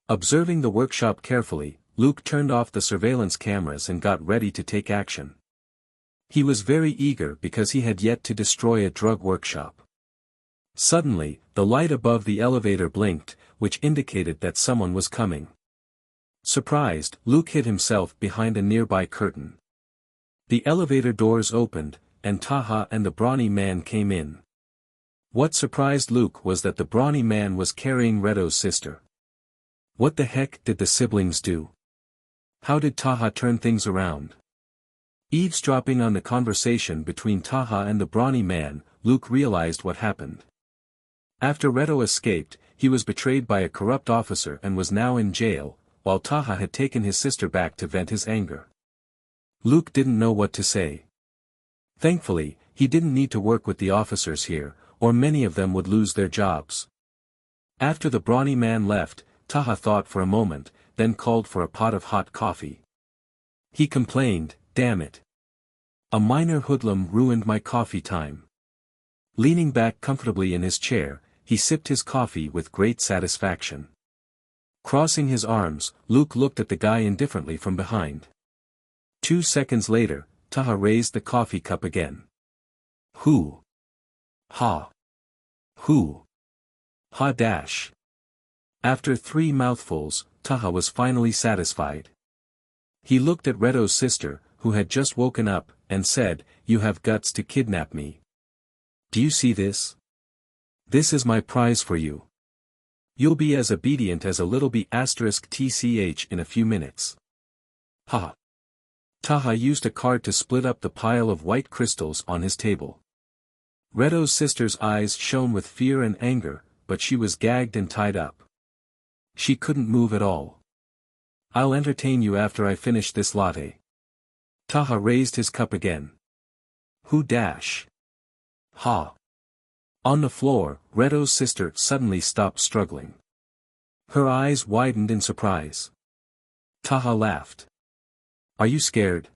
Observing the workshop carefully, Luke turned off the surveillance cameras and got ready to take action. He was very eager because he had yet to destroy a drug workshop. Suddenly, the light above the elevator blinked, which indicated that someone was coming. Surprised, Luke hid himself behind a nearby curtain. The elevator doors opened, and Taha and the brawny man came in. What surprised Luke was that the brawny man was carrying Redo's sister. What the heck did the siblings do? How did Taha turn things around? Eavesdropping on the conversation between Taha and the brawny man, Luke realized what happened. After Redo escaped, he was betrayed by a corrupt officer and was now in jail, while Taha had taken his sister back to vent his anger. Luke didn't know what to say. Thankfully, he didn't need to work with the officers here, or many of them would lose their jobs. After the brawny man left, Taha thought for a moment, then called for a pot of hot coffee. He complained, "Damn it. A minor hoodlum ruined my coffee time. Leaning back comfortably in his chair, he sipped his coffee with great satisfaction. Crossing his arms, Luke looked at the guy indifferently from behind. 2 seconds later, Taha raised the coffee cup again. Who? Ha. Who? Ha dash. After 3 mouthfuls, Taha was finally satisfied. He looked at Reto's sister, who had just woken up, and said, "You have guts to kidnap me. Do you see this? This is my prize for you. You'll be as obedient as a little bee *tch in a few minutes." Ha. Taha used a card to split up the pile of white crystals on his table. Reto's sister's eyes shone with fear and anger, but she was gagged and tied up. She couldn't move at all. "I'll entertain you after I finish this latte." Taha raised his cup again. Who dash? Ha. On the floor, Reto's sister suddenly stopped struggling. Her eyes widened in surprise. Taha laughed. "Are you scared?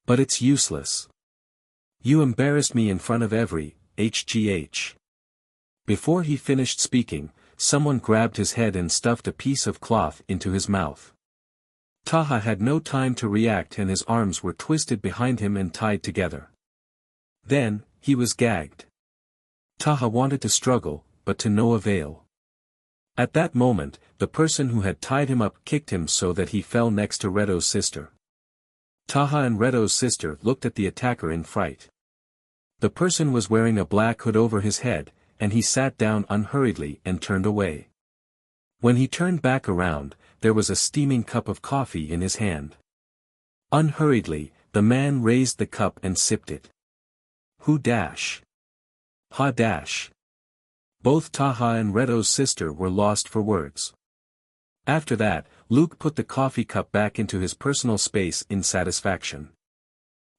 But it's useless. You embarrassed me in front of every HGH." Before he finished speaking, someone grabbed his head and stuffed a piece of cloth into his mouth. Taha had no time to react and his arms were twisted behind him and tied together. Then, he was gagged. Taha wanted to struggle, but to no avail. At that moment, the person who had tied him up kicked him so that he fell next to Reto's sister. Taha and Reto's sister looked at the attacker in fright. The person was wearing a black hood over his head, and he sat down unhurriedly and turned away. When he turned back around, there was a steaming cup of coffee in his hand. Unhurriedly, the man raised the cup and sipped it. Who dash? Ha dash. Both Taha and Reto's sister were lost for words. After that, Luke put the coffee cup back into his personal space in satisfaction.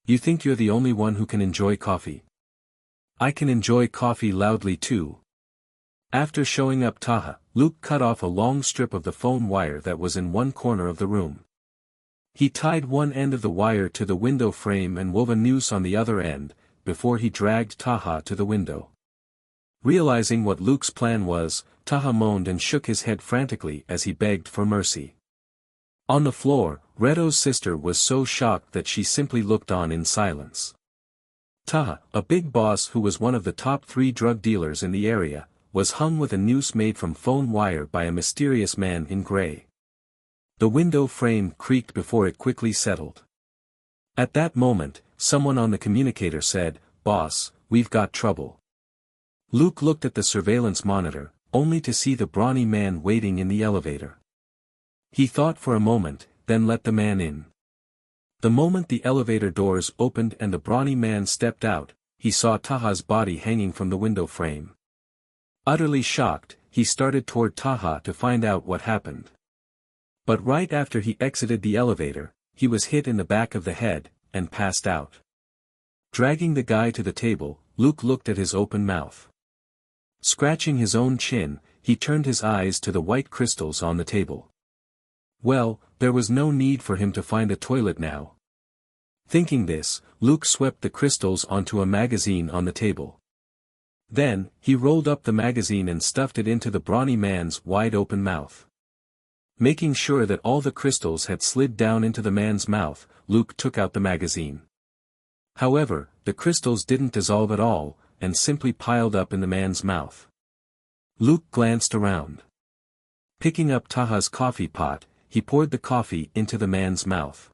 "You think you're the only one who can enjoy coffee? I can enjoy coffee loudly too." After showing up Taha, Luke cut off a long strip of the phone wire that was in one corner of the room. He tied one end of the wire to the window frame and wove a noose on the other end, before he dragged Taha to the window. Realizing what Luke's plan was, Taha moaned and shook his head frantically as he begged for mercy. On the floor, Reto's sister was so shocked that she simply looked on in silence. Taha, a big boss who was one of the top 3 drug dealers in the area, was hung with a noose made from phone wire by a mysterious man in gray. The window frame creaked before it quickly settled. At that moment, someone on the communicator said, "Boss, we've got trouble." Luke looked at the surveillance monitor, only to see the brawny man waiting in the elevator. He thought for a moment, then let the man in. The moment the elevator doors opened and the brawny man stepped out, he saw Taha's body hanging from the window frame. Utterly shocked, he started toward Taha to find out what happened. But right after he exited the elevator, he was hit in the back of the head, and passed out. Dragging the guy to the table, Luke looked at his open mouth. Scratching his own chin, he turned his eyes to the white crystals on the table. Well, there was no need for him to find a toilet now. Thinking this, Luke swept the crystals onto a magazine on the table. Then, he rolled up the magazine and stuffed it into the brawny man's wide-open mouth. Making sure that all the crystals had slid down into the man's mouth, Luke took out the magazine. However, the crystals didn't dissolve at all, and simply piled up in the man's mouth. Luke glanced around. Picking up Taha's coffee pot, he poured the coffee into the man's mouth.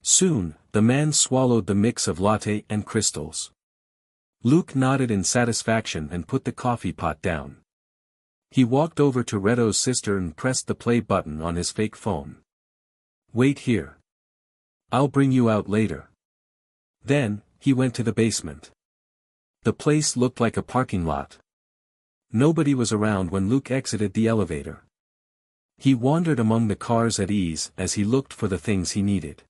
Soon, the man swallowed the mix of latte and crystals. Luke nodded in satisfaction and put the coffee pot down. He walked over to Reto's sister and pressed the play button on his fake phone. "Wait here. I'll bring you out later." Then, he went to the basement. The place looked like a parking lot. Nobody was around when Luke exited the elevator. He wandered among the cars at ease as he looked for the things he needed.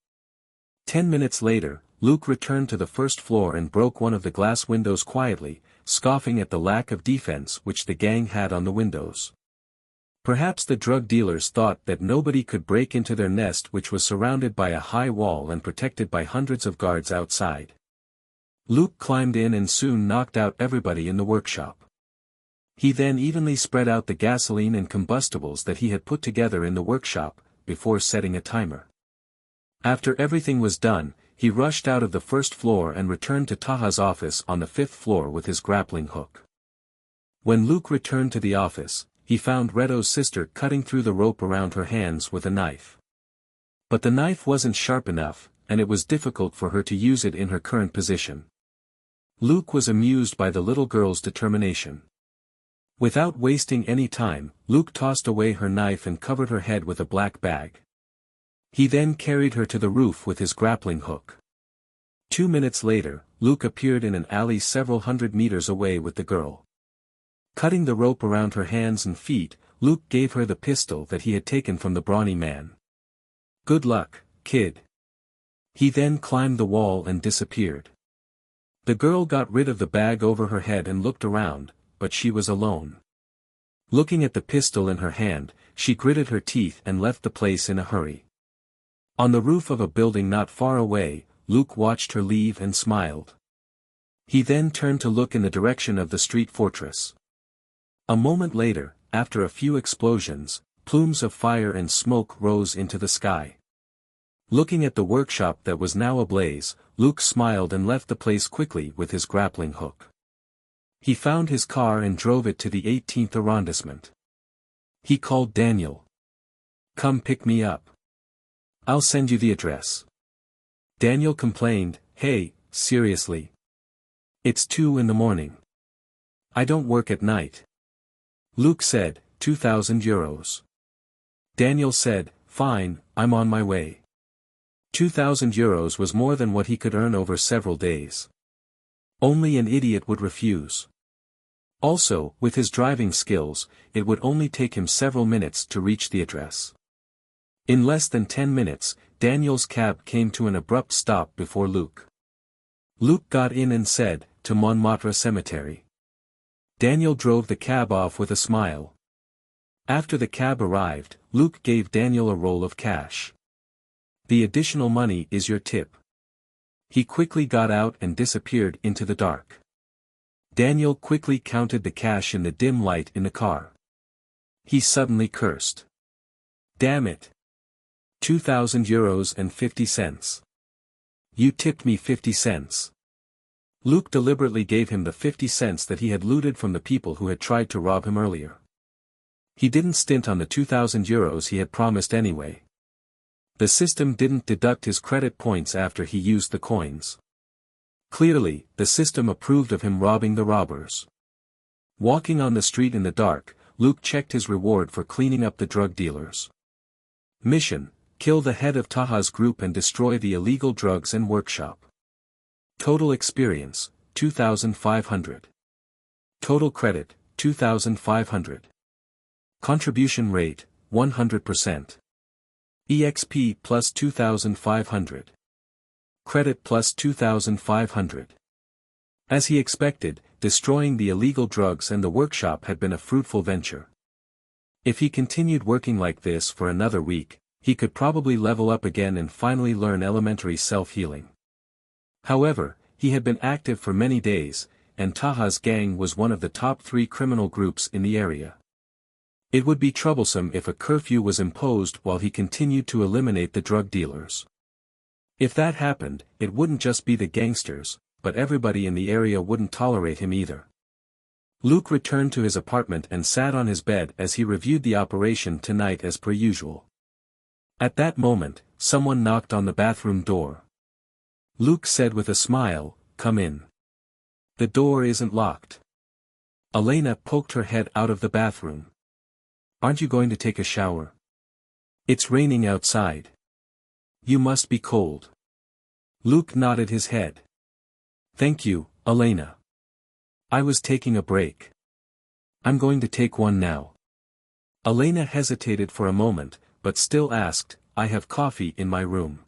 10 minutes later, Luke returned to the first floor and broke one of the glass windows quietly, scoffing at the lack of defense which the gang had on the windows. Perhaps the drug dealers thought that nobody could break into their nest, which was surrounded by a high wall and protected by hundreds of guards outside. Luke climbed in and soon knocked out everybody in the workshop. He then evenly spread out the gasoline and combustibles that he had put together in the workshop, before setting a timer. After everything was done, he rushed out of the first floor and returned to Taha's office on the fifth floor with his grappling hook. When Luke returned to the office, he found Reto's sister cutting through the rope around her hands with a knife. But the knife wasn't sharp enough, and it was difficult for her to use it in her current position. Luke was amused by the little girl's determination. Without wasting any time, Luke tossed away her knife and covered her head with a black bag. He then carried her to the roof with his grappling hook. 2 minutes later, Luke appeared in an alley several hundred meters away with the girl. Cutting the rope around her hands and feet, Luke gave her the pistol that he had taken from the brawny man. "Good luck, kid." He then climbed the wall and disappeared. The girl got rid of the bag over her head and looked around, but she was alone. Looking at the pistol in her hand, she gritted her teeth and left the place in a hurry. On the roof of a building not far away, Luke watched her leave and smiled. He then turned to look in the direction of the street fortress. A moment later, after a few explosions, plumes of fire and smoke rose into the sky. Looking at the workshop that was now ablaze, Luke smiled and left the place quickly with his grappling hook. He found his car and drove it to the 18th arrondissement. He called Daniel. "Come pick me up. I'll send you the address." Daniel complained, "Hey, seriously? It's 2 in the morning. I don't work at night." Luke said, €2,000. Daniel said, "Fine, I'm on my way." €2,000 was more than what he could earn over several days. Only an idiot would refuse. Also, with his driving skills, it would only take him several minutes to reach the address. In less than 10 minutes, Daniel's cab came to an abrupt stop before Luke. Luke got in and said, "To Montmartre Cemetery." Daniel drove the cab off with a smile. After the cab arrived, Luke gave Daniel a roll of cash. "The additional money is your tip." He quickly got out and disappeared into the dark. Daniel quickly counted the cash in the dim light in the car. He suddenly cursed. "Damn it! €2,000 and 50 cents. You tipped me 50 cents. Luke deliberately gave him the 50 cents that he had looted from the people who had tried to rob him earlier. He didn't stint on the €2,000 he had promised anyway. The system didn't deduct his credit points after he used the coins. Clearly, the system approved of him robbing the robbers. Walking on the street in the dark, Luke checked his reward for cleaning up the drug dealers. Mission: kill the head of Taha's group and destroy the illegal drugs and workshop. Total experience, 2,500. Total credit, 2,500. Contribution rate, 100%. EXP plus 2,500. Credit plus 2,500. As he expected, destroying the illegal drugs and the workshop had been a fruitful venture. If he continued working like this for another week, he could probably level up again and finally learn elementary self-healing. However, he had been active for many days, and Taha's gang was one of the top 3 criminal groups in the area. It would be troublesome if a curfew was imposed while he continued to eliminate the drug dealers. If that happened, it wouldn't just be the gangsters, but everybody in the area wouldn't tolerate him either. Luke returned to his apartment and sat on his bed as he reviewed the operation tonight as per usual. At that moment, someone knocked on the bathroom door. Luke said with a smile, "Come in." "The door isn't locked." Elena poked her head out of the bathroom. "Aren't you going to take a shower? It's raining outside. You must be cold." Luke nodded his head. "Thank you, Elena. I was taking a break. I'm going to take one now." Elena hesitated for a moment, but still asked, "I have coffee in my room.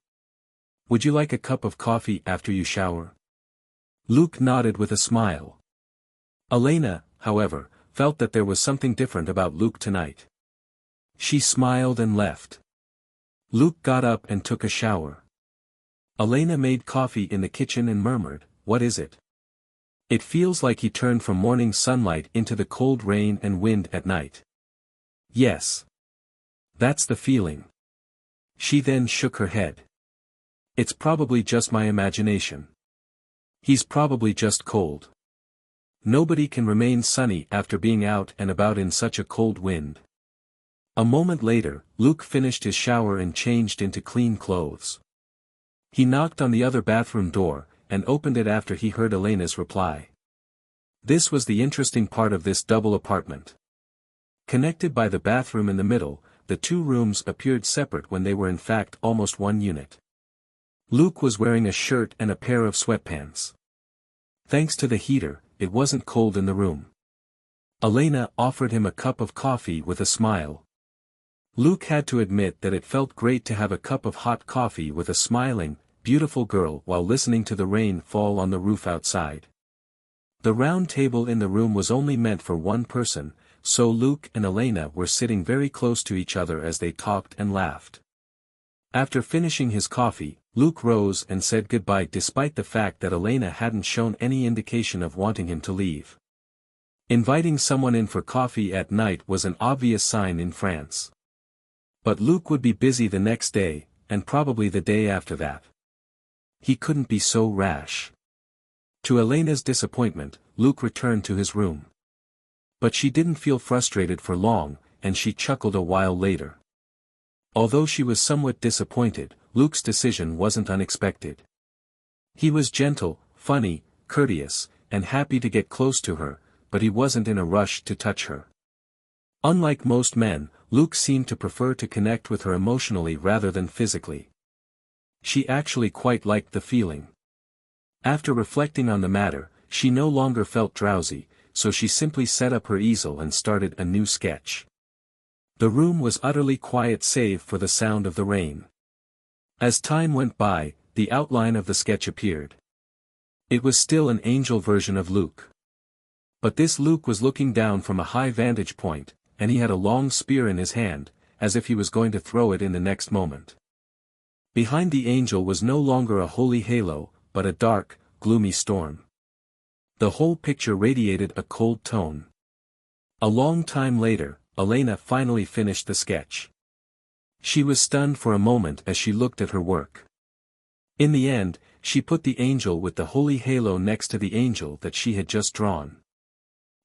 Would you like a cup of coffee after you shower?" Luke nodded with a smile. Elena, however, felt that there was something different about Luke tonight. She smiled and left. Luke got up and took a shower. Elena made coffee in the kitchen and murmured, what is it? It feels like he turned from morning sunlight into the cold rain and wind at night. Yes. That's the feeling. She then shook her head. It's probably just my imagination. He's probably just cold. Nobody can remain sunny after being out and about in such a cold wind. A moment later, Luke finished his shower and changed into clean clothes. He knocked on the other bathroom door, and opened it after he heard Elena's reply. This was the interesting part of this double apartment. Connected by the bathroom in the middle, the two rooms appeared separate when they were in fact almost one unit. Luke was wearing a shirt and a pair of sweatpants. Thanks to the heater, it wasn't cold in the room. Elena offered him a cup of coffee with a smile. Luke had to admit that it felt great to have a cup of hot coffee with a smiling, beautiful girl while listening to the rain fall on the roof outside. The round table in the room was only meant for one person, so Luke and Elena were sitting very close to each other as they talked and laughed. After finishing his coffee, Luke rose and said goodbye despite the fact that Elena hadn't shown any indication of wanting him to leave. Inviting someone in for coffee at night was an obvious sign in France. But Luke would be busy the next day, and probably the day after that. He couldn't be so rash. To Elena's disappointment, Luke returned to his room. But she didn't feel frustrated for long, and she chuckled a while later. Although she was somewhat disappointed, Luke's decision wasn't unexpected. He was gentle, funny, courteous, and happy to get close to her, but he wasn't in a rush to touch her. Unlike most men, Luke seemed to prefer to connect with her emotionally rather than physically. She actually quite liked the feeling. After reflecting on the matter, she no longer felt drowsy, so she simply set up her easel and started a new sketch. The room was utterly quiet save for the sound of the rain. As time went by, the outline of the sketch appeared. It was still an angel version of Luke. But this Luke was looking down from a high vantage point, and he had a long spear in his hand, as if he was going to throw it in the next moment. Behind the angel was no longer a holy halo, but a dark, gloomy storm. The whole picture radiated a cold tone. A long time later, Elena finally finished the sketch. She was stunned for a moment as she looked at her work. In the end, she put the angel with the holy halo next to the angel that she had just drawn.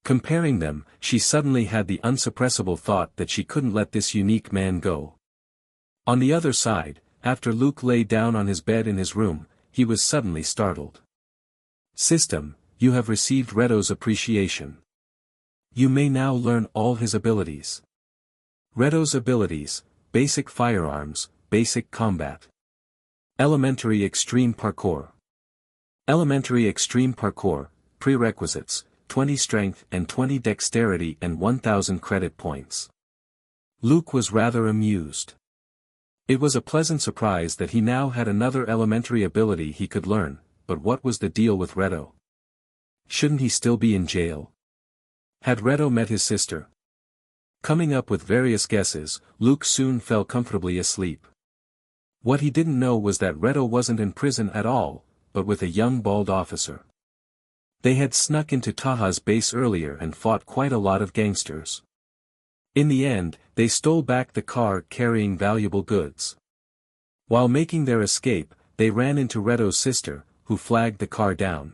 Comparing them, she suddenly had the unsuppressible thought that she couldn't let this unique man go. On the other side, after Luke lay down on his bed in his room, he was suddenly startled. "System, you have received Redo's appreciation. You may now learn all his abilities." Redo's abilities: Basic Firearms, Basic Combat. Elementary Extreme Parkour. Elementary Extreme Parkour, Prerequisites, 20 Strength and 20 Dexterity and 1000 credit points. Luke was rather amused. It was a pleasant surprise that he now had another elementary ability he could learn, but what was the deal with Redo? Shouldn't he still be in jail? Had Redo met his sister? Coming up with various guesses, Luke soon fell comfortably asleep. What he didn't know was that Redo wasn't in prison at all, but with a young bald officer. They had snuck into Taha's base earlier and fought quite a lot of gangsters. In the end, they stole back the car carrying valuable goods. While making their escape, they ran into Redo's sister, who flagged the car down.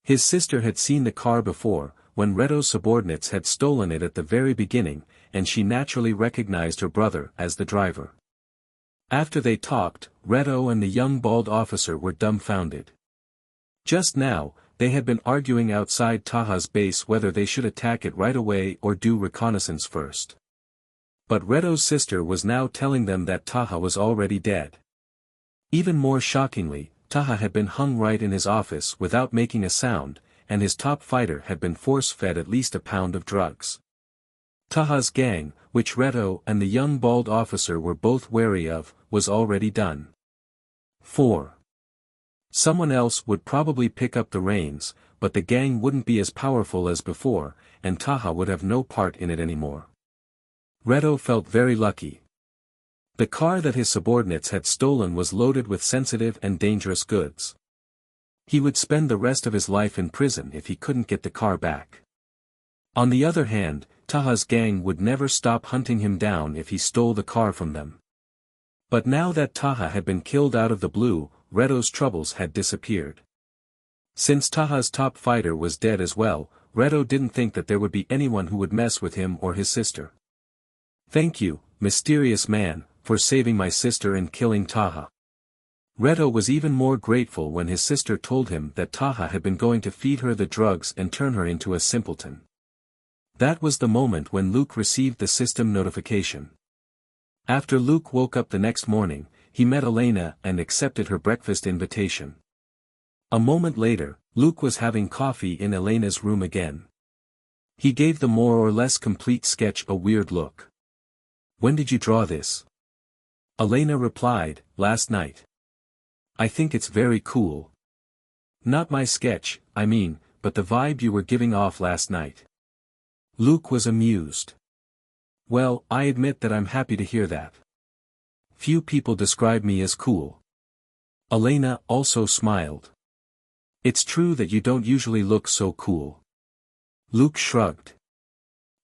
His sister had seen the car before, when Redo's subordinates had stolen it at the very beginning, and she naturally recognized her brother as the driver. After they talked, Redo and the young bald officer were dumbfounded. Just now, they had been arguing outside Taha's base whether they should attack it right away or do reconnaissance first. But Redo's sister was now telling them that Taha was already dead. Even more shockingly, Taha had been hung right in his office without making a sound, and his top fighter had been force-fed at least a pound of drugs. Taha's gang, which Redo and the young bald officer were both wary of, was already done. 4. Someone else would probably pick up the reins, but the gang wouldn't be as powerful as before, and Taha would have no part in it anymore. Redo felt very lucky. The car that his subordinates had stolen was loaded with sensitive and dangerous goods. He would spend the rest of his life in prison if he couldn't get the car back. On the other hand, Taha's gang would never stop hunting him down if he stole the car from them. But now that Taha had been killed out of the blue, Reto's troubles had disappeared. Since Taha's top fighter was dead as well, Reto didn't think that there would be anyone who would mess with him or his sister. "Thank you, mysterious man, for saving my sister and killing Taha." Reto was even more grateful when his sister told him that Taha had been going to feed her the drugs and turn her into a simpleton. That was the moment when Luke received the system notification. After Luke woke up the next morning, he met Elena and accepted her breakfast invitation. A moment later, Luke was having coffee in Elena's room again. He gave the more or less complete sketch a weird look. "When did you draw this?" Elena replied, "Last night. I think it's very cool." "Not my sketch, I mean, but the vibe you were giving off last night." Luke was amused. "Well, I admit that I'm happy to hear that. Few people describe me as cool." Elena also smiled. "It's true that you don't usually look so cool." Luke shrugged.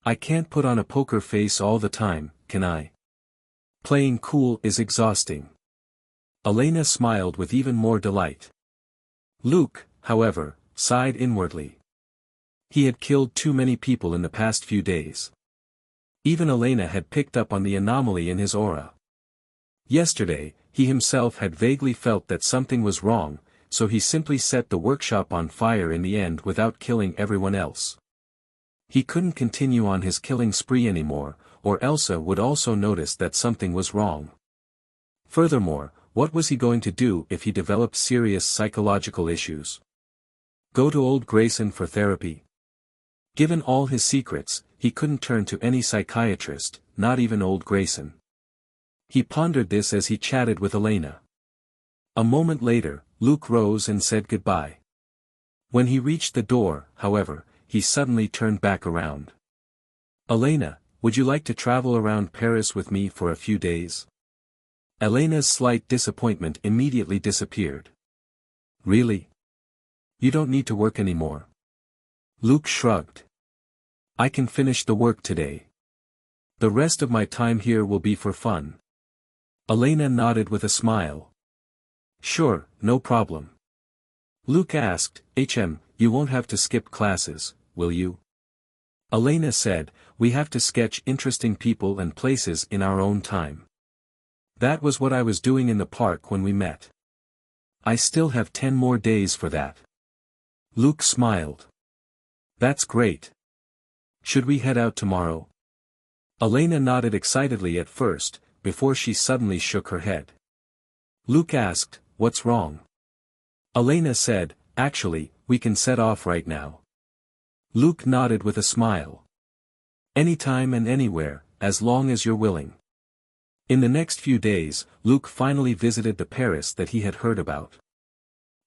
"I can't put on a poker face all the time, can I? Playing cool is exhausting." Elena smiled with even more delight. Luke, however, sighed inwardly. He had killed too many people in the past few days. Even Elena had picked up on the anomaly in his aura. Yesterday, he himself had vaguely felt that something was wrong, so he simply set the workshop on fire in the end without killing everyone else. He couldn't continue on his killing spree anymore, or Elsa would also notice that something was wrong. Furthermore, what was he going to do if he developed serious psychological issues? Go to old Grayson for therapy? Given all his secrets, he couldn't turn to any psychiatrist, not even old Grayson. He pondered this as he chatted with Elena. A moment later, Luke rose and said goodbye. When he reached the door, however, he suddenly turned back around. "Elena, would you like to travel around Paris with me for a few days?" Elena's slight disappointment immediately disappeared. "Really? You don't need to work anymore." Luke shrugged. "I can finish the work today. The rest of my time here will be for fun." Elena nodded with a smile. "Sure, no problem." Luke asked, You won't have to skip classes, will you?" Elena said, "We have to sketch interesting people and places in our own time. That was what I was doing in the park when we met. I still have 10 more days for that." Luke smiled. "That's great. Should we head out tomorrow?" Elena nodded excitedly at first, before she suddenly shook her head. Luke asked, "What's wrong?" Elena said, "Actually, we can set off right now." Luke nodded with a smile. "Anytime and anywhere, as long as you're willing." In the next few days, Luke finally visited the Paris that he had heard about.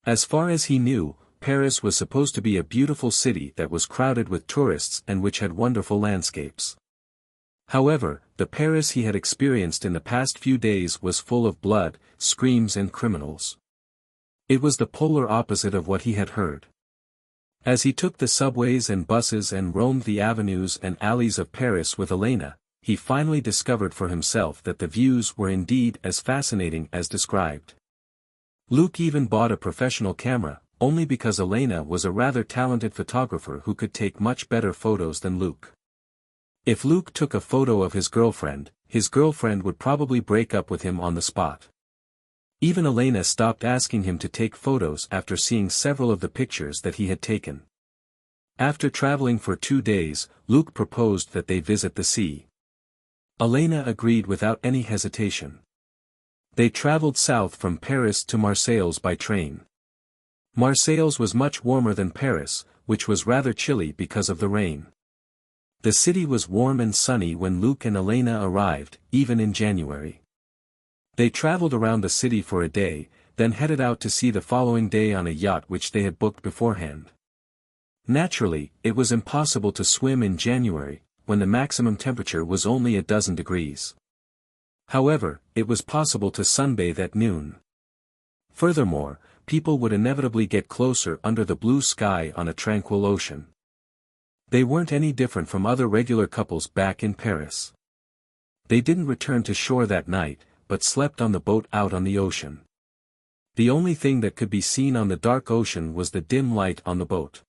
As far as he knew, Paris was supposed to be a beautiful city that was crowded with tourists and which had wonderful landscapes. However, the Paris he had experienced in the past few days was full of blood, screams and criminals. It was the polar opposite of what he had heard. As he took the subways and buses and roamed the avenues and alleys of Paris with Elena, he finally discovered for himself that the views were indeed as fascinating as described. Luke even bought a professional camera, only because Elena was a rather talented photographer who could take much better photos than Luke. If Luke took a photo of his girlfriend would probably break up with him on the spot. Even Elena stopped asking him to take photos after seeing several of the pictures that he had taken. After traveling for 2 days, Luke proposed that they visit the sea. Elena agreed without any hesitation. They traveled south from Paris to Marseilles by train. Marseilles was much warmer than Paris, which was rather chilly because of the rain. The city was warm and sunny when Luke and Elena arrived, even in January. They traveled around the city for a day, then headed out to sea the following day on a yacht which they had booked beforehand. Naturally, it was impossible to swim in January, when the maximum temperature was only a dozen degrees. However, it was possible to sunbathe at noon. Furthermore, people would inevitably get closer under the blue sky on a tranquil ocean. They weren't any different from other regular couples back in Paris. They didn't return to shore that night, but slept on the boat out on the ocean. The only thing that could be seen on the dark ocean was the dim light on the boat.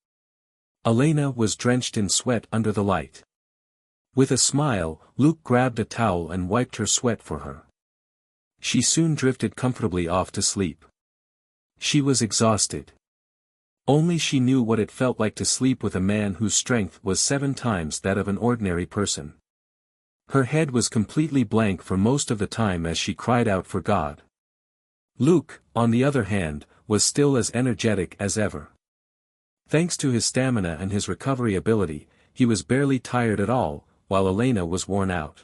Elena was drenched in sweat under the light. With a smile, Luke grabbed a towel and wiped her sweat for her. She soon drifted comfortably off to sleep. She was exhausted. Only she knew what it felt like to sleep with a man whose strength was 7 times that of an ordinary person. Her head was completely blank for most of the time as she cried out for God. Luke, on the other hand, was still as energetic as ever. Thanks to his stamina and his recovery ability, he was barely tired at all, while Elena was worn out.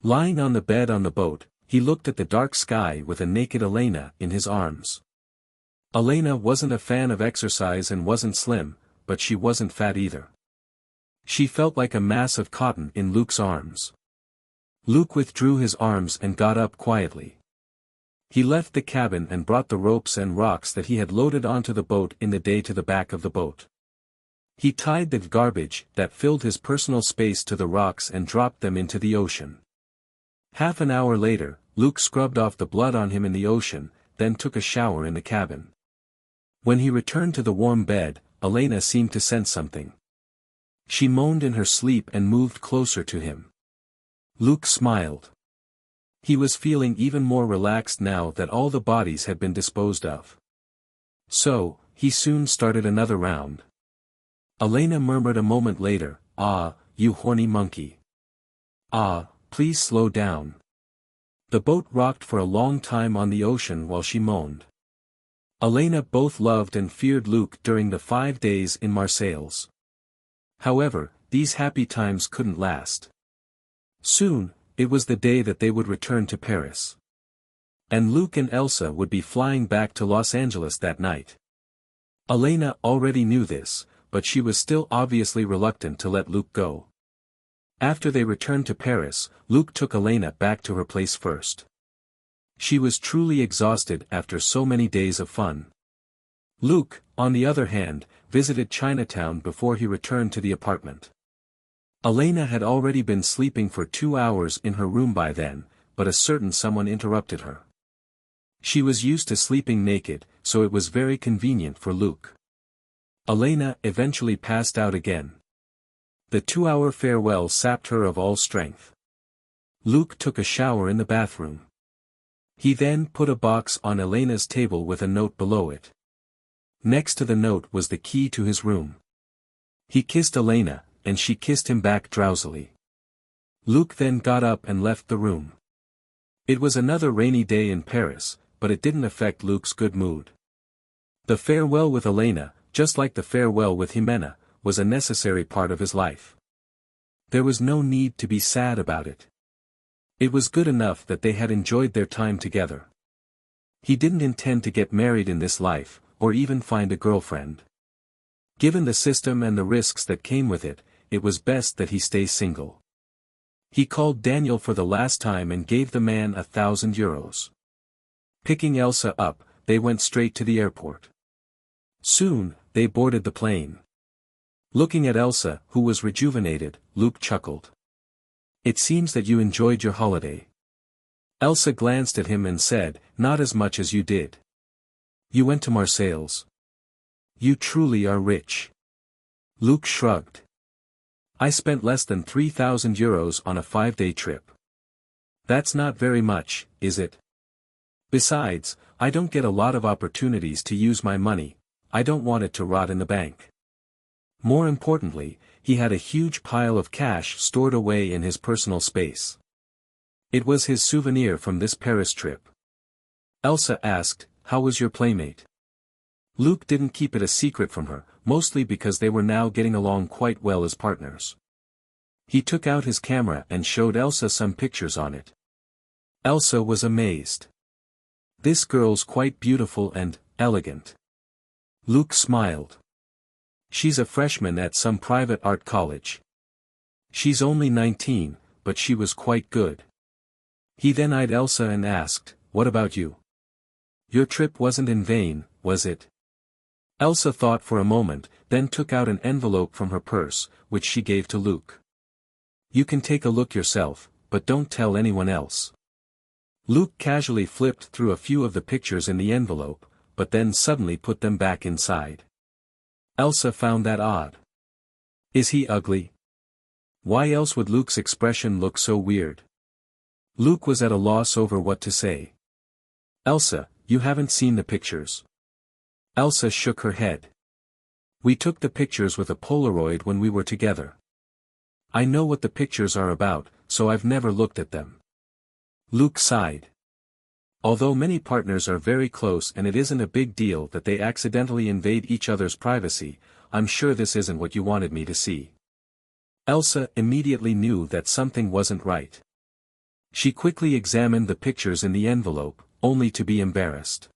Lying on the bed on the boat, he looked at the dark sky with a naked Elena in his arms. Elena wasn't a fan of exercise and wasn't slim, but she wasn't fat either. She felt like a mass of cotton in Luke's arms. Luke withdrew his arms and got up quietly. He left the cabin and brought the ropes and rocks that he had loaded onto the boat in the day to the back of the boat. He tied the garbage that filled his personal space to the rocks and dropped them into the ocean. Half an hour later, Luke scrubbed off the blood on him in the ocean, then took a shower in the cabin. When he returned to the warm bed, Elena seemed to sense something. She moaned in her sleep and moved closer to him. Luke smiled. He was feeling even more relaxed now that all the bodies had been disposed of. So, he soon started another round. Elena murmured a moment later, "Ah, you horny monkey. Ah, please slow down." The boat rocked for a long time on the ocean while she moaned. Elena both loved and feared Luke during the 5 days in Marseilles. However, these happy times couldn't last. Soon, it was the day that they would return to Paris. And Luke and Elsa would be flying back to Los Angeles that night. Elena already knew this, but she was still obviously reluctant to let Luke go. After they returned to Paris, Luke took Elena back to her place first. She was truly exhausted after so many days of fun. Luke, on the other hand, visited Chinatown before he returned to the apartment. Elena had already been sleeping for 2 hours in her room by then, but a certain someone interrupted her. She was used to sleeping naked, so it was very convenient for Luke. Elena eventually passed out again. The 2-hour farewell sapped her of all strength. Luke took a shower in the bathroom. He then put a box on Elena's table with a note below it. Next to the note was the key to his room. He kissed Elena, and she kissed him back drowsily. Luke then got up and left the room. It was another rainy day in Paris, but it didn't affect Luke's good mood. The farewell with Elena, just like the farewell with Jimena, was a necessary part of his life. There was no need to be sad about it. It was good enough that they had enjoyed their time together. He didn't intend to get married in this life, or even find a girlfriend. Given the system and the risks that came with it, it was best that he stay single. He called Daniel for the last time and gave the man 1,000 euros. Picking Elsa up, they went straight to the airport. Soon, they boarded the plane. Looking at Elsa, who was rejuvenated, Luke chuckled. "It seems that you enjoyed your holiday." Elsa glanced at him and said, "Not as much as you did. You went to Marseilles. You truly are rich." Luke shrugged. "I spent less than 3,000 euros on a 5-day trip. That's not very much, is it? Besides, I don't get a lot of opportunities to use my money. I don't want it to rot in the bank." More importantly, he had a huge pile of cash stored away in his personal space. It was his souvenir from this Paris trip. Elsa asked, "How was your playmate?" Luke didn't keep it a secret from her, mostly because they were now getting along quite well as partners. He took out his camera and showed Elsa some pictures on it. Elsa was amazed. "This girl's quite beautiful and elegant." Luke smiled. "She's a freshman at some private art college. She's only 19, but she was quite good." He then eyed Elsa and asked, "What about you? Your trip wasn't in vain, was it? Elsa thought for a moment, then took out an envelope from her purse, which she gave to Luke. You can take a look yourself, but don't tell anyone else. Luke casually flipped through a few of the pictures in the envelope, but then suddenly put them back inside. Elsa found that odd. Is he ugly? Why else would Luke's expression look so weird? Luke was at a loss over what to say. Elsa, you haven't seen the pictures. Elsa shook her head. We took the pictures with a Polaroid when we were together. I know what the pictures are about, so I've never looked at them. Luke sighed. Although many partners are very close and it isn't a big deal that they accidentally invade each other's privacy, I'm sure this isn't what you wanted me to see. Elsa immediately knew that something wasn't right. She quickly examined the pictures in the envelope, only to be embarrassed.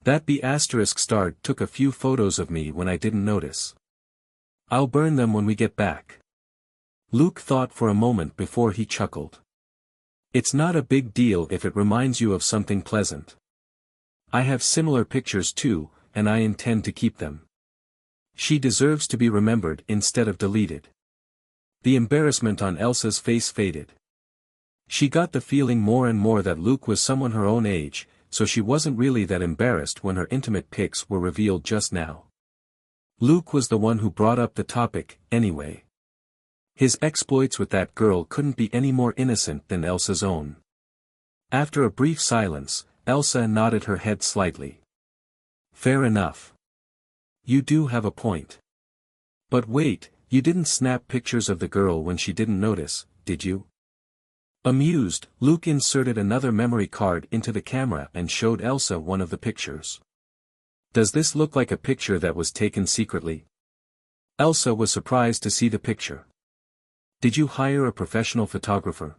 That B**** took a few photos of me when I didn't notice. I'll burn them when we get back. Luke thought for a moment before he chuckled. It's not a big deal if it reminds you of something pleasant. I have similar pictures too, and I intend to keep them. She deserves to be remembered instead of deleted. The embarrassment on Elsa's face faded. She got the feeling more and more that Luke was someone her own age, so she wasn't really that embarrassed when her intimate pics were revealed just now. Luke was the one who brought up the topic, anyway. His exploits with that girl couldn't be any more innocent than Elsa's own. After a brief silence, Elsa nodded her head slightly. Fair enough. You do have a point. But wait, you didn't snap pictures of the girl when she didn't notice, did you? Amused, Luke inserted another memory card into the camera and showed Elsa one of the pictures. Does this look like a picture that was taken secretly? Elsa was surprised to see the picture. Did you hire a professional photographer?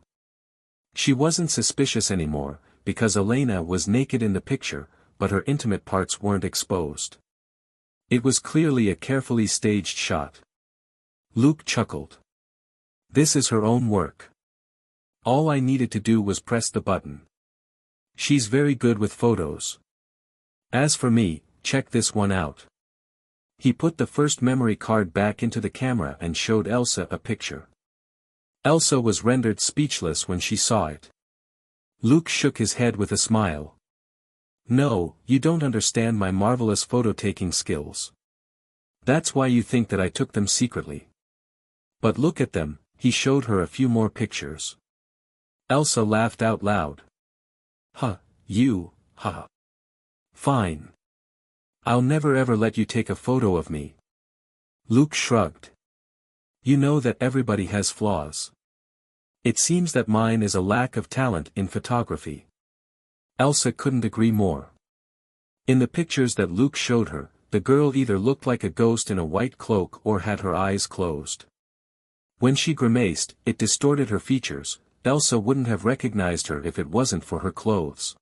She wasn't suspicious anymore, because Elena was naked in the picture, but her intimate parts weren't exposed. It was clearly a carefully staged shot. Luke chuckled. This is her own work. All I needed to do was press the button. She's very good with photos. As for me, check this one out. He put the first memory card back into the camera and showed Elsa a picture. Elsa was rendered speechless when she saw it. Luke shook his head with a smile. No, you don't understand my marvelous photo-taking skills. That's why you think that I took them secretly. But look at them, he showed her a few more pictures. Elsa laughed out loud. Huh, you, huh. Fine. I'll never ever let you take a photo of me. Luke shrugged. You know that everybody has flaws. It seems that mine is a lack of talent in photography. Elsa couldn't agree more. In the pictures that Luke showed her, the girl either looked like a ghost in a white cloak or had her eyes closed. When she grimaced, it distorted her features. Elsa wouldn't have recognized her if it wasn't for her clothes.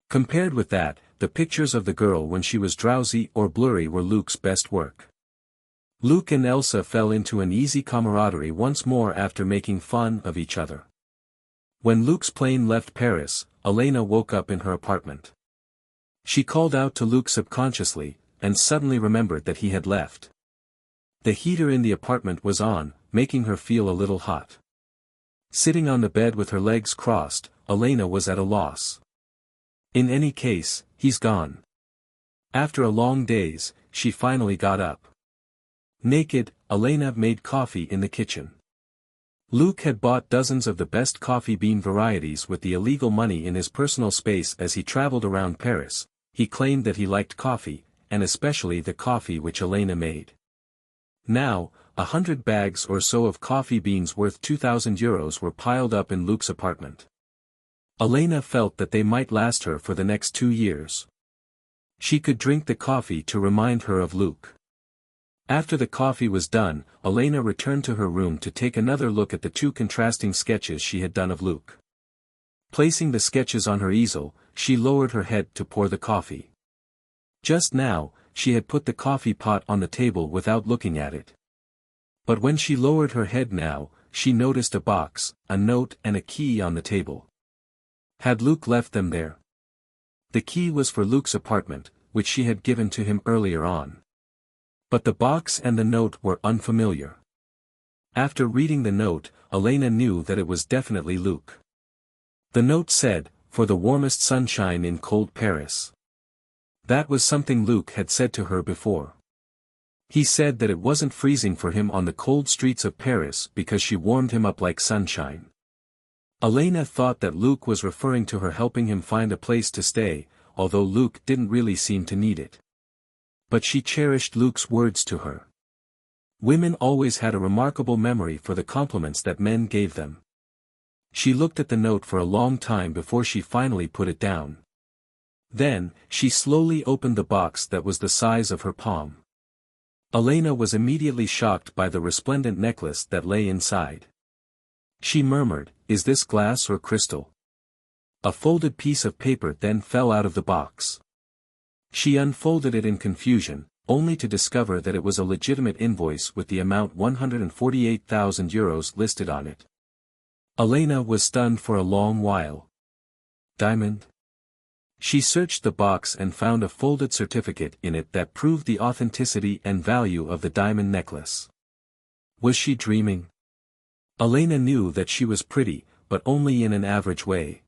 Compared with that, the pictures of the girl when she was drowsy or blurry were Luke's best work. Luke and Elsa fell into an easy camaraderie once more after making fun of each other. When Luke's plane left Paris, Elena woke up in her apartment. She called out to Luke subconsciously, and suddenly remembered that he had left. The heater in the apartment was on, making her feel a little hot. Sitting on the bed with her legs crossed, Elena was at a loss. In any case, he's gone. After a long days, she finally got up. Naked, Elena made coffee in the kitchen. Luke had bought dozens of the best coffee bean varieties with the illegal money in his personal space as he traveled around Paris. He claimed that he liked coffee, and especially the coffee which Elena made. Now, 100 bags or so of coffee beans worth €2,000 were piled up in Luke's apartment. Elena felt that they might last her for the next 2 years. She could drink the coffee to remind her of Luke. After the coffee was done, Elena returned to her room to take another look at the 2 contrasting sketches she had done of Luke. Placing the sketches on her easel, she lowered her head to pour the coffee. Just now, she had put the coffee pot on the table without looking at it. But when she lowered her head now, she noticed a box, a note and a key on the table. Had Luke left them there? The key was for Luke's apartment, which she had given to him earlier on. But the box and the note were unfamiliar. After reading the note, Elena knew that it was definitely Luke. The note said, "For the warmest sunshine in cold Paris." That was something Luke had said to her before. He said that it wasn't freezing for him on the cold streets of Paris because she warmed him up like sunshine. Elena thought that Luke was referring to her helping him find a place to stay, although Luke didn't really seem to need it. But she cherished Luke's words to her. Women always had a remarkable memory for the compliments that men gave them. She looked at the note for a long time before she finally put it down. Then, she slowly opened the box that was the size of her palm. Elena was immediately shocked by the resplendent necklace that lay inside. She murmured, "Is this glass or crystal?" A folded piece of paper then fell out of the box. She unfolded it in confusion, only to discover that it was a legitimate invoice with the amount 148,000 euros listed on it. Elena was stunned for a long while. Diamond? She searched the box and found a folded certificate in it that proved the authenticity and value of the diamond necklace. Was she dreaming? Elena knew that she was pretty, but only in an average way.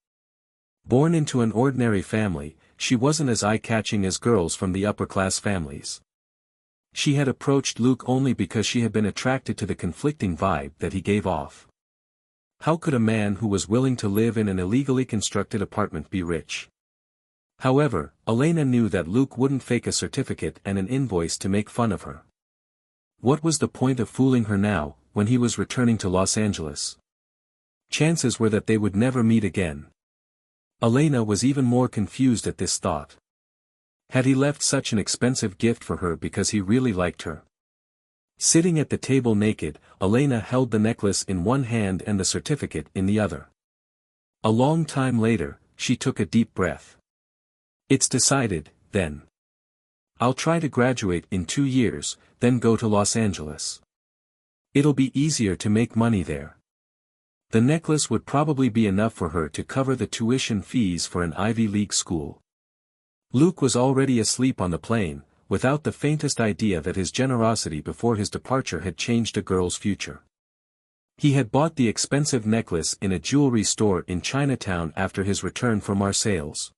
Born into an ordinary family, she wasn't as eye-catching as girls from the upper-class families. She had approached Luke only because she had been attracted to the conflicting vibe that he gave off. How could a man who was willing to live in an illegally constructed apartment be rich? However, Elena knew that Luke wouldn't fake a certificate and an invoice to make fun of her. What was the point of fooling her now, when he was returning to Los Angeles? Chances were that they would never meet again. Elena was even more confused at this thought. Had he left such an expensive gift for her because he really liked her? Sitting at the table naked, Elena held the necklace in one hand and the certificate in the other. A long time later, she took a deep breath. It's decided, then. I'll try to graduate in 2 years, then go to Los Angeles. It'll be easier to make money there. The necklace would probably be enough for her to cover the tuition fees for an Ivy League school. Luke was already asleep on the plane, without the faintest idea that his generosity before his departure had changed a girl's future. He had bought the expensive necklace in a jewelry store in Chinatown after his return from Marseilles.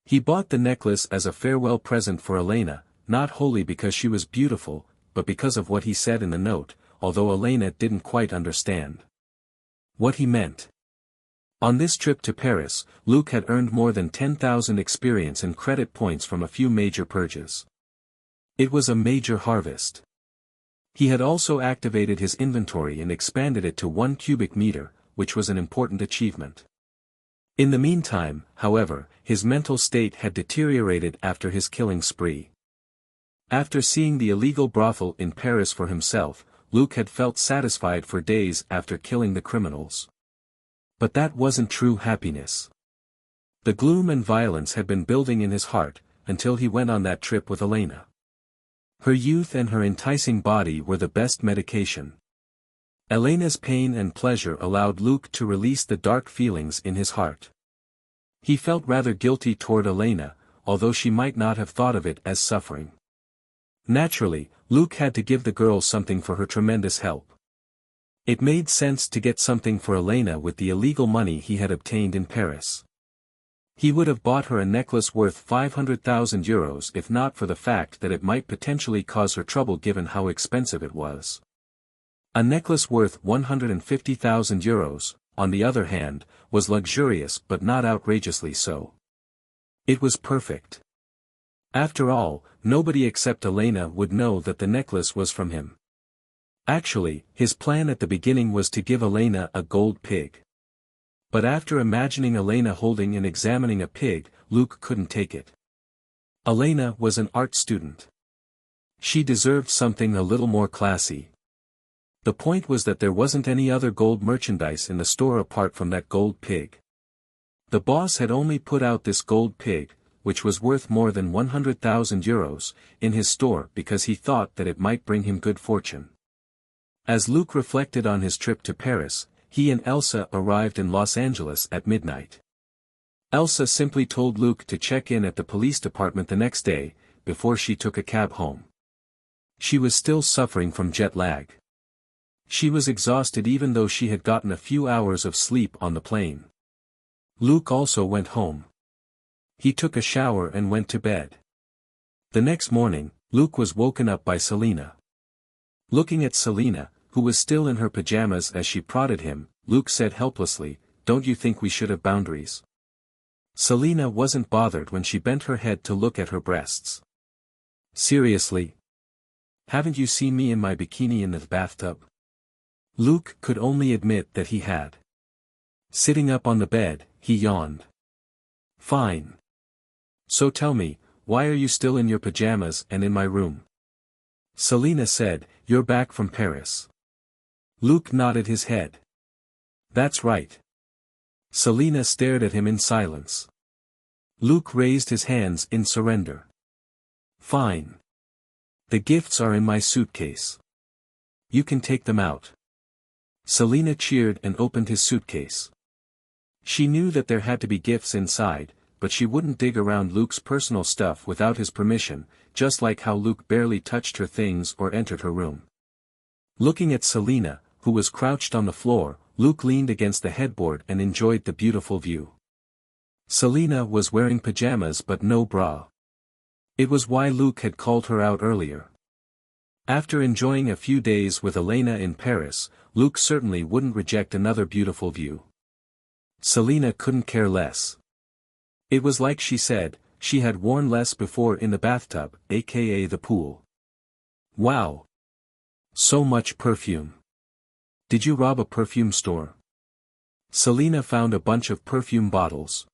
He bought the necklace as a farewell present for Elena, not wholly because she was beautiful, but because of what he said in the note, although Elena didn't quite understand what he meant. On this trip to Paris, Luke had earned more than 10,000 experience and credit points from a few major purges. It was a major harvest. He had also activated his inventory and expanded it to 1 cubic meter, which was an important achievement. In the meantime, however, his mental state had deteriorated after his killing spree. After seeing the illegal brothel in Paris for himself, Luke had felt satisfied for days after killing the criminals. But that wasn't true happiness. The gloom and violence had been building in his heart, until he went on that trip with Elena. Her youth and her enticing body were the best medication. Elena's pain and pleasure allowed Luke to release the dark feelings in his heart. He felt rather guilty toward Elena, although she might not have thought of it as suffering. Naturally, Luke had to give the girl something for her tremendous help. It made sense to get something for Elena with the illegal money he had obtained in Paris. He would have bought her a necklace worth 500,000 euros if not for the fact that it might potentially cause her trouble given how expensive it was. A necklace worth 150,000 euros, on the other hand, was luxurious but not outrageously so. It was perfect. After all, nobody except Elena would know that the necklace was from him. Actually, his plan at the beginning was to give Elena a gold pig. But after imagining Elena holding and examining a pig, Luke couldn't take it. Elena was an art student. She deserved something a little more classy. The point was that there wasn't any other gold merchandise in the store apart from that gold pig. The boss had only put out this gold pig, which was worth more than 100,000 euros, in his store because he thought that it might bring him good fortune. As Luke reflected on his trip to Paris, he and Elsa arrived in Los Angeles at midnight. Elsa simply told Luke to check in at the police department the next day, before she took a cab home. She was still suffering from jet lag. She was exhausted even though she had gotten a few hours of sleep on the plane. Luke also went home. He took a shower and went to bed. The next morning, Luke was woken up by Selena. Looking at Selena, who was still in her pajamas as she prodded him, Luke said helplessly, "Don't you think we should have boundaries?" Selena wasn't bothered when she bent her head to look at her breasts. "Seriously? Haven't you seen me in my bikini in the bathtub?" Luke could only admit that he had. Sitting up on the bed, he yawned. "Fine. So tell me, why are you still in your pajamas and in my room?" Selena said, "You're back from Paris." Luke nodded his head. "That's right." Selena stared at him in silence. Luke raised his hands in surrender. "Fine. The gifts are in my suitcase. You can take them out." Selena cheered and opened his suitcase. She knew that there had to be gifts inside, but she wouldn't dig around Luke's personal stuff without his permission, just like how Luke barely touched her things or entered her room. Looking at Selena, who was crouched on the floor, Luke leaned against the headboard and enjoyed the beautiful view. Selena was wearing pajamas but no bra. It was why Luke had called her out earlier. After enjoying a few days with Elena in Paris, Luke certainly wouldn't reject another beautiful view. Selena couldn't care less. It was like she said, she had worn less before in the bathtub, aka the pool. Wow! So much perfume. Did you rob a perfume store? Selena found a bunch of perfume bottles.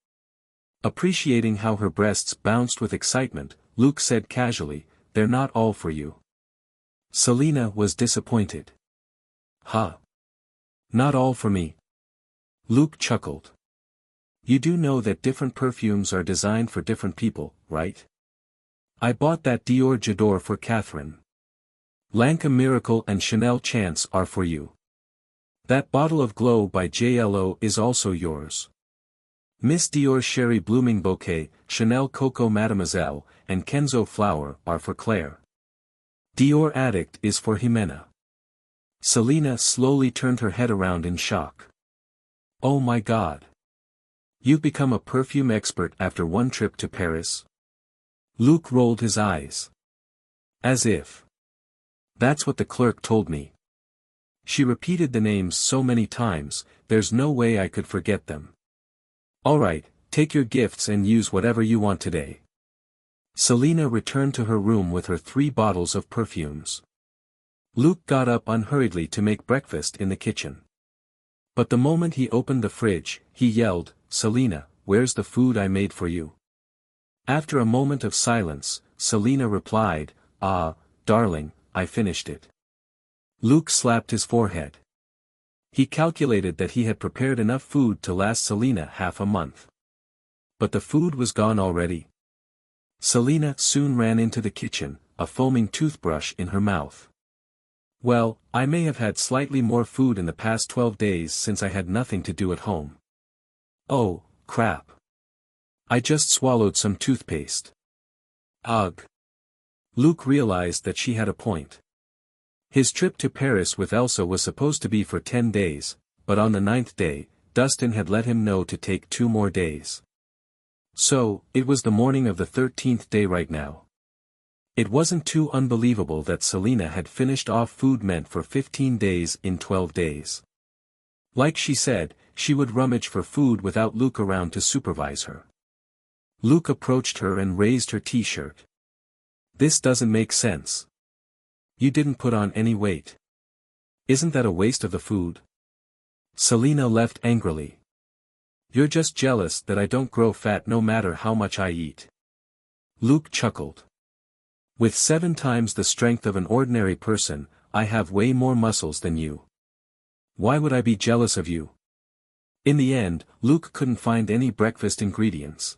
Appreciating how her breasts bounced with excitement, Luke said casually, "They're not all for you." Selena was disappointed. "Huh? Not all for me?" Luke chuckled. "You do know that different perfumes are designed for different people, right? I bought that Dior J'adore for Catherine. Lancôme Miracle and Chanel Chance are for you. That bottle of Glow by JLO is also yours. Miss Dior Cherry Blooming Bouquet, Chanel Coco Mademoiselle, and Kenzo Flower are for Claire. Dior Addict is for Jimena." Selena slowly turned her head around in shock. "Oh my God. You've become a perfume expert after one trip to Paris?" Luke rolled his eyes. "As if. That's what the clerk told me. She repeated the names so many times, there's no way I could forget them." "Alright, take your gifts and use whatever you want today." Selena returned to her room with her 3 bottles of perfumes. Luke got up unhurriedly to make breakfast in the kitchen. But the moment he opened the fridge, he yelled, "Selena, where's the food I made for you?" After a moment of silence, Selena replied, "Ah, darling, I finished it." Luke slapped his forehead. He calculated that he had prepared enough food to last Selena half a month. But the food was gone already. Selena soon ran into the kitchen, a foaming toothbrush in her mouth. "Well, I may have had slightly more food in the past 12 days since I had nothing to do at home. Oh, crap. I just swallowed some toothpaste. Ugh." Luke realized that she had a point. His trip to Paris with Elsa was supposed to be for 10 days, but on the 9th day, Dustin had let him know to take 2 more days. So, it was the morning of the 13th day right now. It wasn't too unbelievable that Selena had finished off food meant for 15 days in 12 days. Like she said, she would rummage for food without Luke around to supervise her. Luke approached her and raised her t-shirt. "This doesn't make sense. You didn't put on any weight. Isn't that a waste of the food?" Selena left angrily. "You're just jealous that I don't grow fat no matter how much I eat." Luke chuckled. "With 7 times the strength of an ordinary person, I have way more muscles than you. Why would I be jealous of you?" In the end, Luke couldn't find any breakfast ingredients.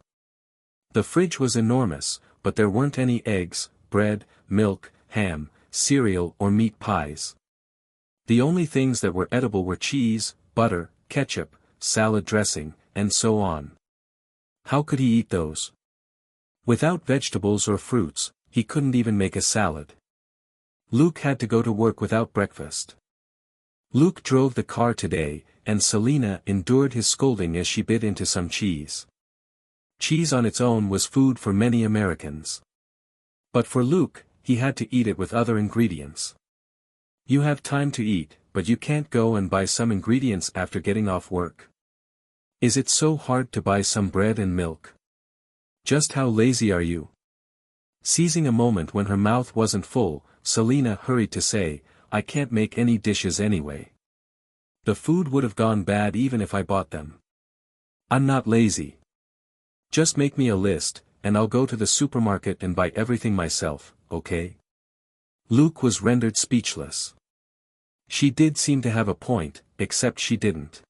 The fridge was enormous, but there weren't any eggs, bread, milk, ham, cereal or meat pies. The only things that were edible were cheese, butter, ketchup, salad dressing, and so on. How could he eat those? Without vegetables or fruits, he couldn't even make a salad. Luke had to go to work without breakfast. Luke drove the car today, and Selena endured his scolding as she bit into some cheese. Cheese on its own was food for many Americans. But for Luke, he had to eat it with other ingredients. You have time to eat, but you can't go and buy some ingredients after getting off work. Is it so hard to buy some bread and milk? Just how lazy are you? Seizing a moment when her mouth wasn't full, Selena hurried to say, I can't make any dishes anyway. The food would have gone bad even if I bought them. I'm not lazy. Just make me a list, and I'll go to the supermarket and buy everything myself, okay? Luke was rendered speechless. She did seem to have a point, except she didn't.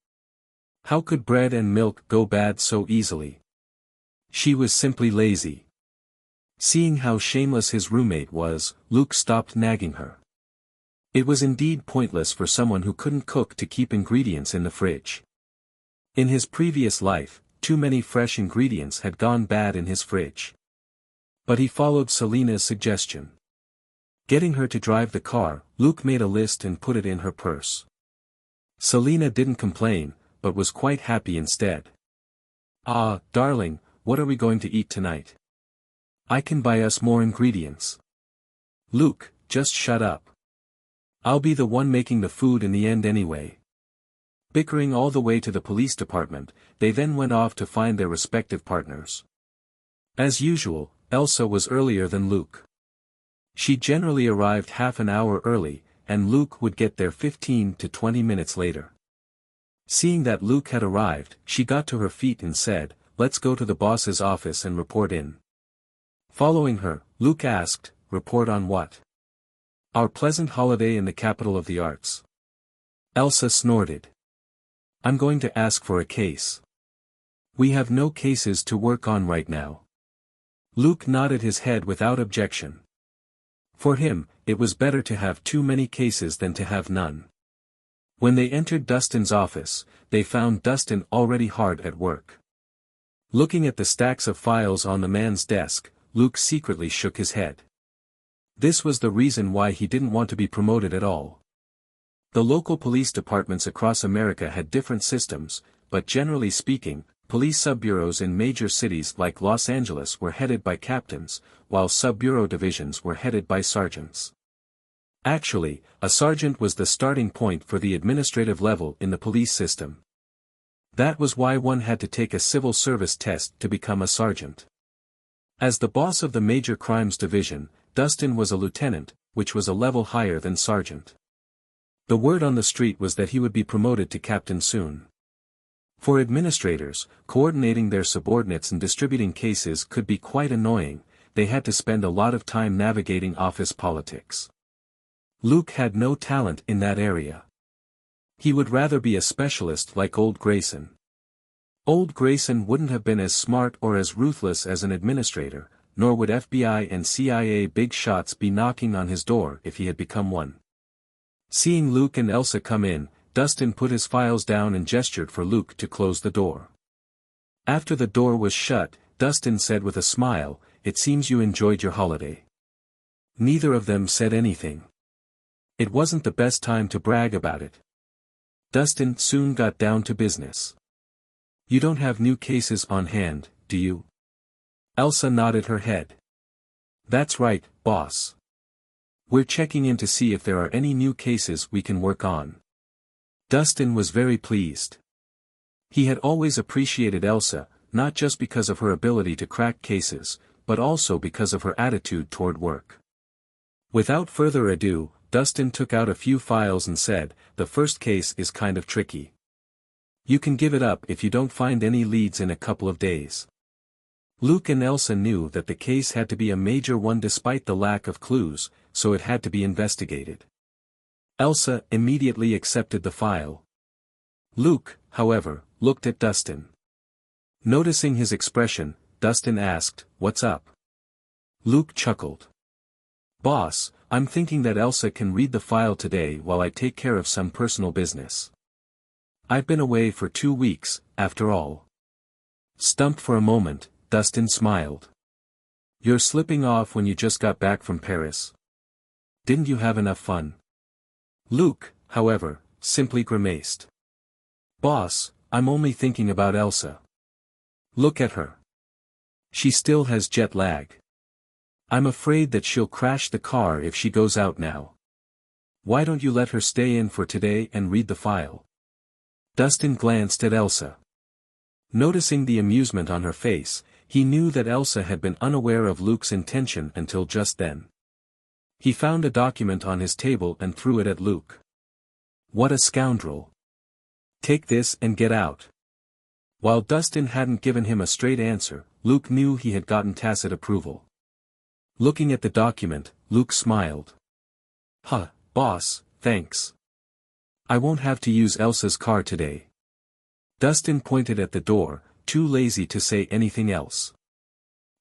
How could bread and milk go bad so easily? She was simply lazy. Seeing how shameless his roommate was, Luke stopped nagging her. It was indeed pointless for someone who couldn't cook to keep ingredients in the fridge. In his previous life, too many fresh ingredients had gone bad in his fridge. But he followed Selena's suggestion. Getting her to drive the car, Luke made a list and put it in her purse. Selena didn't complain, but was quite happy instead. Ah, darling, what are we going to eat tonight? I can buy us more ingredients. Luke, just shut up. I'll be the one making the food in the end anyway. Bickering all the way to the police department, they then went off to find their respective partners. As usual, Elsa was earlier than Luke. She generally arrived half an hour early, and Luke would get there 15 to 20 minutes later. Seeing that Luke had arrived, she got to her feet and said, Let's go to the boss's office and report in. Following her, Luke asked, Report on what? Our pleasant holiday in the capital of the arts. Elsa snorted. I'm going to ask for a case. We have no cases to work on right now. Luke nodded his head without objection. For him, it was better to have too many cases than to have none. When they entered Dustin's office, they found Dustin already hard at work. Looking at the stacks of files on the man's desk, Luke secretly shook his head. This was the reason why he didn't want to be promoted at all. The local police departments across America had different systems, but generally speaking, police sub-bureaus in major cities like Los Angeles were headed by captains, while sub-bureau divisions were headed by sergeants. Actually, a sergeant was the starting point for the administrative level in the police system. That was why one had to take a civil service test to become a sergeant. As the boss of the Major Crimes Division, Dustin was a lieutenant, which was a level higher than sergeant. The word on the street was that he would be promoted to captain soon. For administrators, coordinating their subordinates and distributing cases could be quite annoying. They had to spend a lot of time navigating office politics. Luke had no talent in that area. He would rather be a specialist like Old Grayson. Old Grayson wouldn't have been as smart or as ruthless as an administrator, nor would FBI and CIA big shots be knocking on his door if he had become one. Seeing Luke and Elsa come in, Dustin put his files down and gestured for Luke to close the door. After the door was shut, Dustin said with a smile, It seems you enjoyed your holiday. Neither of them said anything. It wasn't the best time to brag about it. Dustin soon got down to business. You don't have new cases on hand, do you? Elsa nodded her head. That's right, boss. We're checking in to see if there are any new cases we can work on. Dustin was very pleased. He had always appreciated Elsa, not just because of her ability to crack cases, but also because of her attitude toward work. Without further ado, Dustin took out a few files and said, The first case is kind of tricky. You can give it up if you don't find any leads in a couple of days. Luke and Elsa knew that the case had to be a major one despite the lack of clues, so it had to be investigated. Elsa immediately accepted the file. Luke, however, looked at Dustin. Noticing his expression, Dustin asked, What's up? Luke chuckled. Boss, I'm thinking that Elsa can read the file today while I take care of some personal business. I've been away for 2 weeks, after all. Stumped for a moment, Dustin smiled. You're slipping off when you just got back from Paris. Didn't you have enough fun? Luke, however, simply grimaced. Boss, I'm only thinking about Elsa. Look at her. She still has jet lag. I'm afraid that she'll crash the car if she goes out now. Why don't you let her stay in for today and read the file? Dustin glanced at Elsa. Noticing the amusement on her face, he knew that Elsa had been unaware of Luke's intention until just then. He found a document on his table and threw it at Luke. What a scoundrel. Take this and get out. While Dustin hadn't given him a straight answer, Luke knew he had gotten tacit approval. Looking at the document, Luke smiled. Huh, boss, thanks. I won't have to use Elsa's car today. Dustin pointed at the door, too lazy to say anything else.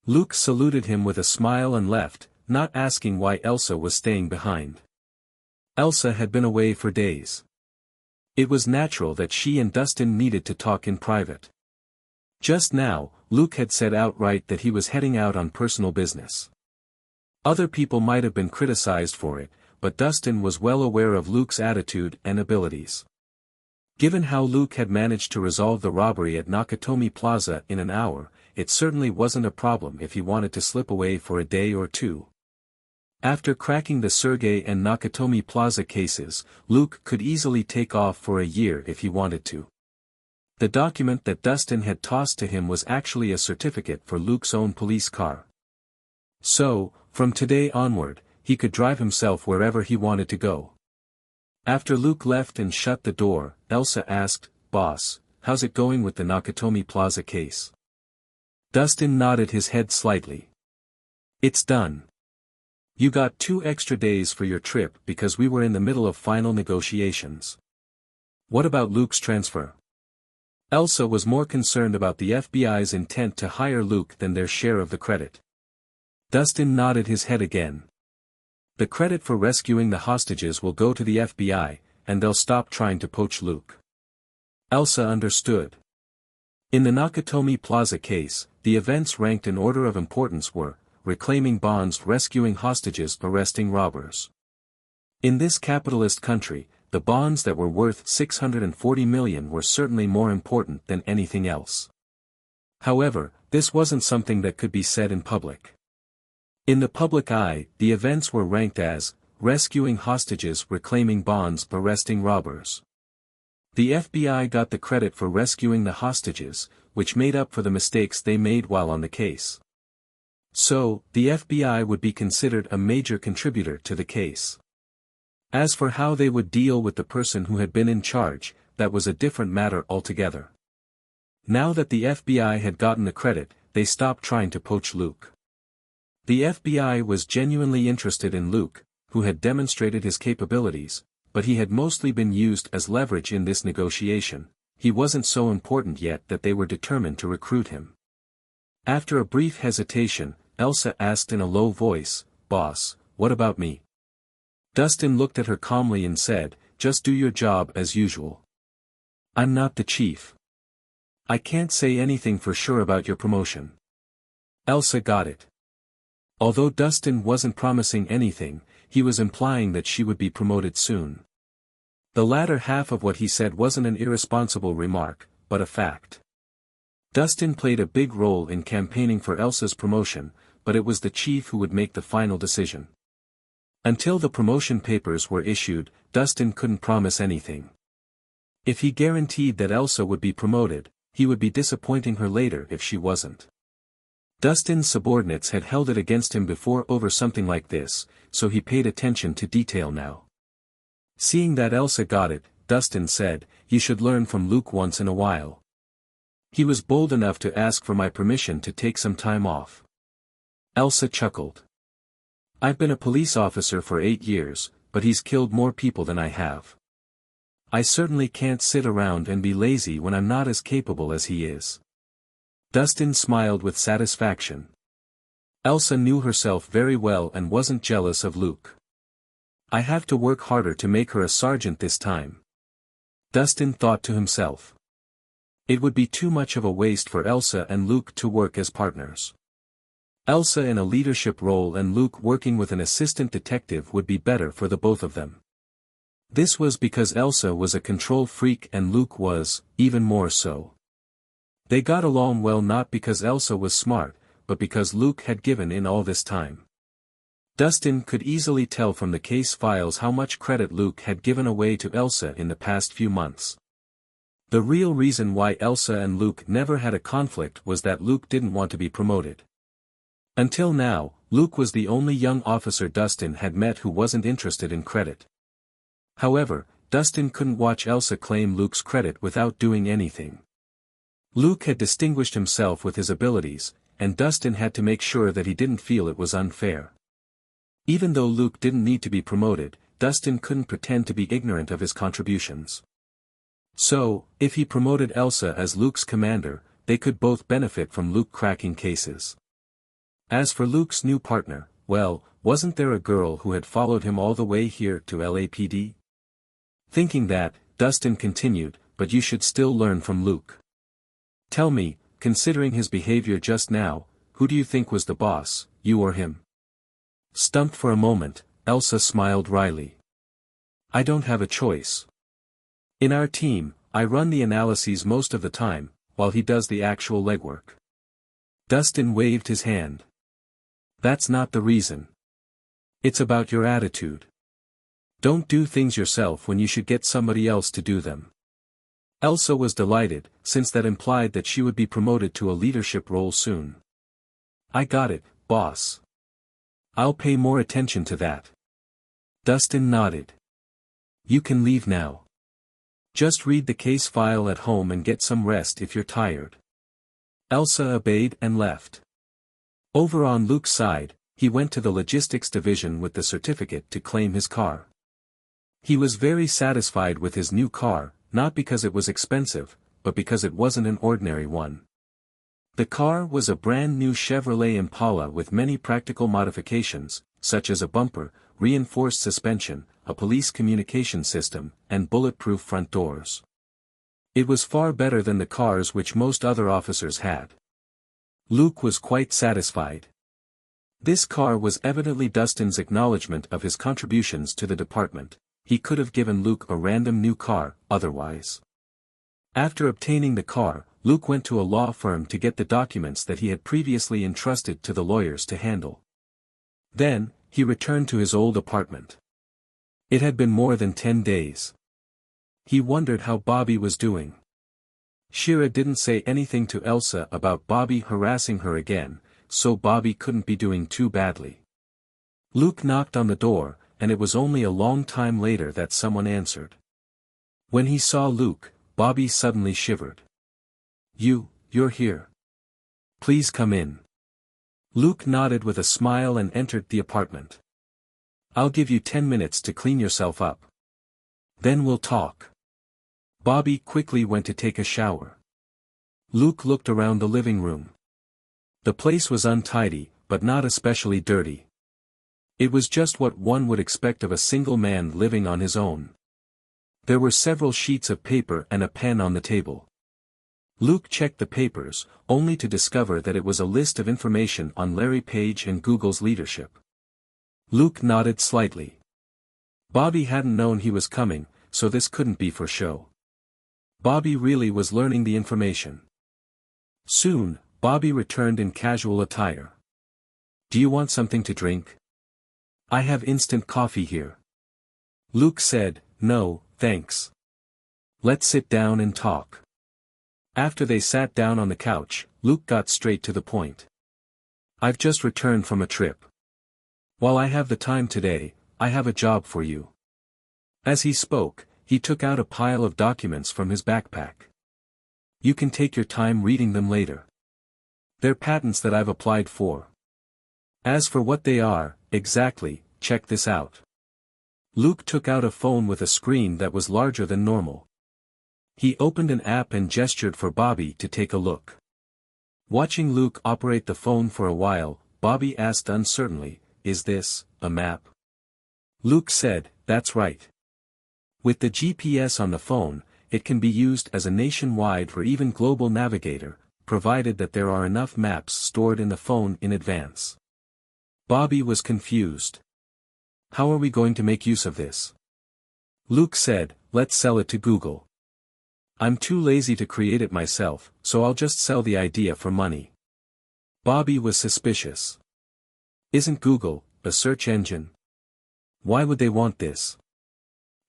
Luke saluted him with a smile and left, not asking why Elsa was staying behind. Elsa had been away for days. It was natural that she and Dustin needed to talk in private. Just now, Luke had said outright that he was heading out on personal business. Other people might have been criticized for it, but Dustin was well aware of Luke's attitude and abilities. Given how Luke had managed to resolve the robbery at Nakatomi Plaza in an hour, it certainly wasn't a problem if he wanted to slip away for a day or two. After cracking the Sergei and Nakatomi Plaza cases, Luke could easily take off for a year if he wanted to. The document that Dustin had tossed to him was actually a certificate for Luke's own police car. So, from today onward, he could drive himself wherever he wanted to go. After Luke left and shut the door, Elsa asked, Boss, how's it going with the Nakatomi Plaza case? Dustin nodded his head slightly. It's done. You got 2 extra days for your trip because we were in the middle of final negotiations. What about Luke's transfer? Elsa was more concerned about the FBI's intent to hire Luke than their share of the credit. Dustin nodded his head again. The credit for rescuing the hostages will go to the FBI, and they'll stop trying to poach Luke. Elsa understood. In the Nakatomi Plaza case, the events ranked in order of importance were, reclaiming bonds, rescuing hostages, arresting robbers. In this capitalist country, the bonds that were worth $640 million were certainly more important than anything else. However, this wasn't something that could be said in public. In the public eye, the events were ranked as, rescuing hostages, reclaiming bonds, arresting robbers. The FBI got the credit for rescuing the hostages, which made up for the mistakes they made while on the case. So, the FBI would be considered a major contributor to the case. As for how they would deal with the person who had been in charge, that was a different matter altogether. Now that the FBI had gotten the credit, they stopped trying to poach Luke. The FBI was genuinely interested in Luke, who had demonstrated his capabilities, but he had mostly been used as leverage in this negotiation. He wasn't so important yet that they were determined to recruit him. After a brief hesitation, Elsa asked in a low voice, Boss, what about me? Dustin looked at her calmly and said, Just do your job as usual. I'm not the chief. I can't say anything for sure about your promotion. Elsa got it. Although Dustin wasn't promising anything, he was implying that she would be promoted soon. The latter half of what he said wasn't an irresponsible remark, but a fact. Dustin played a big role in campaigning for Elsa's promotion, but it was the chief who would make the final decision. Until the promotion papers were issued, Dustin couldn't promise anything. If he guaranteed that Elsa would be promoted, he would be disappointing her later if she wasn't. Dustin's subordinates had held it against him before over something like this, so he paid attention to detail now. Seeing that Elsa got it, Dustin said, You should learn from Luke once in a while. He was bold enough to ask for my permission to take some time off. Elsa chuckled. I've been a police officer for 8 years, but he's killed more people than I have. I certainly can't sit around and be lazy when I'm not as capable as he is. Dustin smiled with satisfaction. Elsa knew herself very well and wasn't jealous of Luke. I have to work harder to make her a sergeant this time. Dustin thought to himself. It would be too much of a waste for Elsa and Luke to work as partners. Elsa in a leadership role and Luke working with an assistant detective would be better for the both of them. This was because Elsa was a control freak and Luke was, even more so. They got along well not because Elsa was smart, but because Luke had given in all this time. Dustin could easily tell from the case files how much credit Luke had given away to Elsa in the past few months. The real reason why Elsa and Luke never had a conflict was that Luke didn't want to be promoted. Until now, Luke was the only young officer Dustin had met who wasn't interested in credit. However, Dustin couldn't watch Elsa claim Luke's credit without doing anything. Luke had distinguished himself with his abilities, and Dustin had to make sure that he didn't feel it was unfair. Even though Luke didn't need to be promoted, Dustin couldn't pretend to be ignorant of his contributions. So, if he promoted Elsa as Luke's commander, they could both benefit from Luke cracking cases. As for Luke's new partner, well, wasn't there a girl who had followed him all the way here to LAPD? Thinking that, Dustin continued, but you should still learn from Luke. Tell me, considering his behavior just now, who do you think was the boss, you or him? Stumped for a moment, Elsa smiled wryly. I don't have a choice. In our team, I run the analyses most of the time, while he does the actual legwork. Dustin waved his hand. That's not the reason. It's about your attitude. Don't do things yourself when you should get somebody else to do them. Elsa was delighted, since that implied that she would be promoted to a leadership role soon. I got it, boss. I'll pay more attention to that. Dustin nodded. You can leave now. Just read the case file at home and get some rest if you're tired. Elsa obeyed and left. Over on Luke's side, he went to the logistics division with the certificate to claim his car. He was very satisfied with his new car, not because it was expensive, but because it wasn't an ordinary one. The car was a brand new Chevrolet Impala with many practical modifications, such as a bumper, reinforced suspension, a police communication system, and bulletproof front doors. It was far better than the cars which most other officers had. Luke was quite satisfied. This car was evidently Dustin's acknowledgement of his contributions to the department. He could have given Luke a random new car, otherwise. After obtaining the car, Luke went to a law firm to get the documents that he had previously entrusted to the lawyers to handle. Then, he returned to his old apartment. It had been more than 10 days. He wondered how Bobby was doing. Shira didn't say anything to Elsa about Bobby harassing her again, so Bobby couldn't be doing too badly. Luke knocked on the door, and it was only a long time later that someone answered. When he saw Luke, Bobby suddenly shivered. You're here. Please come in. Luke nodded with a smile and entered the apartment. I'll give you 10 minutes to clean yourself up. Then we'll talk. Bobby quickly went to take a shower. Luke looked around the living room. The place was untidy, but not especially dirty. It was just what one would expect of a single man living on his own. There were several sheets of paper and a pen on the table. Luke checked the papers, only to discover that it was a list of information on Larry Page and Google's leadership. Luke nodded slightly. Bobby hadn't known he was coming, so this couldn't be for show. Bobby really was learning the information. Soon, Bobby returned in casual attire. Do you want something to drink? I have instant coffee here. Luke said, No, thanks. Let's sit down and talk. After they sat down on the couch, Luke got straight to the point. I've just returned from a trip. While I have the time today, I have a job for you. As he spoke, he took out a pile of documents from his backpack. You can take your time reading them later. They're patents that I've applied for. As for what they are, exactly, check this out. Luke took out a phone with a screen that was larger than normal. He opened an app and gestured for Bobby to take a look. Watching Luke operate the phone for a while, Bobby asked uncertainly, Is this a map? Luke said, That's right. With the GPS on the phone, it can be used as a nationwide or even global navigator, provided that there are enough maps stored in the phone in advance. Bobby was confused. How are we going to make use of this? Luke said, let's sell it to Google. I'm too lazy to create it myself, so I'll just sell the idea for money. Bobby was suspicious. Isn't Google a search engine? Why would they want this?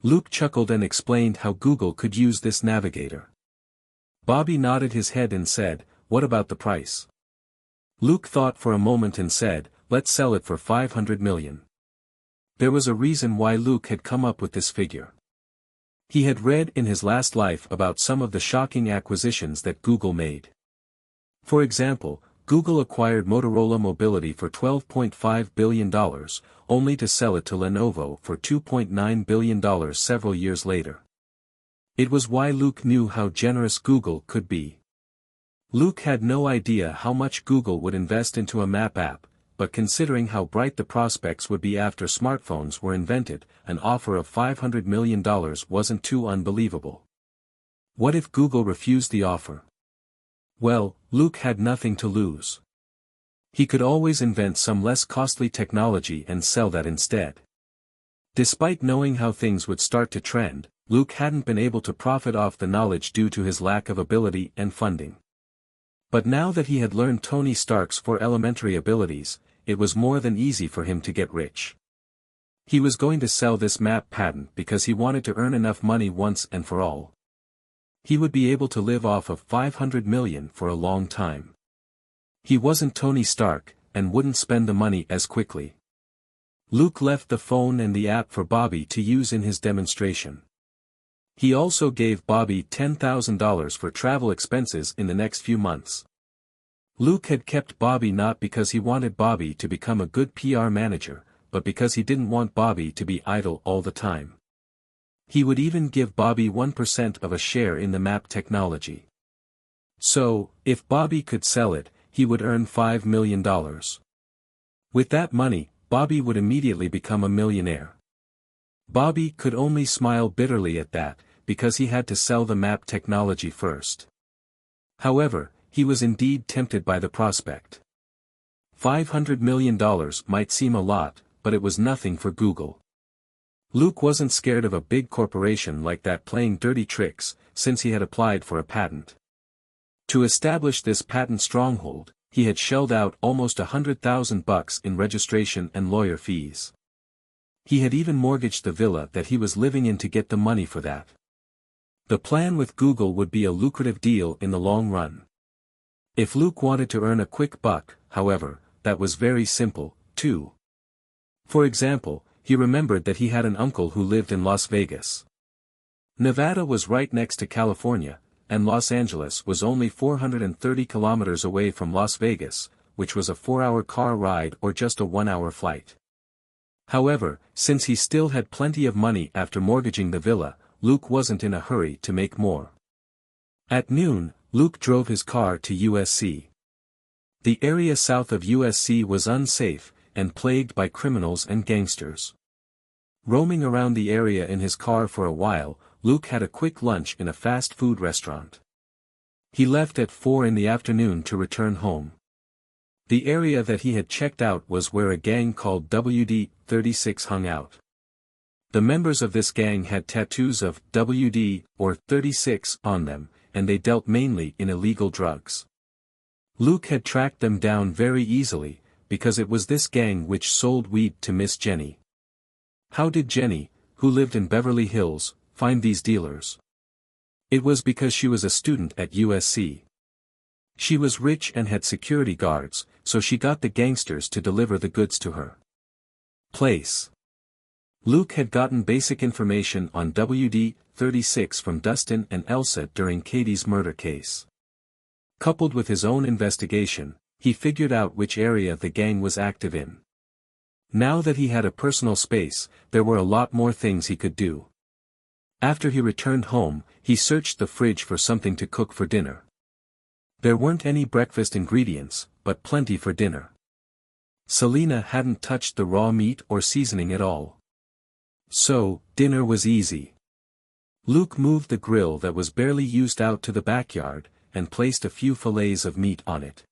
Luke chuckled and explained how Google could use this navigator. Bobby nodded his head and said, what about the price? Luke thought for a moment and said, let's sell it for $500 million. There was a reason why Luke had come up with this figure. He had read in his last life about some of the shocking acquisitions that Google made. For example, Google acquired Motorola Mobility for $12.5 billion, only to sell it to Lenovo for $2.9 billion several years later. It was why Luke knew how generous Google could be. Luke had no idea how much Google would invest into a map app, but considering how bright the prospects would be after smartphones were invented, an offer of $500 million wasn't too unbelievable. What if Google refused the offer? Well, Luke had nothing to lose. He could always invent some less costly technology and sell that instead. Despite knowing how things would start to trend, Luke hadn't been able to profit off the knowledge due to his lack of ability and funding. But now that he had learned Tony Stark's 4 elementary abilities, it was more than easy for him to get rich. He was going to sell this map patent because he wanted to earn enough money once and for all. He would be able to live off of $500 million for a long time. He wasn't Tony Stark, and wouldn't spend the money as quickly. Luke left the phone and the app for Bobby to use in his demonstration. He also gave Bobby $10,000 for travel expenses in the next few months. Luke had kept Bobby not because he wanted Bobby to become a good PR manager, but because he didn't want Bobby to be idle all the time. He would even give Bobby 1% of a share in the map technology. So, if Bobby could sell it, he would earn $5 million. With that money, Bobby would immediately become a millionaire. Bobby could only smile bitterly at that, because he had to sell the map technology first. However, he was indeed tempted by the prospect. $500 million might seem a lot, but it was nothing for Google. Luke wasn't scared of a big corporation like that playing dirty tricks, since he had applied for a patent. To establish this patent stronghold, he had shelled out almost $100,000 in registration and lawyer fees. He had even mortgaged the villa that he was living in to get the money for that. The plan with Google would be a lucrative deal in the long run. If Luke wanted to earn a quick buck, however, that was very simple, too. For example, he remembered that he had an uncle who lived in Las Vegas. Nevada was right next to California, and Los Angeles was only 430 kilometers away from Las Vegas, which was a 4-hour car ride or just a 1-hour flight. However, since he still had plenty of money after mortgaging the villa, Luke wasn't in a hurry to make more. At noon, Luke drove his car to USC. The area south of USC was unsafe, and plagued by criminals and gangsters. Roaming around the area in his car for a while, Luke had a quick lunch in a fast food restaurant. He left at 4 in the afternoon to return home. The area that he had checked out was where a gang called WD-36 hung out. The members of this gang had tattoos of WD or 36 on them, and they dealt mainly in illegal drugs. Luke had tracked them down very easily, because it was this gang which sold weed to Miss Jenny. How did Jenny, who lived in Beverly Hills, find these dealers? It was because she was a student at USC. She was rich and had security guards, so she got the gangsters to deliver the goods to her place. Luke had gotten basic information on WD-36 from Dustin and Elsa during Katie's murder case. Coupled with his own investigation, he figured out which area the gang was active in. Now that he had a personal space, there were a lot more things he could do. After he returned home, he searched the fridge for something to cook for dinner. There weren't any breakfast ingredients, but plenty for dinner. Selena hadn't touched the raw meat or seasoning at all. So, dinner was easy. Luke moved the grill that was barely used out to the backyard, and placed a few fillets of meat on it.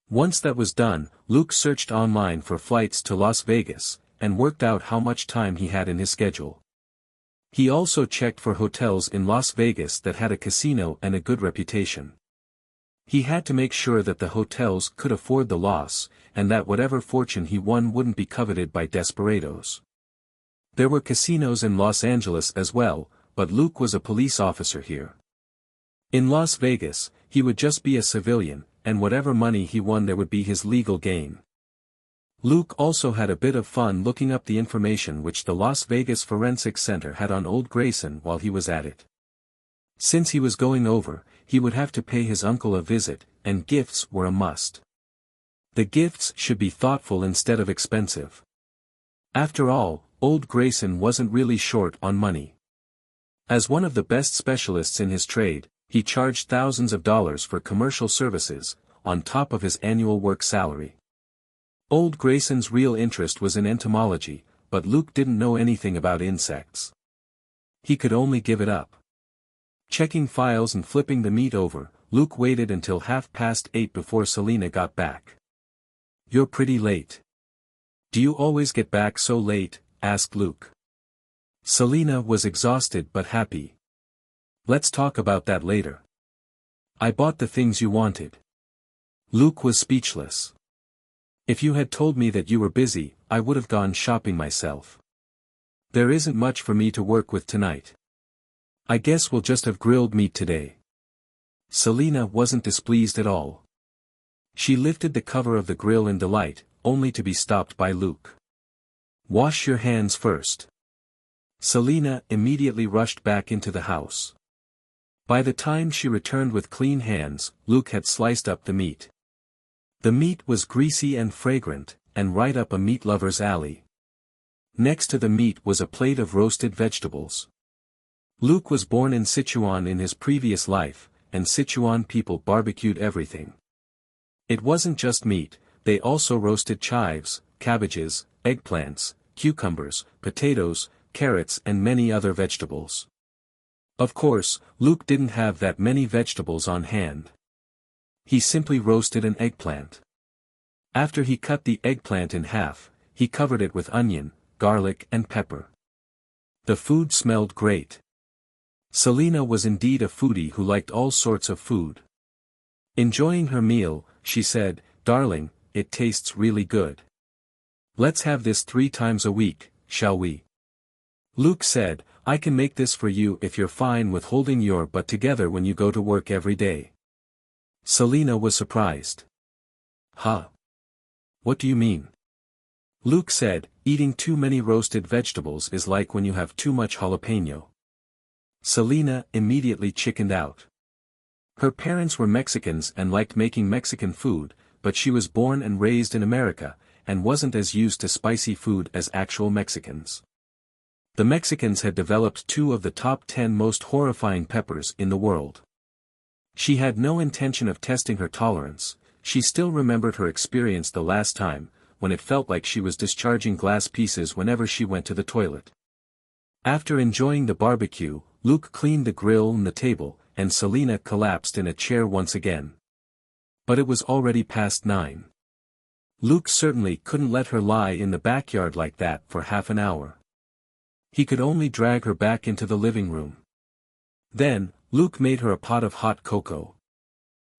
Once that was done, Luke searched online for flights to Las Vegas, and worked out how much time he had in his schedule. He also checked for hotels in Las Vegas that had a casino and a good reputation. He had to make sure that the hotels could afford the loss, and that whatever fortune he won wouldn't be coveted by desperados. There were casinos in Los Angeles as well, but Luke was a police officer here. In Las Vegas, he would just be a civilian, and whatever money he won there would be his legal gain. Luke also had a bit of fun looking up the information which the Las Vegas Forensic Center had on old Grayson while he was at it. Since he was going over, he would have to pay his uncle a visit, and gifts were a must. The gifts should be thoughtful instead of expensive. After all, old Grayson wasn't really short on money. As one of the best specialists in his trade, he charged thousands of dollars for commercial services, on top of his annual work salary. Old Grayson's real interest was in entomology, but Luke didn't know anything about insects. He could only give it up. Checking files and flipping the meat over, Luke waited until 8:30 before Selina got back. "You're pretty late." "Do you always get back so late?" asked Luke. Selina was exhausted but happy. "Let's talk about that later. I bought the things you wanted." Luke was speechless. "If you had told me that you were busy, I would have gone shopping myself. There isn't much for me to work with tonight. I guess we'll just have grilled meat today." Selina wasn't displeased at all. She lifted the cover of the grill in delight, only to be stopped by Luke. "Wash your hands first." Selina immediately rushed back into the house. By the time she returned with clean hands, Luke had sliced up the meat. The meat was greasy and fragrant, and right up a meat lover's alley. Next to the meat was a plate of roasted vegetables. Luke was born in Sichuan in his previous life, and Sichuan people barbecued everything. It wasn't just meat, they also roasted chives, cabbages, eggplants, cucumbers, potatoes, carrots and many other vegetables. Of course, Luke didn't have that many vegetables on hand. He simply roasted an eggplant. After he cut the eggplant in half, he covered it with onion, garlic and pepper. The food smelled great. Selina was indeed a foodie who liked all sorts of food. Enjoying her meal, she said, "Darling, it tastes really good. Let's have this 3 times a week, shall we?" Luke said, "I can make this for you if you're fine with holding your butt together when you go to work every day." Selina was surprised. "Huh? What do you mean?" Luke said, "Eating too many roasted vegetables is like when you have too much jalapeno." Selina immediately chickened out. Her parents were Mexicans and liked making Mexican food, but she was born and raised in America, and wasn't as used to spicy food as actual Mexicans. The Mexicans had developed 2 of the top 10 most horrifying peppers in the world. She had no intention of testing her tolerance. She still remembered her experience the last time, when it felt like she was discharging glass pieces whenever she went to the toilet. After enjoying the barbecue, Luke cleaned the grill and the table, and Selina collapsed in a chair once again. But it was already past 9. Luke certainly couldn't let her lie in the backyard like that for half an hour. He could only drag her back into the living room. Then, Luke made her a pot of hot cocoa.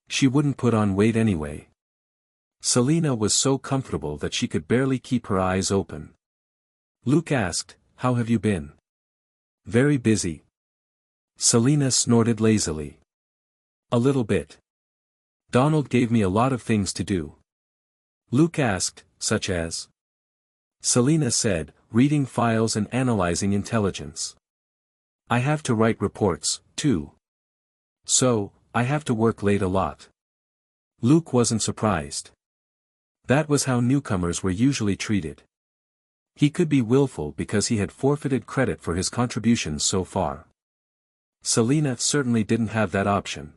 She wouldn't put on weight anyway. Selina was so comfortable that she could barely keep her eyes open. Luke asked, "How have you been?" "Very busy." Selina snorted lazily. "A little bit. Donald gave me a lot of things to do." Luke asked, "Such as?" Selina said, "Reading files and analyzing intelligence. I have to write reports, too. So, I have to work late a lot." Luke wasn't surprised. That was how newcomers were usually treated. He could be willful because he had forfeited credit for his contributions so far. Selina certainly didn't have that option.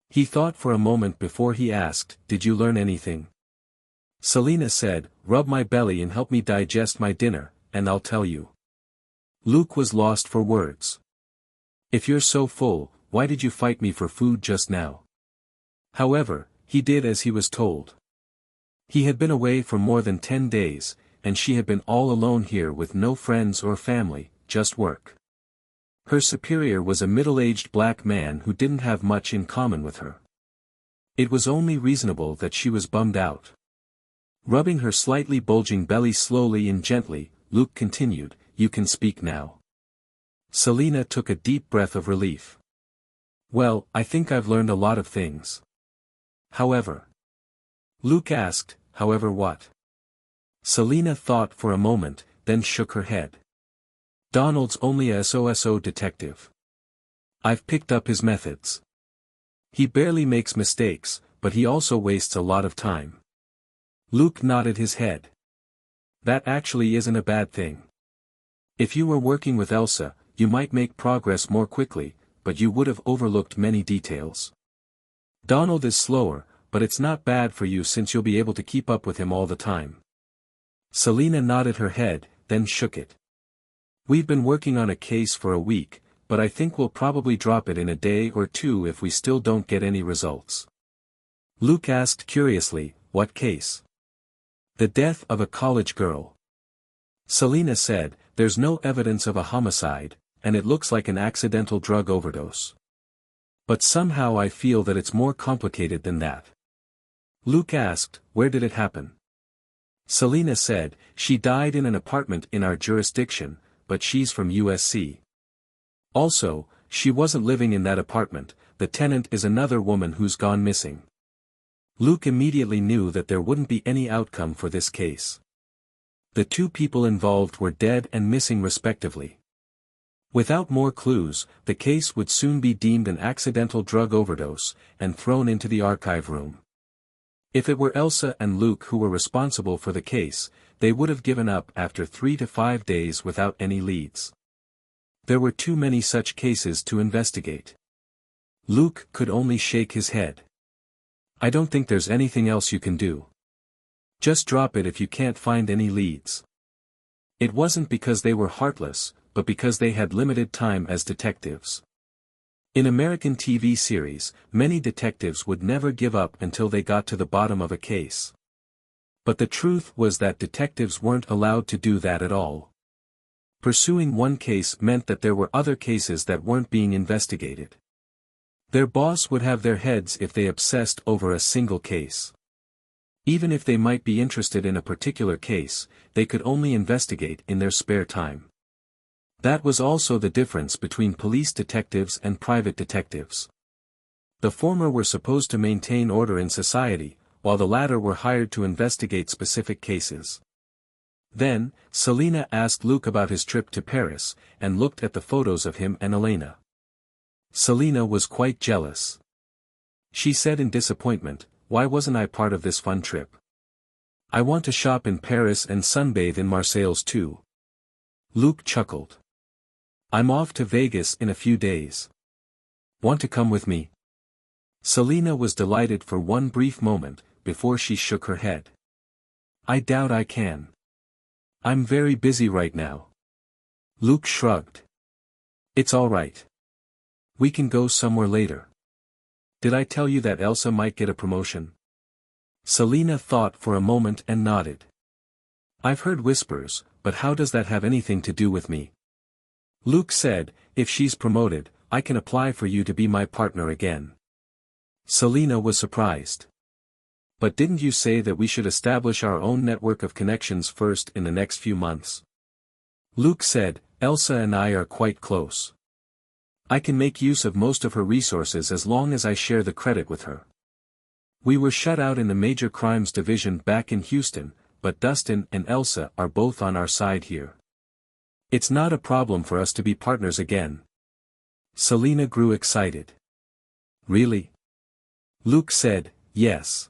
He thought for a moment before he asked, "Did you learn anything?" Selina said, "Rub my belly and help me digest my dinner, and I'll tell you." Luke was lost for words. If you're so full, why did you fight me for food just now? However, he did as he was told. He had been away for more than 10 days, and she had been all alone here with no friends or family, just work. Her superior was a middle-aged black man who didn't have much in common with her. It was only reasonable that she was bummed out. Rubbing her slightly bulging belly slowly and gently, Luke continued, "You can speak now." Selina took a deep breath of relief. "Well, I think I've learned a lot of things. However." Luke asked, "However what?" Selina thought for a moment, then shook her head. "Donald's only a SOSO detective. I've picked up his methods. He barely makes mistakes, but he also wastes a lot of time." Luke nodded his head. "That actually isn't a bad thing. If you were working with Elsa, you might make progress more quickly, but you would have overlooked many details. Donald is slower, but it's not bad for you since you'll be able to keep up with him all the time." Selina nodded her head, then shook it. "We've been working on a case for a week, but I think we'll probably drop it in a day or two if we still don't get any results." Luke asked curiously, "What case?" "The death of a college girl." Selina said, "There's no evidence of a homicide, and it looks like an accidental drug overdose. But somehow I feel that it's more complicated than that." Luke asked, "Where did it happen?" Selina said, "She died in an apartment in our jurisdiction, but she's from USC. Also, she wasn't living in that apartment, the tenant is another woman who's gone missing." Luke immediately knew that there wouldn't be any outcome for this case. The two people involved were dead and missing respectively. Without more clues, the case would soon be deemed an accidental drug overdose, and thrown into the archive room. If it were Elsa and Luke who were responsible for the case, they would have given up after 3 to 5 days without any leads. There were too many such cases to investigate. Luke could only shake his head. "I don't think there's anything else you can do. Just drop it if you can't find any leads." It wasn't because they were heartless, but because they had limited time as detectives. In American TV series, many detectives would never give up until they got to the bottom of a case. But the truth was that detectives weren't allowed to do that at all. Pursuing one case meant that there were other cases that weren't being investigated. Their boss would have their heads if they obsessed over a single case. Even if they might be interested in a particular case, they could only investigate in their spare time. That was also the difference between police detectives and private detectives. The former were supposed to maintain order in society, while the latter were hired to investigate specific cases. Then, Selina asked Luke about his trip to Paris, and looked at the photos of him and Elena. Selina was quite jealous. She said in disappointment, "Why wasn't I part of this fun trip? I want to shop in Paris and sunbathe in Marseilles too." Luke chuckled. "I'm off to Vegas in a few days. Want to come with me?" Selina was delighted for one brief moment, before she shook her head. "I doubt I can. I'm very busy right now." Luke shrugged. "It's all right. We can go somewhere later. Did I tell you that Elsa might get a promotion?" Selina thought for a moment and nodded. "I've heard whispers, but how does that have anything to do with me?" Luke said, "If she's promoted, I can apply for you to be my partner again." Selina was surprised. "But didn't you say that we should establish our own network of connections first in the next few months?" Luke said, "Elsa and I are quite close. I can make use of most of her resources as long as I share the credit with her. We were shut out in the Major Crimes Division back in Houston, but Dustin and Elsa are both on our side here. It's not a problem for us to be partners again." Selina grew excited. "Really?" Luke said, "Yes.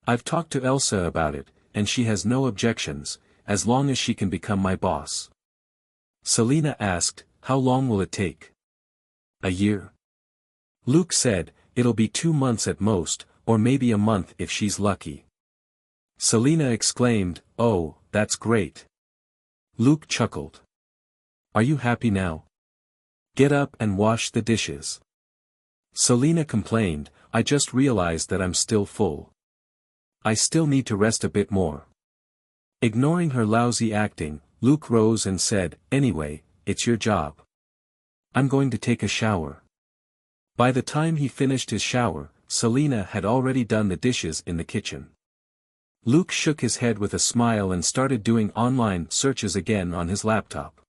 I've talked to Elsa about it, and she has no objections, as long as she can become my boss." Selina asked, "How long will it take?" "A year?" Luke said, "It'll be 2 months at most, or maybe a month if she's lucky." Selina exclaimed, "Oh, that's great." Luke chuckled. "Are you happy now?" Get up and wash the dishes. Selena complained, I just realized that I'm still full. I still need to rest a bit more. Ignoring her lousy acting, Luke rose and said, anyway, it's your job. I'm going to take a shower. By the time he finished his shower, Selena had already done the dishes in the kitchen. Luke shook his head with a smile and started doing online searches again on his laptop.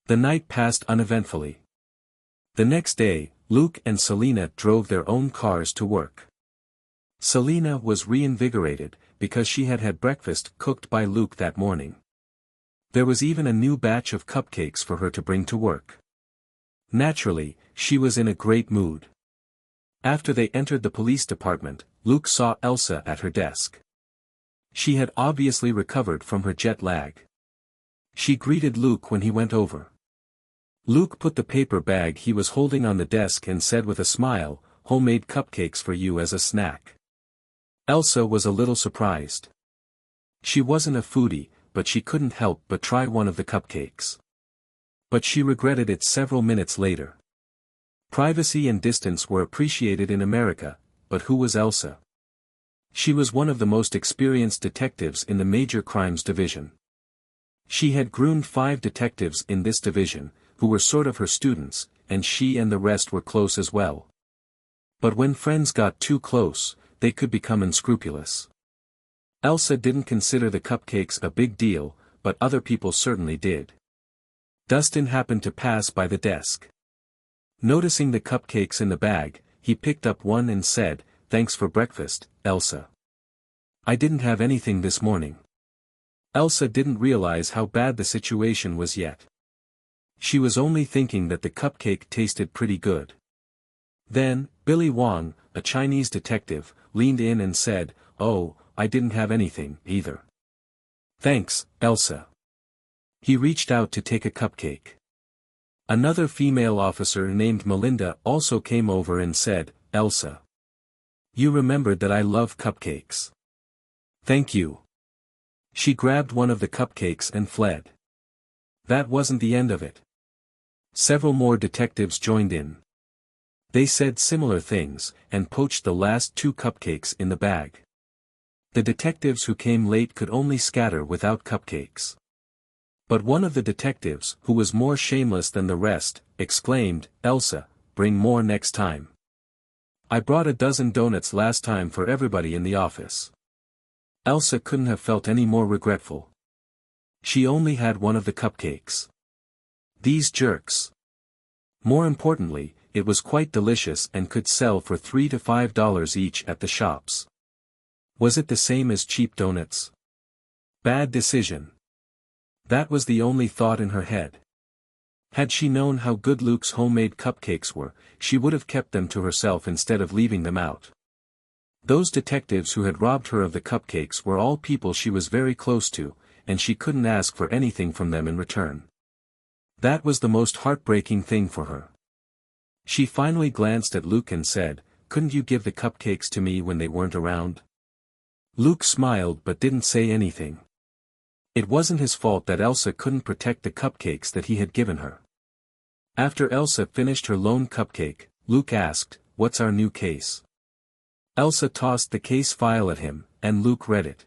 The night passed uneventfully. The next day, Luke and Selena drove their own cars to work. Selena was reinvigorated, because she had had breakfast cooked by Luke that morning. There was even a new batch of cupcakes for her to bring to work. Naturally, she was in a great mood. After they entered the police department, Luke saw Elsa at her desk. She had obviously recovered from her jet lag. She greeted Luke when he went over. Luke put the paper bag he was holding on the desk and said with a smile, homemade cupcakes for you as a snack. Elsa was a little surprised. She wasn't a foodie, but she couldn't help but try one of the cupcakes. But she regretted it several minutes later. Privacy and distance were appreciated in America, but who was Elsa? She was one of the most experienced detectives in the Major Crimes Division. She had groomed 5 detectives in this division, who were sort of her students, and she and the rest were close as well. But when friends got too close, they could become unscrupulous. Elsa didn't consider the cupcakes a big deal, but other people certainly did. Dustin happened to pass by the desk. Noticing the cupcakes in the bag, he picked up one and said, thanks for breakfast, Elsa. I didn't have anything this morning. Elsa didn't realize how bad the situation was yet. She was only thinking that the cupcake tasted pretty good. Then, Billy Wong, a Chinese detective, leaned in and said, oh, I didn't have anything, either. Thanks, Elsa. He reached out to take a cupcake. Another female officer named Melinda also came over and said, Elsa. You remembered that I love cupcakes. Thank you. She grabbed one of the cupcakes and fled. That wasn't the end of it. Several more detectives joined in. They said similar things, and poached the last 2 cupcakes in the bag. The detectives who came late could only scatter without cupcakes. But one of the detectives, who was more shameless than the rest, exclaimed, Elsa, bring more next time. I brought a dozen donuts last time for everybody in the office. Elsa couldn't have felt any more regretful. She only had one of the cupcakes. These jerks. More importantly, it was quite delicious and could sell for $3 to $5 each at the shops. Was it the same as cheap donuts? Bad decision. That was the only thought in her head. Had she known how good Luke's homemade cupcakes were, she would have kept them to herself instead of leaving them out. Those detectives who had robbed her of the cupcakes were all people she was very close to, and she couldn't ask for anything from them in return. That was the most heartbreaking thing for her. She finally glanced at Luke and said, couldn't you give the cupcakes to me when they weren't around? Luke smiled but didn't say anything. It wasn't his fault that Elsa couldn't protect the cupcakes that he had given her. After Elsa finished her lone cupcake, Luke asked, what's our new case? Elsa tossed the case file at him, and Luke read it.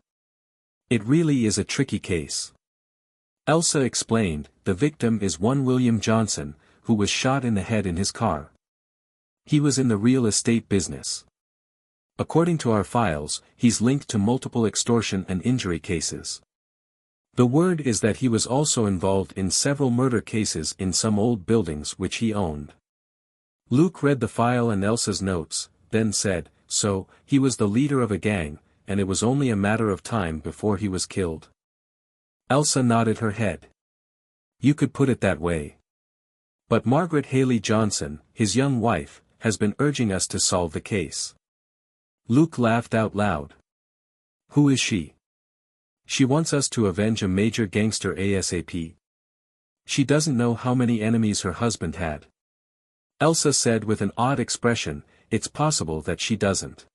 It really is a tricky case. Elsa explained, the victim is one William Johnson, who was shot in the head in his car. He was in the real estate business. According to our files, he's linked to multiple extortion and injury cases. The word is that he was also involved in several murder cases in some old buildings which he owned. Luke read the file and Elsa's notes, then said, so, he was the leader of a gang, and it was only a matter of time before he was killed. Elsa nodded her head. You could put it that way. But Margaret Haley Johnson, his young wife, has been urging us to solve the case. Luke laughed out loud. Who is she? She wants us to avenge a major gangster ASAP. She doesn't know how many enemies her husband had. Elsa said with an odd expression, it's possible that she doesn't.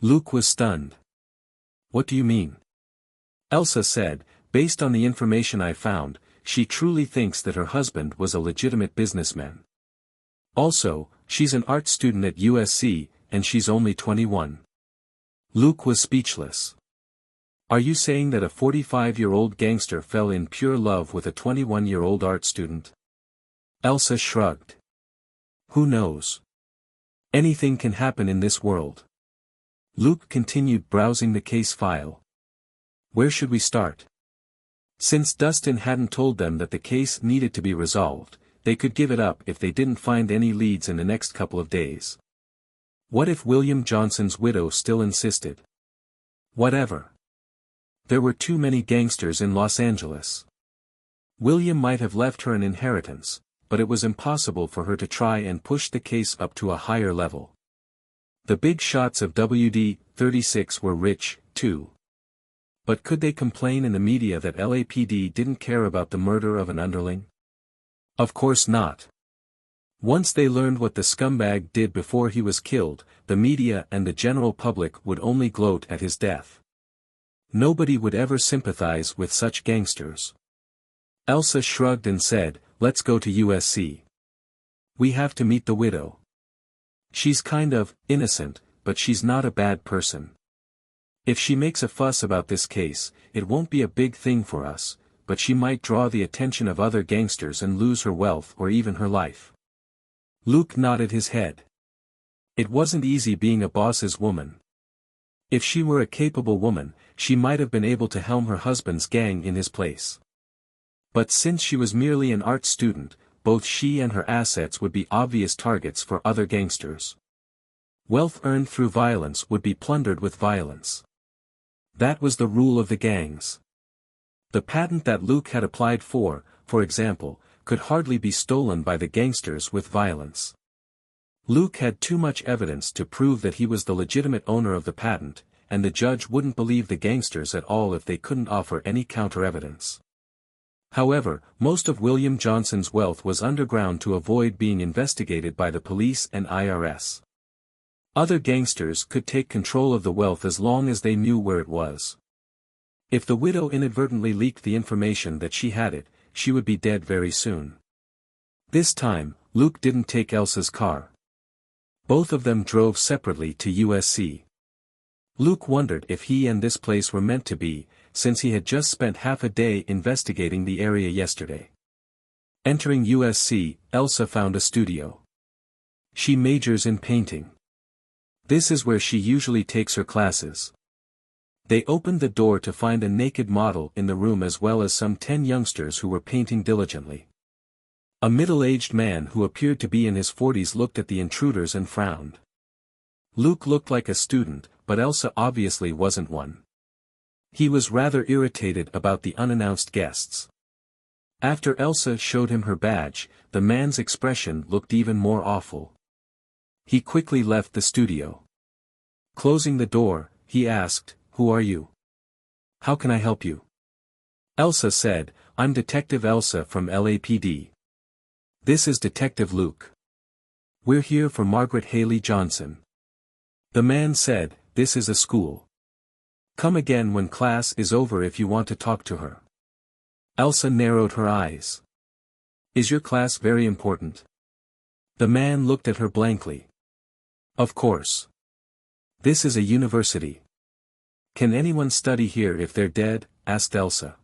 Luke was stunned. What do you mean? Elsa said, based on the information I found, she truly thinks that her husband was a legitimate businessman. Also, she's an art student at USC, and she's only 21. Luke was speechless. Are you saying that a 45-year-old gangster fell in pure love with a 21-year-old art student? Elsa shrugged. Who knows? Anything can happen in this world. Luke continued browsing the case file. Where should we start? Since Dustin hadn't told them that the case needed to be resolved, they could give it up if they didn't find any leads in the next couple of days. What if William Johnson's widow still insisted? Whatever. There were too many gangsters in Los Angeles. William might have left her an inheritance, but it was impossible for her to try and push the case up to a higher level. The big shots of WD-36 were rich, too. But could they complain in the media that LAPD didn't care about the murder of an underling? Of course not. Once they learned what the scumbag did before he was killed, the media and the general public would only gloat at his death. Nobody would ever sympathize with such gangsters. Elsa shrugged and said, let's go to USC. We have to meet the widow. She's kind of innocent, but she's not a bad person. If she makes a fuss about this case, it won't be a big thing for us, but she might draw the attention of other gangsters and lose her wealth or even her life. Luke nodded his head. It wasn't easy being a boss's woman. If she were a capable woman, she might have been able to helm her husband's gang in his place. But since she was merely an art student, both she and her assets would be obvious targets for other gangsters. Wealth earned through violence would be plundered with violence. That was the rule of the gangs. The patent that Luke had applied for example, could hardly be stolen by the gangsters with violence. Luke had too much evidence to prove that he was the legitimate owner of the patent, and the judge wouldn't believe the gangsters at all if they couldn't offer any counter-evidence. However, most of William Johnson's wealth was underground to avoid being investigated by the police and IRS. Other gangsters could take control of the wealth as long as they knew where it was. If the widow inadvertently leaked the information that she had it, she would be dead very soon. This time, Luke didn't take Elsa's car. Both of them drove separately to USC. Luke wondered if he and this place were meant to be, since he had just spent half a day investigating the area yesterday. Entering USC, Elsa found a studio. She majors in painting. This is where she usually takes her classes. They opened the door to find a naked model in the room as well as some 10 youngsters who were painting diligently. A middle-aged man who appeared to be in his 40s looked at the intruders and frowned. Luke looked like a student, but Elsa obviously wasn't one. He was rather irritated about the unannounced guests. After Elsa showed him her badge, the man's expression looked even more awful. He quickly left the studio. Closing the door, he asked, "Who are you? How can I help you?" Elsa said, "I'm Detective Elsa from LAPD. This is Detective Luke. We're here for Margaret Haley Johnson." The man said, "This is a school. Come again when class is over if you want to talk to her." Elsa narrowed her eyes. "Is your class very important?" The man looked at her blankly. "Of course. This is a university. Can anyone study here if they're dead?" asked Elsa.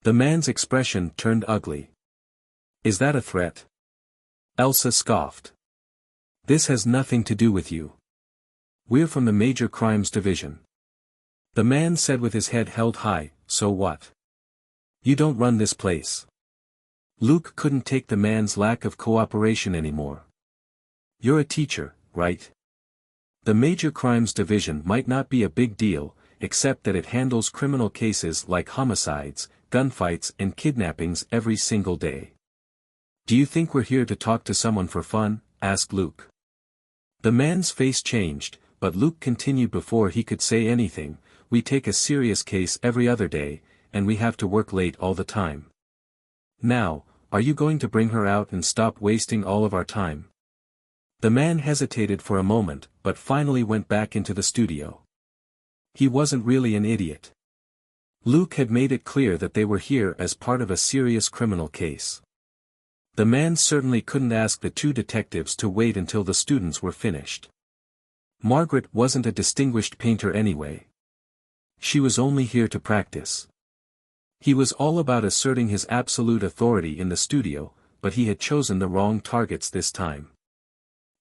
The man's expression turned ugly. "Is that a threat?" Elsa scoffed. "This has nothing to do with you. We're from the Major Crimes Division." The man said with his head held high, "So what? You don't run this place." Luke couldn't take the man's lack of cooperation anymore. "You're a teacher, right? The Major Crimes Division might not be a big deal, except that it handles criminal cases like homicides, gunfights and kidnappings every single day. Do you think we're here to talk to someone for fun?" asked Luke. The man's face changed, but Luke continued before he could say anything, "We take a serious case every other day, and we have to work late all the time. Now, are you going to bring her out and stop wasting all of our time?" The man hesitated for a moment, but finally went back into the studio. He wasn't really an idiot. Luke had made it clear that they were here as part of a serious criminal case. The man certainly couldn't ask the two detectives to wait until the students were finished. Margaret wasn't a distinguished painter anyway. She was only here to practice. He was all about asserting his absolute authority in the studio, but he had chosen the wrong targets this time.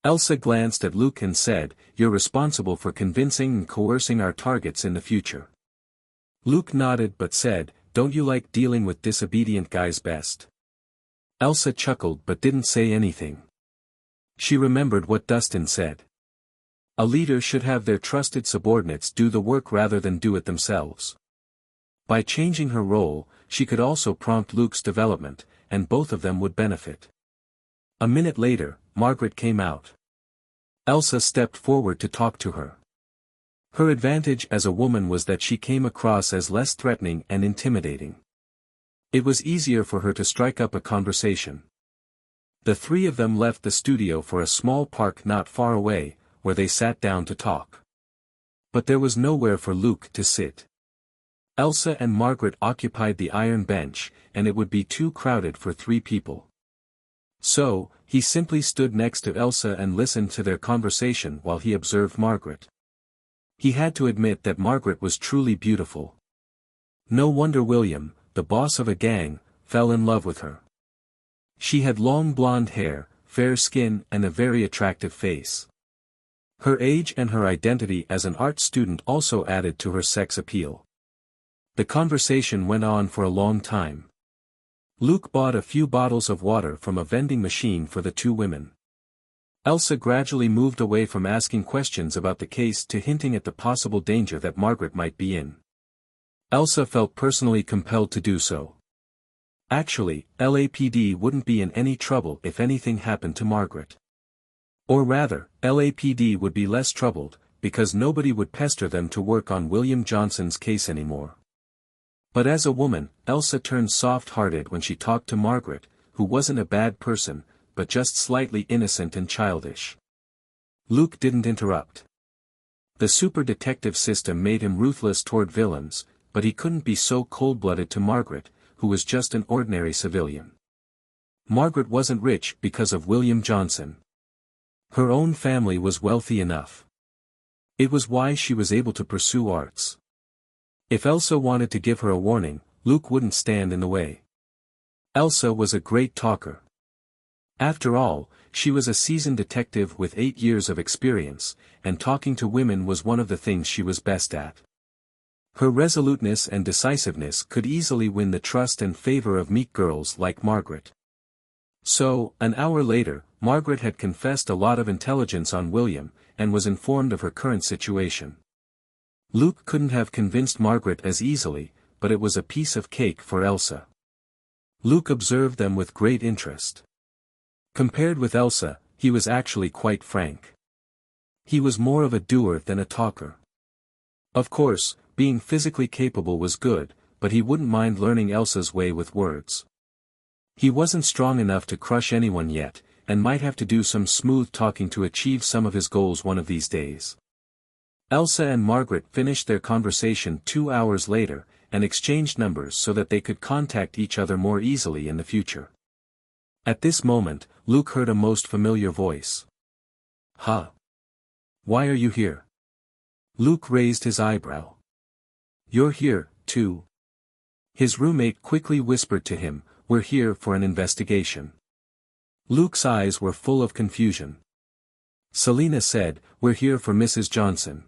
Elsa glanced at Luke and said, "You're responsible for convincing and coercing our targets in the future." Luke nodded but said, "Don't you like dealing with disobedient guys best?" Elsa chuckled but didn't say anything. She remembered what Dustin said. A leader should have their trusted subordinates do the work rather than do it themselves. By changing her role, she could also prompt Luke's development, and both of them would benefit. A minute later, Margaret came out. Elsa stepped forward to talk to her. Her advantage as a woman was that she came across as less threatening and intimidating. It was easier for her to strike up a conversation. The three of them left the studio for a small park not far away, where they sat down to talk. But there was nowhere for Luke to sit. Elsa and Margaret occupied the iron bench, and it would be too crowded for three people. So, he simply stood next to Elsa and listened to their conversation while he observed Margaret. He had to admit that Margaret was truly beautiful. No wonder William, the boss of a gang, fell in love with her. She had long blonde hair, fair skin and a very attractive face. Her age and her identity as an art student also added to her sex appeal. The conversation went on for a long time. Luke bought a few bottles of water from a vending machine for the two women. Elsa gradually moved away from asking questions about the case to hinting at the possible danger that Margaret might be in. Elsa felt personally compelled to do so. Actually, LAPD wouldn't be in any trouble if anything happened to Margaret. Or rather, LAPD would be less troubled, because nobody would pester them to work on William Johnson's case anymore. But as a woman, Elsa turned soft-hearted when she talked to Margaret, who wasn't a bad person, but just slightly innocent and childish. Luke didn't interrupt. The super detective system made him ruthless toward villains, but he couldn't be so cold-blooded to Margaret, who was just an ordinary civilian. Margaret wasn't rich because of William Johnson. Her own family was wealthy enough. It was why she was able to pursue arts. If Elsa wanted to give her a warning, Luke wouldn't stand in the way. Elsa was a great talker. After all, she was a seasoned detective with 8 years of experience, and talking to women was one of the things she was best at. Her resoluteness and decisiveness could easily win the trust and favor of meek girls like Margaret. So, an hour later, Margaret had confessed a lot of intelligence on William, and was informed of her current situation. Luke couldn't have convinced Margaret as easily, but it was a piece of cake for Elsa. Luke observed them with great interest. Compared with Elsa, he was actually quite frank. He was more of a doer than a talker. Of course, being physically capable was good, but he wouldn't mind learning Elsa's way with words. He wasn't strong enough to crush anyone yet, and might have to do some smooth talking to achieve some of his goals one of these days. Elsa and Margaret finished their conversation 2 hours later, and exchanged numbers so that they could contact each other more easily in the future. At this moment, Luke heard a most familiar voice. "Huh? Why are you here?" Luke raised his eyebrow. "You're here, too?" His roommate quickly whispered to him, "We're here for an investigation." Luke's eyes were full of confusion. Selina said, "We're here for Mrs. Johnson."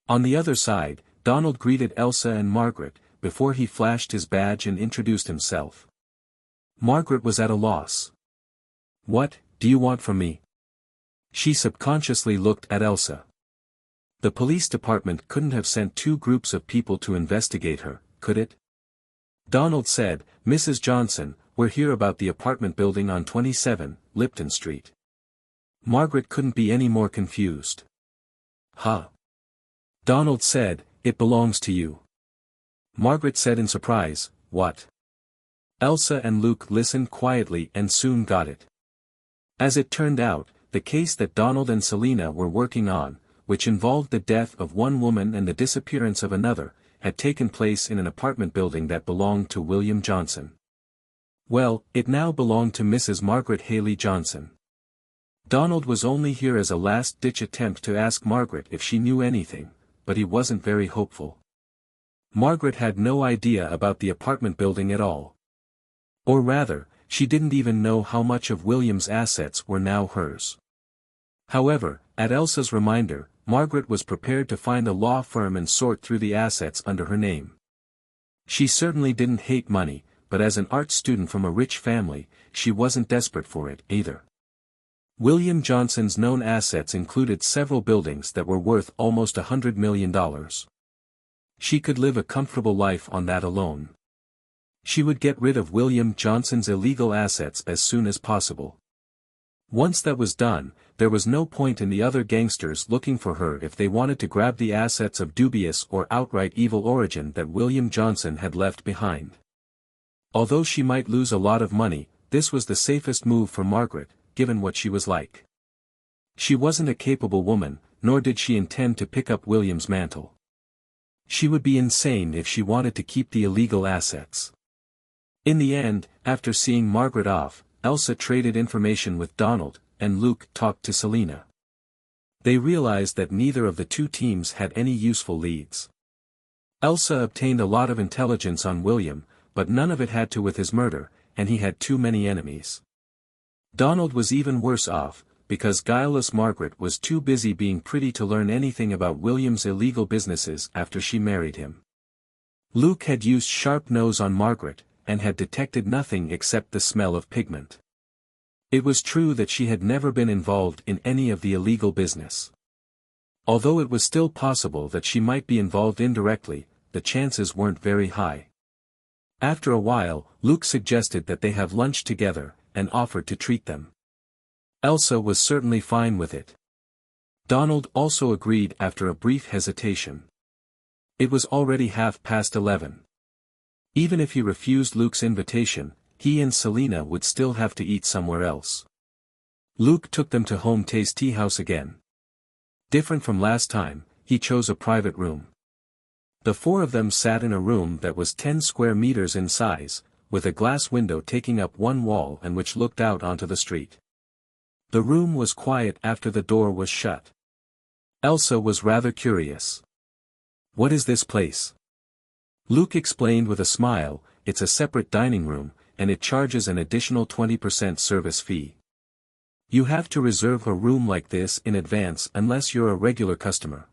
On the other side, Donald greeted Elsa and Margaret, before he flashed his badge and introduced himself. Margaret was at a loss. "What do you want from me?" She subconsciously looked at Elsa. The police department couldn't have sent 2 groups of people to investigate her, could it? Donald said, "Mrs. Johnson, we're here about the apartment building on 27, Lipton Street." Margaret couldn't be any more confused. "Huh?" Donald said, "It belongs to you." Margaret said in surprise, "What?" Elsa and Luke listened quietly and soon got it. As it turned out, the case that Donald and Selina were working on, which involved the death of one woman and the disappearance of another, had taken place in an apartment building that belonged to William Johnson. Well, it now belonged to Mrs. Margaret Haley Johnson. Donald was only here as a last-ditch attempt to ask Margaret if she knew anything, but he wasn't very hopeful. Margaret had no idea about the apartment building at all. Or rather, she didn't even know how much of William's assets were now hers. However, at Elsa's reminder, Margaret was prepared to find a law firm and sort through the assets under her name. She certainly didn't hate money, but as an art student from a rich family, she wasn't desperate for it either. William Johnson's known assets included several buildings that were worth almost $100 million. She could live a comfortable life on that alone. She would get rid of William Johnson's illegal assets as soon as possible. Once that was done, there was no point in the other gangsters looking for her if they wanted to grab the assets of dubious or outright evil origin that William Johnson had left behind. Although she might lose a lot of money, this was the safest move for Margaret, given what she was like. She wasn't a capable woman, nor did she intend to pick up William's mantle. She would be insane if she wanted to keep the illegal assets. In the end, after seeing Margaret off, Elsa traded information with Donald, and Luke talked to Selena. They realized that neither of the two teams had any useful leads. Elsa obtained a lot of intelligence on William, but none of it had to do with his murder, and he had too many enemies. Donald was even worse off, because guileless Margaret was too busy being pretty to learn anything about William's illegal businesses after she married him. Luke had used sharp nose on Margaret, and had detected nothing except the smell of pigment. It was true that she had never been involved in any of the illegal business. Although it was still possible that she might be involved indirectly, the chances weren't very high. After a while, Luke suggested that they have lunch together, and offered to treat them. Elsa was certainly fine with it. Donald also agreed after a brief hesitation. It was already 11:30. Even if he refused Luke's invitation, he and Selena would still have to eat somewhere else. Luke took them to Home Taste Tea House again. Different from last time, he chose a private room. The four of them sat in a room that was 10 square meters in size, with a glass window taking up one wall and which looked out onto the street. The room was quiet after the door was shut. Elsa was rather curious. "What is this place?" Luke explained with a smile, "It's a separate dining room, and it charges an additional 20% service fee. You have to reserve a room like this in advance unless you're a regular customer."